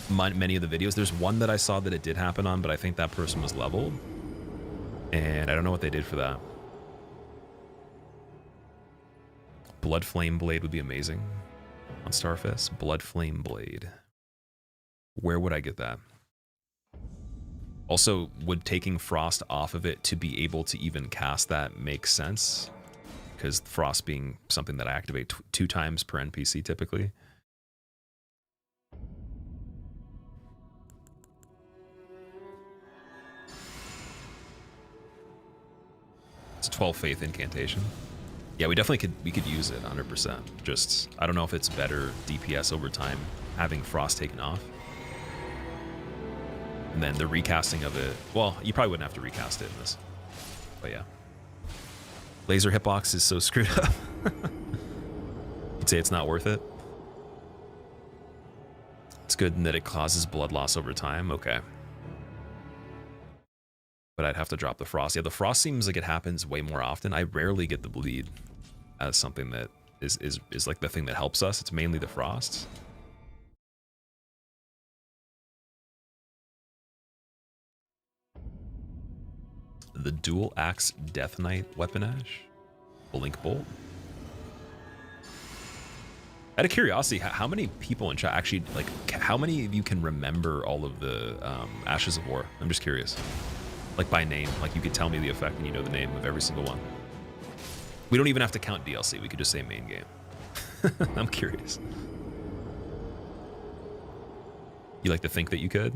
many of the videos. There's one that I saw that it did happen on, but I think that person was leveled. And I don't know what they did for that. Blood Flame Blade would be amazing on Starfist. Blood Flame Blade. Where would I get that? Also, would taking Frost off of it to be able to even cast that make sense? Because Frost being something that I activate 2 times per NPC typically. It's a 12 Faith incantation. Yeah, we definitely could use it 100%. Just, I don't know if it's better DPS over time having Frost taken off. And then the recasting of it, well, you probably wouldn't have to recast it in this. But yeah. Laser hitbox is so screwed up. You'd say it's not worth it. It's good in that it causes blood loss over time. Okay. But I'd have to drop the Frost. Yeah, the Frost seems like it happens way more often. I rarely get the bleed as something that is like the thing that helps us. It's mainly the Frost. The dual axe Death Knight weapon ash. Blink bolt. Out of curiosity, how many people in chat actually, like, how many of you can remember all of the Ashes of War? I'm just curious. Like by name, like you could tell me the effect and you know the name of every single one. We don't even have to count DLC. We could just say main game. I'm curious. You like to think that you could?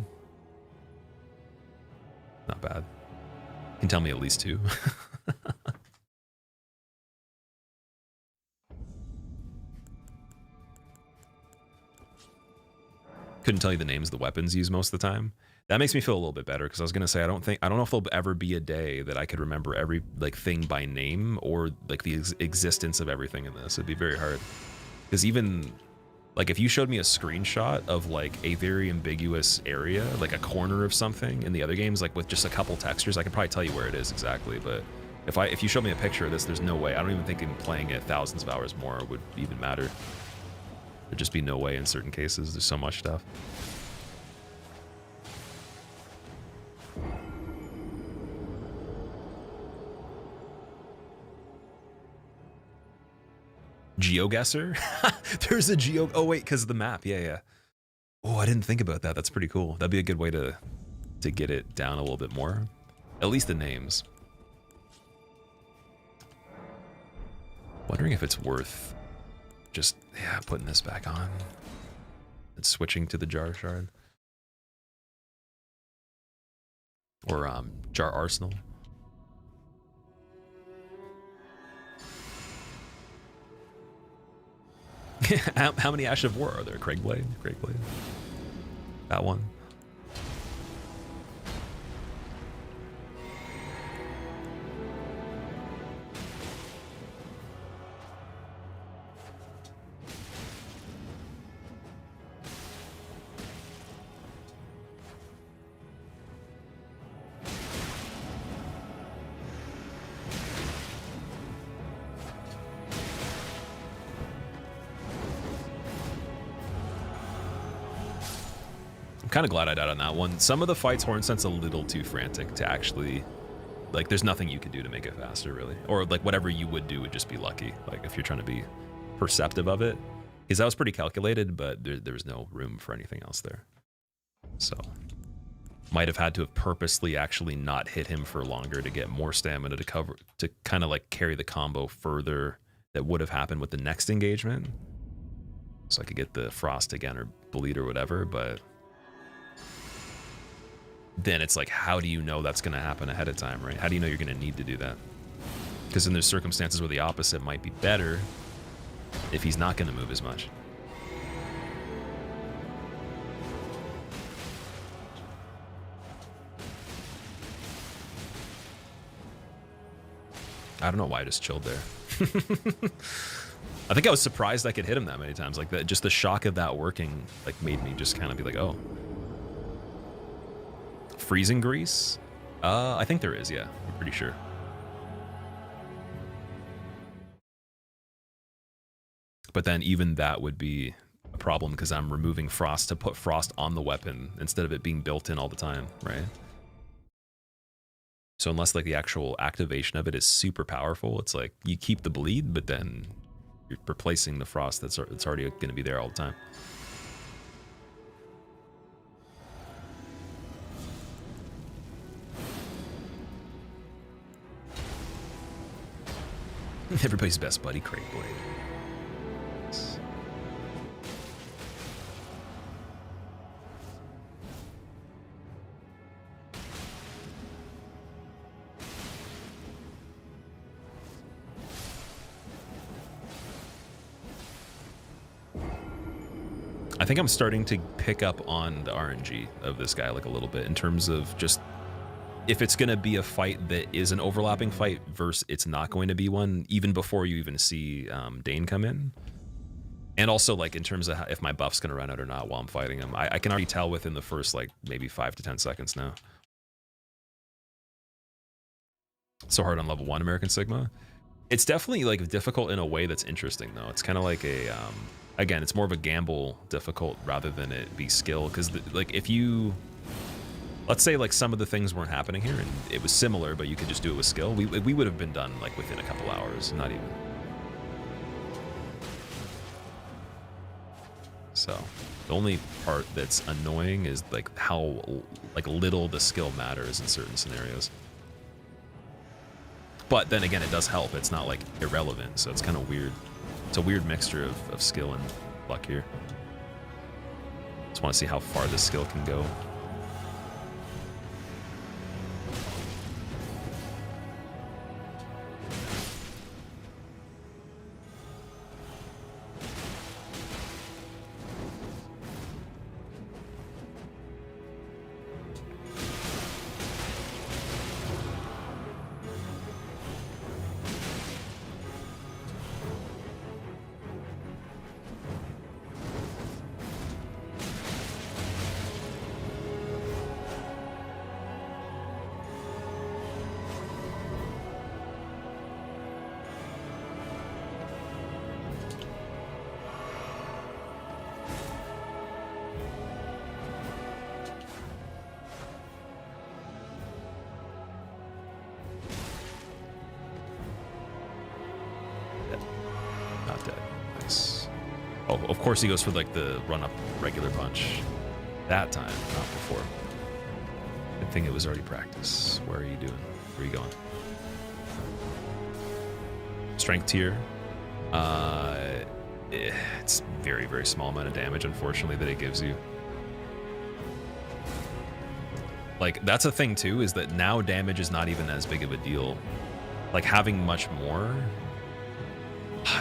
Not bad. You can tell me at least two. Couldn't tell you the names of the weapons used most of the time. That makes me feel a little bit better because I was gonna say I don't know if there'll ever be a day that I could remember every like thing by name or like the existence of everything in this. It'd be very hard because even like if you showed me a screenshot of like a very ambiguous area, like a corner of something in the other games, like with just a couple textures, I could probably tell you where it is exactly. But if you showed me a picture of this, there's no way. I don't even think in playing it thousands of hours more would even matter. There'd just be no way in certain cases. There's so much stuff. GeoGuessr? There's a geo. Oh wait, because of the map. Yeah. Oh, I didn't think about that. That's pretty cool. That'd be a good way to get it down a little bit more. At least the names. Wondering if it's worth just putting this back on and switching to the jar shard or jar arsenal. How many Ash of War are there? Craigblade? That one. Kind of glad I died on that one. Some of the fights, Hornsent's a little too frantic to actually, like, there's nothing you can do to make it faster, really. Or, like, whatever you would do would just be lucky, like, if you're trying to be perceptive of it. Because that was pretty calculated, but there was no room for anything else there. So, might have had to have purposely actually not hit him for longer to get more stamina to kind of, like, carry the combo further that would have happened with the next engagement. So I could get the Frost again or Bleed or whatever, but then it's like, how do you know that's going to happen ahead of time, right? How do you know you're going to need to do that? Because then there's circumstances where the opposite might be better if he's not going to move as much. I don't know why I just chilled there. I think I was surprised I could hit him that many times. Like that, just the shock of that working, like made me just kind of be like, oh. Freezing grease? I think there is, yeah. I'm pretty sure. But then even that would be a problem because I'm removing frost to put frost on the weapon instead of it being built in all the time, right? So unless like the actual activation of it is super powerful, it's like you keep the bleed, but then you're replacing the frost that's already going to be there all the time. Everybody's best buddy, Craigblade. I think I'm starting to pick up on the RNG of this guy like a little bit in terms of just if it's going to be a fight that is an overlapping fight versus it's not going to be one, even before you even see Dane come in. And also like in terms of if my buff's going to run out or not while I'm fighting him. I can already tell within the first like maybe 5 to 10 seconds now. So hard on level 1 American Sigma. It's definitely like difficult in a way that's interesting though. It's kind of like a, again, it's more of a gamble difficult rather than it be skill. Because like if you let's say like some of the things weren't happening here and it was similar, but you could just do it with skill, we would have been done like within a couple hours, not even. So the only part that's annoying is like how like little the skill matters in certain scenarios. But then again, it does help. It's not like irrelevant, so it's kind of weird. It's a weird mixture of skill and luck here. Just want to see how far this skill can go. Not dead. Nice. Oh, of course he goes for like the run-up regular punch. That time, not before. Good thing it was already practice. Where are you doing? Where are you going? Strength tier. It's very, very small amount of damage, unfortunately, that it gives you. Like, that's a thing too, is that now damage is not even as big of a deal. Like, having much more,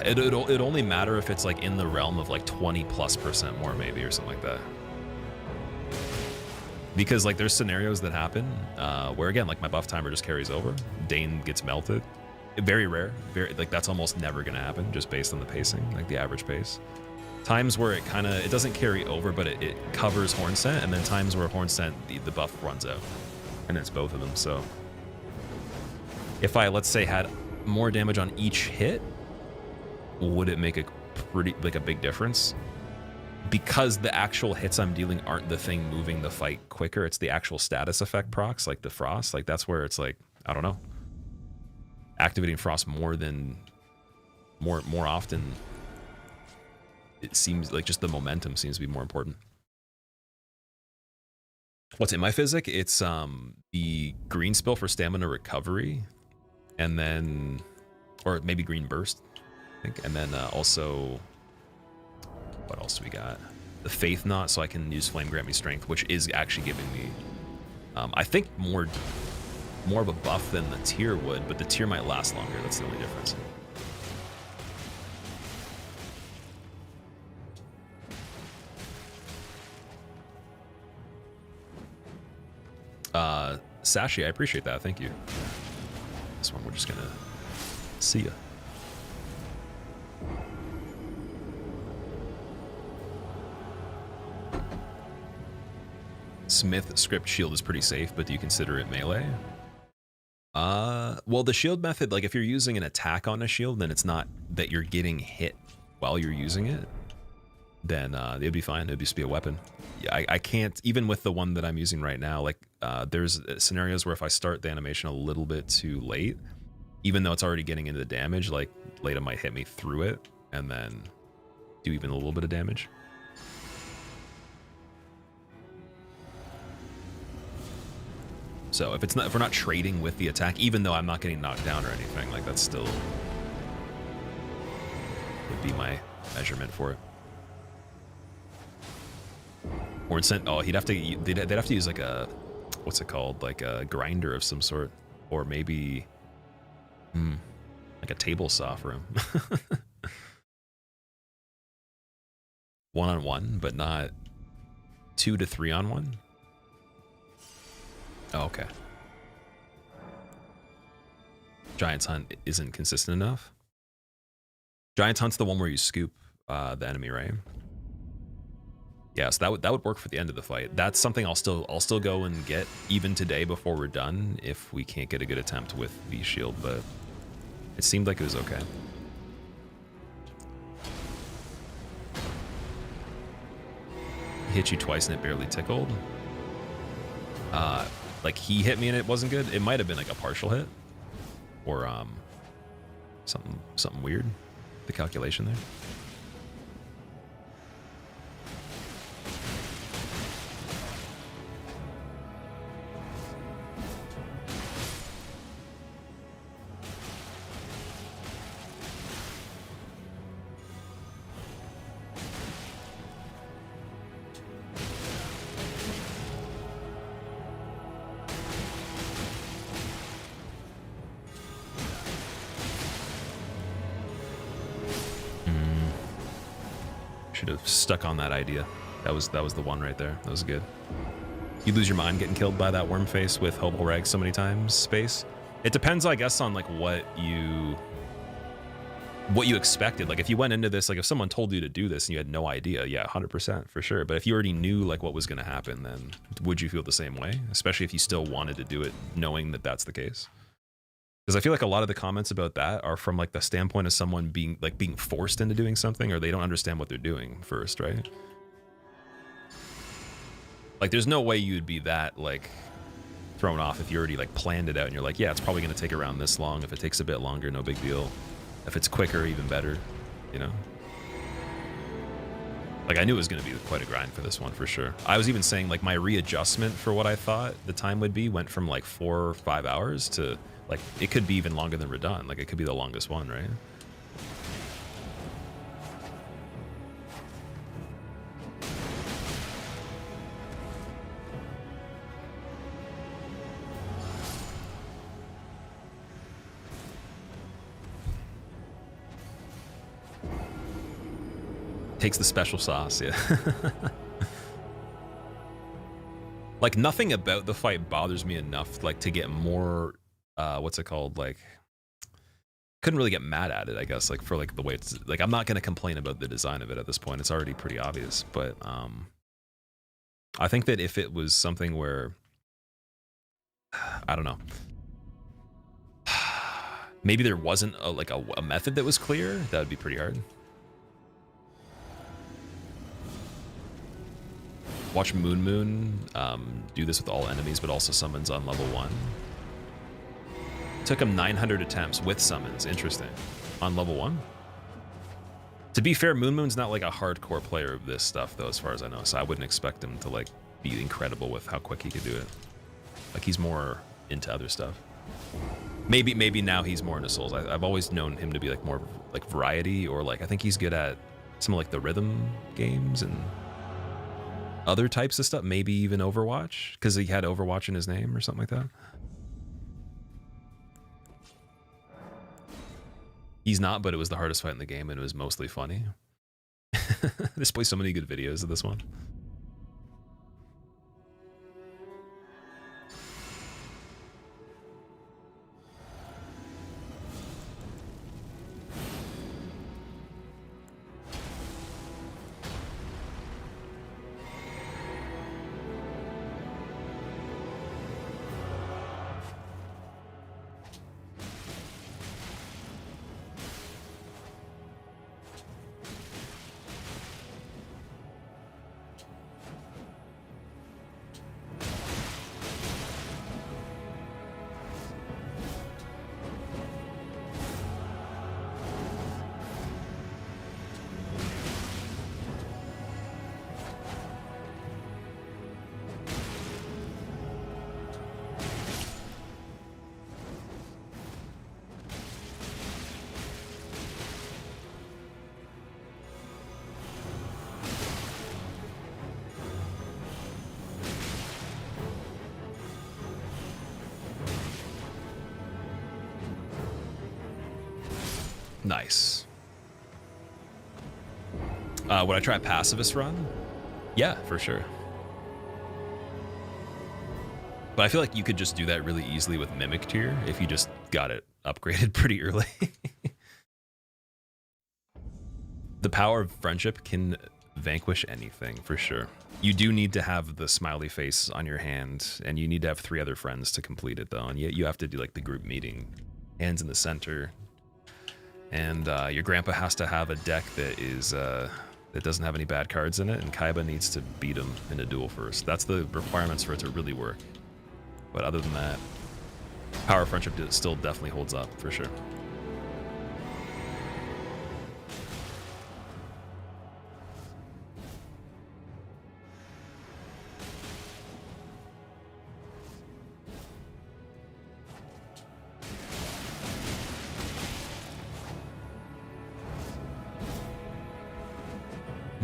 it'd only matter if it's like in the realm of like 20+% more maybe, or something like that. Because like there's scenarios that happen where again, like my buff timer just carries over, Dane gets melted. Very rare, very like that's almost never gonna happen just based on the pacing, like the average pace. Times where it doesn't carry over, but it covers Horn Scent, and then times where Horn Scent, the buff runs out. And it's both of them, so. If I, let's say, had more damage on each hit, would it make a a big difference? Because the actual hits I'm dealing aren't the thing moving the fight quicker, it's the actual status effect procs, like the Frost, like that's where it's like, I don't know. Activating Frost more often, it seems like just the momentum seems to be more important. What's in my physic? It's the green spill for stamina recovery, and then, or maybe green burst, I think, and then also, what else do we got? The Faith Knot, so I can use Flame Grant Me Strength, which is actually giving me, I think more of a buff than the tier would, but the tier might last longer. That's the only difference. Sashi, I appreciate that. Thank you. This one, we're just gonna see ya. Smith script shield is pretty safe, but do you consider it melee? Well, the shield method, like if you're using an attack on a shield, then it's not that you're getting hit while you're using it, then it'd be fine. It'd just be a weapon. Yeah, I can't, even with the one that I'm using right now, like there's scenarios where if I start the animation a little bit too late, even though it's already getting into the damage, like Leda might hit me through it and then do even a little bit of damage. So if we're not trading with the attack, even though I'm not getting knocked down or anything, like that still would be my measurement for it. Horn Scent, oh, they'd have to use like a, what's it called? Like a grinder of some sort, or maybe like a table saw for him. 1-on-1, but not 2 to 3-on-1. Oh, okay. Giant's Hunt isn't consistent enough. Giant's Hunt's the one where you scoop the enemy, right? Yeah, so that would work for the end of the fight. That's something I'll still go and get even today before we're done if we can't get a good attempt with the shield, but it seemed like it was okay. Hit you twice and it barely tickled. like he hit me and it wasn't good. It might have been like a partial hit or something weird. The calculation there. Should have stuck on that idea. That was the one right there. That was good. You lose your mind getting killed by that worm face with hobo rag so many times. Space. It depends, I guess, on like what you expected. Like if you went into this, like if someone told you to do this and you had no idea, yeah, 100% for sure. But if you already knew like what was going to happen, then would you feel the same way? Especially if you still wanted to do it, knowing that that's the case. Because I feel like a lot of the comments about that are from like the standpoint of someone being forced into doing something, or they don't understand what they're doing first, right? Like there's no way you'd be that like thrown off if you already like planned it out and you're like, yeah, it's probably going to take around this long. If it takes a bit longer, no big deal. If it's quicker, even better, you know? Like I knew it was going to be quite a grind for this one for sure. I was even saying like my readjustment for what I thought the time would be went from like 4 or 5 hours to like it could be even longer than Radon. Like it could be the longest one, right? Takes the special sauce, yeah. Like nothing about the fight bothers me enough like to get more what's it called, like couldn't really get mad at it, I guess, like for like the way it's like I'm not going to complain about the design of it at this point. It's already pretty obvious, but I think that if it was something where I don't know, maybe there wasn't a method that was clear, that would be pretty hard. Watch Moon do this with all enemies, but also summons on level 1. Took him 900 attempts with summons. Interesting. On level 1. To be fair, Moon's not like a hardcore player of this stuff, though, as far as I know. So I wouldn't expect him to like be incredible with how quick he could do it. Like he's more into other stuff. Maybe now he's more into Souls. I've always known him to be like more like variety, or like I think he's good at some of like the rhythm games and other types of stuff. Maybe even Overwatch, because he had Overwatch in his name or something like that. He's not, but it was the hardest fight in the game, and it was mostly funny. There's probably so many good videos of this one. Nice. Would I try a pacifist run? Yeah, for sure. But I feel like you could just do that really easily with Mimic Tier if you just got it upgraded pretty early. The power of friendship can vanquish anything, for sure. You do need to have the smiley face on your hand, and you need to have 3 other friends to complete it, though. And yet you have to do like the group meeting, hands in the center. And your grandpa has to have a deck that is that doesn't have any bad cards in it, and Kaiba needs to beat him in a duel first. That's the requirements for it to really work. But other than that, Power of Friendship still definitely holds up for sure.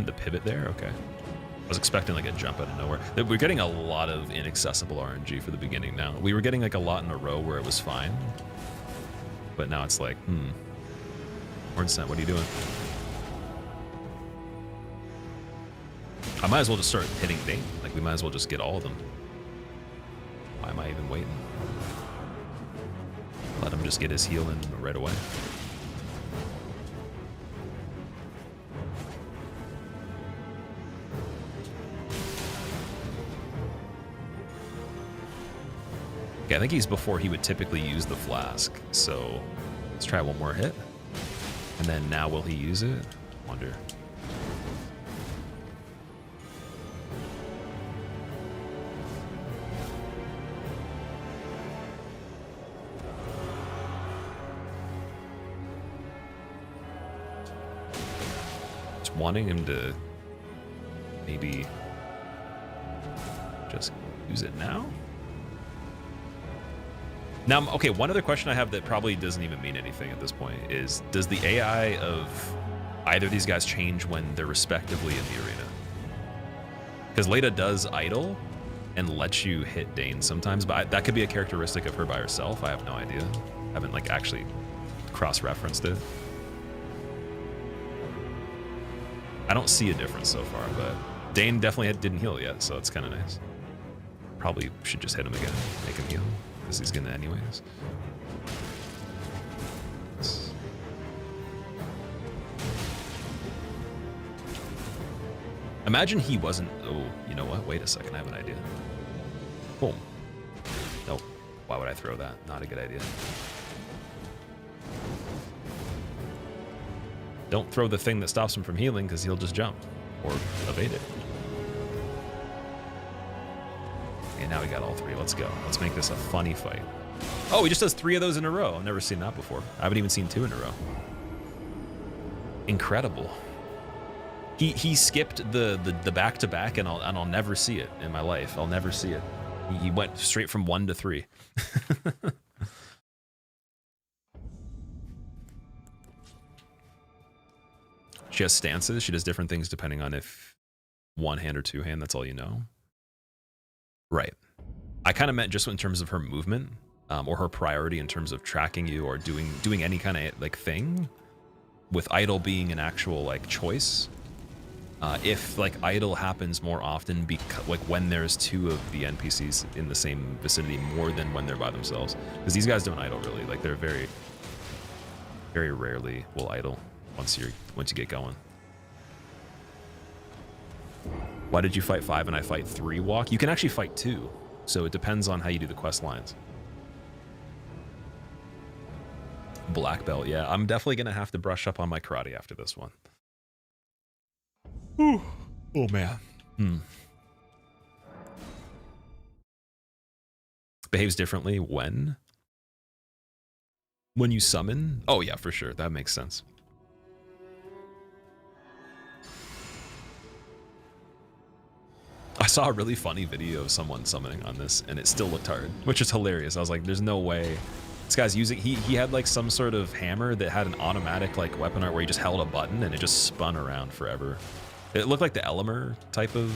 The pivot there, okay. I was expecting like a jump out of nowhere. We're getting a lot of inaccessible RNG for the beginning now. We were getting like a lot in a row where it was fine, but now it's like, Hornsent, what are you doing? I might as well just start hitting Dane. Like we might as well just get all of them. Why am I even waiting? Let him just get his heal in right away. Okay, I think he's before he would typically use the flask. So let's try one more hit. And then now will he use it? Wonder. Just wanting him to maybe just use it now. Now, okay, one other question I have that probably doesn't even mean anything at this point is, does the AI of either of these guys change when they're respectively in the arena? Because Leda does idle and lets you hit Dane sometimes, but that could be a characteristic of her by herself. I have no idea. I haven't like actually cross-referenced it. I don't see a difference so far, but Dane definitely didn't heal yet, so it's kind of nice. Probably should just hit him again, make him heal. He's gonna anyways. Imagine he wasn't. Oh, you know what? Wait a second. I have an idea. Boom. Nope. Why would I throw that? Not a good idea. Don't throw the thing that stops him from healing because he'll just jump or evade it. And now we got all three. Let's go. Let's make this a funny fight. Oh, he just does 3 of those in a row. I've never seen that before. I haven't even seen 2 in a row. Incredible. He skipped the back-to-back, and I'll never see it in my life. I'll never see it. He went straight from 1 to 3. She has stances. She does different things depending on if one hand or two hand. That's all you know. Right. I kind of meant just in terms of her movement, or her priority in terms of tracking you or doing any kind of like thing, with idle being an actual like choice. If like idle happens more often, like when there's 2 of the NPCs in the same vicinity more than when they're by themselves, because these guys don't idle really. Like they're very, very rarely will idle once you get going. Why did you fight 5 and I fight 3 walk? You can actually fight 2, so it depends on how you do the quest lines. Black belt, yeah. I'm definitely gonna have to brush up on my karate after this one. Ooh. Oh man. Behaves differently when you summon? Oh yeah, for sure. That makes sense. I saw a really funny video of someone summoning on this, and it still looked hard, which is hilarious. I was like, there's no way. This guy's using, he had like some sort of hammer that had an automatic like weapon art where he just held a button and it just spun around forever. It looked like the Elimer type of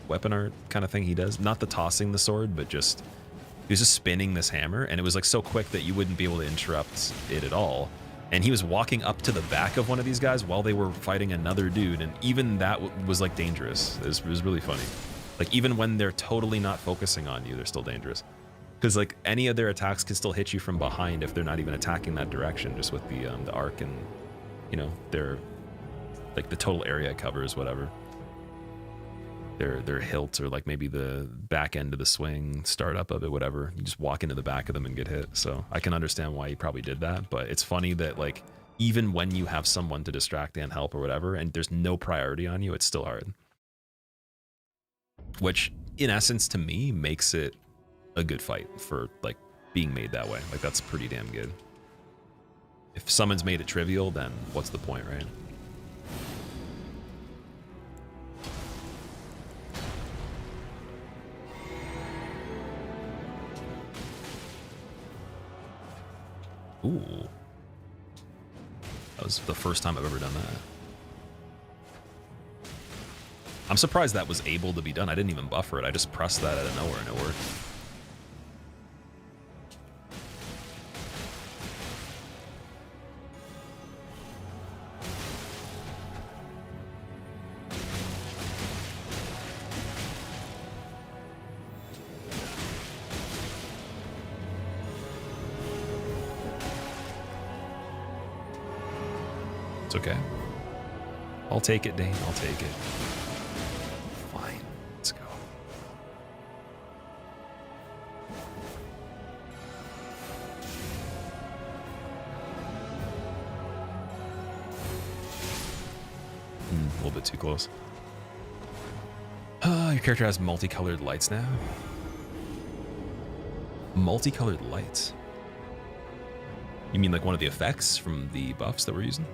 weapon art kind of thing he does. Not the tossing the sword, but just, he was just spinning this hammer, and it was like so quick that you wouldn't be able to interrupt it at all. And he was walking up to the back of one of these guys while they were fighting another dude, and even that was like dangerous. It was really funny. Like even when they're totally not focusing on you, they're still dangerous. Because like any of their attacks can still hit you from behind if they're not even attacking that direction, just with the arc and, you know, their like the total area it covers, whatever. Their hilt, or like maybe the back end of the swing, start up of it, whatever. You just walk into the back of them and get hit. So I can understand why he probably did that, but it's funny that like even when you have someone to distract and help or whatever, and there's no priority on you, it's still hard. Which in essence to me makes it a good fight for like being made that way. Like that's pretty damn good. If someone's made it trivial, then what's the point, right? Ooh. That was the first time I've ever done that. I'm surprised that was able to be done. I didn't even buffer it. I just pressed that out of nowhere and it worked. It's okay. I'll take it, Dane. I'll take it. Fine. Let's go. A little bit too close. Your character has multicolored lights now. Multicolored lights? You mean like one of the effects from the buffs that we're using?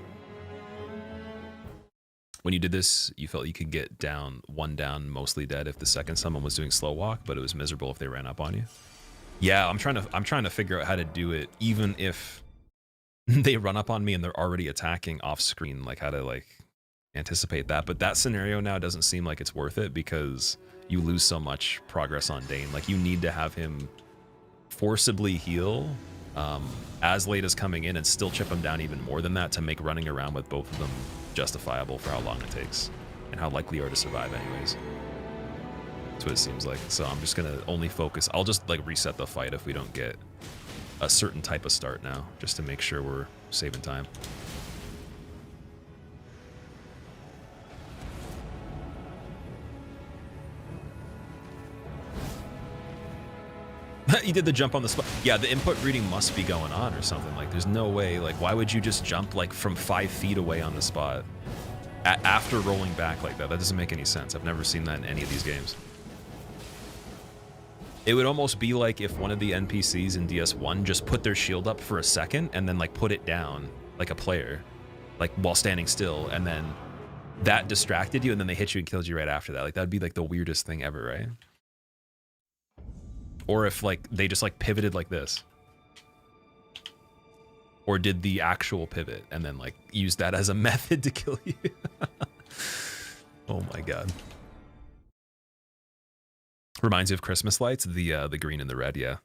When you did this, you felt you could get down, one down, mostly dead if the second someone was doing slow walk, but it was miserable if they ran up on you. Yeah, I'm trying to figure out how to do it, even if they run up on me and they're already attacking off screen, like how to like anticipate that. But that scenario now doesn't seem like it's worth it because you lose so much progress on Dane. Like you need to have him forcibly heal as late as coming in and still chip him down even more than that to make running around with both of them justifiable for how long it takes and how likely you are to survive anyways. That's what it seems like. So I'm just gonna only focus. I'll just like reset the fight if we don't get a certain type of start now, just to make sure we're saving time. You did the jump on the spot. Yeah, the input reading must be going on or something. Like, there's no way. Like, why would you just jump like from 5 feet away on the spot after rolling back like that? That doesn't make any sense. I've never seen that in any of these games. It would almost be like if one of the NPCs in DS1 just put their shield up for a second and then like put it down like a player, like while standing still, and then that distracted you and then they hit you and killed you right after that. Like, that'd be like the weirdest thing ever, right? Or if like they just like pivoted like this, or did the actual pivot and then like use that as a method to kill you. Oh my god. Reminds you of Christmas lights, the green and the red. Yeah,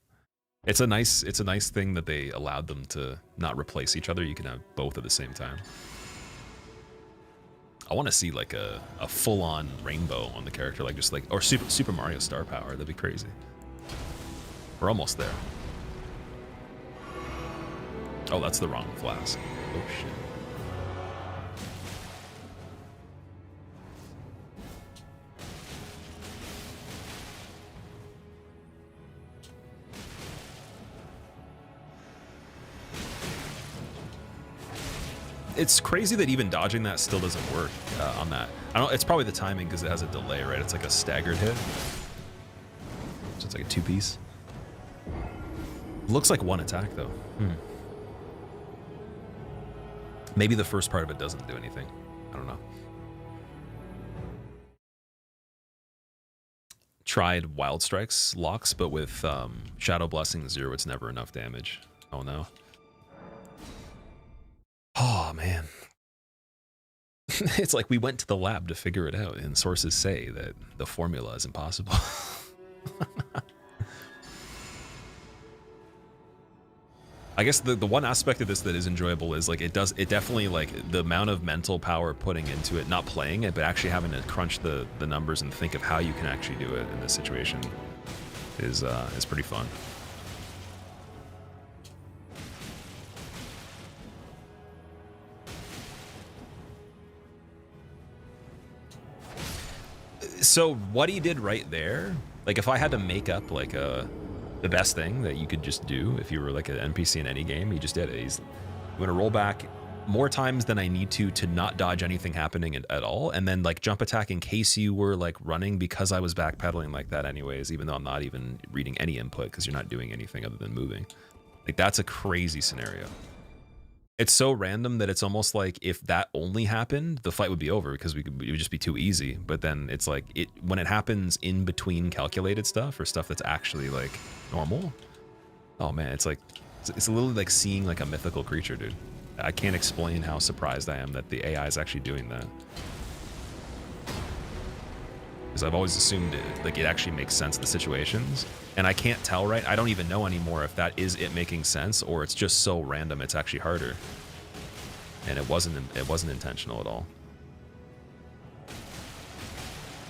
it's a nice thing that they allowed them to not replace each other. You can have both at the same time. I want to see like a full-on rainbow on the character, like just like, or Super Mario star power. That'd be crazy. We're almost there. Oh, that's the wrong flask. Oh, shit. It's crazy that even dodging that still doesn't work on that. I don't. It's probably the timing because it has a delay, right? It's like a staggered hit. So it's like a two-piece. Looks like one attack, though. Maybe the first part of it doesn't do anything. I don't know. Tried Wild Strikes locks, but with Shadow Blessing 0, it's never enough damage. Oh, no. Oh, man. It's like we went to the lab to figure it out, and sources say that the formula is impossible. I guess the one aspect of this that is enjoyable is like it definitely, like, the amount of mental power putting into it, not playing it, but actually having to crunch the numbers and think of how you can actually do it in this situation is pretty fun. So what he did right there, like if I had to make up like the best thing that you could just do if you were like an NPC in any game, he just did it. He's going to roll back more times than I need to not dodge anything happening at all, and then like jump attack in case you were like running, because I was backpedaling like that anyways, even though I'm not even reading any input because you're not doing anything other than moving. Like that's a crazy scenario. It's so random that it's almost like if that only happened, the fight would be over because it would just be too easy. But then it's like when it happens in between calculated stuff or stuff that's actually like normal. Oh man, it's like it's literally like seeing like a mythical creature, dude. I can't explain how surprised I am that the AI is actually doing that. Because I've always assumed it actually makes sense in the situations. And I can't tell, right? I don't even know anymore if that is it making sense or it's just so random it's actually harder. And it wasn't intentional at all.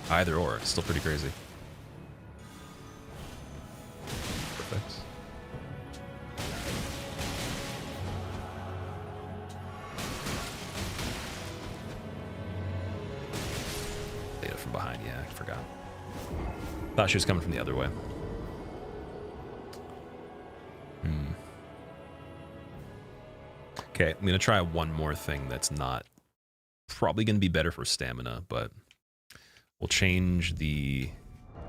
Either or, still pretty crazy. Perfect. From behind, yeah, I forgot. Thought she was coming from the other way. Okay, I'm gonna try one more thing that's not probably gonna be better for stamina, but we'll change the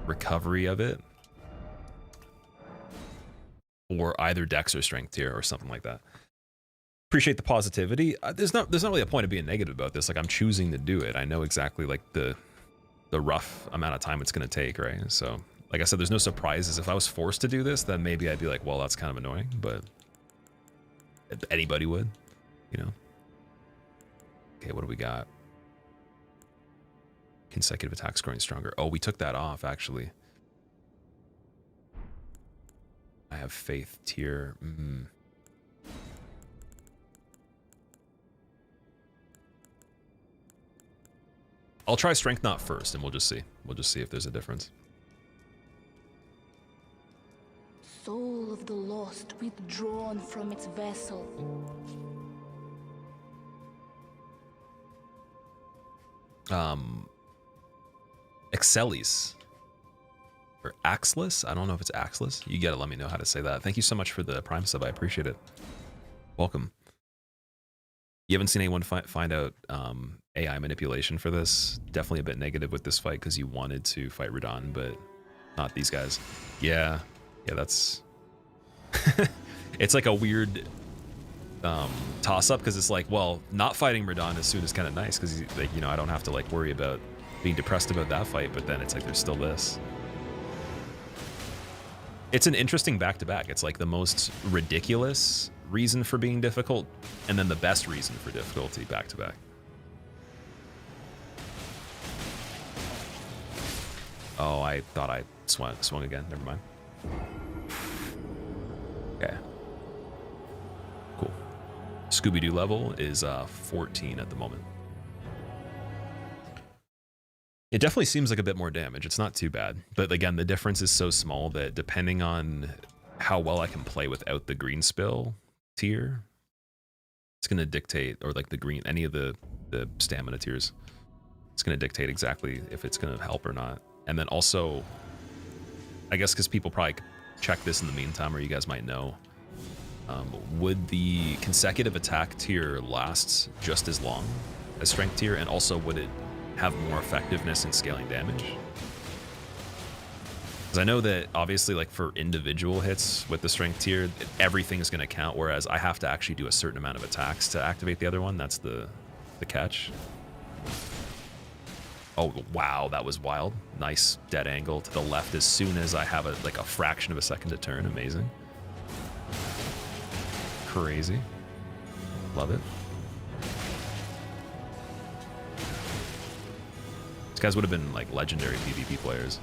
recovery of it, or either dex or strength tier or something like that. Appreciate the positivity. There's not really a point of being negative about this. Like I'm choosing to do it. I know exactly like the rough amount of time it's going to take, right? So like I said, there's no surprises. If I was forced to do this, then maybe I'd be like, well, that's kind of annoying, but anybody would, you know. Okay, what do we got? Consecutive attacks growing stronger. Oh, we took that off actually. I have faith tier. I'll try strength knot first, and we'll just see. We'll just see if there's a difference. Soul of the lost withdrawn from its vessel. Excelis. Or Axlis? I don't know if it's Axlis. You gotta let me know how to say that. Thank you so much for the Prime sub. I appreciate it. Welcome. You haven't seen anyone find out AI manipulation for this? Definitely a bit negative with this fight because you wanted to fight Radon, but not these guys. Yeah, that's... it's like a weird toss-up because it's like, well, not fighting Radon as soon is kind of nice because, like, you know, I don't have to like worry about being depressed about that fight, but then it's like there's still this. It's an interesting back-to-back. It's like the most ridiculous reason for being difficult, and then the best reason for difficulty back-to-back. Oh, I thought I swung again. Never mind. Okay. Cool. Scooby-Doo level is 14 at the moment. It definitely seems like a bit more damage. It's not too bad. But again, the difference is so small that depending on how well I can play without the green spill tier, it's going to dictate, or like the green, any of the stamina tiers, it's going to dictate exactly if it's going to help or not. And then also, I guess because people probably check this in the meantime, or you guys might know, would the consecutive attack tier last just as long as strength tier? And also, would it have more effectiveness in scaling damage? Because I know that obviously, like for individual hits with the strength tier, everything is going to count, whereas I have to actually do a certain amount of attacks to activate the other one. That's the catch. Oh wow, that was wild. Nice dead angle to the left as soon as I have a fraction of a second to turn. Amazing. Crazy. Love it. These guys would have been like legendary PvP players.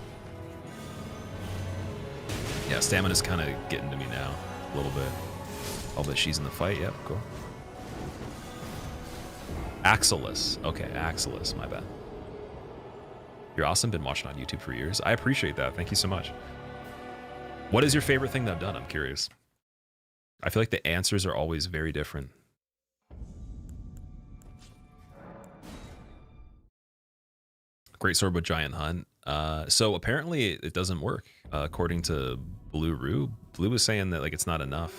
Yeah, stamina's kind of getting to me now, a little bit. Oh, but she's in the fight. Yep, cool. Axelis. Okay, Axelis, my bad. You're awesome. Been watching on YouTube for years. I appreciate that. Thank you so much. What is your favorite thing that I've done? I'm curious. I feel like the answers are always very different. Great sword with giant hunt. So apparently it doesn't work. According to Blue Rue, Blue was saying that like it's not enough.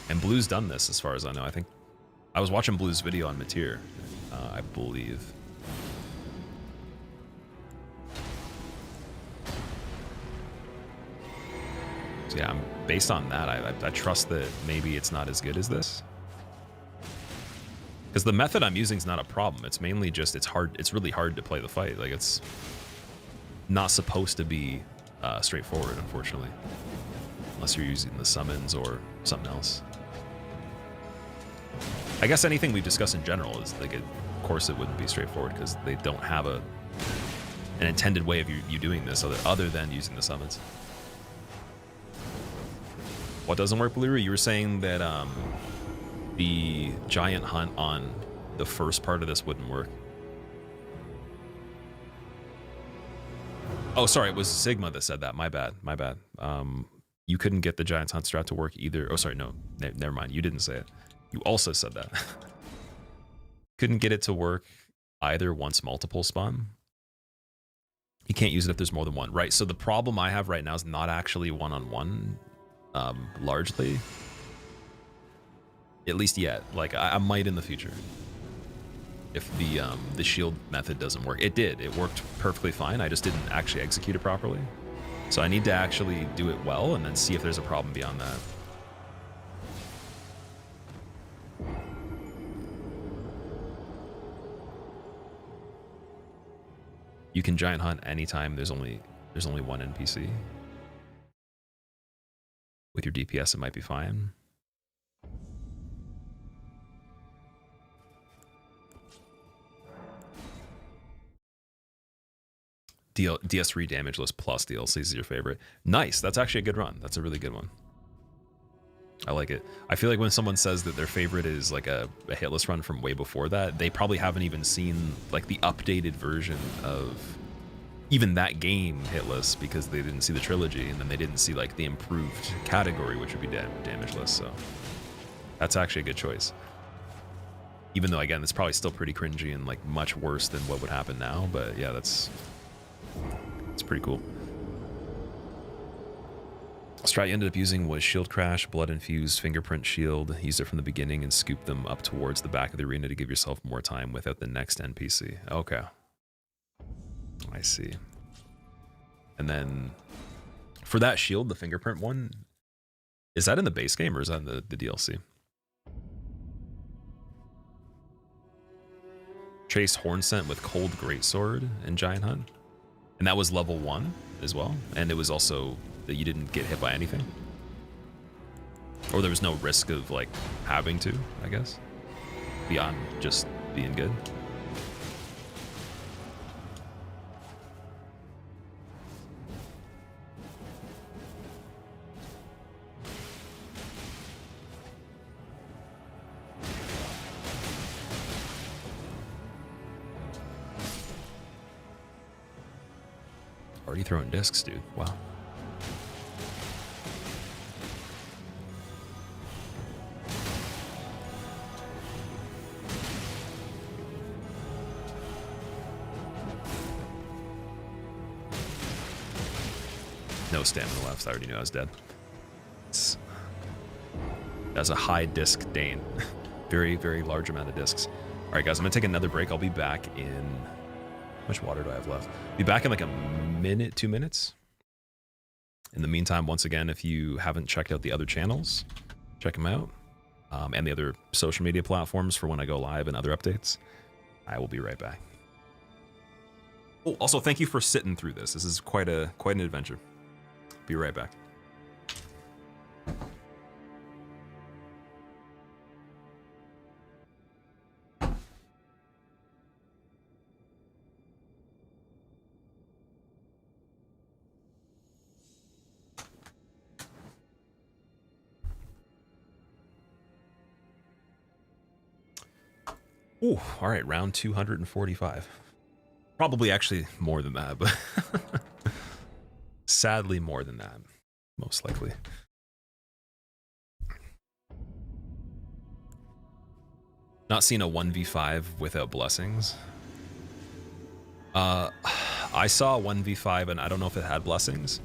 And Blue's done this as far as I know. I think I was watching Blue's video on Mateer, I believe. So yeah, based on that, I trust that maybe it's not as good as this. Because the method I'm using is not a problem. It's mainly just it's hard. It's really hard to play the fight. Like it's not supposed to be straightforward, unfortunately, unless you're using the summons or something else. I guess anything we've discussed in general is like, of course, it wouldn't be straightforward because they don't have an intended way of you doing this other than using the summons. What doesn't work, Blue? You were saying that the giant hunt on the first part of this wouldn't work. Oh, sorry, it was Sigma that said that. My bad. My bad. You couldn't get the giant hunt strat to work either. Oh, sorry, no, never mind. You didn't say it. You also said that. Couldn't get it to work either once multiple spawn. You can't use it if there's more than one. Right, so the problem I have right now is not actually one-on-one, largely. At least yet. Like, I might in the future. If the shield method doesn't work. It did. It worked perfectly fine. I just didn't actually execute it properly. So I need to actually do it well and then see if there's a problem beyond that. You can giant hunt anytime there's only one NPC. With your DPS, it might be fine. DS3 damageless plus DLC is your favorite. Nice. That's actually a good run. That's a really good one. I like it. I feel like when someone says that their favorite is like a hitless run from way before that, they probably haven't even seen like the updated version of even that game hitless because they didn't see the trilogy, and then they didn't see like the improved category, which would be damageless. So that's actually a good choice. Even though, again, it's probably still pretty cringy and like much worse than what would happen now. But yeah, it's pretty cool. Strat you ended up using was Shield Crash, Blood Infused, Fingerprint Shield. Used it from the beginning and scooped them up towards the back of the arena to give yourself more time without the next NPC. Okay. I see. And then for that shield, the Fingerprint one, is that in the base game or is that in the DLC? Chase Hornsent with Cold Greatsword and Giant Hunt. And that was level 1 as well. And it was also that you didn't get hit by anything. Or there was no risk of like having to, I guess. Beyond just being good. Already throwing discs, dude. Wow. No stamina left. I already knew I was dead. That's a high disc Dane. Very, very large amount of discs. All right, guys, I'm gonna take another break. I'll be back in... How much water do I have left? Be back in like a minute, 2 minutes. In the meantime, once again, if you haven't checked out the other channels, check them out. And the other social media platforms for when I go live and other updates. I will be right back. Oh, also, thank you for sitting through this. This is quite an adventure. Be right back. Ooh, all right, round 245. Probably actually more than that, but sadly more than that, most likely. Not seen a 1v5 without blessings. I saw a 1v5 and I don't know if it had blessings,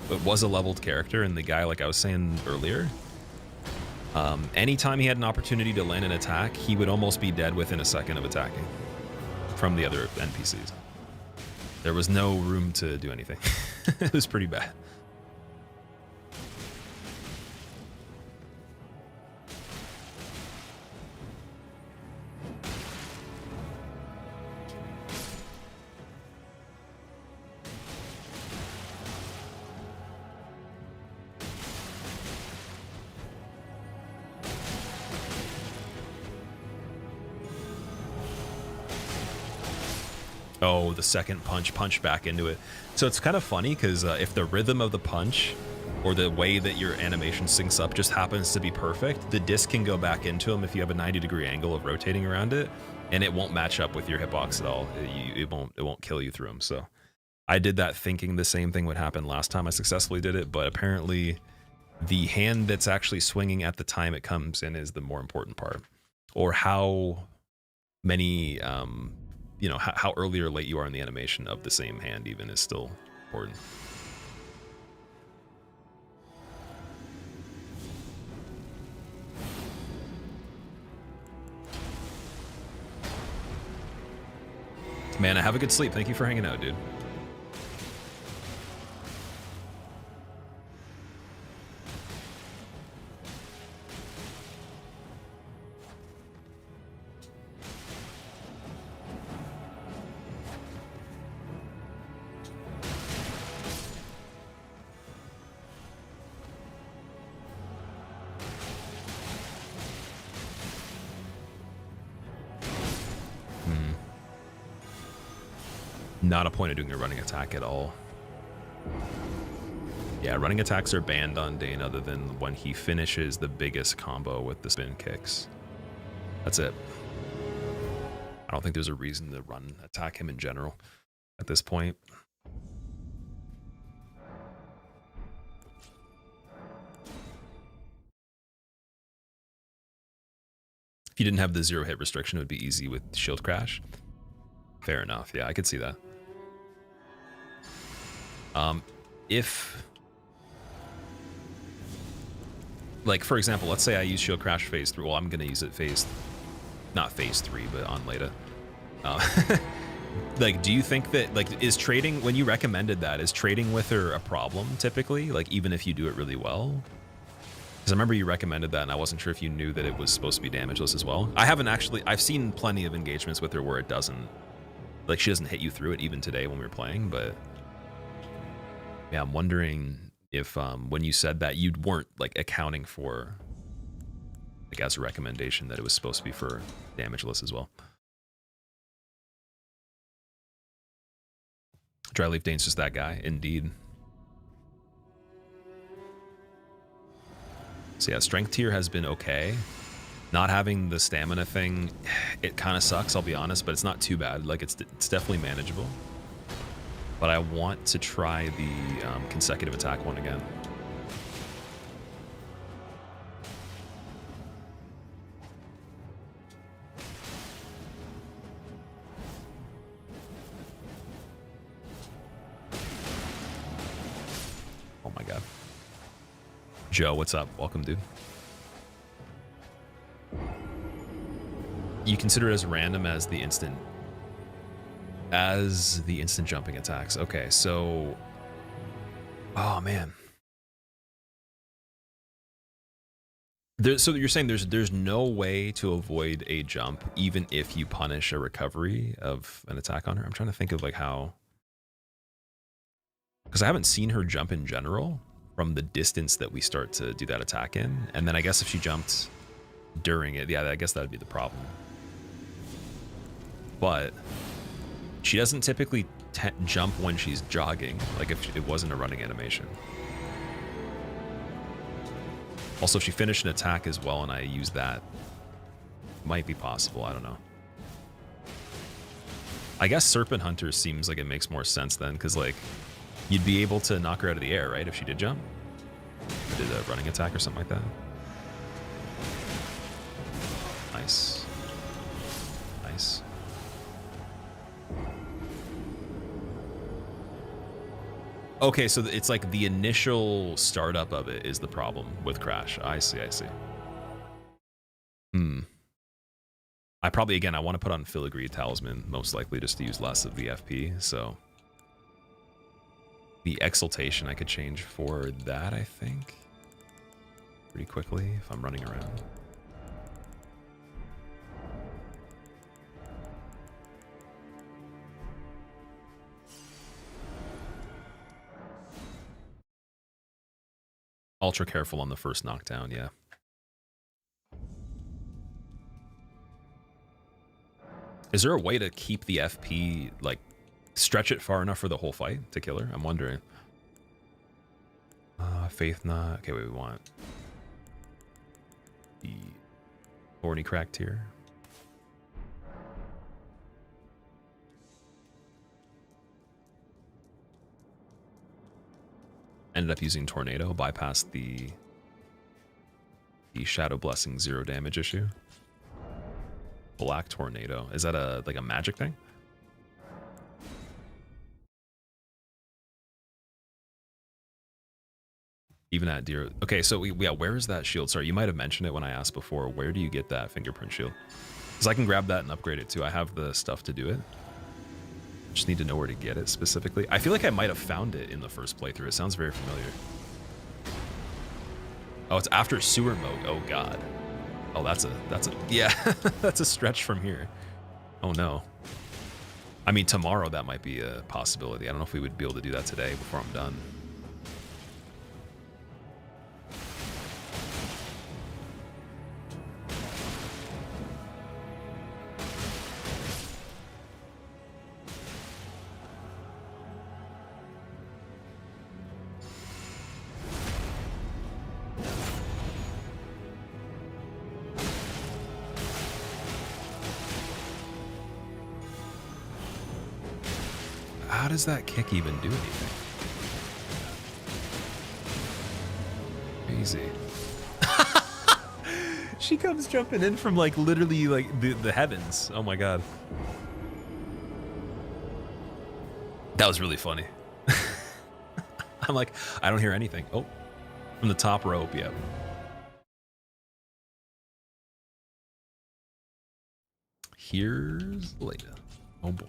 but it was a leveled character, and the guy, like I was saying earlier, Anytime he had an opportunity to land an attack, he would almost be dead within a second of attacking from the other NPCs. There was no room to do anything. It was pretty bad. Oh, the second punch back into it. So it's kind of funny because if the rhythm of the punch or the way that your animation syncs up just happens to be perfect, the disc can go back into him if you have a 90-degree angle of rotating around it, and it won't match up with your hitbox at all. It won't kill you through him. So I did that thinking the same thing would happen last time I successfully did it, but apparently the hand that's actually swinging at the time it comes in is the more important part, or how many you know, how early or late you are in the animation of the same hand even is still important. Man, have a good sleep. Thank you for hanging out, dude. Not a point of doing a running attack at all. Yeah, running attacks are banned on Dane other than when he finishes the biggest combo with the spin kicks. That's it. I don't think there's a reason to run attack him in general at this point. If you didn't have the 0 hit restriction, it would be easy with shield crash. Fair enough. Yeah, I could see that. If, like, for example, let's say I use shield crash phase 3. Well, I'm going to use it not phase 3, but on Leda. Like, do you think that, like, is trading, when you recommended that, is trading with her a problem typically? Like, even if you do it really well? Because I remember you recommended that, and I wasn't sure if you knew that it was supposed to be damageless as well. I've seen plenty of engagements with her where it doesn't, like, she doesn't hit you through it even today when we were playing, but yeah, I'm wondering if when you said that, you weren't, like, accounting for, like, as a recommendation that it was supposed to be for damageless as well. Dryleaf Dane's just that guy, indeed. So yeah, strength tier has been okay. Not having the stamina thing, it kind of sucks, I'll be honest, but it's not too bad. Like, it's definitely manageable. But I want to try the consecutive attack one again. Oh my god. Joe, what's up? Welcome, dude. You consider it as random as the instant jumping attacks. Okay, so, oh man. So you're saying there's no way to avoid a jump even if you punish a recovery of an attack on her? I'm trying to think of, like, how, because I haven't seen her jump in general from the distance that we start to do that attack in, and then I guess if she jumped during it, yeah, I guess that would be the problem. But she doesn't typically jump when she's jogging, like if it wasn't a running animation. Also, if she finished an attack as well and I use that, might be possible, I don't know. I guess Serpent Hunter seems like it makes more sense then, because, like, you'd be able to knock her out of the air, right, if she did jump? Or did a running attack or something like that. Nice. Nice. Okay, so it's like the initial startup of it is the problem with Crash. I see, I see. I probably, again, I want to put on Filigree Talisman, most likely just to use less of the FP, so... The Exaltation I could change for that, I think. Pretty quickly, if I'm running around. Ultra careful on the first knockdown, yeah. Is there a way to keep the FP, like, stretch it far enough for the whole fight to kill her? I'm wondering. Faith not. Okay, wait, we want the Thorny Crack tier. Ended up using Tornado, bypassed the Shadow Blessing 0 damage issue. Black Tornado. Is that a like a magic thing? Even at deer. Okay, so yeah, where is that shield? Sorry, you might have mentioned it when I asked before. Where do you get that fingerprint shield? Because I can grab that and upgrade it too. I have the stuff to do it. Just need to know where to get it specifically. I feel like I might have found it in the first playthrough. It sounds very familiar. Oh, it's after sewer mode. Oh god. Oh, that's a yeah, that's a stretch from here. Oh no. I mean, tomorrow that might be a possibility. I don't know if we would be able to do that today before I'm done. How does that kick even do anything? Crazy. She comes jumping in from like literally like the heavens. Oh my god. That was really funny. I'm like, I don't hear anything. Oh, from the top rope, yep. Here's Leda. Oh boy.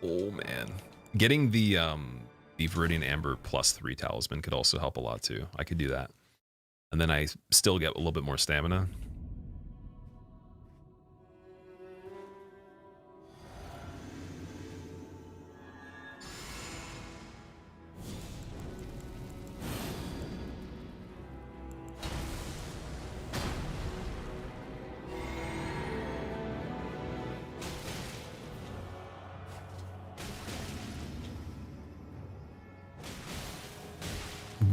Oh man, getting the Viridian Amber +3 talisman could also help a lot too. I could do that, and then I still get a little bit more stamina.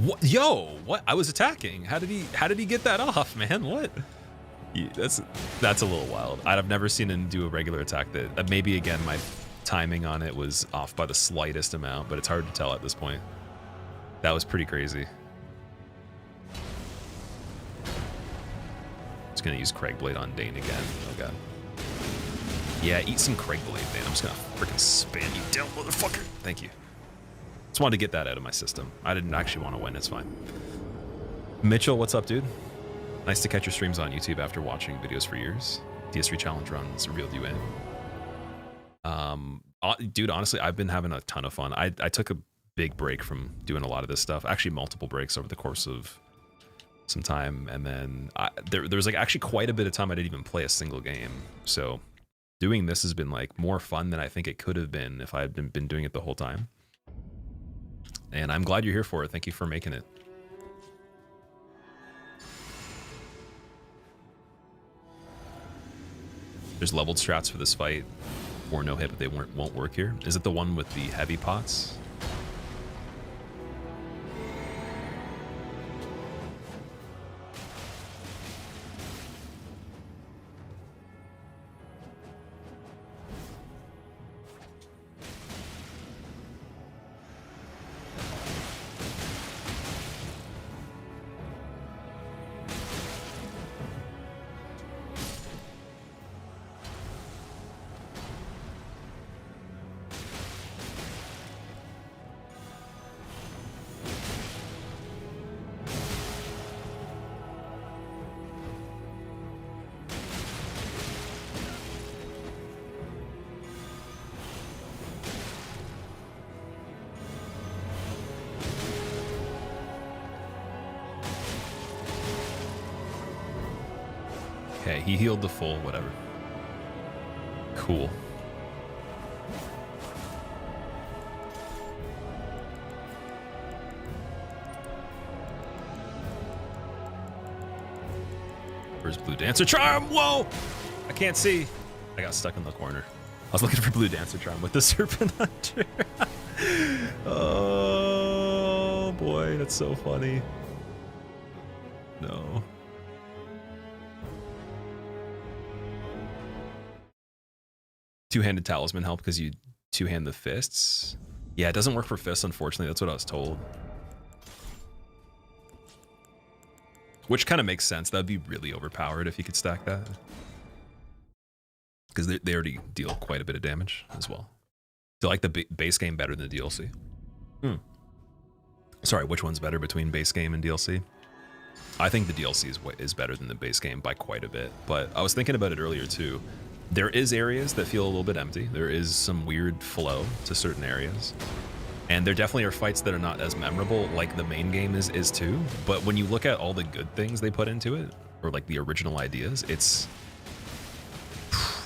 What? Yo, what? I was attacking. How did he get that off, man? What? Yeah, that's a little wild. I've never seen him do a regular attack that maybe again my timing on it was off by the slightest amount, but it's hard to tell at this point. That was pretty crazy. Just gonna use Craigblade on Dane again. Oh god. Yeah, eat some Craigblade, Dane. I'm just gonna freaking spam you down, motherfucker. Thank you. Just wanted to get that out of my system. I didn't actually want to win. It's fine. Mitchell, what's up, dude? Nice to catch your streams on YouTube after watching videos for years. DS3 challenge runs reeled you in. Dude, honestly, I've been having a ton of fun. I took a big break from doing a lot of this stuff. Actually, multiple breaks over the course of some time, and then there was like actually quite a bit of time I didn't even play a single game. So doing this has been like more fun than I think it could have been if I had been doing it the whole time. And I'm glad you're here for it. Thank you for making it. There's leveled strats for this fight, or no hit, but they won't work here. Is it the one with the heavy pots? Okay, he healed the full, whatever. Cool. Where's Blue Dancer Charm? Whoa! I can't see. I got stuck in the corner. I was looking for Blue Dancer Charm with the Serpent Hunter. Oh boy, that's so funny. No. Two-handed talisman help because you two-hand the fists. Yeah, it doesn't work for fists, unfortunately. That's what I was told. Which kind of makes sense. That'd be really overpowered if you could stack that. Because they already deal quite a bit of damage as well. Do you like the base game better than the DLC? Sorry, which one's better between base game and DLC? I think the DLC is better than the base game by quite a bit. But I was thinking about it earlier too. There is areas that feel a little bit empty. There is some weird flow to certain areas. And there definitely are fights that are not as memorable like the main game is too. But when you look at all the good things they put into it, or like the original ideas, it's,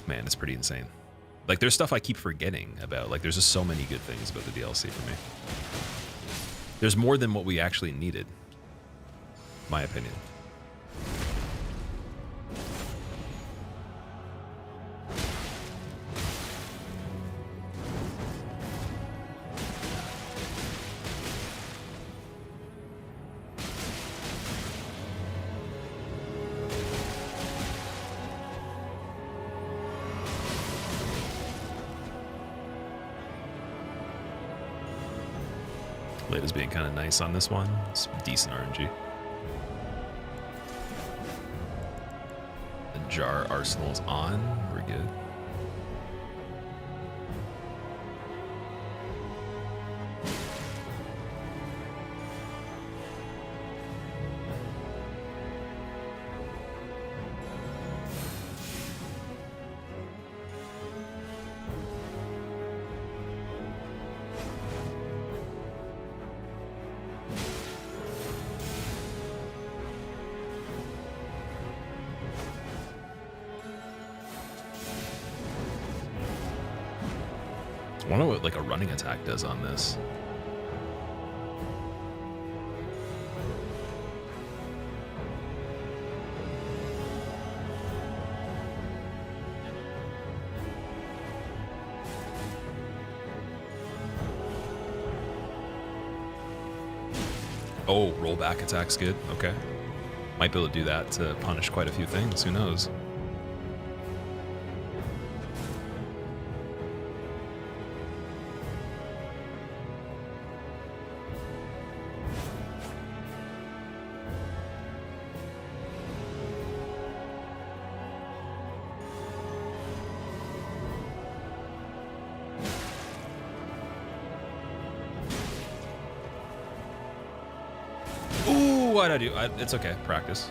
man, it's pretty insane. Like there's stuff I keep forgetting about. Like there's just so many good things about the DLC for me. There's more than what we actually needed, my opinion. Late is being kind of nice on this one. It's decent RNG. The jar arsenal's on. We're good. I wonder what like a running attack does on this. Oh, rollback attack's good. Okay. Might be able to do that to punish quite a few things. Who knows? Why'd I do? It's okay. Practice.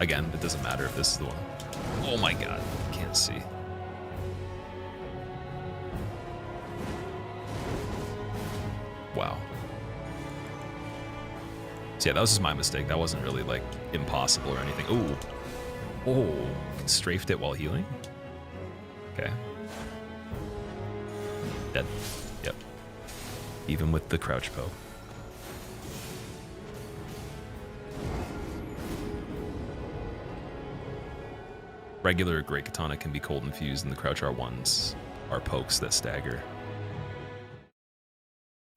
Again, it doesn't matter if this is the one. Oh my god. Can't see. Wow. So yeah, that was just my mistake. That wasn't really like impossible or anything. Ooh. Oh. Strafed it while healing? Okay. Dead. Yep. Even with the crouch poke. Regular Great Katana can be cold infused, and the Crouch R1s are pokes that stagger.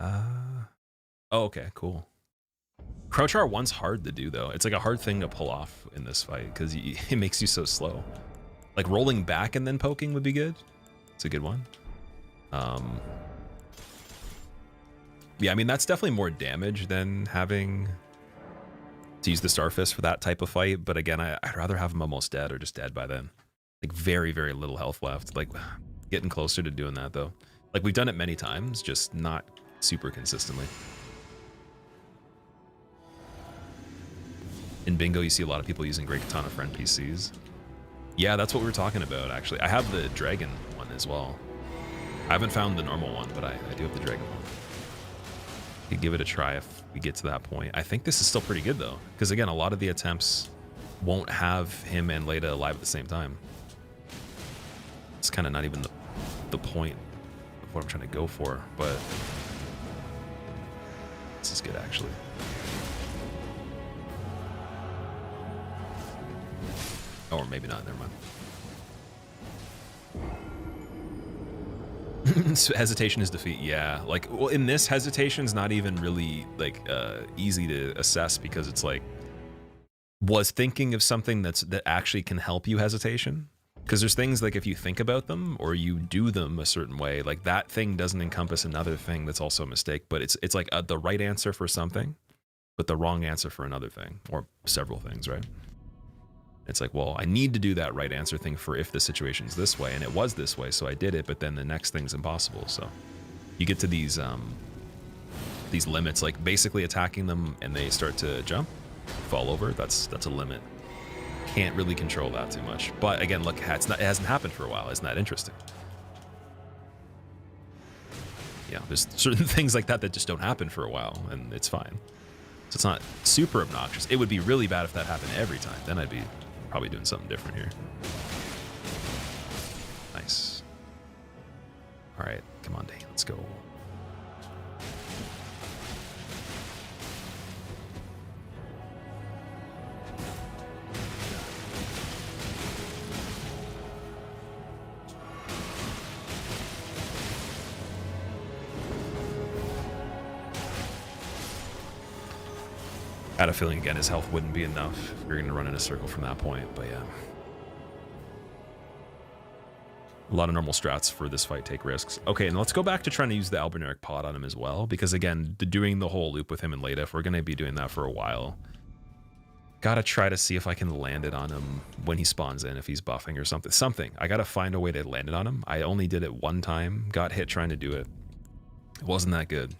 Oh, okay, cool. Crouch R1's hard to do, though. It's like a hard thing to pull off in this fight, because it makes you so slow. Like, rolling back and then poking would be good. It's a good one. Yeah, I mean, that's definitely more damage than having to use the Starfist for that type of fight, but again, I'd rather have him almost dead or just dead by then. Like very, very little health left. Like getting closer to doing that though. Like we've done it many times, just not super consistently. In Bingo, you see a lot of people using Great Katana for NPCs. Yeah, that's what we were talking about actually. I have the dragon one as well. I haven't found the normal one, but I do have the dragon one. Could give it a try if we get to that point. I think this is still pretty good though, because again, a lot of the attempts won't have him and Leda alive at the same time. It's kind of not even the point of what I'm trying to go for, but this is good actually. Or maybe not, never mind. So hesitation is defeat, yeah. Like, well, in this, hesitation's not even really like easy to assess because it's like, was thinking of something that actually can help you hesitation? Because there's things like if you think about them or you do them a certain way, like that thing doesn't encompass another thing that's also a mistake, but it's like the right answer for something, but the wrong answer for another thing, or several things, right? It's like, well, I need to do that right answer thing for if the situation's this way, and it was this way, so I did it, but then the next thing's impossible. So you get to these limits, like basically attacking them and they start to jump, fall over. That's a limit. Can't really control that too much. But again, look, it hasn't happened for a while. Isn't that interesting? Yeah, there's certain things like that that just don't happen for a while, and it's fine. So it's not super obnoxious. It would be really bad if that happened every time. Then I'd be probably doing something different here. Nice. All right, come on, Day. Let's go. I had a feeling again his health wouldn't be enough if you're going to run in a circle from that point, but yeah. A lot of normal strats for this fight take risks. Okay, and let's go back to trying to use the Alberneric pod on him as well, because again, doing the whole loop with him and Leda, if we're going to be doing that for a while, gotta try to see if I can land it on him when he spawns in, if he's buffing or something. I gotta find a way to land it on him. I only did it one time, got hit trying to do it. It wasn't that good.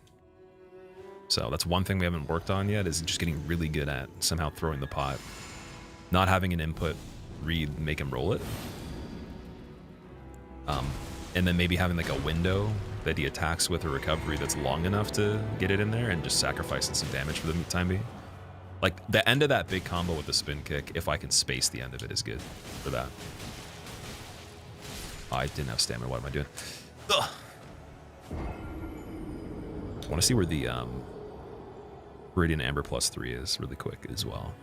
So that's one thing we haven't worked on yet, is just getting really good at somehow throwing the pot. Not having an input read, make him roll it. And then maybe having like a window that he attacks with a recovery that's long enough to get it in there and just sacrificing some damage for the time being. Like the end of that big combo with the spin kick, if I can space the end of it, is good for that. Oh, I didn't have stamina. What am I doing? Ugh. I want to see where the Viridian Amber +3 is really quick as well.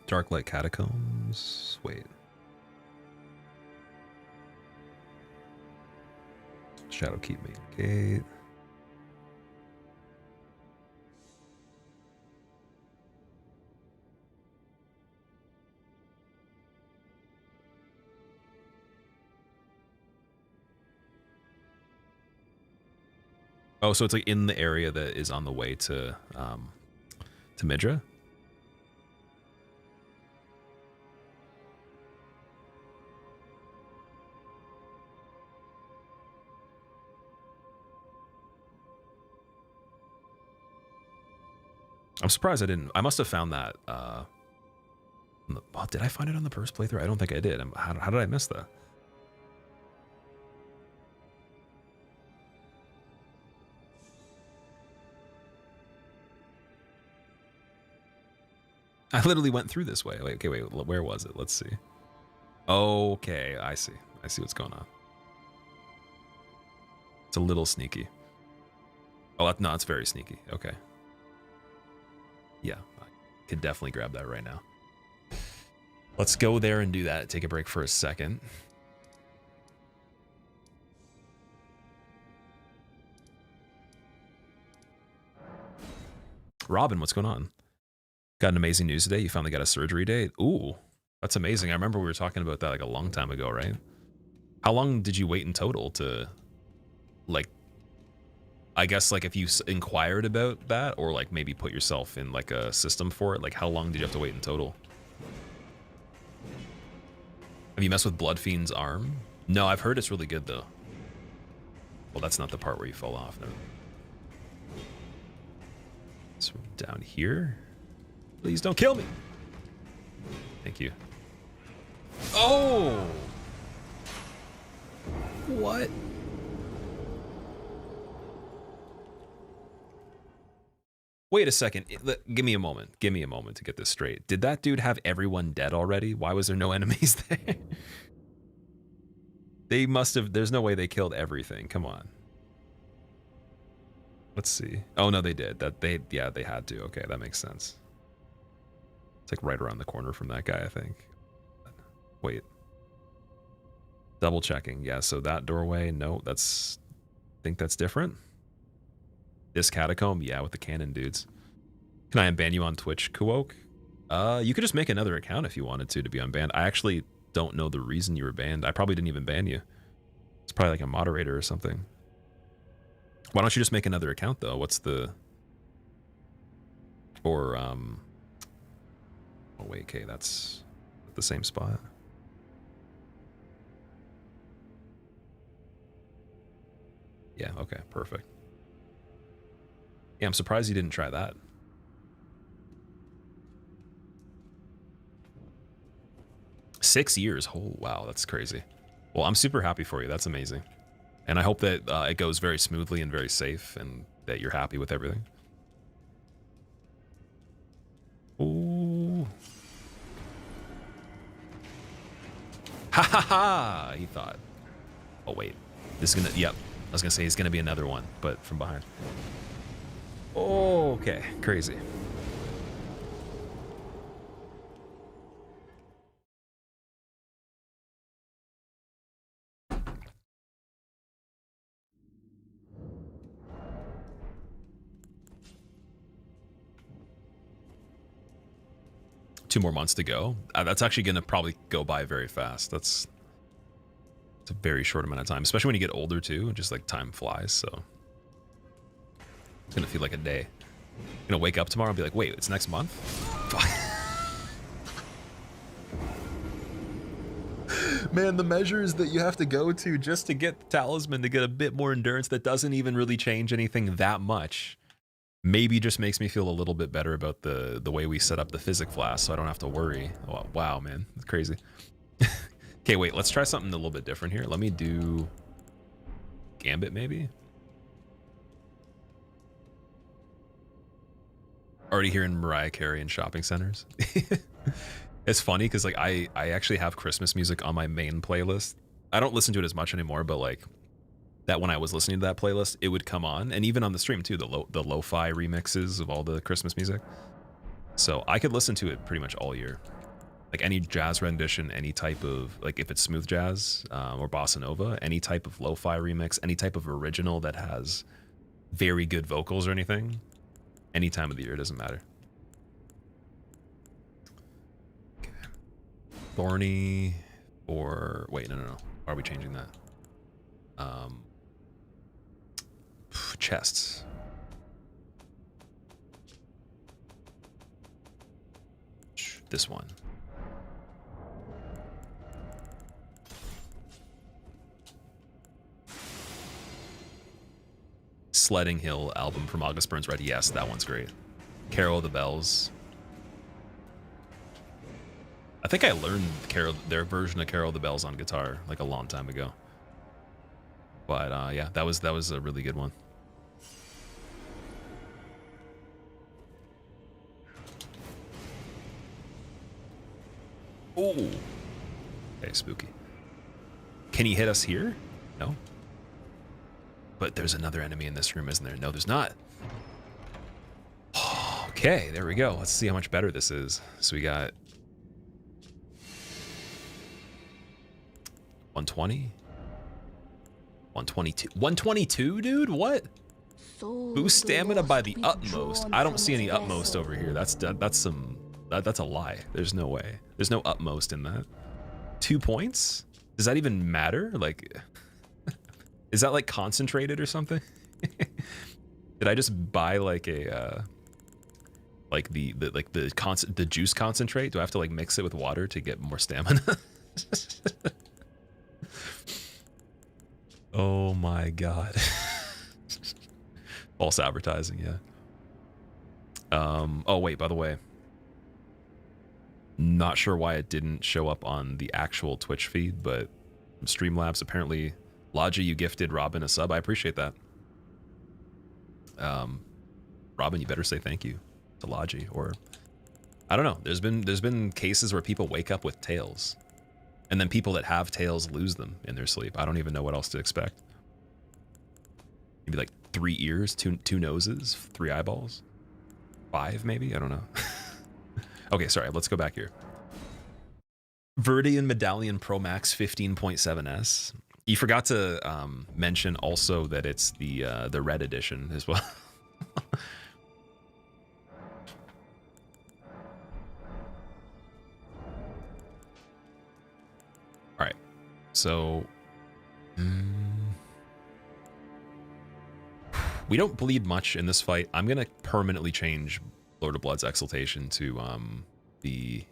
Darklight Catacombs. Wait. Shadowkeep Main Gate. Oh, so it's like in the area that is on the way to Midra? I'm surprised I didn't. I must have found that. Did I find it on the first playthrough? I don't think I did. How did I miss that? I literally went through this way. Wait, okay, wait. Where was it? Let's see. Okay, I see. I see what's going on. It's a little sneaky. Oh, no, it's very sneaky. Okay. Yeah, I could definitely grab that right now. Let's go there and do that. Take a break for a second. Robin, what's going on? Got an amazing news today. You finally got a surgery date. Ooh, that's amazing. I remember we were talking about that like a long time ago, right? How long did you wait in total to, like, I guess, like, if you inquired about that or like maybe put yourself in like a system for it, like how long did you have to wait in total? Have you messed with Bloodfiend's arm? No, I've heard it's really good though. Well, that's not the part where you fall off. No. So down here. Please don't kill me. Thank you. Oh! What? Wait a second. Give me a moment. Give me a moment to get this straight. Did that dude have everyone dead already? Why was there no enemies there? They must have. There's no way they killed everything. Come on. Let's see. Oh no, they did. Yeah, they had to. Okay, that makes sense. It's like right around the corner from that guy, I think. Wait. Double checking. Yeah, so that doorway, no, I think that's different. This catacomb, yeah, with the cannon dudes. Can I unban you on Twitch, Kuok? You could just make another account if you wanted to be unbanned. I actually don't know the reason you were banned. I probably didn't even ban you. It's probably like a moderator or something. Why don't you just make another account though? What's the... Or, oh wait, okay, that's the same spot. Yeah, okay, perfect. Yeah, I'm surprised you didn't try that. Six years. Oh, wow, that's crazy. Well, I'm super happy for you. That's amazing. And I hope that it goes very smoothly and very safe and that you're happy with everything. Ooh. Ha ha ha! He thought. Oh, wait. This is gonna... Yep. I was gonna say he's gonna be another one, but from behind. Oh, okay. Crazy. Two more months to go. That's actually gonna probably go by very fast. It's a very short amount of time, especially when you get older too. Just like time flies, so it's gonna feel like a day. I'm gonna wake up tomorrow and be like, wait, it's next month? Man, the measures that you have to go to just to get the talisman to get a bit more endurance that doesn't even really change anything that much. Maybe just makes me feel a little bit better about the way we set up the physic flask so I don't have to worry. Oh, wow, man, it's crazy. Okay, wait, let's try something a little bit different here. Let me do Gambit, maybe? Already hearing Mariah Carey in shopping centers. It's funny because like I actually have Christmas music on my main playlist. I don't listen to it as much anymore, but like that when I was listening to that playlist, it would come on, and even on the stream too, the lo-fi remixes of all the Christmas music. So I could listen to it pretty much all year. Like any jazz rendition, any type of, like if it's smooth jazz or bossa nova, any type of lo-fi remix, any type of original that has very good vocals or anything, any time of the year, it doesn't matter. Okay. Thorny or, wait, no. Why are we changing that? Chests. This one. Sledding Hill album from August Burns Red. Yes, that one's great. Carol of the Bells. I think I learned their version of Carol of the Bells on guitar like a long time ago. But yeah, that was a really good one. Oh. Okay, spooky. Can he hit us here? No. But there's another enemy in this room, isn't there? No, there's not. Okay, there we go. Let's see how much better this is. So we got 120. 122. 122, dude? What? Boost stamina by the utmost. I don't see any utmost over here. That's a lie. There's no way. There's no utmost in that. 2 points? Does that even matter? Like, is that like concentrated or something? Did I just buy like a like the juice concentrate? Do I have to like mix it with water to get more stamina? Oh my god. False advertising, yeah. Oh wait, by the way, Not sure why it didn't show up on the actual Twitch feed, but Streamlabs apparently. Logi, you gifted Robin a sub. I appreciate that. Robin, you better say thank you to Logi, or I don't know. There's been cases where people wake up with tails, and then people that have tails lose them in their sleep. I don't even know what else to expect. Maybe like 3 ears, two noses, 3 eyeballs, 5 maybe. I don't know. Okay, sorry. Let's go back here. Viridian Medallion Pro Max 15.7S. You forgot to mention also that it's the red edition as well. All right, so we don't bleed much in this fight. I'm gonna permanently change Lord of Blood's Exaltation to the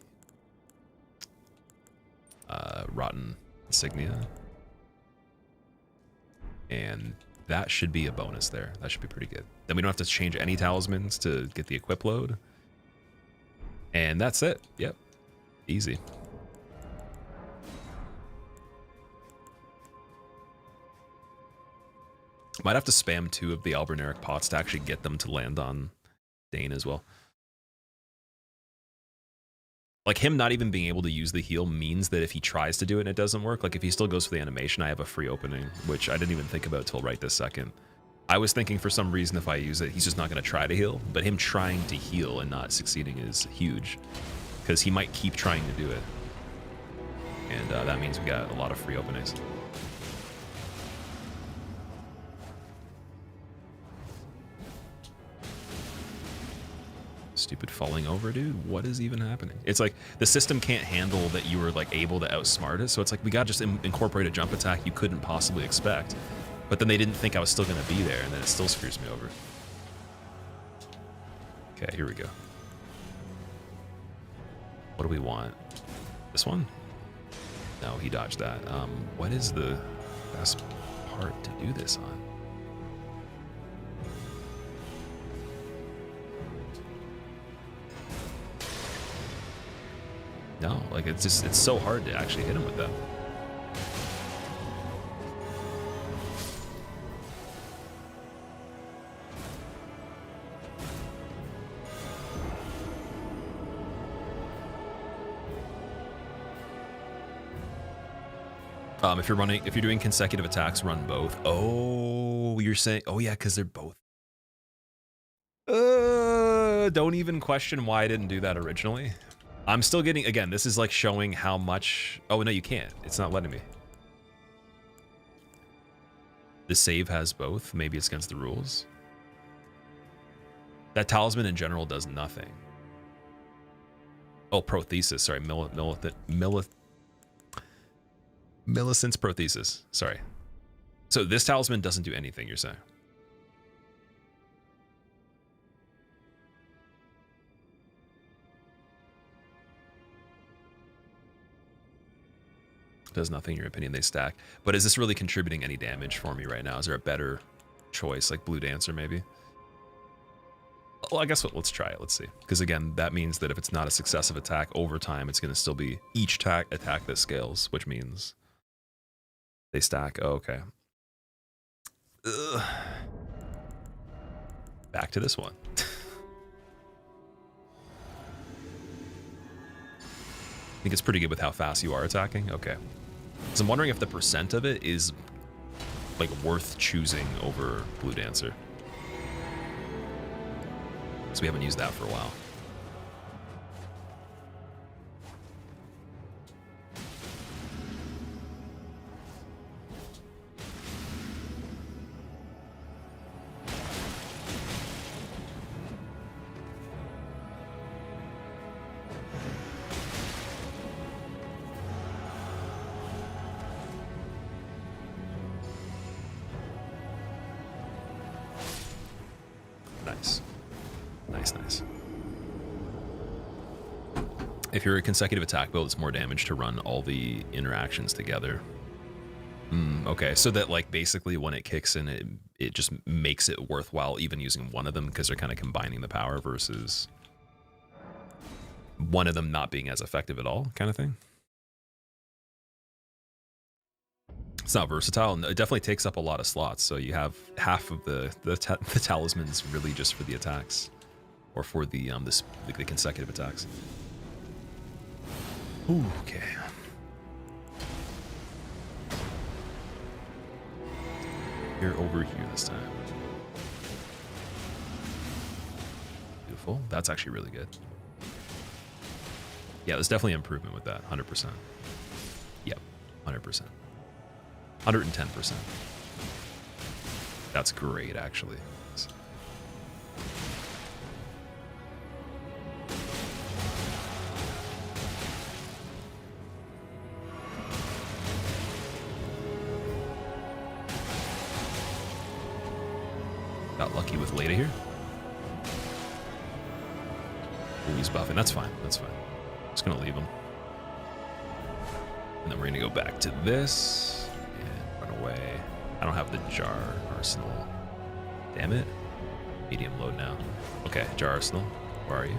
Rotten Insignia, and that should be a bonus there. That should be pretty good. Then we don't have to change any talismans to get the equip load, and that's it. Yep, easy. Might have to spam 2 of the Alberneric pots to actually get them to land on Dane as well. Like, him not even being able to use the heal means that if he tries to do it and it doesn't work, like if he still goes for the animation, I have a free opening, which I didn't even think about till right this second. I was thinking for some reason if I use it, he's just not going to try to heal, but him trying to heal and not succeeding is huge, because he might keep trying to do it. And that means we got a lot of free openings. Stupid falling over, dude. What is even happening? It's like the system can't handle that you were like able to outsmart it, so it's like we gotta just incorporate a jump attack you couldn't possibly expect. But then they didn't think I was still gonna be there, and then it still screws me over. Okay, here we go. What do we want? This one? No, he dodged that. What is the best part to do this on? No, like it's so hard to actually hit him with that. If you're doing consecutive attacks, run both. Oh, you're saying, oh yeah, because they're both. Don't even question why I didn't do that originally. I'm still getting, again, this is like showing how much, oh no, you can't. It's not letting me. The save has both. Maybe it's against the rules. That talisman in general does nothing. Oh, prothesis, sorry, Millicent's prothesis, sorry. So this talisman doesn't do anything, you're saying? Does nothing in your opinion, they stack. But is this really contributing any damage for me right now? Is there a better choice, like Blue Dancer maybe? Well, I guess let's try it, let's see. Because again, that means that if it's not a successive attack over time, it's gonna still be each attack that scales, which means they stack. Oh, okay. Ugh. Back to this one. I think it's pretty good with how fast you are attacking. Okay. So I'm wondering if the percent of it is like worth choosing over Blue Dancer. So we haven't used that for a while. Nice. If you're a consecutive attack build, it's more damage to run all the interactions together. Okay, so that like basically when it kicks in, it just makes it worthwhile even using one of them because they're kind of combining the power versus one of them not being as effective at all, kind of thing. It's not versatile, and it definitely takes up a lot of slots. So you have half of the talismans really just for the attacks, or for the consecutive attacks. Ooh, okay. You're over here this time. Beautiful. That's actually really good. Yeah, there's definitely improvement with that. 100%. Yep, 100%. 110%. That's great, actually. Got lucky with Leda here. Oh, he's buffing. That's fine. That's fine. Just gonna leave him. And then we're gonna go back to this and run away. I don't have the jar arsenal. Damn it. Medium load now. Okay, jar arsenal. Where are you?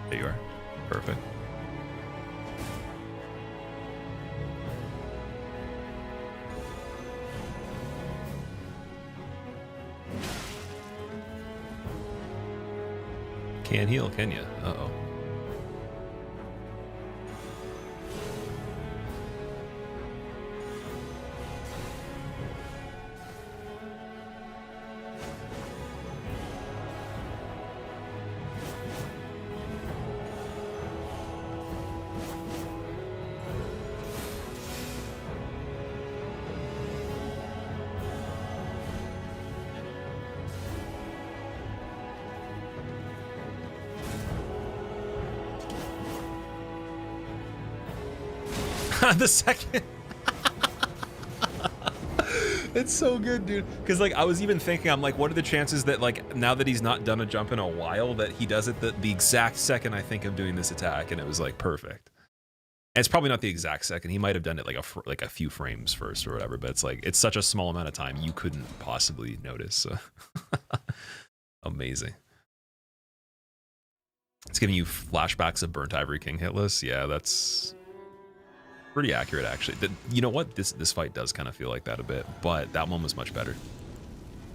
There you are. Perfect. Can't heal, can you? Uh-oh. The second. It's so good, dude. Because like I was even thinking, I'm like, what are the chances that like now that he's not done a jump in a while, that he does it the exact second I think of doing this attack, and it was like perfect. And it's probably not the exact second. He might have done it like a few frames first or whatever. But it's like it's such a small amount of time you couldn't possibly notice. So. Amazing. It's giving you flashbacks of Burnt Ivory King hitless. Yeah, that's pretty accurate, actually. You know what? This fight does kind of feel like that a bit, but that one was much better.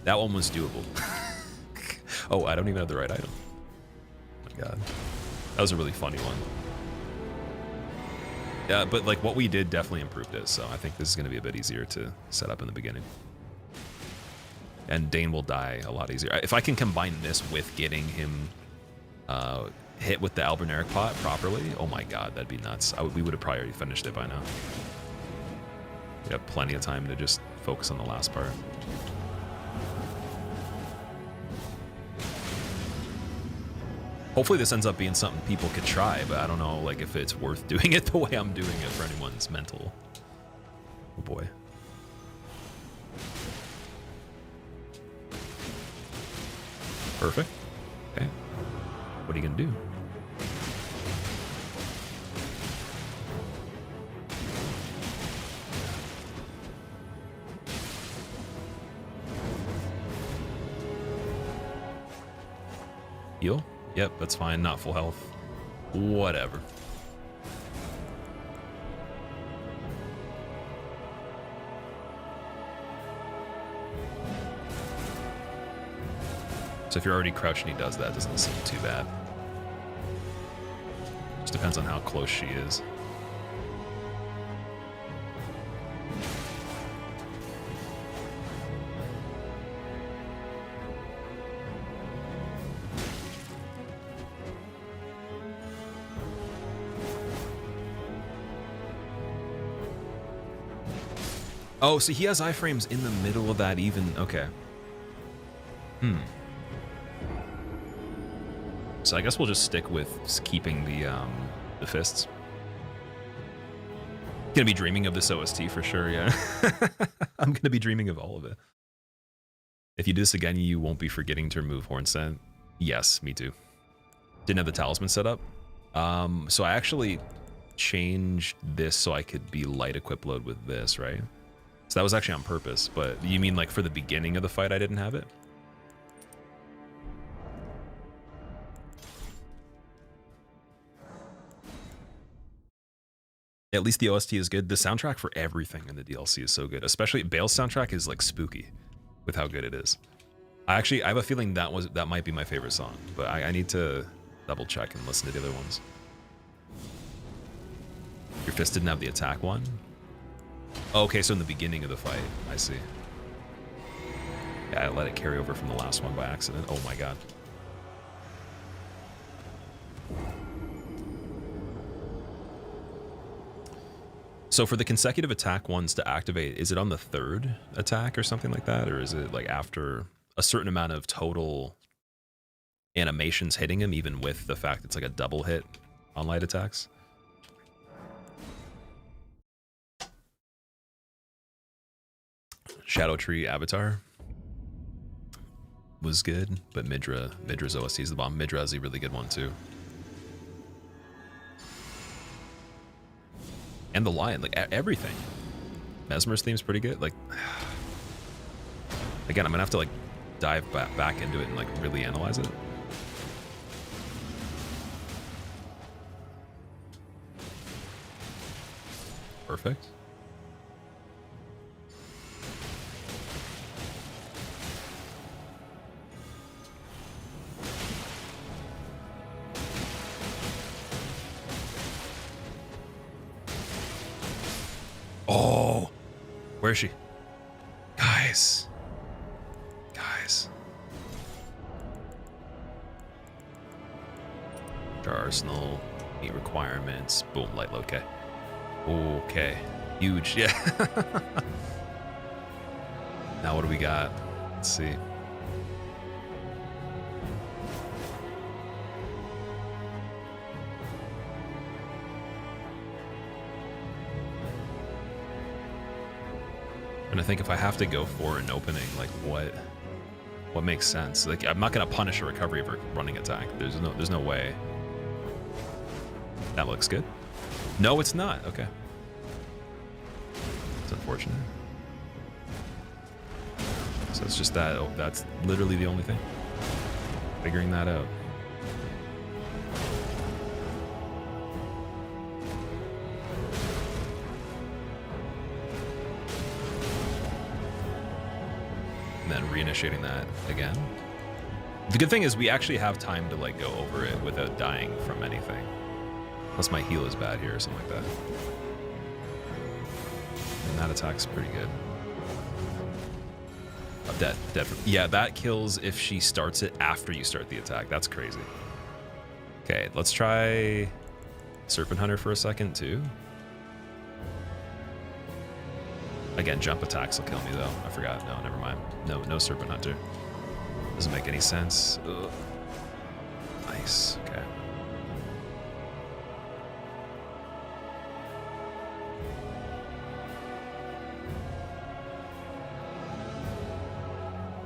That one was doable. Oh, I don't even have the right item. Oh my god. That was a really funny one. Yeah, but like what we did definitely improved it, so I think this is going to be a bit easier to set up in the beginning. And Dane will die a lot easier. If I can combine this with getting him hit with the Alberneric pot properly, oh my god, that'd be nuts. We would have probably already finished it by now. We have plenty of time to just focus on the last part. Hopefully this ends up being something people could try, but I don't know like if it's worth doing it the way I'm doing it for anyone's mental. Oh boy. Perfect. Okay. What are you gonna do? Heal? Yep, that's fine. Not full health. Whatever. So if you're already crouched and he does that, it doesn't seem too bad. Just depends on how close she is. Oh, so he has iframes in the middle of that even. Okay. So I guess we'll just stick with keeping the fists. Gonna be dreaming of this OST for sure, yeah. I'm gonna be dreaming of all of it. If you do this again, you won't be forgetting to remove Horn Scent. Yes, me too. Didn't have the talisman set up. So I actually changed this so I could be light equip load with this, right? So that was actually on purpose, but you mean like for the beginning of the fight I didn't have it? At least the OST is good. The soundtrack for everything in the DLC is so good. Especially Bale's soundtrack is like spooky with how good it is. I have a feeling that might be my favorite song, but I need to double check and listen to the other ones. Your fist didn't have the attack one? Oh, okay, so in the beginning of the fight, I see. Yeah, I let it carry over from the last one by accident. Oh my god. So for the consecutive attack ones to activate, is it on the third attack or something like that? Or is it like after a certain amount of total animations hitting him, even with the fact it's like a double hit on light attacks? Shadow Tree Avatar was good, but Midra's OST is the bomb. Midra is a really good one too. And the lion, like everything. Mesmer's theme's pretty good. Like, again, I'm gonna have to like dive back into it and like really analyze it. Perfect. Oh, where is she? Guys. Jar arsenal, meet requirements, boom, light load, okay. Okay, huge, yeah. Now what do we got? Let's see. And I think if I have to go for an opening, like what makes sense? Like I'm not gonna punish a recovery of a running attack. There's no way. That looks good. No, it's not. Okay. It's unfortunate. So it's just that. Oh, that's literally the only thing. Figuring that out. And then reinitiating that again. The good thing is we actually have time to like go over it without dying from anything. Unless my heal is bad here or something like that. And that attack's pretty good. Oh, dead. Yeah, that kills if she starts it after you start the attack. That's crazy. Okay, let's try Serpent Hunter for a second too. Again, jump attacks will kill me though. I forgot. No, never mind. No Serpent Hunter. Doesn't make any sense. Ugh. Nice. Okay.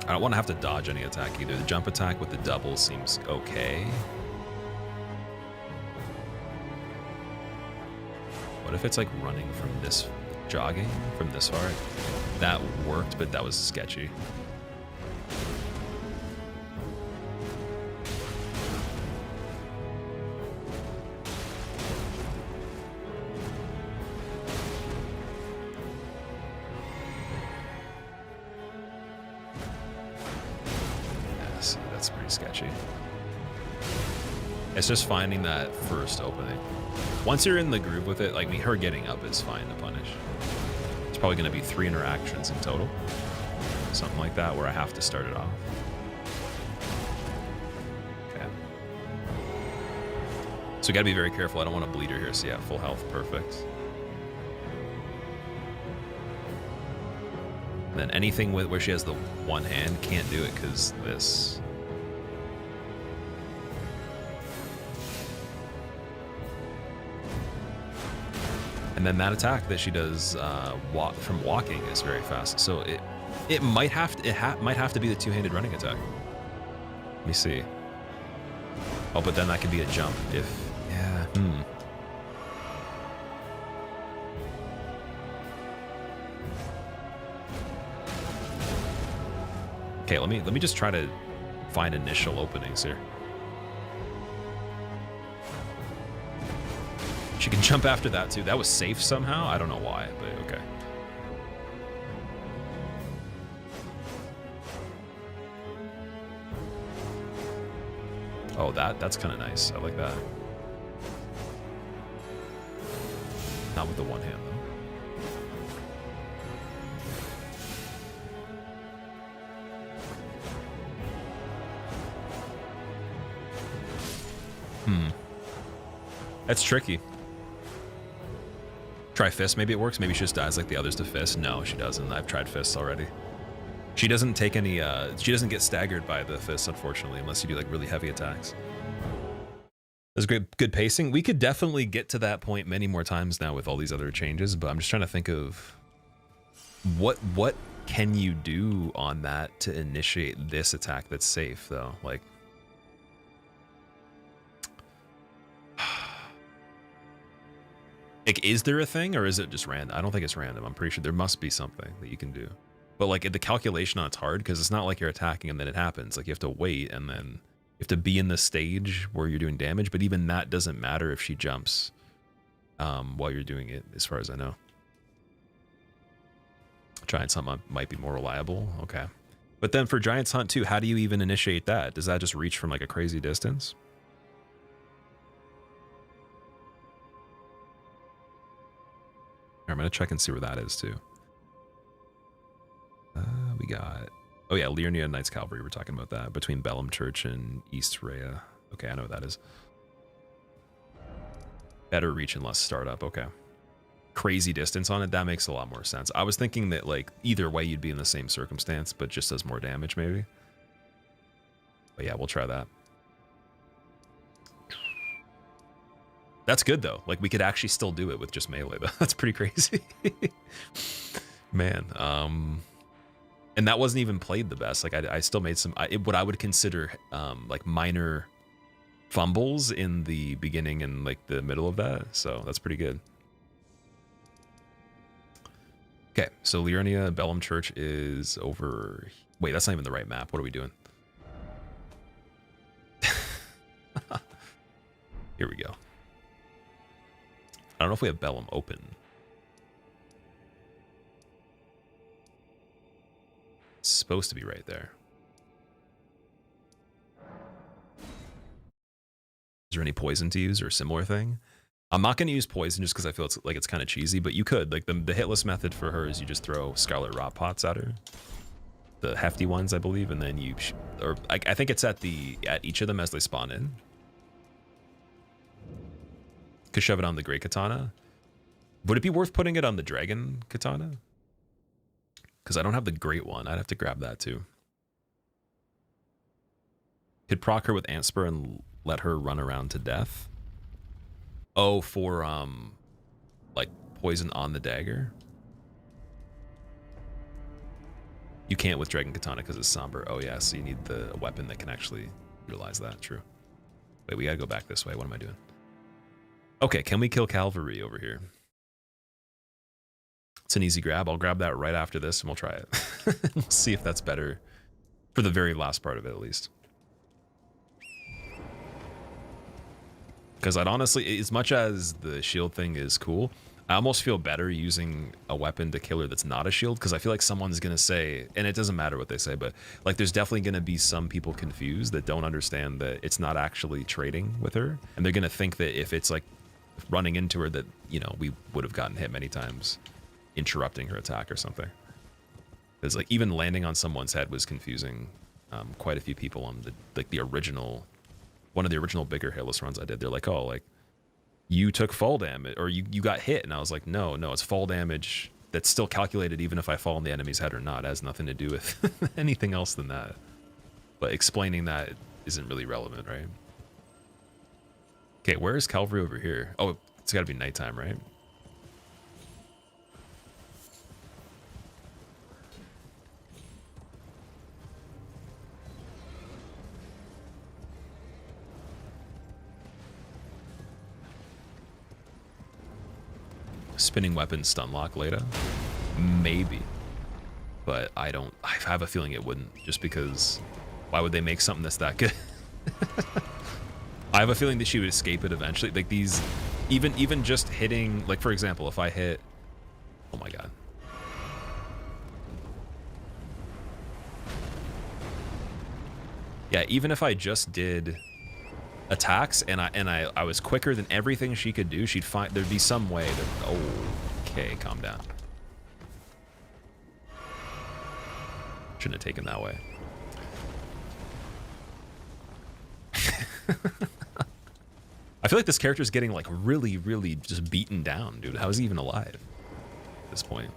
I don't want to have to dodge any attack either. The jump attack with the double seems okay. What if it's like running from this, jogging from this far? That worked, but that was sketchy. That's pretty sketchy. It's just finding that first opening. Once you're in the groove with it, like her getting up is fine to punish. It's probably going to be 3 interactions in total. Something like that where I have to start it off. Okay. So we got to be very careful. I don't want to bleed her here. So yeah, full health. Perfect. And then anything where she has the one hand can't do it because this. And then that attack that she does from walking is very fast. So it might have to be the two-handed running attack. Let me see. Oh, but then that could be a jump if yeah. Okay, let me just try to find initial openings here. She can jump after that too. That was safe somehow. I don't know why, but okay. Oh, that's kind of nice. I like that. Not with the one hand though. That's tricky. Try fist, maybe it works. Maybe she just dies like the others to fist. No, she doesn't. I've tried fists already. She doesn't take any, she doesn't get staggered by the fists, unfortunately, unless you do like really heavy attacks. There's good pacing. We could definitely get to that point many more times now with all these other changes, but I'm just trying to think of what can you do on that to initiate this attack that's safe, though? Like, is there a thing, or is it just random? I don't think it's random. I'm pretty sure there must be something that you can do. But like the calculation on it's hard because it's not like you're attacking and then it happens. Like you have to wait and then you have to be in the stage where you're doing damage. But even that doesn't matter if she jumps while you're doing it, as far as I know. Giant's Hunt might be more reliable. Okay. But then for Giant's Hunt too, how do you even initiate that? Does that just reach from like a crazy distance? I'm going to check and see where that is too. We got... Oh yeah, Liurnia Knights Cavalry. We're talking about that. Between Bellum Church and East Rhea. Okay, I know what that is. Better reach and less startup. Okay. Crazy distance on it. That makes a lot more sense. I was thinking that like either way you'd be in the same circumstance, but just does more damage maybe. But yeah, we'll try that. That's good though. Like we could actually still do it with just melee though. That's pretty crazy. Man. And that wasn't even played the best. Like I still made some what I would consider like minor fumbles in the beginning and like the middle of that. So that's pretty good. Okay, so Liurnia Bellum Church is over. Wait, that's not even the right map. What are we doing? Here we go. I don't know if we have Bellum open. It's supposed to be right there. Is there any poison to use or a similar thing? I'm not going to use poison just because I feel it's kind of cheesy, but you could. Like the hitless method for her is you just throw Scarlet Rot Pots at her. The hefty ones, I believe, and then you... Or I think it's at each of them as they spawn in. Could shove it on the Great Katana. Would it be worth putting it on the Dragon Katana? Because I don't have the Great one. I'd have to grab that too. Could proc her with Antspur and let her run around to death. Oh, for like poison on the dagger. You can't with Dragon Katana because it's somber. Oh yeah, so you need the weapon that can actually utilize that. True. Wait, we gotta go back this way. What am I doing? Okay, can we kill Cavalry over here? It's an easy grab. I'll grab that right after this and we'll try it. We'll see if that's better for the very last part of it at least. Because I'd honestly, as much as the shield thing is cool, I almost feel better using a weapon to kill her that's not a shield, because I feel like someone's going to say, and it doesn't matter what they say, but like there's definitely going to be some people confused that don't understand that it's not actually trading with her. And they're going to think that if it's like running into her that, you know, we would have gotten hit many times interrupting her attack or something. Because like even landing on someone's head was confusing quite a few people on the original, one of the original bigger hitless runs I did. They're like, oh, like you took fall damage or you got hit. And I was like, no, it's fall damage that's still calculated even if I fall on the enemy's head or not. It has nothing to do with anything else than that. But explaining that isn't really relevant, right? Okay, where is Cavalry over here? Oh, it's got to be nighttime, right? Spinning weapon stun lock later? Maybe. But I have a feeling it wouldn't, just because why would they make something that's that good? I have a feeling that she would escape it eventually. Like these Even just hitting, like for example, if I hit, oh my god. Yeah, even if I just did attacks and I was quicker than everything she could do, she'd find there'd be some way that, oh, okay, calm down. Shouldn't have taken that way. I feel like this character is getting like really, really just beaten down, dude. How is he even alive at this point?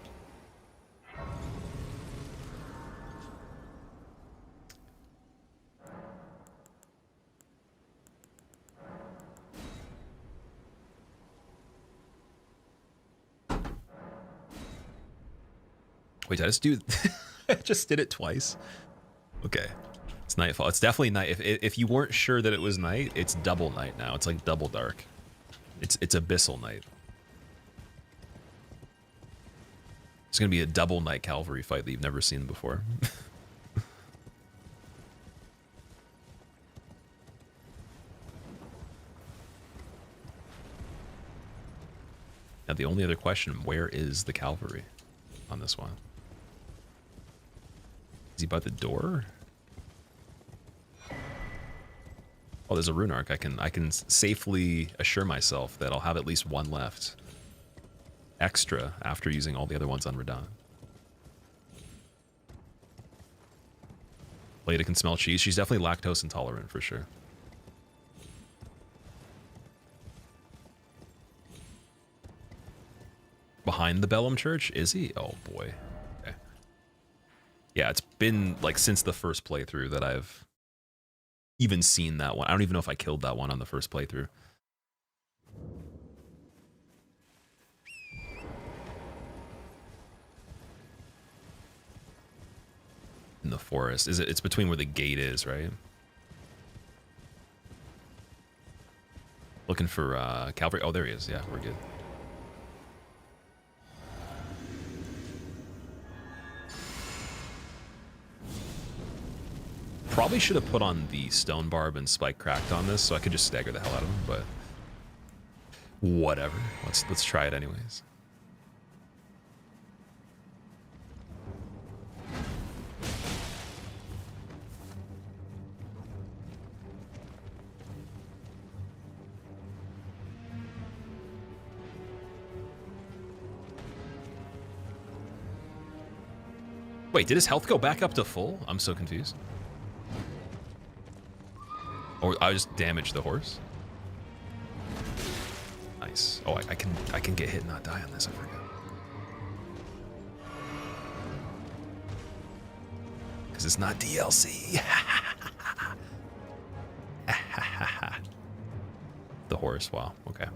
Wait, did I just do? I just did it twice. Okay, it's nightfall. It's definitely night. If you weren't sure that it was night, it's double night now. It's like double dark. It's abyssal night. It's gonna be a double night cavalry fight that you've never seen before. Now the only other question: where is the cavalry on this one? Is he by the door? Oh, there's a rune arc. I can safely assure myself that I'll have at least one left. Extra after using all the other ones on Radahn. Leda can smell cheese. She's definitely lactose intolerant for sure. Behind the Bellum Church? Is he? Oh boy. Okay. Yeah, it's been like since the first playthrough that I've even seen that one. I don't even know if I killed that one on the first playthrough. In the forest. It's between where the gate is, right? Looking for cavalry. Oh, there he is. Yeah, we're good. Probably should have put on the stone barb and spike cracked on this so I could just stagger the hell out of him, but whatever. Let's try it anyways. Wait, did his health go back up to full? I'm so confused. Or I just damaged the horse. Nice. Oh, I can get hit and not die on this. I forgot. Because it's not DLC. The horse. Wow. Okay.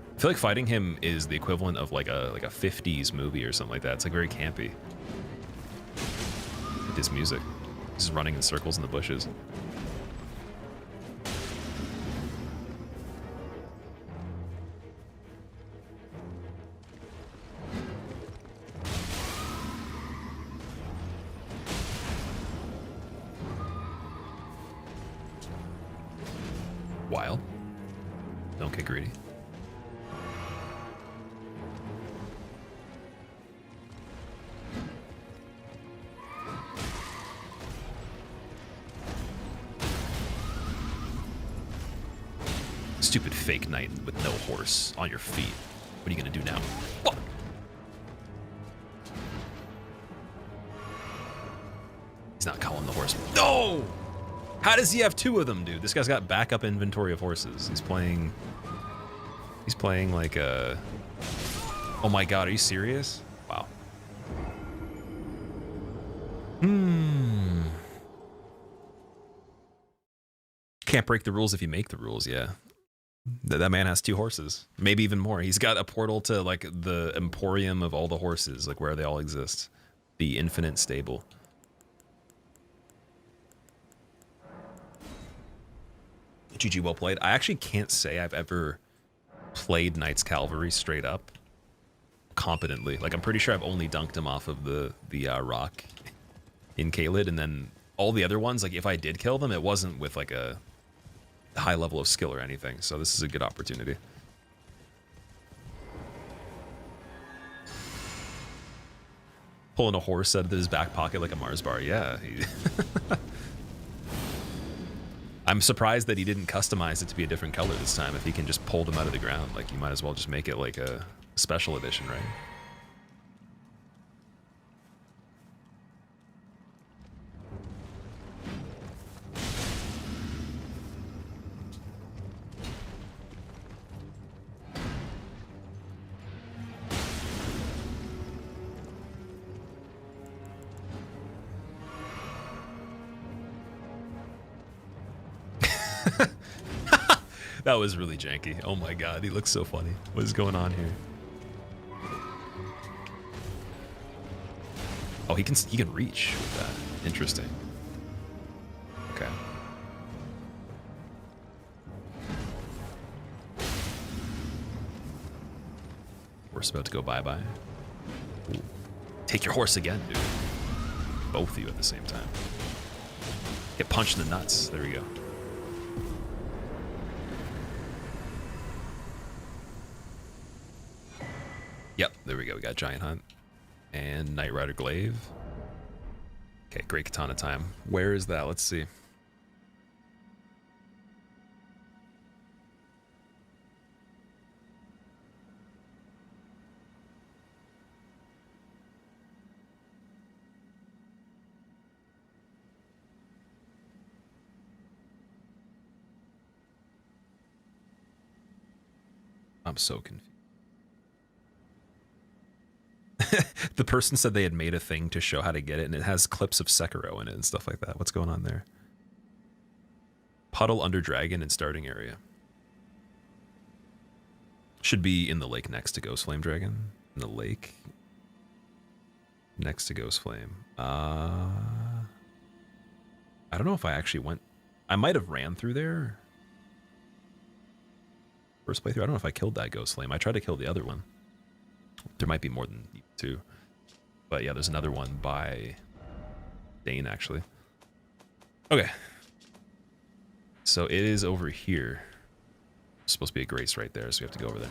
I feel like fighting him is the equivalent of like a 50s movie or something like that. It's like very campy. With this music. Just running in circles in the bushes. Wild. Don't get greedy. Stupid fake knight with no horse on your feet. What are you gonna do now? Fuck. He's not calling the horse. No! How does he have two of them, dude? This guy's got backup inventory of horses. He's playing like a... Oh my god, are you serious? Wow. Can't break the rules if you make the rules, yeah. That man has two horses, maybe even more. He's got a portal to like the emporium of all the horses, like where they all exist. The infinite stable. GG, well played. I actually can't say I've ever played Knight's Cavalry straight up competently. Like I'm pretty sure I've only dunked him off of the rock in Kaled, and then all the other ones, like if I did kill them, it wasn't with like a high level of skill or anything. So this is a good opportunity. Pulling a horse out of his back pocket like a Mars bar. Yeah. I'm surprised that he didn't customize it to be a different color this time. If he can just pull them out of the ground, like you might as well just make it like a special edition, right? That was really janky. Oh my god, he looks so funny. What is going on here? Oh, he can reach with that. Interesting. Okay. Horse about to go bye-bye. Take your horse again, dude. Both of you at the same time. Get punched in the nuts. There we go. Yep, there we go. We got Giant Hunt and Knight Rider Glaive. Okay, great katana time. Where is that? Let's see. I'm so confused. The person said they had made a thing to show how to get it, and it has clips of Sekiro in it and stuff like that. What's going on there? Puddle under dragon and starting area. Should be in the lake next to Ghost Flame Dragon. In the lake next to Ghost Flame. I don't know if I actually went. I might have ran through there. First playthrough. I don't know if I killed that Ghost Flame. I tried to kill the other one. There might be more than two. But yeah, there's another one by Dane, actually. Okay. So it is over here. It's supposed to be a Grace right there, so we have to go over there.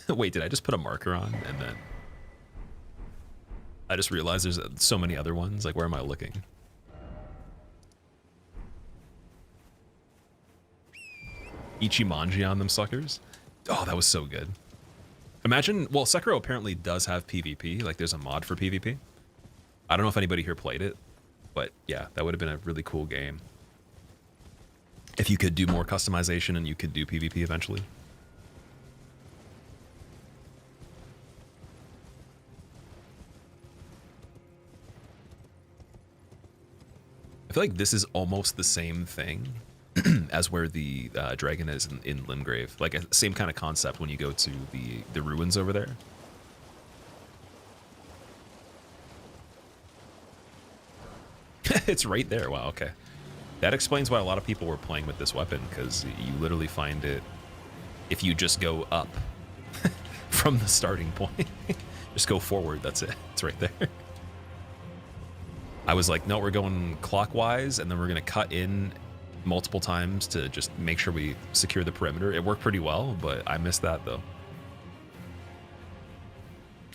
Wait, did I just put a marker on and then... I just realized there's so many other ones. Like, where am I looking? Ichimonji on them suckers. Oh, that was so good. Imagine, well, Sekiro apparently does have PvP. Like, there's a mod for PvP. I don't know if anybody here played it, but yeah, that would have been a really cool game. If you could do more customization and you could do PvP eventually. I feel like this is almost the same thing as where the dragon is in Limgrave. Like, a same kind of concept when you go to the ruins over there. It's right there. Wow, okay. That explains why a lot of people were playing with this weapon, because you literally find it if you just go up from the starting point. Just go forward, that's it. It's right there. I was like, no, we're going clockwise, and then we're going to cut in multiple times to just make sure we secure the perimeter. It worked pretty well, but I missed that, though.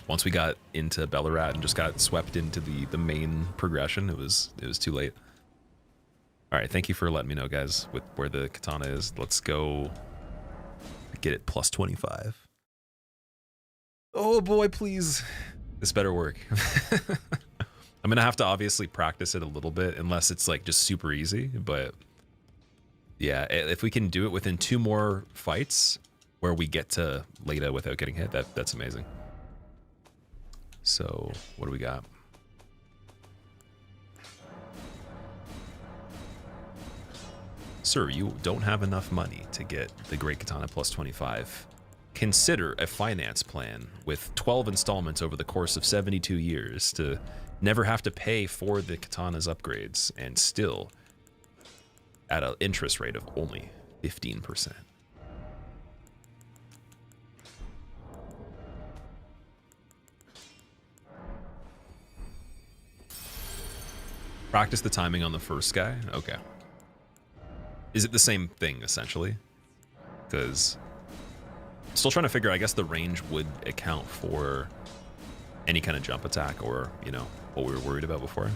Once we got into Bellarat and just got swept into the main progression, it was too late. All right, thank you for letting me know, guys, with where the katana is. Let's go get it plus 25. Oh, boy, please. This better work. I'm going to have to obviously practice it a little bit, unless it's like just super easy. But yeah, if we can do it within 2 more fights where we get to Leda without getting hit, that's amazing. So what do we got? Sir, you don't have enough money to get the Great Katana plus 25. Consider a finance plan with 12 installments over the course of 72 years to never have to pay for the katana's upgrades and still at an interest rate of only 15%. Practice the timing on the first guy? Okay. Is it the same thing, essentially? Because still trying to figure, I guess the range would account for any kind of jump attack or, you know, what we were worried about before.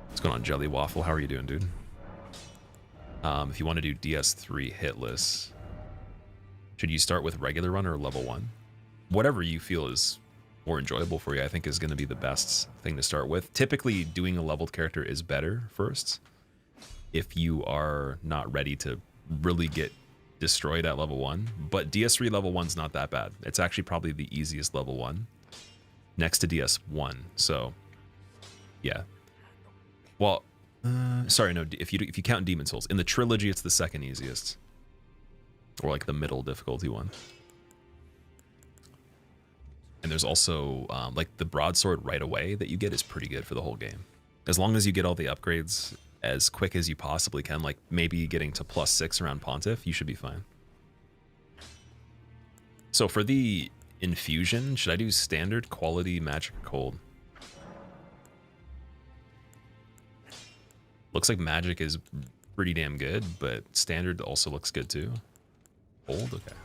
What's going on, Jelly Waffle? How are you doing, dude? If you want to do DS3 hitless, should you start with regular run or level 1? Whatever you feel is more enjoyable for you, I think is going to be the best thing to start with. Typically, doing a leveled character is better first if you are not ready to really get destroyed at level 1. But DS3 level 1's not that bad. It's actually probably the easiest level 1 next to DS1. So, yeah. Well, sorry, no. If you count Demon Souls in the trilogy, it's the second easiest, or like the middle difficulty one. And there's also like the broadsword right away that you get is pretty good for the whole game, as long as you get all the upgrades as quick as you possibly can. Like maybe getting to +6 around Pontiff, you should be fine. So for the infusion, should I do standard, quality, magic, or cold? Looks like magic is pretty damn good, but standard also looks good too. Cold, okay.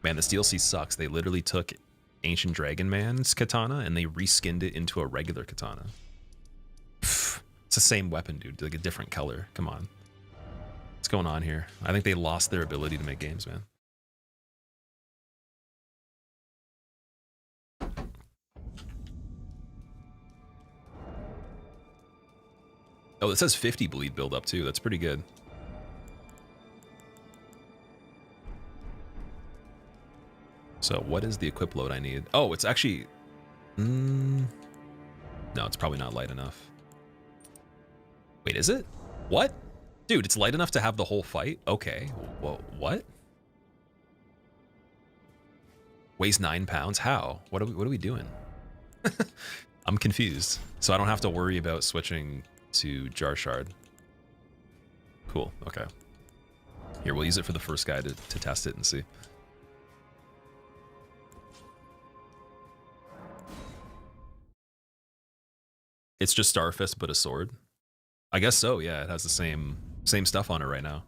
Man, this DLC sucks. They literally took Ancient Dragon Man's katana and they reskinned it into a regular katana. Pfft, it's the same weapon, dude. Like a different color. Come on. What's going on here? I think they lost their ability to make games, man. Oh, it says 50 bleed build up too. That's pretty good. So what is the equip load I need? Oh, it's actually... no, it's probably not light enough. Wait, is it? What? Dude, it's light enough to have the whole fight? Okay. Whoa, what? Weighs 9 pounds? How? What are we doing? I'm confused. So I don't have to worry about switching to Jar Shard. Cool, okay. Here, we'll use it for the first guy to test it and see. It's just Starfist, but a sword. I guess so, yeah. It has the same stuff on it right now.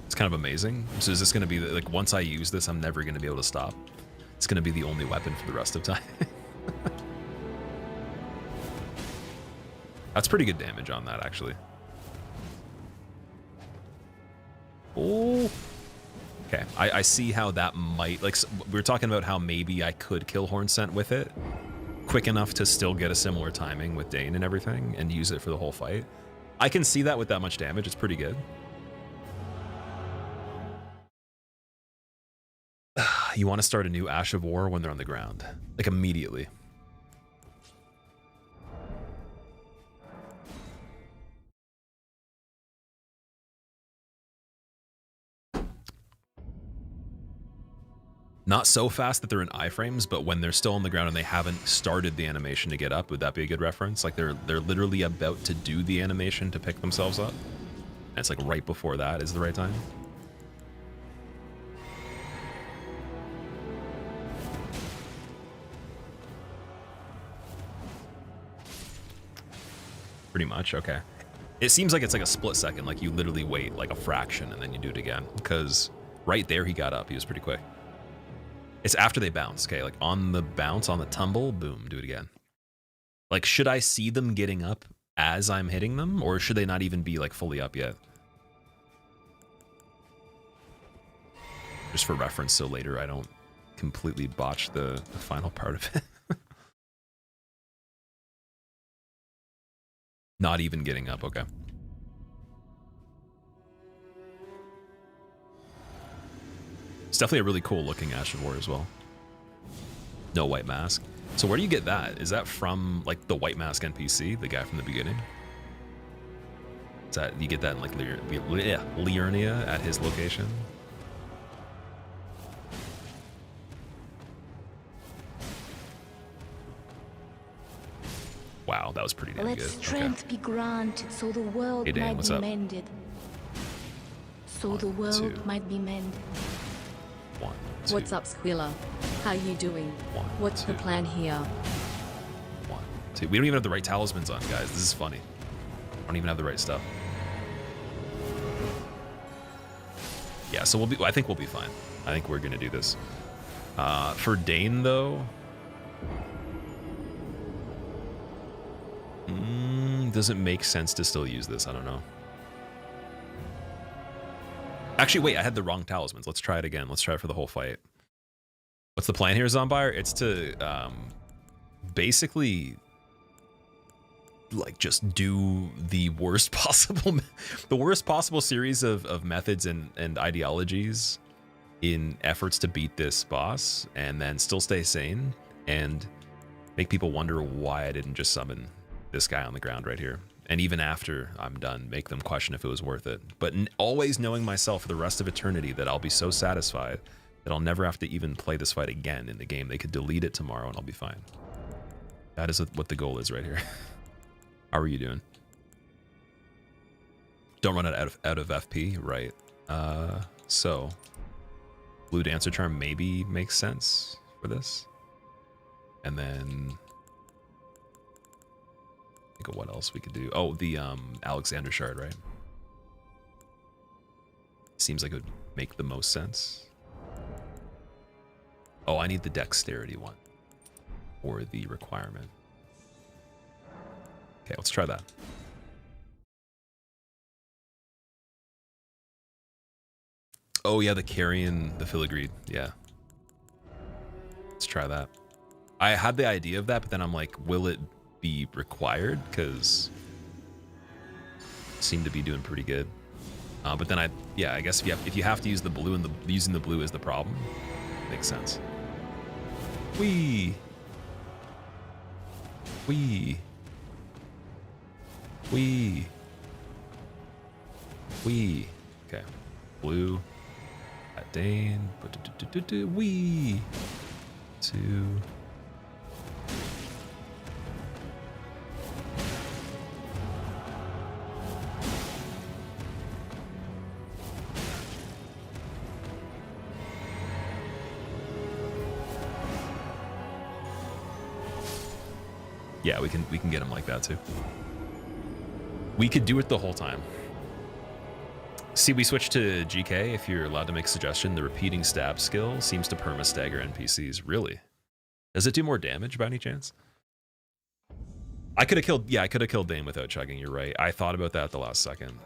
It's kind of amazing. So is this going to be, like, once I use this, I'm never going to be able to stop. It's going to be the only weapon for the rest of time. That's pretty good damage on that, actually. Oh. Okay, I see how that might, like, we were talking about how maybe I could kill Hornsent with it quick enough to still get a similar timing with Dane and everything and use it for the whole fight. I can see that with that much damage. It's pretty good. You want to start a new Ash of War when they're on the ground, like immediately. Not so fast that they're in iframes, but when they're still on the ground and they haven't started the animation to get up, would that be a good reference? Like they're literally about to do the animation to pick themselves up, and it's like right before that is the right time. Pretty much, okay. It seems like it's like a split second, like you literally wait like a fraction and then you do it again, because right there he got up, he was pretty quick. It's after they bounce, okay? Like on the bounce, on the tumble, boom, do it again. Like, should I see them getting up as I'm hitting them, or should they not even be like fully up yet? Just for reference, so later I don't completely botch the final part of it. Not even getting up, okay. It's definitely a really cool looking Ash of War as well. No white mask. So where do you get that? Is that from like the White Mask NPC, the guy from the beginning? Is that you get that in like Liurnia at his location? Wow, that was pretty damn Let good. strength be granted so the world Hey, Dan, might what's be up? mended. So One, the world two. might be mended. 1, 2, What's up, Squilla? How you doing? 1, What's the 2, plan here? 1, 2. We don't even have the right talismans on, guys. This is funny. I don't even have the right stuff. Yeah, so I think we'll be fine. I think we're gonna do this. For Dane though, does it make sense to still use this? I don't know. Actually, wait, I had the wrong talismans. Let's try it again. Let's try it for the whole fight. What's the plan here, Zombire? It's to basically like just do the worst possible series of methods and ideologies in efforts to beat this boss, and then still stay sane and make people wonder why I didn't just summon this guy on the ground right here. And even after I'm done, make them question if it was worth it. But always knowing myself for the rest of eternity that I'll be so satisfied that I'll never have to even play this fight again in the game. They could delete it tomorrow and I'll be fine. That is what the goal is right here. How are you doing? Don't run out of FP, right? So Blue Dancer Charm maybe makes sense for this. And then think of what else we could do. Oh, the Alexander Shard, right? Seems like it would make the most sense. Oh, I need the dexterity one or the requirement. Okay, let's try that. Oh yeah, the carrion, the filigreed, yeah. Let's try that. I had the idea of that, but then I'm like, will it be required? Because seem to be doing pretty good. But then I guess if you have to use the blue and using the blue is the problem, makes sense. Wee. Okay, blue. At Dane. Wee. 2. Yeah, we can get him like that too. We could do it the whole time. See, we switched to GK. If you're allowed to make a suggestion, the repeating stab skill seems to perma-stagger NPCs. Really? Does it do more damage by any chance? I could have killed Dane without chugging, you're right. I thought about that at the last second.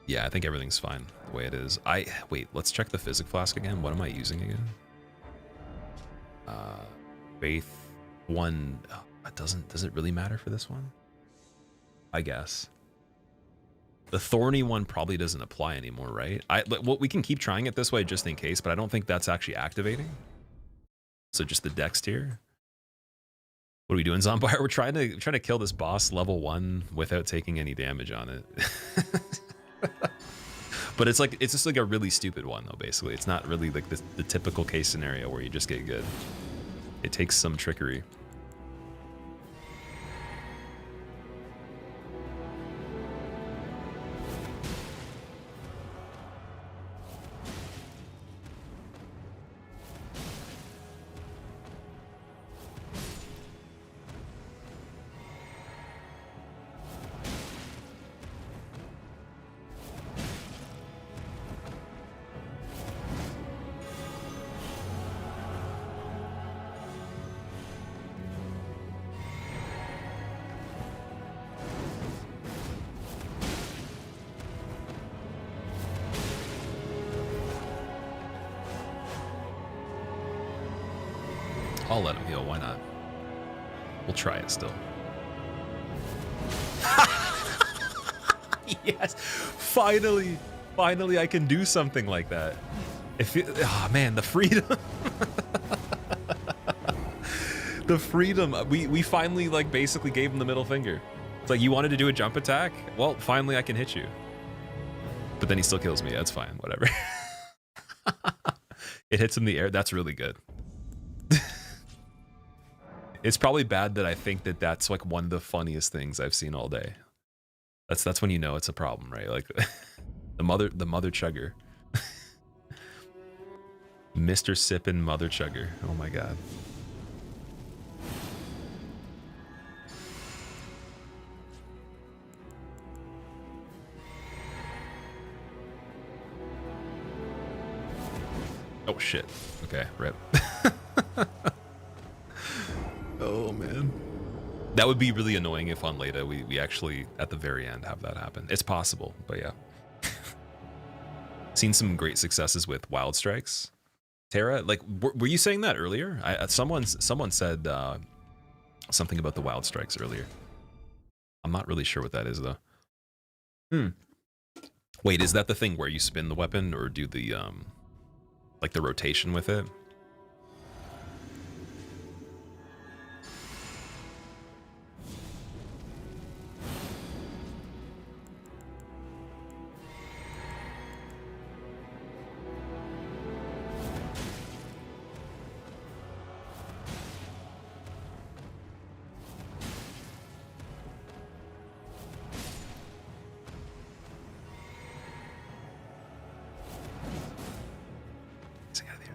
Yeah, I think everything's fine the way it is. Wait, let's check the Physic Flask again. What am I using again? Faith 1. Does it really matter for this one? I guess. The Thorny one probably doesn't apply anymore, right? Well, we can keep trying it this way just in case, but I don't think that's actually activating. So just the Dex tier. What are we doing, Zombire? We're trying to kill this boss level 1 without taking any damage on it. But it's just like a really stupid one though, basically. It's not really like the typical case scenario where you just get good. It takes some trickery. I'll let him heal, why not? We'll try it still. Yes, finally I can do something like that. Oh man, the freedom. The freedom. We finally like basically gave him the middle finger. It's like, you wanted to do a jump attack? Well, finally I can hit you. But then he still kills me. That's fine. Whatever. It hits in the air. That's really good. It's probably bad that I think that that's like one of the funniest things I've seen all day. That's when you know it's a problem, right? Like the mother chugger. Mr. Sippin' mother chugger. Oh my god. Oh shit. Okay, rip. Oh man. That would be really annoying if on Leda we actually at the very end have that happen. It's possible, but yeah. Seen some great successes with wild strikes. Tara, like were you saying that earlier? Someone said something about the wild strikes earlier. I'm not really sure what that is though. Wait, is that the thing where you spin the weapon or do the like the rotation with it?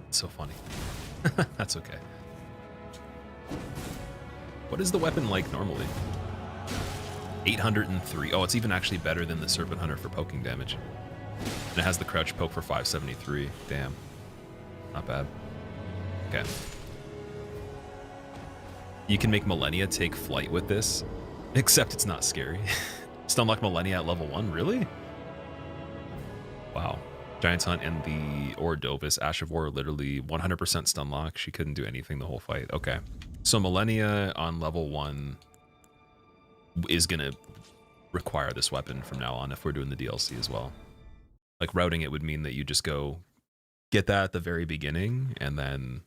It's so funny. That's okay. What is the weapon like normally? 803. Oh, it's even actually better than the Serpent Hunter for poking damage. And it has the crouch poke for 573. Damn. Not bad. Okay. You can make Millennia take flight with this, except it's not scary. Just unlock Millennia at level 1, really? Wow. Giant's Hunt and the Ordovis Ash of War literally 100% stun lock. She couldn't do anything the whole fight. Okay. So Millennia on level 1 is going to require this weapon from now on if we're doing the DLC as well. Like routing it would mean that you just go get that at the very beginning and then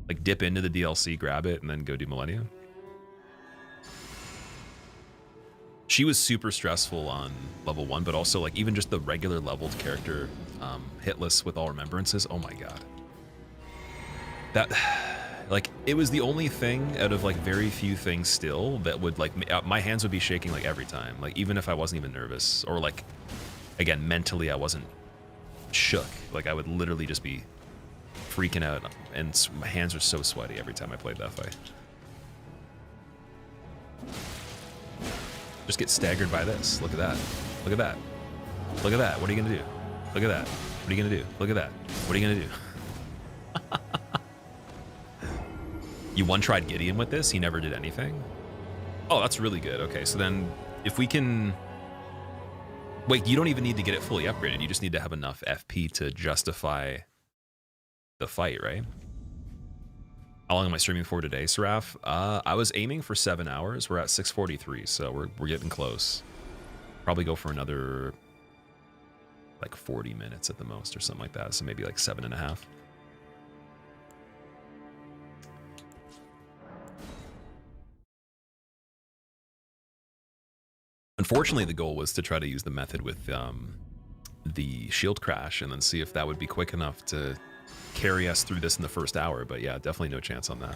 like dip into the DLC, grab it, and then go do Millennia. She was super stressful on level 1, but also like even just the regular leveled character hitless with all remembrances. Oh my god. That, like, it was the only thing out of like very few things still that would like, my hands would be shaking like every time. Like even if I wasn't even nervous or like, again, mentally I wasn't shook. Like I would literally just be freaking out and my hands were so sweaty every time I played that fight. Just get staggered by this. Look at that. Look at that. Look at that. What are you gonna do? Look at that. What are you gonna do? Look at that. What are you gonna do? You one-tried Gideon with this? He never did anything? Oh, that's really good. Okay, so then if we can... Wait, you don't even need to get it fully upgraded. You just need to have enough FP to justify the fight, right? How long am I streaming for today, Seraph? I was aiming for 7 hours. We're at 6:43, so we're getting close. Probably go for another like 40 minutes at the most or something like that. So maybe like 7.5. Unfortunately, the goal was to try to use the method with the shield crash and then see if that would be quick enough to carry us through this in the first hour, but yeah, definitely no chance on that.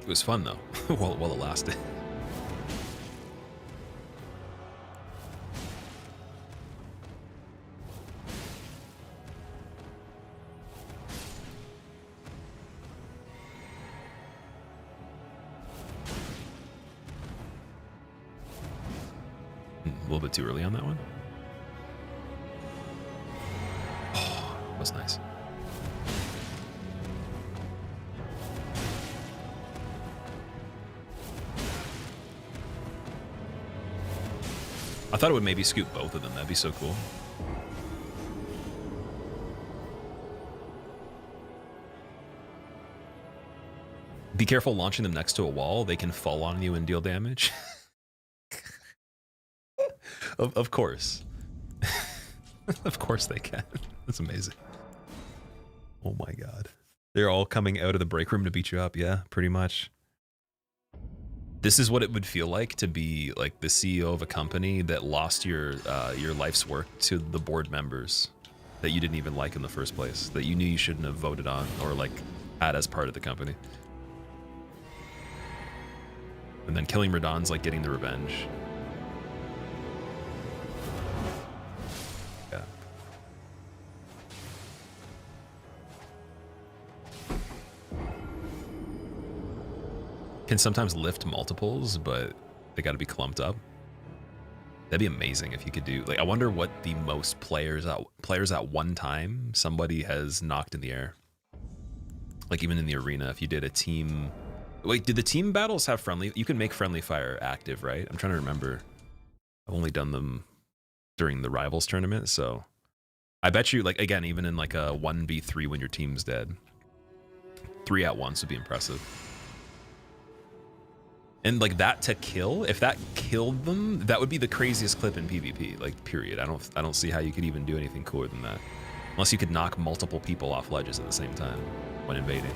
It was fun though, while it lasted. A little bit too early on that one. Oh, that was nice. I thought it would maybe scoop both of them. That'd be so cool. Be careful launching them next to a wall. They can fall on you and deal damage. Of course. Of course they can. That's amazing. Oh my god. They're all coming out of the break room to beat you up. Yeah, pretty much. This is what it would feel like to be like the CEO of a company that lost your life's work to the board members that you didn't even like in the first place, that you knew you shouldn't have voted on or like had as part of the company. And then killing Radahn's like getting the revenge. Yeah. Can sometimes lift multiples, but they got to be clumped up. That'd be amazing if you could do. Like, I wonder what the most players at one time somebody has knocked in the air. Like even in the arena, if you did a team. Wait, did the team battles have friendly? You can make friendly fire active, right? I'm trying to remember. I've only done them during the rivals tournament, so I bet you, like again, even in like a 1v3 when your team's dead, 3 at once would be impressive. And like that to kill, if that killed them, that would be the craziest clip in PvP, like period. I don't see how you could even do anything cooler than that. Unless you could knock multiple people off ledges at the same time when invading.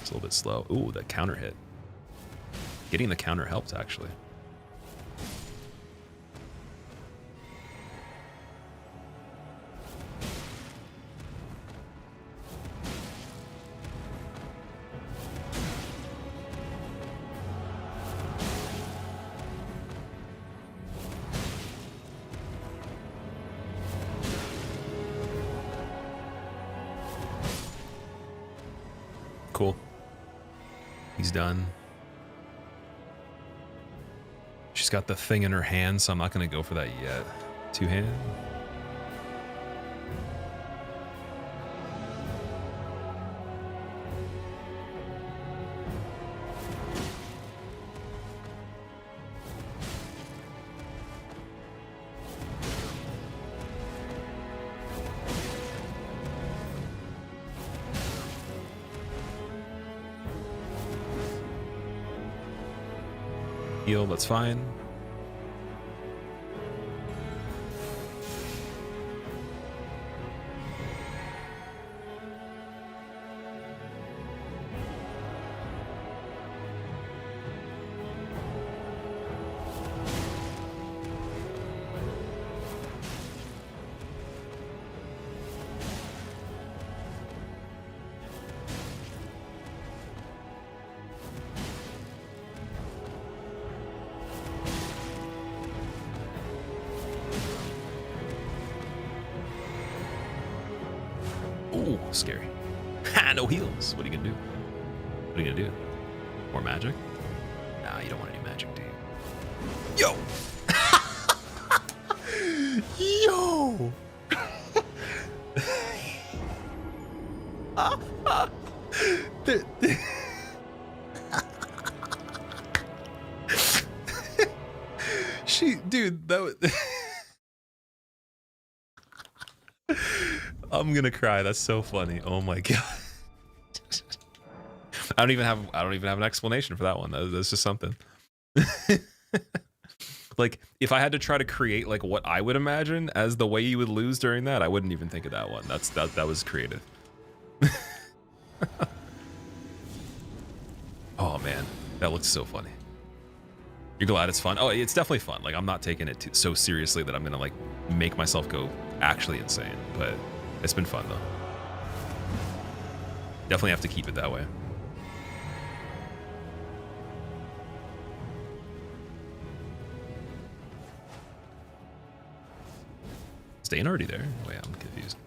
It's a little bit slow. Ooh, that counter hit. Getting the counter helped actually. Cool. He's done. She's got the thing in her hand, so I'm not going to go for that yet. Two-hand. Heal, that's fine. Ooh, scary. Ha, no heals. What are you gonna do? What are you gonna do? More magic? Nah, you don't want any magic, do you? Yo! Yo! Dude, that was... I'm gonna cry. That's so funny. Oh my god. I don't even have an explanation for that one. That's just something. Like if I had to try to create like what I would imagine as the way you would lose during that, I wouldn't even think of that one. That was creative. Oh man, that looks so funny. You're glad it's fun? Oh, it's definitely fun. Like I'm not taking it so seriously that I'm gonna like make myself go actually insane, but it's been fun though. Definitely have to keep it that way. Is Dane already there? Wait, I'm confused.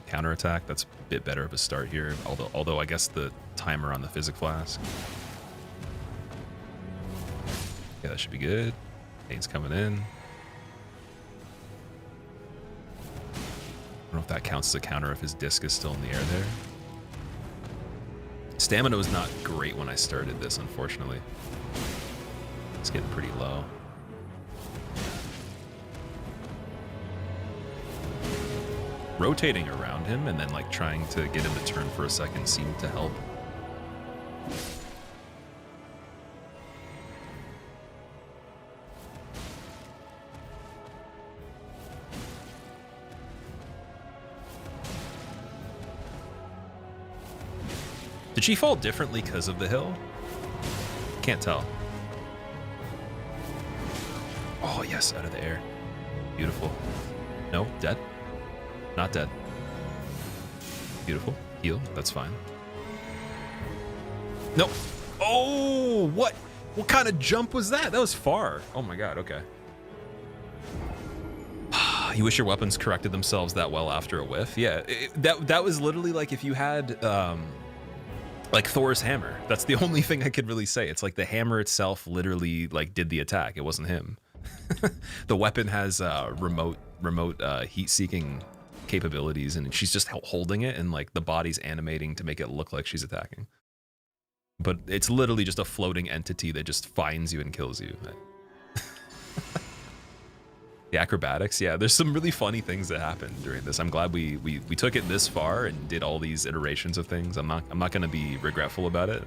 Counterattack, that's a bit better of a start here. Although I guess the timer on the Physic Flask. Yeah, that should be good. Dane's coming in. I don't know if that counts as a counter if his disc is still in the air there. Stamina was not great when I started this, unfortunately. It's getting pretty low. Rotating around him and then like trying to get him to turn for a second seemed to help. Did she fall differently because of the hill? Can't tell. Oh, yes, out of the air. Beautiful. No, dead. Not dead. Beautiful. Heal, that's fine. Nope. Oh, what? What kind of jump was that? That was far. Oh my god, okay. You wish your weapons corrected themselves that well after a whiff? Yeah, that was literally like if you had like Thor's hammer. That's the only thing I could really say. It's like the hammer itself literally like did the attack. It wasn't him. The weapon has remote heat-seeking capabilities, and she's just holding it, and like the body's animating to make it look like she's attacking. But it's literally just a floating entity that just finds you and kills you. The acrobatics, yeah, there's some really funny things that happened during this. I'm glad we took it this far and did all these iterations of things. I'm not gonna be regretful about it,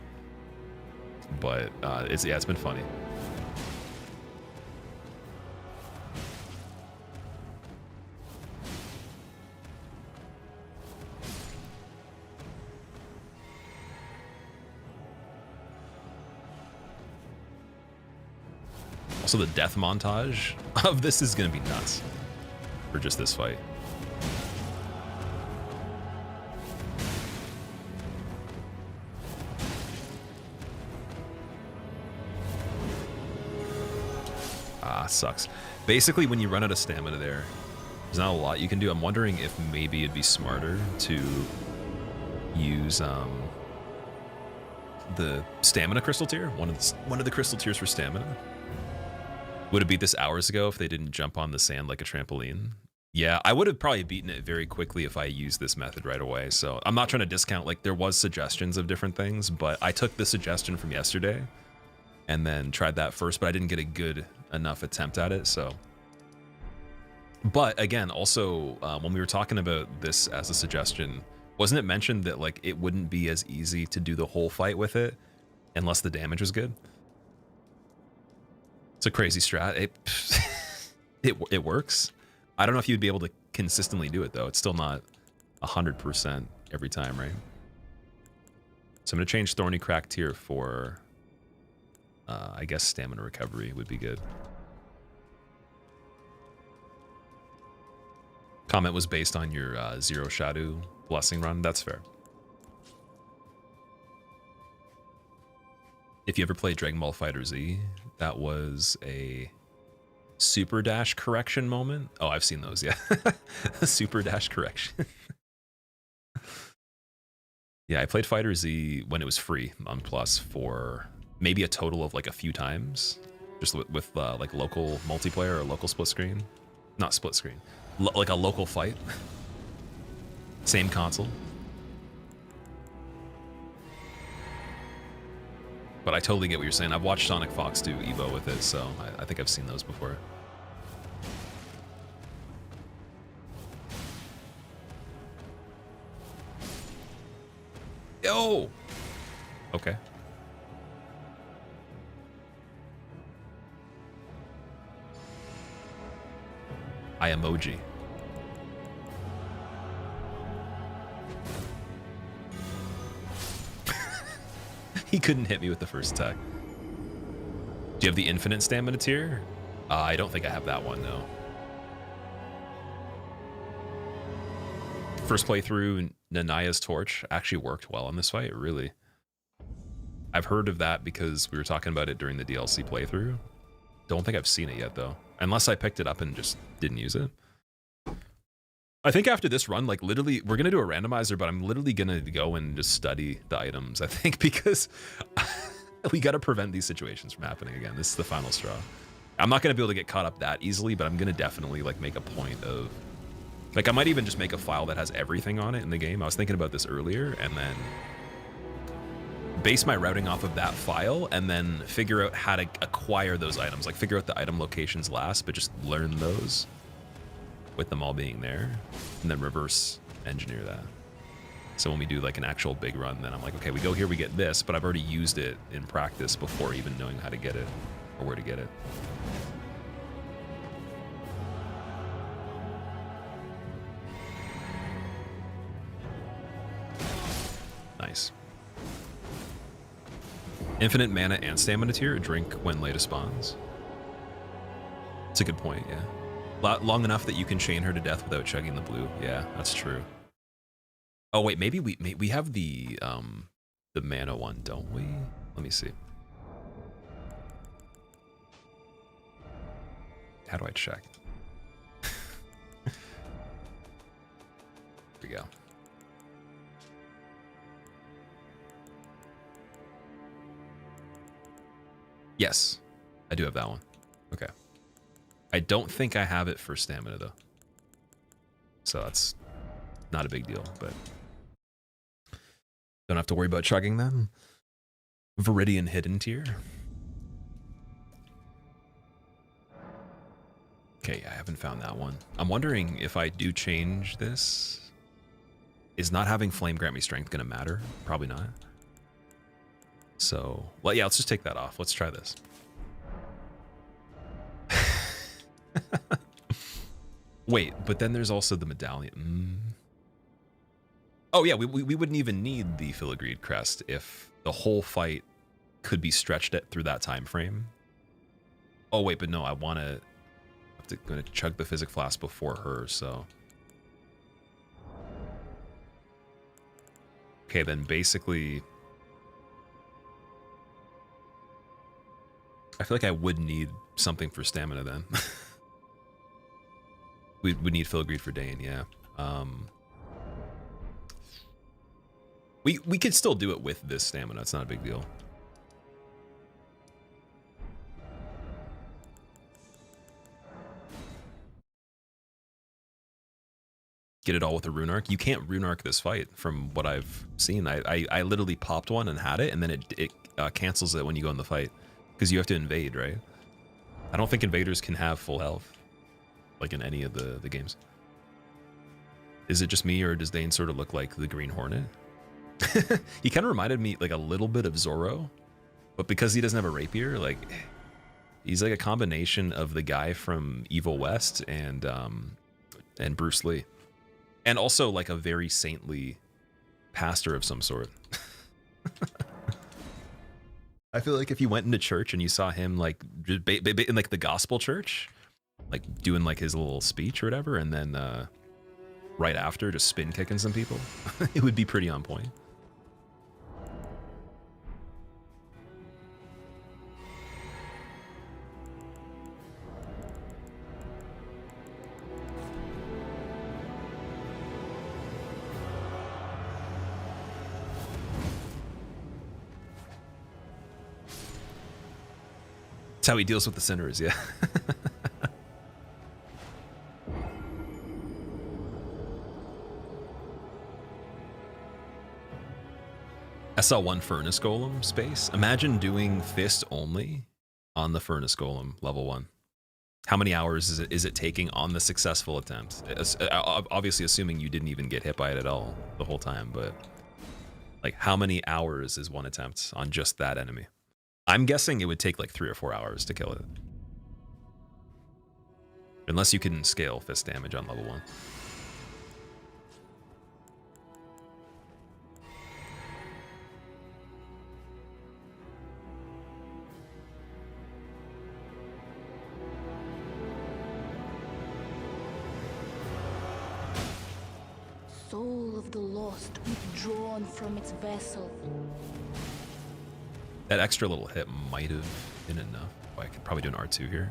but it's been funny. Also, the death montage of this is gonna be nuts for just this fight. Ah, sucks. Basically, when you run out of stamina there's not a lot you can do. I'm wondering if maybe it'd be smarter to use the stamina crystal tier, one of the crystal tiers for stamina. Would have beat this hours ago if they didn't jump on the sand like a trampoline? Yeah, I would have probably beaten it very quickly if I used this method right away. So I'm not trying to discount, like there was suggestions of different things, but I took the suggestion from yesterday and then tried that first, but I didn't get a good enough attempt at it, so. But again, also, when we were talking about this as a suggestion, wasn't it mentioned that like it wouldn't be as easy to do the whole fight with it unless the damage was good? It's a crazy strat. It works. I don't know if you'd be able to consistently do it though. It's still not 100% every time, right? So I'm gonna change Thorny Crack tier for, I guess stamina recovery would be good. Comment was based on your Zero Shadow blessing run. That's fair. If you ever played Dragon Ball Fighter Z, that was a super dash correction moment. Oh, I've seen those, yeah. Super dash correction. Yeah, I played Fighter Z when it was free on Plus for maybe a total of like a few times, just with like local multiplayer or local split screen. Not split screen, like a local fight. Same console. But I totally get what you're saying. I've watched Sonic Fox do Evo with it, so I think I've seen those before. Yo! Okay. I emoji. He couldn't hit me with the first attack. Do you have the infinite stamina tier? I don't think I have that one, no. First playthrough, Nanaya's Torch actually worked well in this fight, really. I've heard of that because we were talking about it during the DLC playthrough. Don't think I've seen it yet, though. Unless I picked it up and just didn't use it. I think after this run, like literally, we're gonna do a randomizer, but I'm literally gonna go and just study the items, I think, because we gotta prevent these situations from happening again. This is the final straw. I'm not gonna be able to get caught up that easily, but I'm gonna definitely like make a point of, like I might even just make a file that has everything on it in the game. I was thinking about this earlier, and then base my routing off of that file, and then figure out how to acquire those items, like figure out the item locations last, but just learn those with them all being there, and then reverse engineer that. So when we do like an actual big run, then I'm like, okay, we go here, we get this, but I've already used it in practice before even knowing how to get it or where to get it. Nice. Infinite mana and stamina tier, drink when Leda spawns. It's a good point, yeah. Long enough that you can chain her to death without chugging the blue. Yeah, that's true. Oh wait, maybe we have the mana one, don't we? Let me see. How do I check? Here we go. Yes, I do have that one. Okay. I don't think I have it for stamina though. So that's not a big deal, but don't have to worry about chugging them. Viridian hidden tier. Okay, I haven't found that one. I'm wondering if I do change this, is not having flame grant me strength gonna matter? Probably not. So, well, yeah, let's just take that off. Let's try this. Wait, but then there's also the medallion. Oh yeah, we wouldn't even need the filigreed crest if the whole fight could be stretched through that time frame. Oh wait, but no, I want to. I'm going to chug the physic flask before her, so. Okay, then basically, I feel like I would need something for stamina then. we would need filigreed for Dane, yeah. We could still do it with this stamina. It's not a big deal. Get it all with a rune arc. You can't rune arc this fight from what I've seen. I literally popped one and had it, and then it cancels it when you go in the fight because you have to invade, right? I don't think invaders can have full health like in any of the games. Is it just me, or does Dane sort of look like the Green Hornet? He kind of reminded me like a little bit of Zoro, but because he doesn't have a rapier, like he's like a combination of the guy from Evil West and Bruce Lee, and also like a very saintly pastor of some sort. I feel like if you went into church and you saw him like in like the gospel church, like doing like his little speech or whatever, and then right after just spin kicking some people, it would be pretty on point. That's how he deals with the sinners, yeah. I saw one Furnace Golem space. Imagine doing Fist only on the Furnace Golem level 1. How many hours is it taking on the successful attempt? Obviously assuming you didn't even get hit by it at all the whole time, but like how many hours is one attempt on just that enemy? I'm guessing it would take like 3 or 4 hours to kill it. Unless you can scale fist damage on level 1. Soul of the lost withdrawn from its vessel. That extra little hit might have been enough. Oh, I could probably do an R2 here.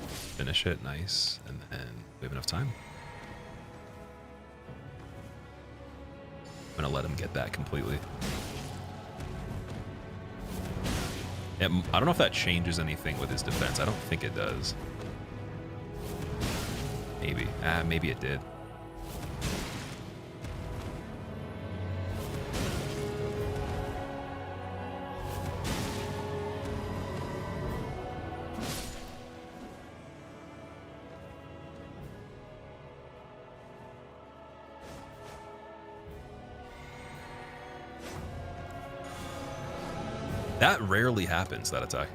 Finish it, nice. And then we have enough time. I'm gonna let him get that completely. I don't know if that changes anything with his defense. I don't think it does. Maybe. Maybe it did. That rarely happens, that attack.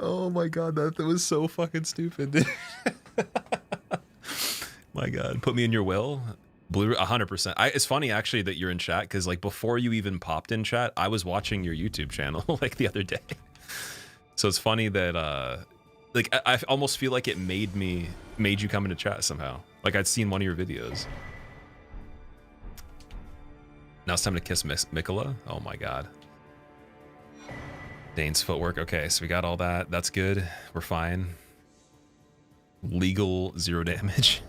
Oh my god, that was so fucking stupid. My god, put me in your will. Blue 100%. It's funny actually that you're in chat because like before you even popped in chat, I was watching your YouTube channel like the other day. So it's funny that like I almost feel like it made you come into chat somehow. Like I'd seen one of your videos. Now it's time to kiss Mikola. Oh my god. Dane's footwork. Okay, so we got all that. That's good. We're fine. Legal 0 damage.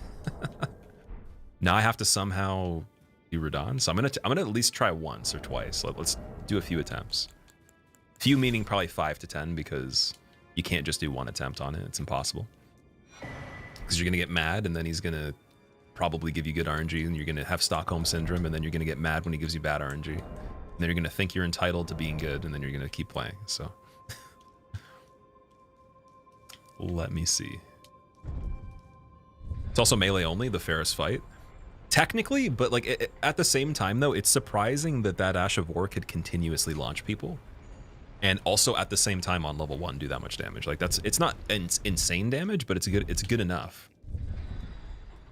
Now I have to somehow do Radahn. So I'm gonna at least try once or twice. Let's do a few attempts. Few meaning probably 5 to 10 because you can't just do one attempt on it. It's impossible. Because you're gonna get mad and then he's gonna probably give you good RNG and you're gonna have Stockholm Syndrome and then you're gonna get mad when he gives you bad RNG. And then you're gonna think you're entitled to being good and then you're gonna keep playing. So let me see. It's also melee only, the fairest fight. Technically, but like at the same time though, it's surprising that Ash of War could continuously launch people. And also at the same time on level 1 do that much damage. Like it's not insane damage, but it's good enough.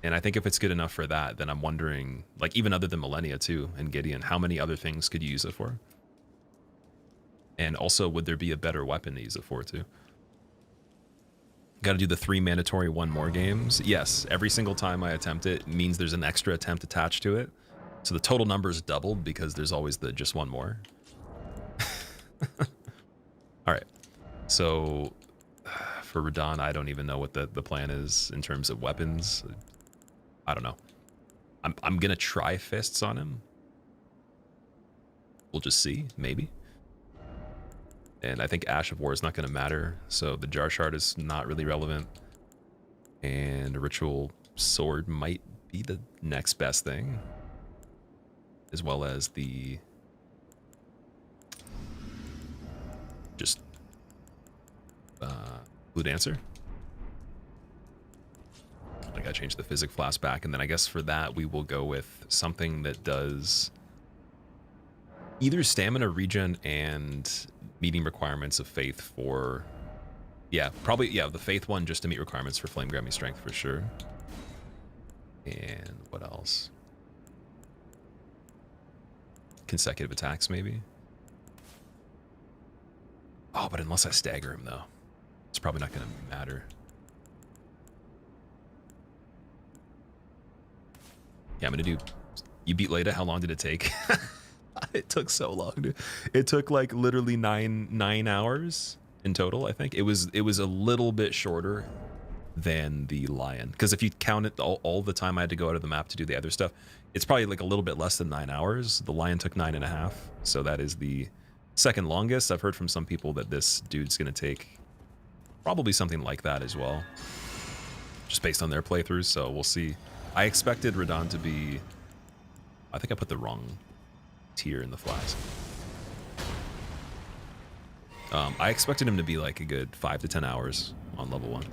And I think if it's good enough for that, then I'm wondering, like even other than Millennia too, and Gideon, how many other things could you use it for? And also, would there be a better weapon to use it for too? Got to do the 3 mandatory 1 more games. Yes, every single time I attempt it means there's an extra attempt attached to it. So the total number is doubled because there's always the just 1 more. All right. So for Radahn, I don't even know what the plan is in terms of weapons. I don't know. I'm gonna try fists on him. We'll just see, maybe. And I think Ash of War is not gonna matter, so the Jar Shard is not really relevant. And a Ritual Sword might be the next best thing, as well as the just Blue Dancer. I gotta change the Physic Flask back, and then I guess for that we will go with something that does either stamina regen and meeting requirements of Faith for, yeah, probably, yeah, the Faith one just to meet requirements for Flame Grammy Strength for sure. And what else? Consecutive attacks maybe. Oh, but unless I stagger him though, it's probably not gonna matter. Yeah, I'm gonna do, you beat Leda, how long did it take? It took so long, dude. It took like literally nine hours in total, I think. It was a little bit shorter than the Lion. Because if you count it all the time I had to go out of the map to do the other stuff, it's probably like a little bit less than 9 hours. The Lion took 9.5, so that is the second longest. I've heard from some people that this dude's gonna take probably something like that as well, just based on their playthroughs, so we'll see. I expected Radahn to be, I think I put the wrong tier in the flask. I expected him to be like a good 5 to 10 hours on level 1,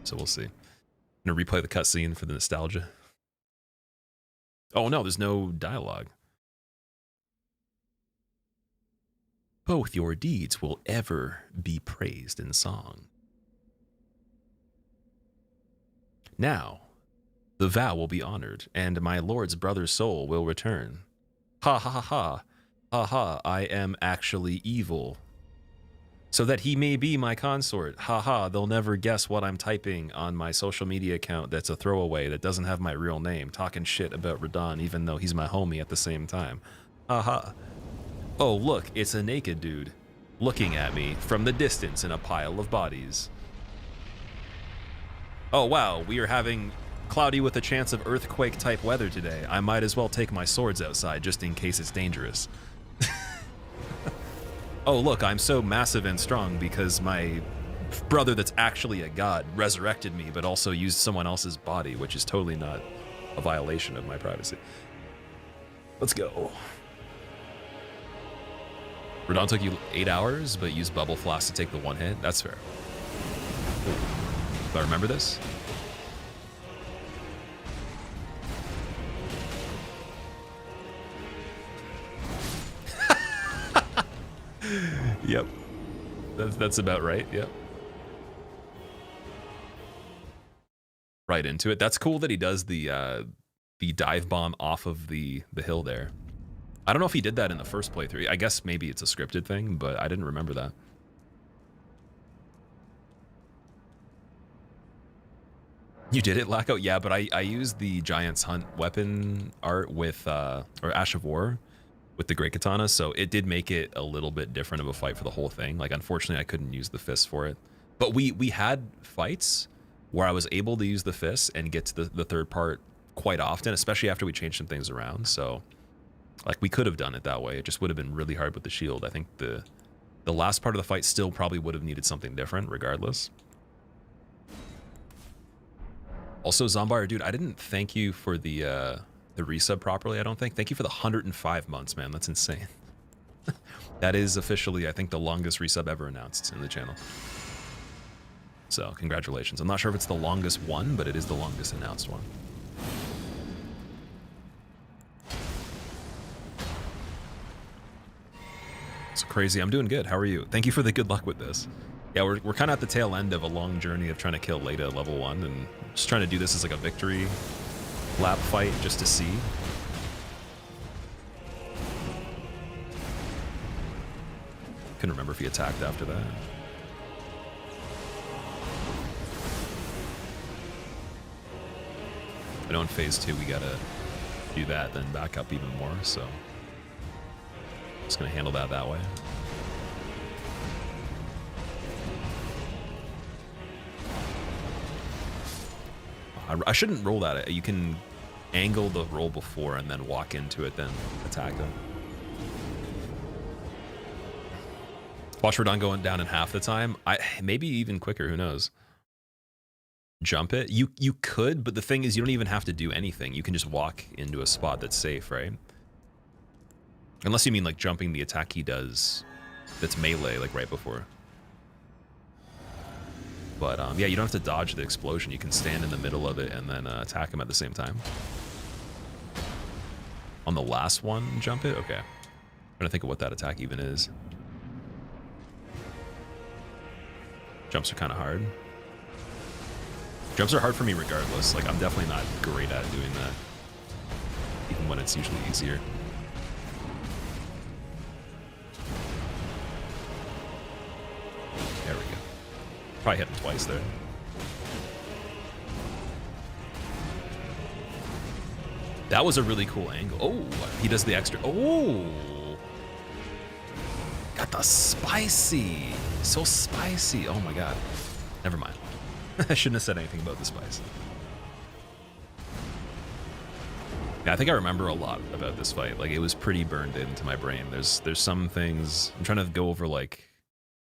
so we'll see. I'm gonna replay the cutscene for the nostalgia. Oh no, there's no dialogue. Both your deeds will ever be praised in song. Now, the vow will be honored, and my lord's brother's soul will return. Ha ha ha ha. Ha ha, I am actually evil. So that he may be my consort. Ha ha, they'll never guess what I'm typing on my social media account that's a throwaway that doesn't have my real name, talking shit about Radahn even though he's my homie at the same time. Ha ha. Oh look, it's a naked dude looking at me from the distance in a pile of bodies. Oh wow, we are having cloudy with a chance of earthquake type weather today. I might as well take my swords outside just in case it's dangerous. Oh look, I'm so massive and strong because my brother that's actually a god resurrected me but also used someone else's body, which is totally not a violation of my privacy. Let's go. Radahn took you 8 hours but used Bubble Flask to take the 1 hit. That's fair. Do I remember this? Yep. That's about right. Yep. Right into it. That's cool that he does the dive bomb off of the hill there. I don't know if he did that in the first playthrough. I guess maybe it's a scripted thing, but I didn't remember that. You did it, Lackout? Yeah, but I used the Giant's Hunt weapon art with, or Ash of War with the Great Katana, so it did make it a little bit different of a fight for the whole thing. Like, unfortunately, I couldn't use the fist for it. But we had fights where I was able to use the fist and get to the third part quite often, especially after we changed some things around, so... Like, we could have done it that way. It just would have been really hard with the shield. I think the last part of the fight still probably would have needed something different, regardless. Also, Zombar, dude, I didn't thank you for the resub properly, I don't think. Thank you for the 105 months, man. That's insane. That is officially, I think, the longest resub ever announced in the channel. So, congratulations. I'm not sure if it's the longest one, but it is the longest announced one. It's crazy. I'm doing good. How are you? Thank you for the good luck with this. Yeah, we're kind of at the tail end of a long journey of trying to kill Leda at level 1 and just trying to do this as like a victory lap fight just to see. Couldn't remember if he attacked after that. I know in phase 2 we gotta do that, then back up even more, so just gonna handle that way. I shouldn't roll that. You can angle the roll before and then walk into it, then attack them. Watch Radon going down in half the time. Maybe even quicker, who knows? Jump it. You could, but the thing is you don't even have to do anything. You can just walk into a spot that's safe, right? Unless you mean like jumping the attack he does that's melee, like right before. But yeah, you don't have to dodge the explosion. You can stand in the middle of it and then attack him at the same time. On the last one, jump it? Okay. I'm trying to think of what that attack even is. Jumps are kind of hard. Jumps are hard for me regardless. Like, I'm definitely not great at doing that. Even when it's usually easier. There we go. Probably hit him twice there. That was a really cool angle. Oh, he does the extra. Oh! Got the spicy. So spicy. Oh my god. Never mind. I shouldn't have said anything about the spice. Yeah, I think I remember a lot about this fight. Like, it was pretty burned into my brain. There's some things I'm trying to go over, like,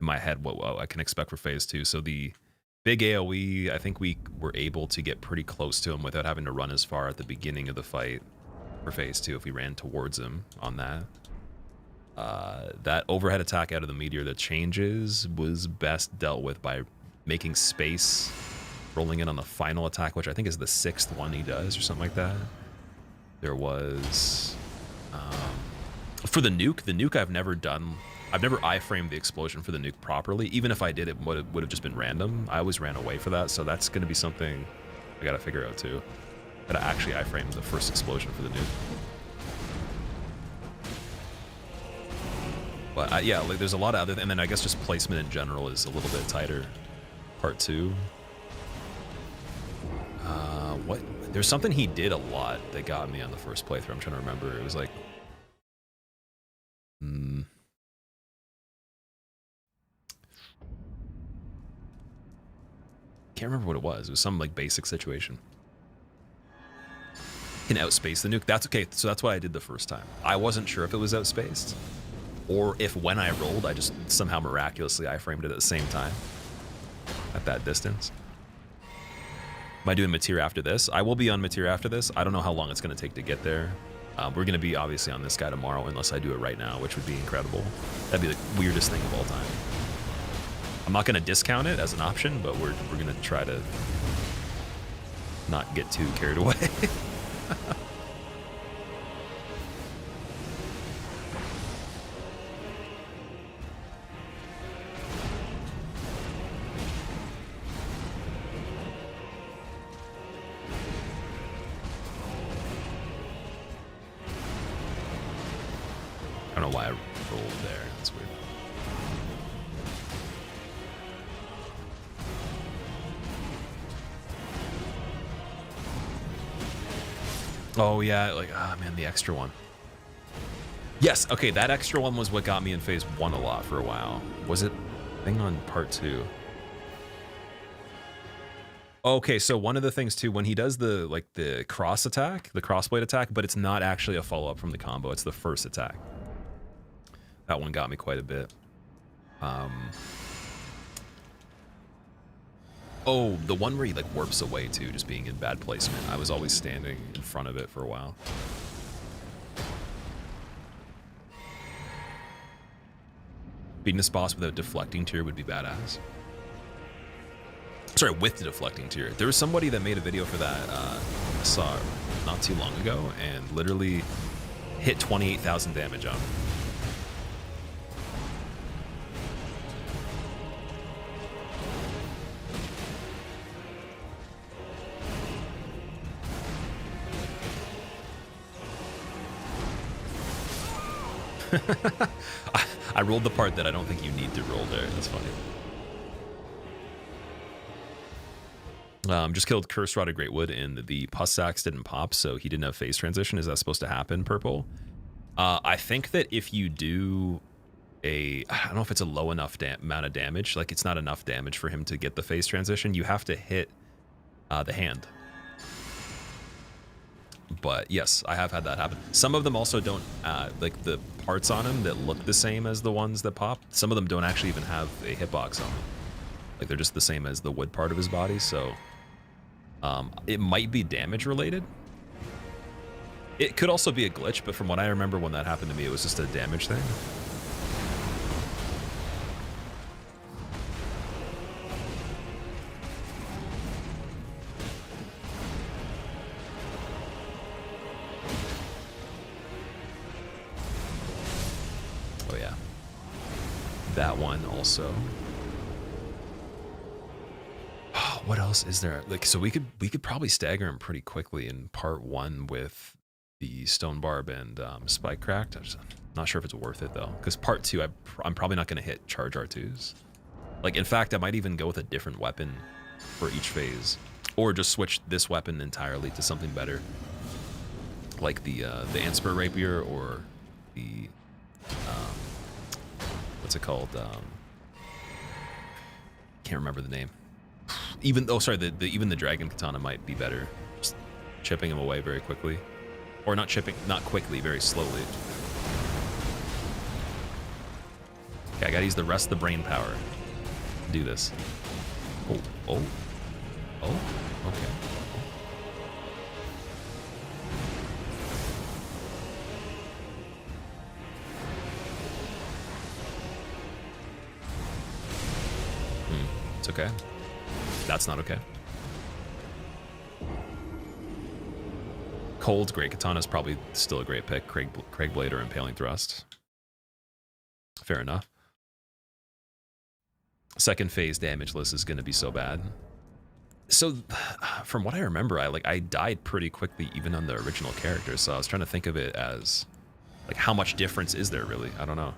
in my head what I can expect for phase 2. So the big AoE, I think we were able to get pretty close to him without having to run as far at the beginning of the fight for phase 2 if we ran towards him on that. That overhead attack out of the meteor that changes was best dealt with by making space, rolling in on the final attack, which I think is the 6th one he does or something like that. There was for the nuke I've never iframed the explosion for the nuke properly. Even if I did, it would have just been random. I always ran away for that, so that's going to be something I gotta figure out too. Gotta actually iframe the first explosion for the nuke. But yeah, like, there's a lot of other, and then I guess just placement in general is a little bit tighter. Part 2. What? There's something he did a lot that got me on the first playthrough. I'm trying to remember. It was like, can't remember what it was. It was some like basic situation. Can outspace the nuke. That's okay. So that's what I did the first time. I wasn't sure if it was outspaced, or if when I rolled, I just somehow miraculously iframed it at the same time at that distance. Am I doing Mateer after this? I will be on Mateer after this. I don't know how long it's going to take to get there. We're going to be obviously on this guy tomorrow unless I do it right now, which would be incredible. That'd be the weirdest thing of all time. I'm not going to discount it as an option, but we're going to try to not get too carried away. I don't know why I rolled there. That's weird. Oh yeah, like, ah man, the extra one. Yes, okay, that extra one was what got me in phase 1 a lot for a while. Was it thing on part 2? Okay, so one of the things too, when he does the cross attack, the crossblade attack, but it's not actually a follow-up from the combo, it's the first attack. That one got me quite a bit. Oh, the one where he like warps away too, just being in bad placement. I was always standing in front of it for a while. Beating this boss without deflecting tier would be badass. Sorry, with the deflecting tier. There was somebody that made a video for that I saw not too long ago and literally hit 28,000 damage on him. I rolled the part that I don't think you need to roll there. That's funny. Just killed Curse Rod of Greatwood and the Pus Sacs didn't pop, so he didn't have phase transition. Is that supposed to happen, Purple? I think that if you do I don't know if it's a low enough amount of damage, like it's not enough damage for him to get the phase transition, you have to hit the hand. But yes, I have had that happen. Some of them also don't, like the parts on him that look the same as the ones that pop, some of them don't actually even have a hitbox on them. Like they're just the same as the wood part of his body, so it might be damage related. It could also be a glitch, but from what I remember when that happened to me, it was just a damage thing. Oh yeah. That one also. What else is there? Like, so we could probably stagger him pretty quickly in part 1 with the Stone Barb and Spike Cracked. I'm just not sure if it's worth it though, because part 2 I'm probably not going to hit charge R2s. Like, in fact, I might even go with a different weapon for each phase, or just switch this weapon entirely to something better, like the Anspur Rapier or the what's it called? Can't remember the name. Even even the Dragon Katana might be better. Just chipping him away very quickly. Or not quickly, very slowly. Okay, I gotta use the rest of the brain power to do this. Oh, okay. It's okay. That's not okay. Cold Great Katana is probably still a great pick. Craig Blade or Impaling Thrust. Fair enough. Second phase damageless is going to be so bad. So, from what I remember, I died pretty quickly even on the original character. So I was trying to think of it as like how much difference is there really? I don't know.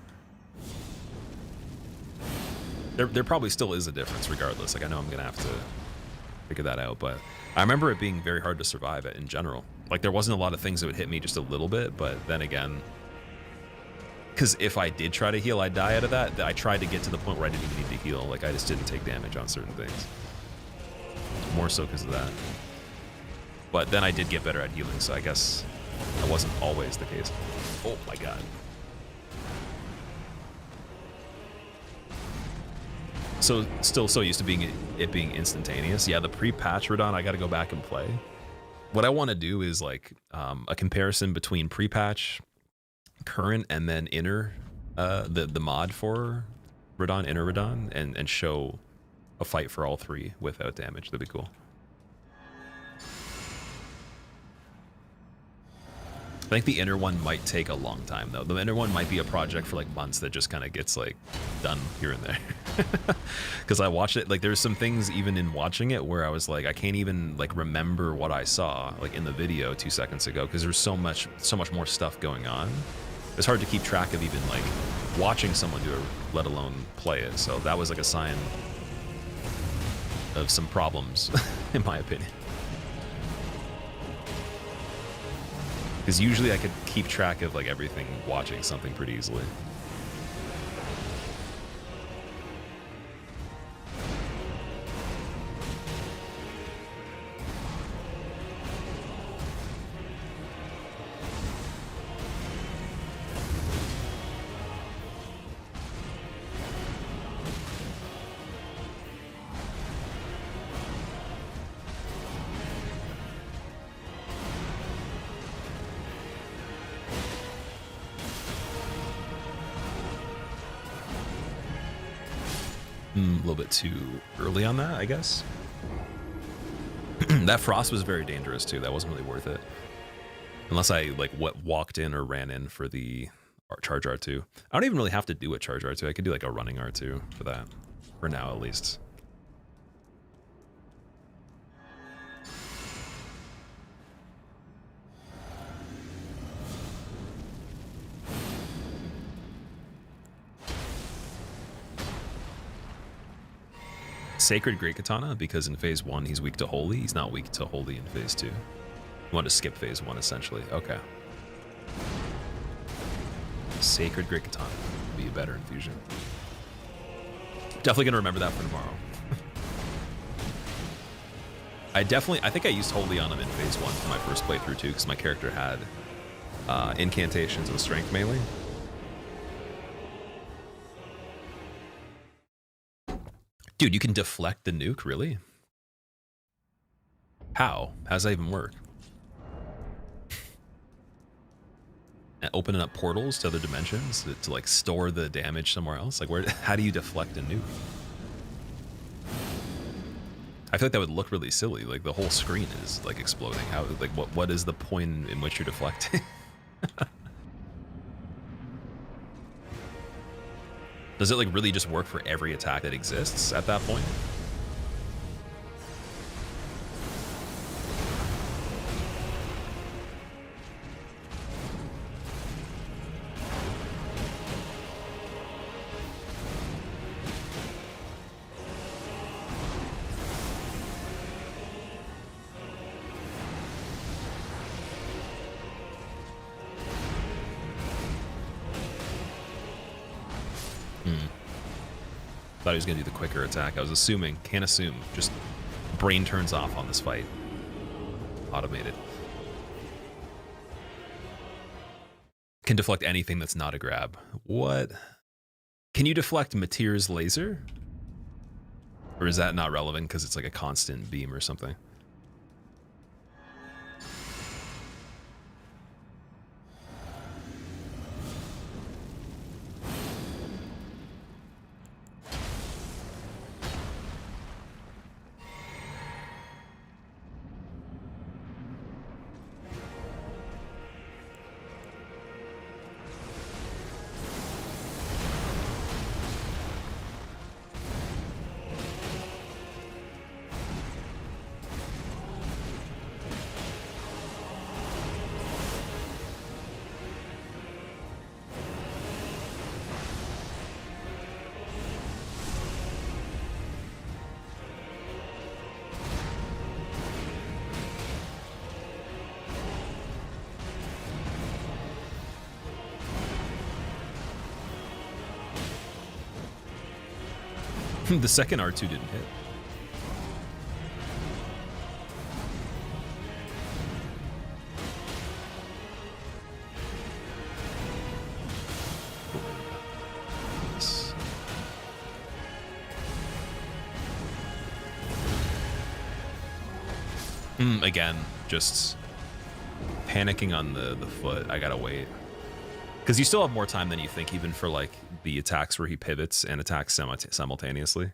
There probably still is a difference regardless. Like I know I'm gonna have to figure that out, but I remember it being very hard to survive it in general. Like there wasn't a lot of things that would hit me just a little bit, but then again, because if I did try to heal, I'd die out of that. I tried to get to the point where I didn't even need to heal. Like I just didn't take damage on certain things. More so because of that. But then I did get better at healing, so I guess that wasn't always the case. Oh my god. So still so used to it being instantaneous. Yeah, the pre-patch Radon, I got to go back and play. What I want to do is like a comparison between pre-patch, current, and then inner, the mod for Radon, inner Radon, and show a fight for all three without damage. That'd be cool. I think the inner one might take a long time though. The inner one might be a project for like months that just kind of gets like done here and there. Because I watched it, like there's some things even in watching it where I was like, I can't even like remember what I saw like in the video 2 seconds ago because there's so much more stuff going on It's hard to keep track of even like watching someone do it, let alone play it. So that was like a sign of some problems, in my opinion. Because usually I could keep track of like everything watching something pretty easily. A little bit too early on that, I guess. That frost was very dangerous too. That wasn't really worth it. Unless I like walked in or ran in for the charge R2. I don't even really have to do a charge R2. I could do like a running R2 for that. For now, at least. Sacred Great Katana, because in phase 1 he's weak to holy. He's not weak to holy in phase 2. You want to skip phase 1 essentially. Okay. Sacred Great Katana would be a better infusion. Definitely gonna remember that for tomorrow. I think I used holy on him in phase 1 for my first playthrough too, because my character had incantations with strength melee. Dude, you can deflect the nuke, really? How? How does that even work? And opening up portals to other dimensions to like store the damage somewhere else? Like where? How do you deflect a nuke? I feel like that would look really silly. Like the whole screen is like exploding. How? Like what is the point in which you're deflecting? Does it like really just work for every attack that exists at that point? Thought he was gonna do the quicker attack. I was assuming, can't assume, just brain turns off on this fight. Automated. Can deflect anything that's not a grab. What? Can you deflect Matir's laser? Or is that not relevant because it's like a constant beam or something? The second R2 didn't hit. Again, just panicking on the foot. I gotta wait. Because you still have more time than you think, even for like the attacks where he pivots and attacks simultaneously.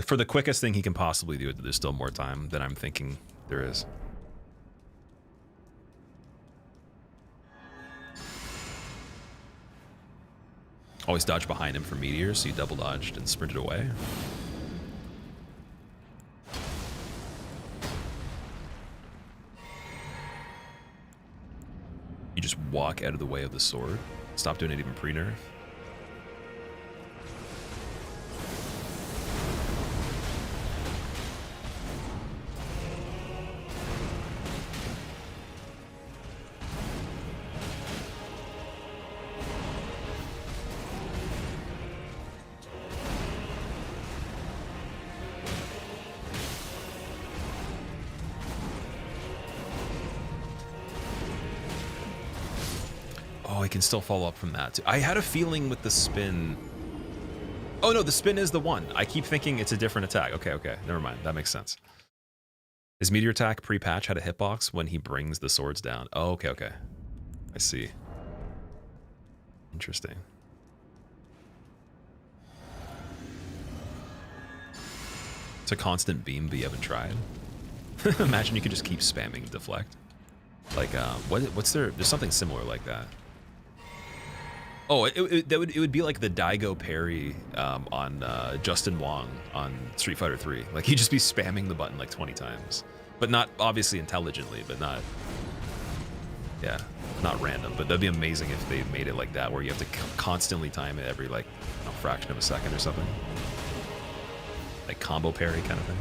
For the quickest thing he can possibly do, there's still more time than I'm thinking there is. Always dodge behind him for meteors, so you double dodged and sprinted away. You just walk out of the way of the sword. Stop doing it even pre-nerf. Oh, he can still follow up from that too. I had a feeling with the spin. Oh no, the spin is the one. I keep thinking it's a different attack. Okay, okay, never mind. That makes sense. His meteor attack pre-patch had a hitbox when he brings the swords down. Oh, okay, okay. I see. Interesting. It's a constant beam, but you haven't tried. Imagine you could just keep spamming deflect. Like, what's there? There's something similar like that. Oh, it would be like the Daigo parry on Justin Wong on Street Fighter 3. Like he'd just be spamming the button like 20 times, but not obviously intelligently, but not, yeah, not random. But that'd be amazing if they made it like that, where you have to constantly time it every like fraction of a second or something, like combo parry kind of thing.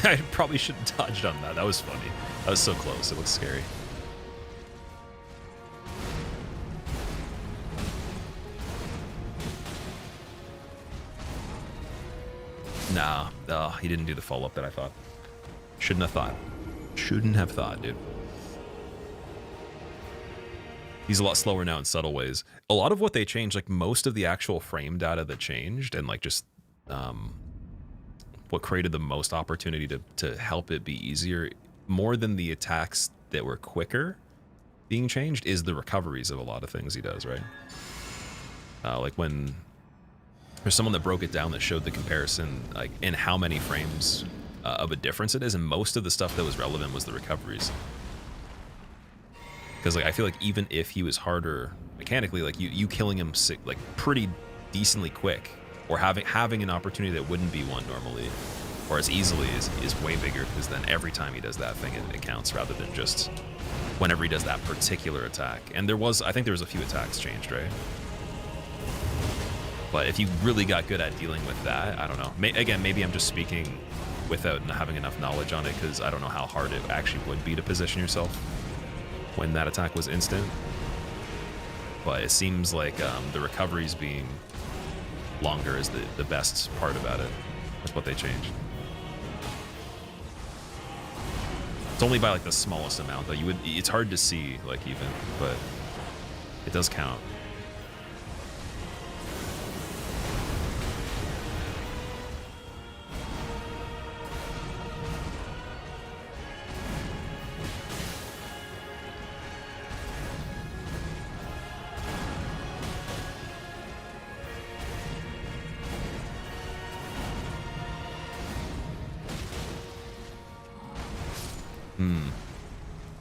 I probably shouldn't have dodged on that. That was funny. That was so close. It looks scary. Nah, he didn't do the follow-up that I thought. Shouldn't have thought. Shouldn't have thought, dude. He's a lot slower now in subtle ways. A lot of what they changed, like most of the actual frame data that changed, and like just what created the most opportunity to help it be easier, more than the attacks that were quicker being changed, is the recoveries of a lot of things he does, right? Like when there's someone that broke it down that showed the comparison, like in how many frames of a difference it is, and most of the stuff that was relevant was the recoveries. Because like I feel like even if he was harder mechanically, like you killing him like pretty decently quick, or having an opportunity that wouldn't be one normally, or as easily, is way bigger, because then every time he does that thing, it counts, rather than just whenever he does that particular attack. And I think there was a few attacks changed, right? But if you really got good at dealing with that, I don't know. Again, maybe I'm just speaking without having enough knowledge on it, because I don't know how hard it actually would be to position yourself when that attack was instant. But it seems like the recoveries being longer is the best part about it. That's what they changed. It's only by like the smallest amount though. It's hard to see, like, even, but it does count.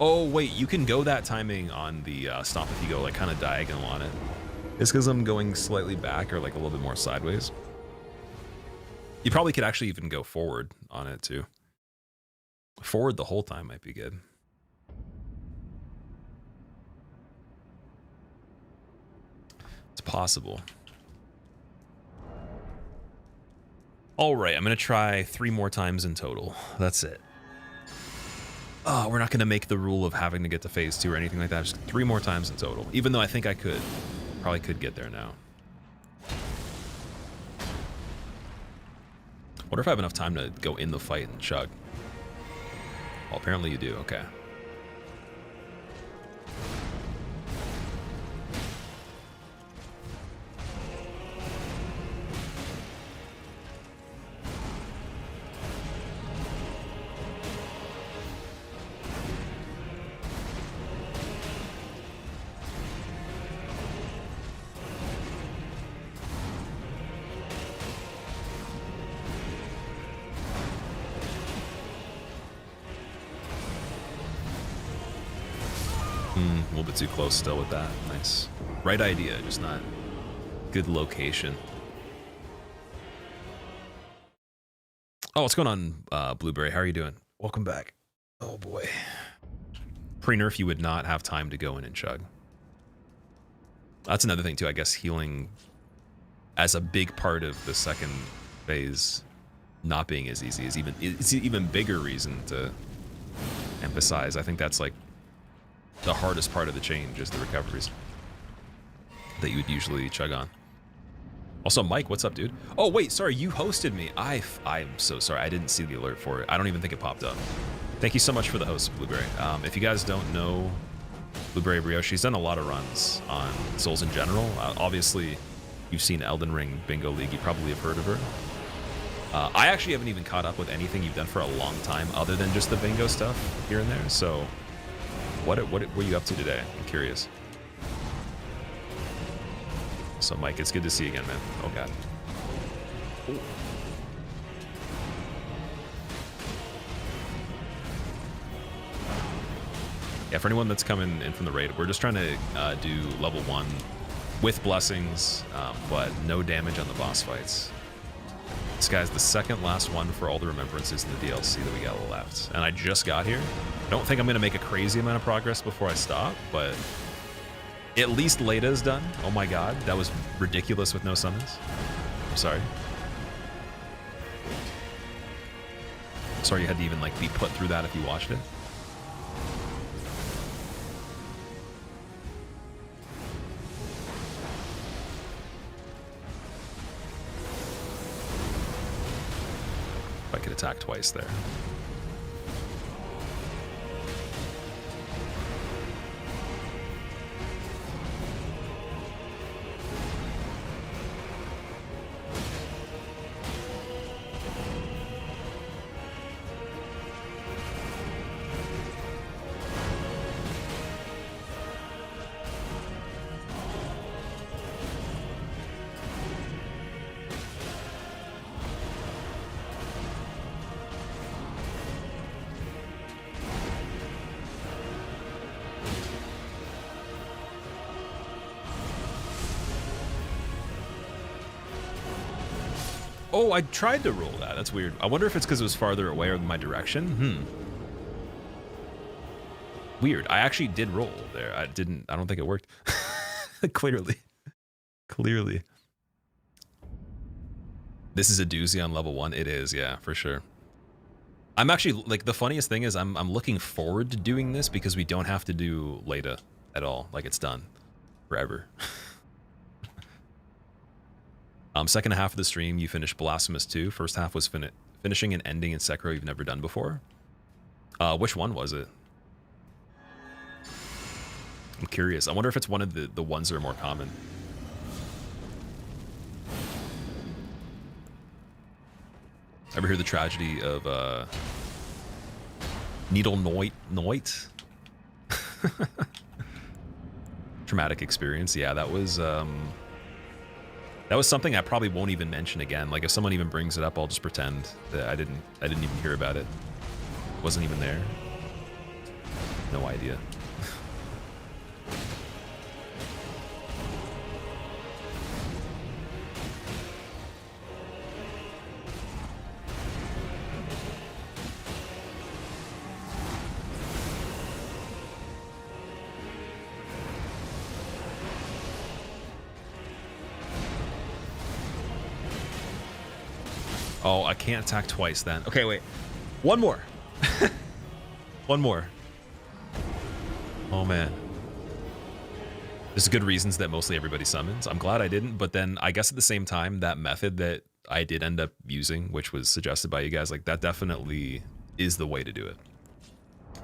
Oh wait, you can go that timing on the stomp if you go like kind of diagonal on it. It's because I'm going slightly back or like a little bit more sideways. You probably could actually even go forward on it too. Forward the whole time might be good. It's possible. All right, I'm gonna try 3 more times in total. That's it. Oh, we're not going to make the rule of having to get to phase 2 or anything like that. Just 3 more times in total. Even though I think I could. Probably could get there now. Wonder if I have enough time to go in the fight and chug. Well, apparently you do. Okay. A little bit too close still with that. Nice. Right idea, just not good location. Oh, what's going on, Blueberry? How are you doing? Welcome back. Oh, boy. Pre-nerf, you would not have time to go in and chug. That's another thing, too. I guess healing as a big part of the second phase not being as easy is it's an even bigger reason to emphasize. I think that's like the hardest part of the change is the recoveries that you would usually chug on. Also, Mike, what's up, dude? Oh, wait, sorry, you hosted me. I'm so sorry. I didn't see the alert for it. I don't even think it popped up. Thank you so much for the host, Blueberry. If you guys don't know Blueberry Brioche, she's done a lot of runs on Souls in general. Obviously, you've seen Elden Ring Bingo League. You probably have heard of her. I actually haven't even caught up with anything you've done for a long time other than just the bingo stuff here and there. So what were you up to today? I'm curious. So, Mike, it's good to see you again, man. Oh, God. Ooh. Yeah, for anyone that's coming in from the raid, we're just trying to do level 1 with blessings, but no damage on the boss fights. This guy's the second last one for all the remembrances in the DLC that we got left. And I just got here. I don't think I'm going to make a crazy amount of progress before I stop, but at least Leda done. Oh my god, that was ridiculous with no summons. I'm sorry. Sorry you had to even like be put through that if you watched it. If I could attack twice there. Oh, I tried to roll that. That's weird. I wonder if it's because it was farther away or in my direction. Weird. I actually did roll there. I don't think it worked. Clearly. This is a doozy on level 1. It is, yeah, for sure. I'm actually, like, the funniest thing is I'm looking forward to doing this because we don't have to do Leda at all. Like, it's done forever. Second half of the stream, you finished Blasphemous 2. First half was finishing and ending in Sekiro you've never done before. Which one was it? I'm curious. I wonder if it's one of the ones that are more common. Ever hear the tragedy of Needle Noit? Traumatic experience. Yeah, that was something I probably won't even mention again. Like if someone even brings it up, I'll just pretend that I didn't even hear about it. Wasn't even there. No idea. Oh, I can't attack twice then. Okay, wait. One more. One more. Oh, man. There's good reasons that mostly everybody summons. I'm glad I didn't, but then I guess at the same time, that method that I did end up using, which was suggested by you guys, like that definitely is the way to do it.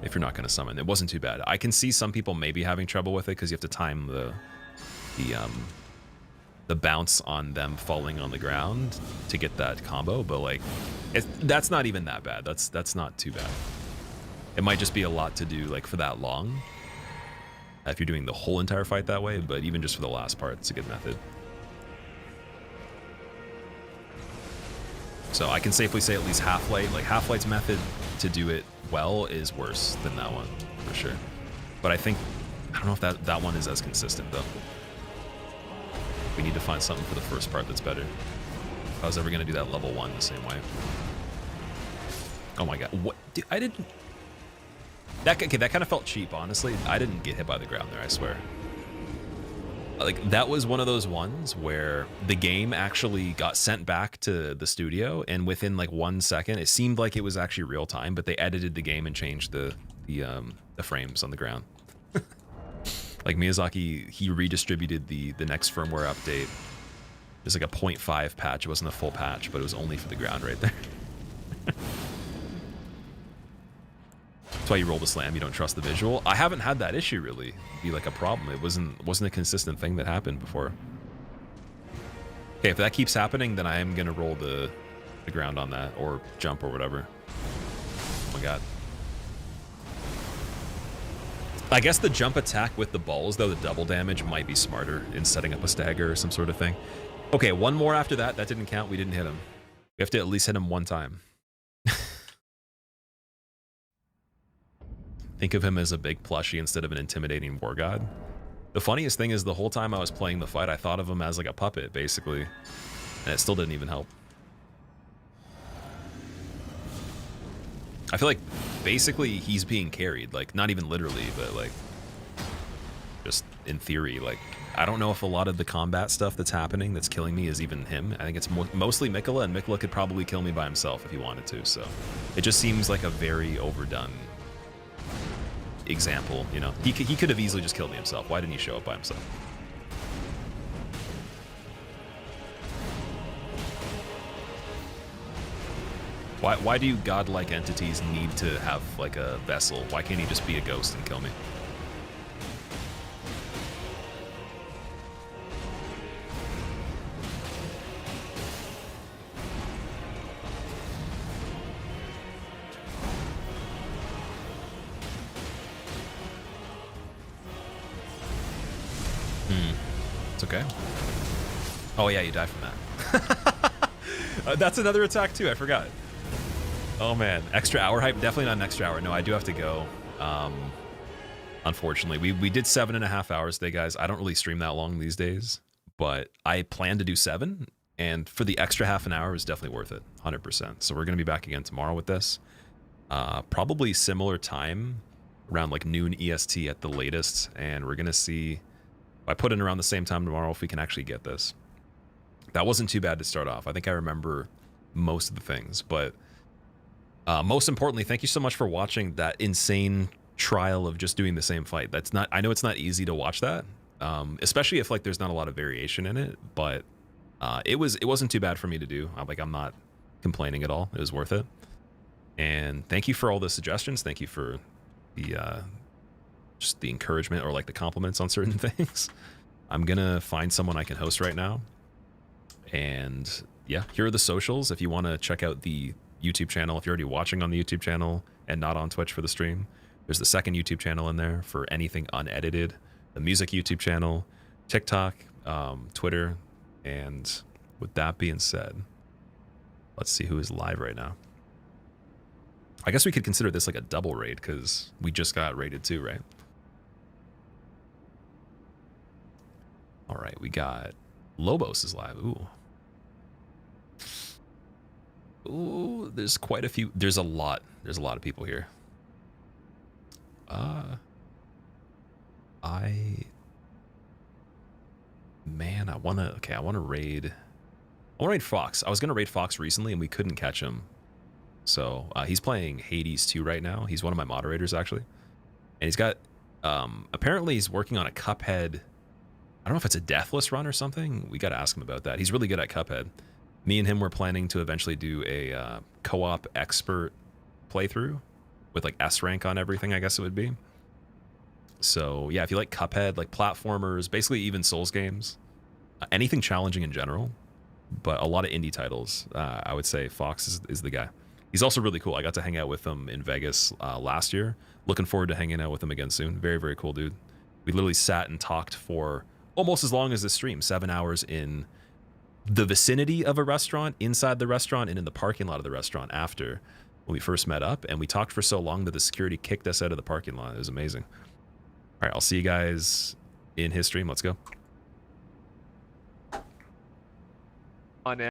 If you're not going to summon. It wasn't too bad. I can see some people maybe having trouble with it because you have to time the bounce on them falling on the ground to get that combo, but like that's not even that bad. That's not too bad. It might just be a lot to do like for that long if you're doing the whole entire fight that way, but even just for the last part, it's a good method. So I can safely say at least Half-Light's method to do it well is worse than that one for sure. But I think I don't know if that one is as consistent, though. We need to find something for the first part that's better. If I was ever going to do that level 1 the same way. Oh my god. What? Dude, I didn't... Okay, that kind of felt cheap, honestly. I didn't get hit by the ground there, I swear. Like, that was one of those ones where the game actually got sent back to the studio, and within like 1 second, it seemed like it was actually real time, but they edited the game and changed the frames on the ground. Like Miyazaki, he redistributed the next firmware update. It was like a 0.5 patch. It wasn't a full patch, but it was only for the ground right there. That's why you roll the slam. You don't trust the visual. I haven't had that issue really be like a problem. It wasn't a consistent thing that happened before. Okay, if that keeps happening, then I am gonna roll the ground on that or jump or whatever. Oh my god. I guess the jump attack with the balls, though, the double damage might be smarter in setting up a stagger or some sort of thing. Okay, one more after that. That didn't count. We didn't hit him. We have to at least hit him one time. Think of him as a big plushie instead of an intimidating war god. The funniest thing is the whole time I was playing the fight, I thought of him as like a puppet, basically. And it still didn't even help. I feel like basically he's being carried, like not even literally, but like just in theory. Like I don't know if a lot of the combat stuff that's happening that's killing me is even him. I think it's mostly Mikola, and Mikola could probably kill me by himself if he wanted to. So it just seems like a very overdone example, you know. He could have easily just killed me himself. Why didn't he show up by himself? Why do godlike entities need to have like a vessel? Why can't he just be a ghost and kill me? It's okay. Oh yeah, you die from that. That's another attack too, I forgot. Oh man, extra hour hype? Definitely not an extra hour. No, I do have to go. Unfortunately, we did 7.5 hours today, guys. I don't really stream that long these days, but I plan to do 7, and for the extra half an hour is definitely worth it, 100%. So we're gonna be back again tomorrow with this. Probably similar time, around like noon EST at the latest, and we're gonna see. I put in around the same time tomorrow if we can actually get this. That wasn't too bad to start off. I think I remember most of the things, but most importantly, thank you so much for watching that insane trial of just doing the same fight. That's not, I know it's not easy to watch that, especially if like there's not a lot of variation in it, but it wasn't too bad for me to do. I'm not complaining at all. It was worth it. And thank you for all the suggestions. Thank you for the just the encouragement or like the compliments on certain things. I'm gonna find someone I can host right now. And yeah, here are the socials if you want to check out the YouTube channel. If you're already watching on the YouTube channel and not on Twitch for the stream, there's the second YouTube channel in there for anything unedited, the music YouTube channel, TikTok, Twitter. And with that being said, let's see who is live right now. I guess we could consider this like a double raid because we just got raided too, right? All right, we got Lobos is live. Ooh, there's quite a few. There's a lot of people here. Man, I want to raid Fox. I was going to raid Fox recently and we couldn't catch him. So he's playing Hades 2 right now. He's one of my moderators actually. And he's got, apparently he's working on a Cuphead. I don't know if it's a Deathless run or something. We got to ask him about that. He's really good at Cuphead. Me and him were planning to eventually do a co-op expert playthrough with like S rank on everything, I guess it would be. So yeah, if you like Cuphead, like platformers, basically even Souls games, anything challenging in general, but a lot of indie titles, I would say Fox is the guy. He's also really cool. I got to hang out with him in Vegas last year. Looking forward to hanging out with him again soon. Very, very cool dude. We literally sat and talked for almost as long as this stream, 7 hours in the vicinity of a restaurant, inside the restaurant, and in the parking lot of the restaurant after when we first met up. And we talked for so long that the security kicked us out of the parking lot. It was amazing. right, I'll see you guys in his stream. Let's go. On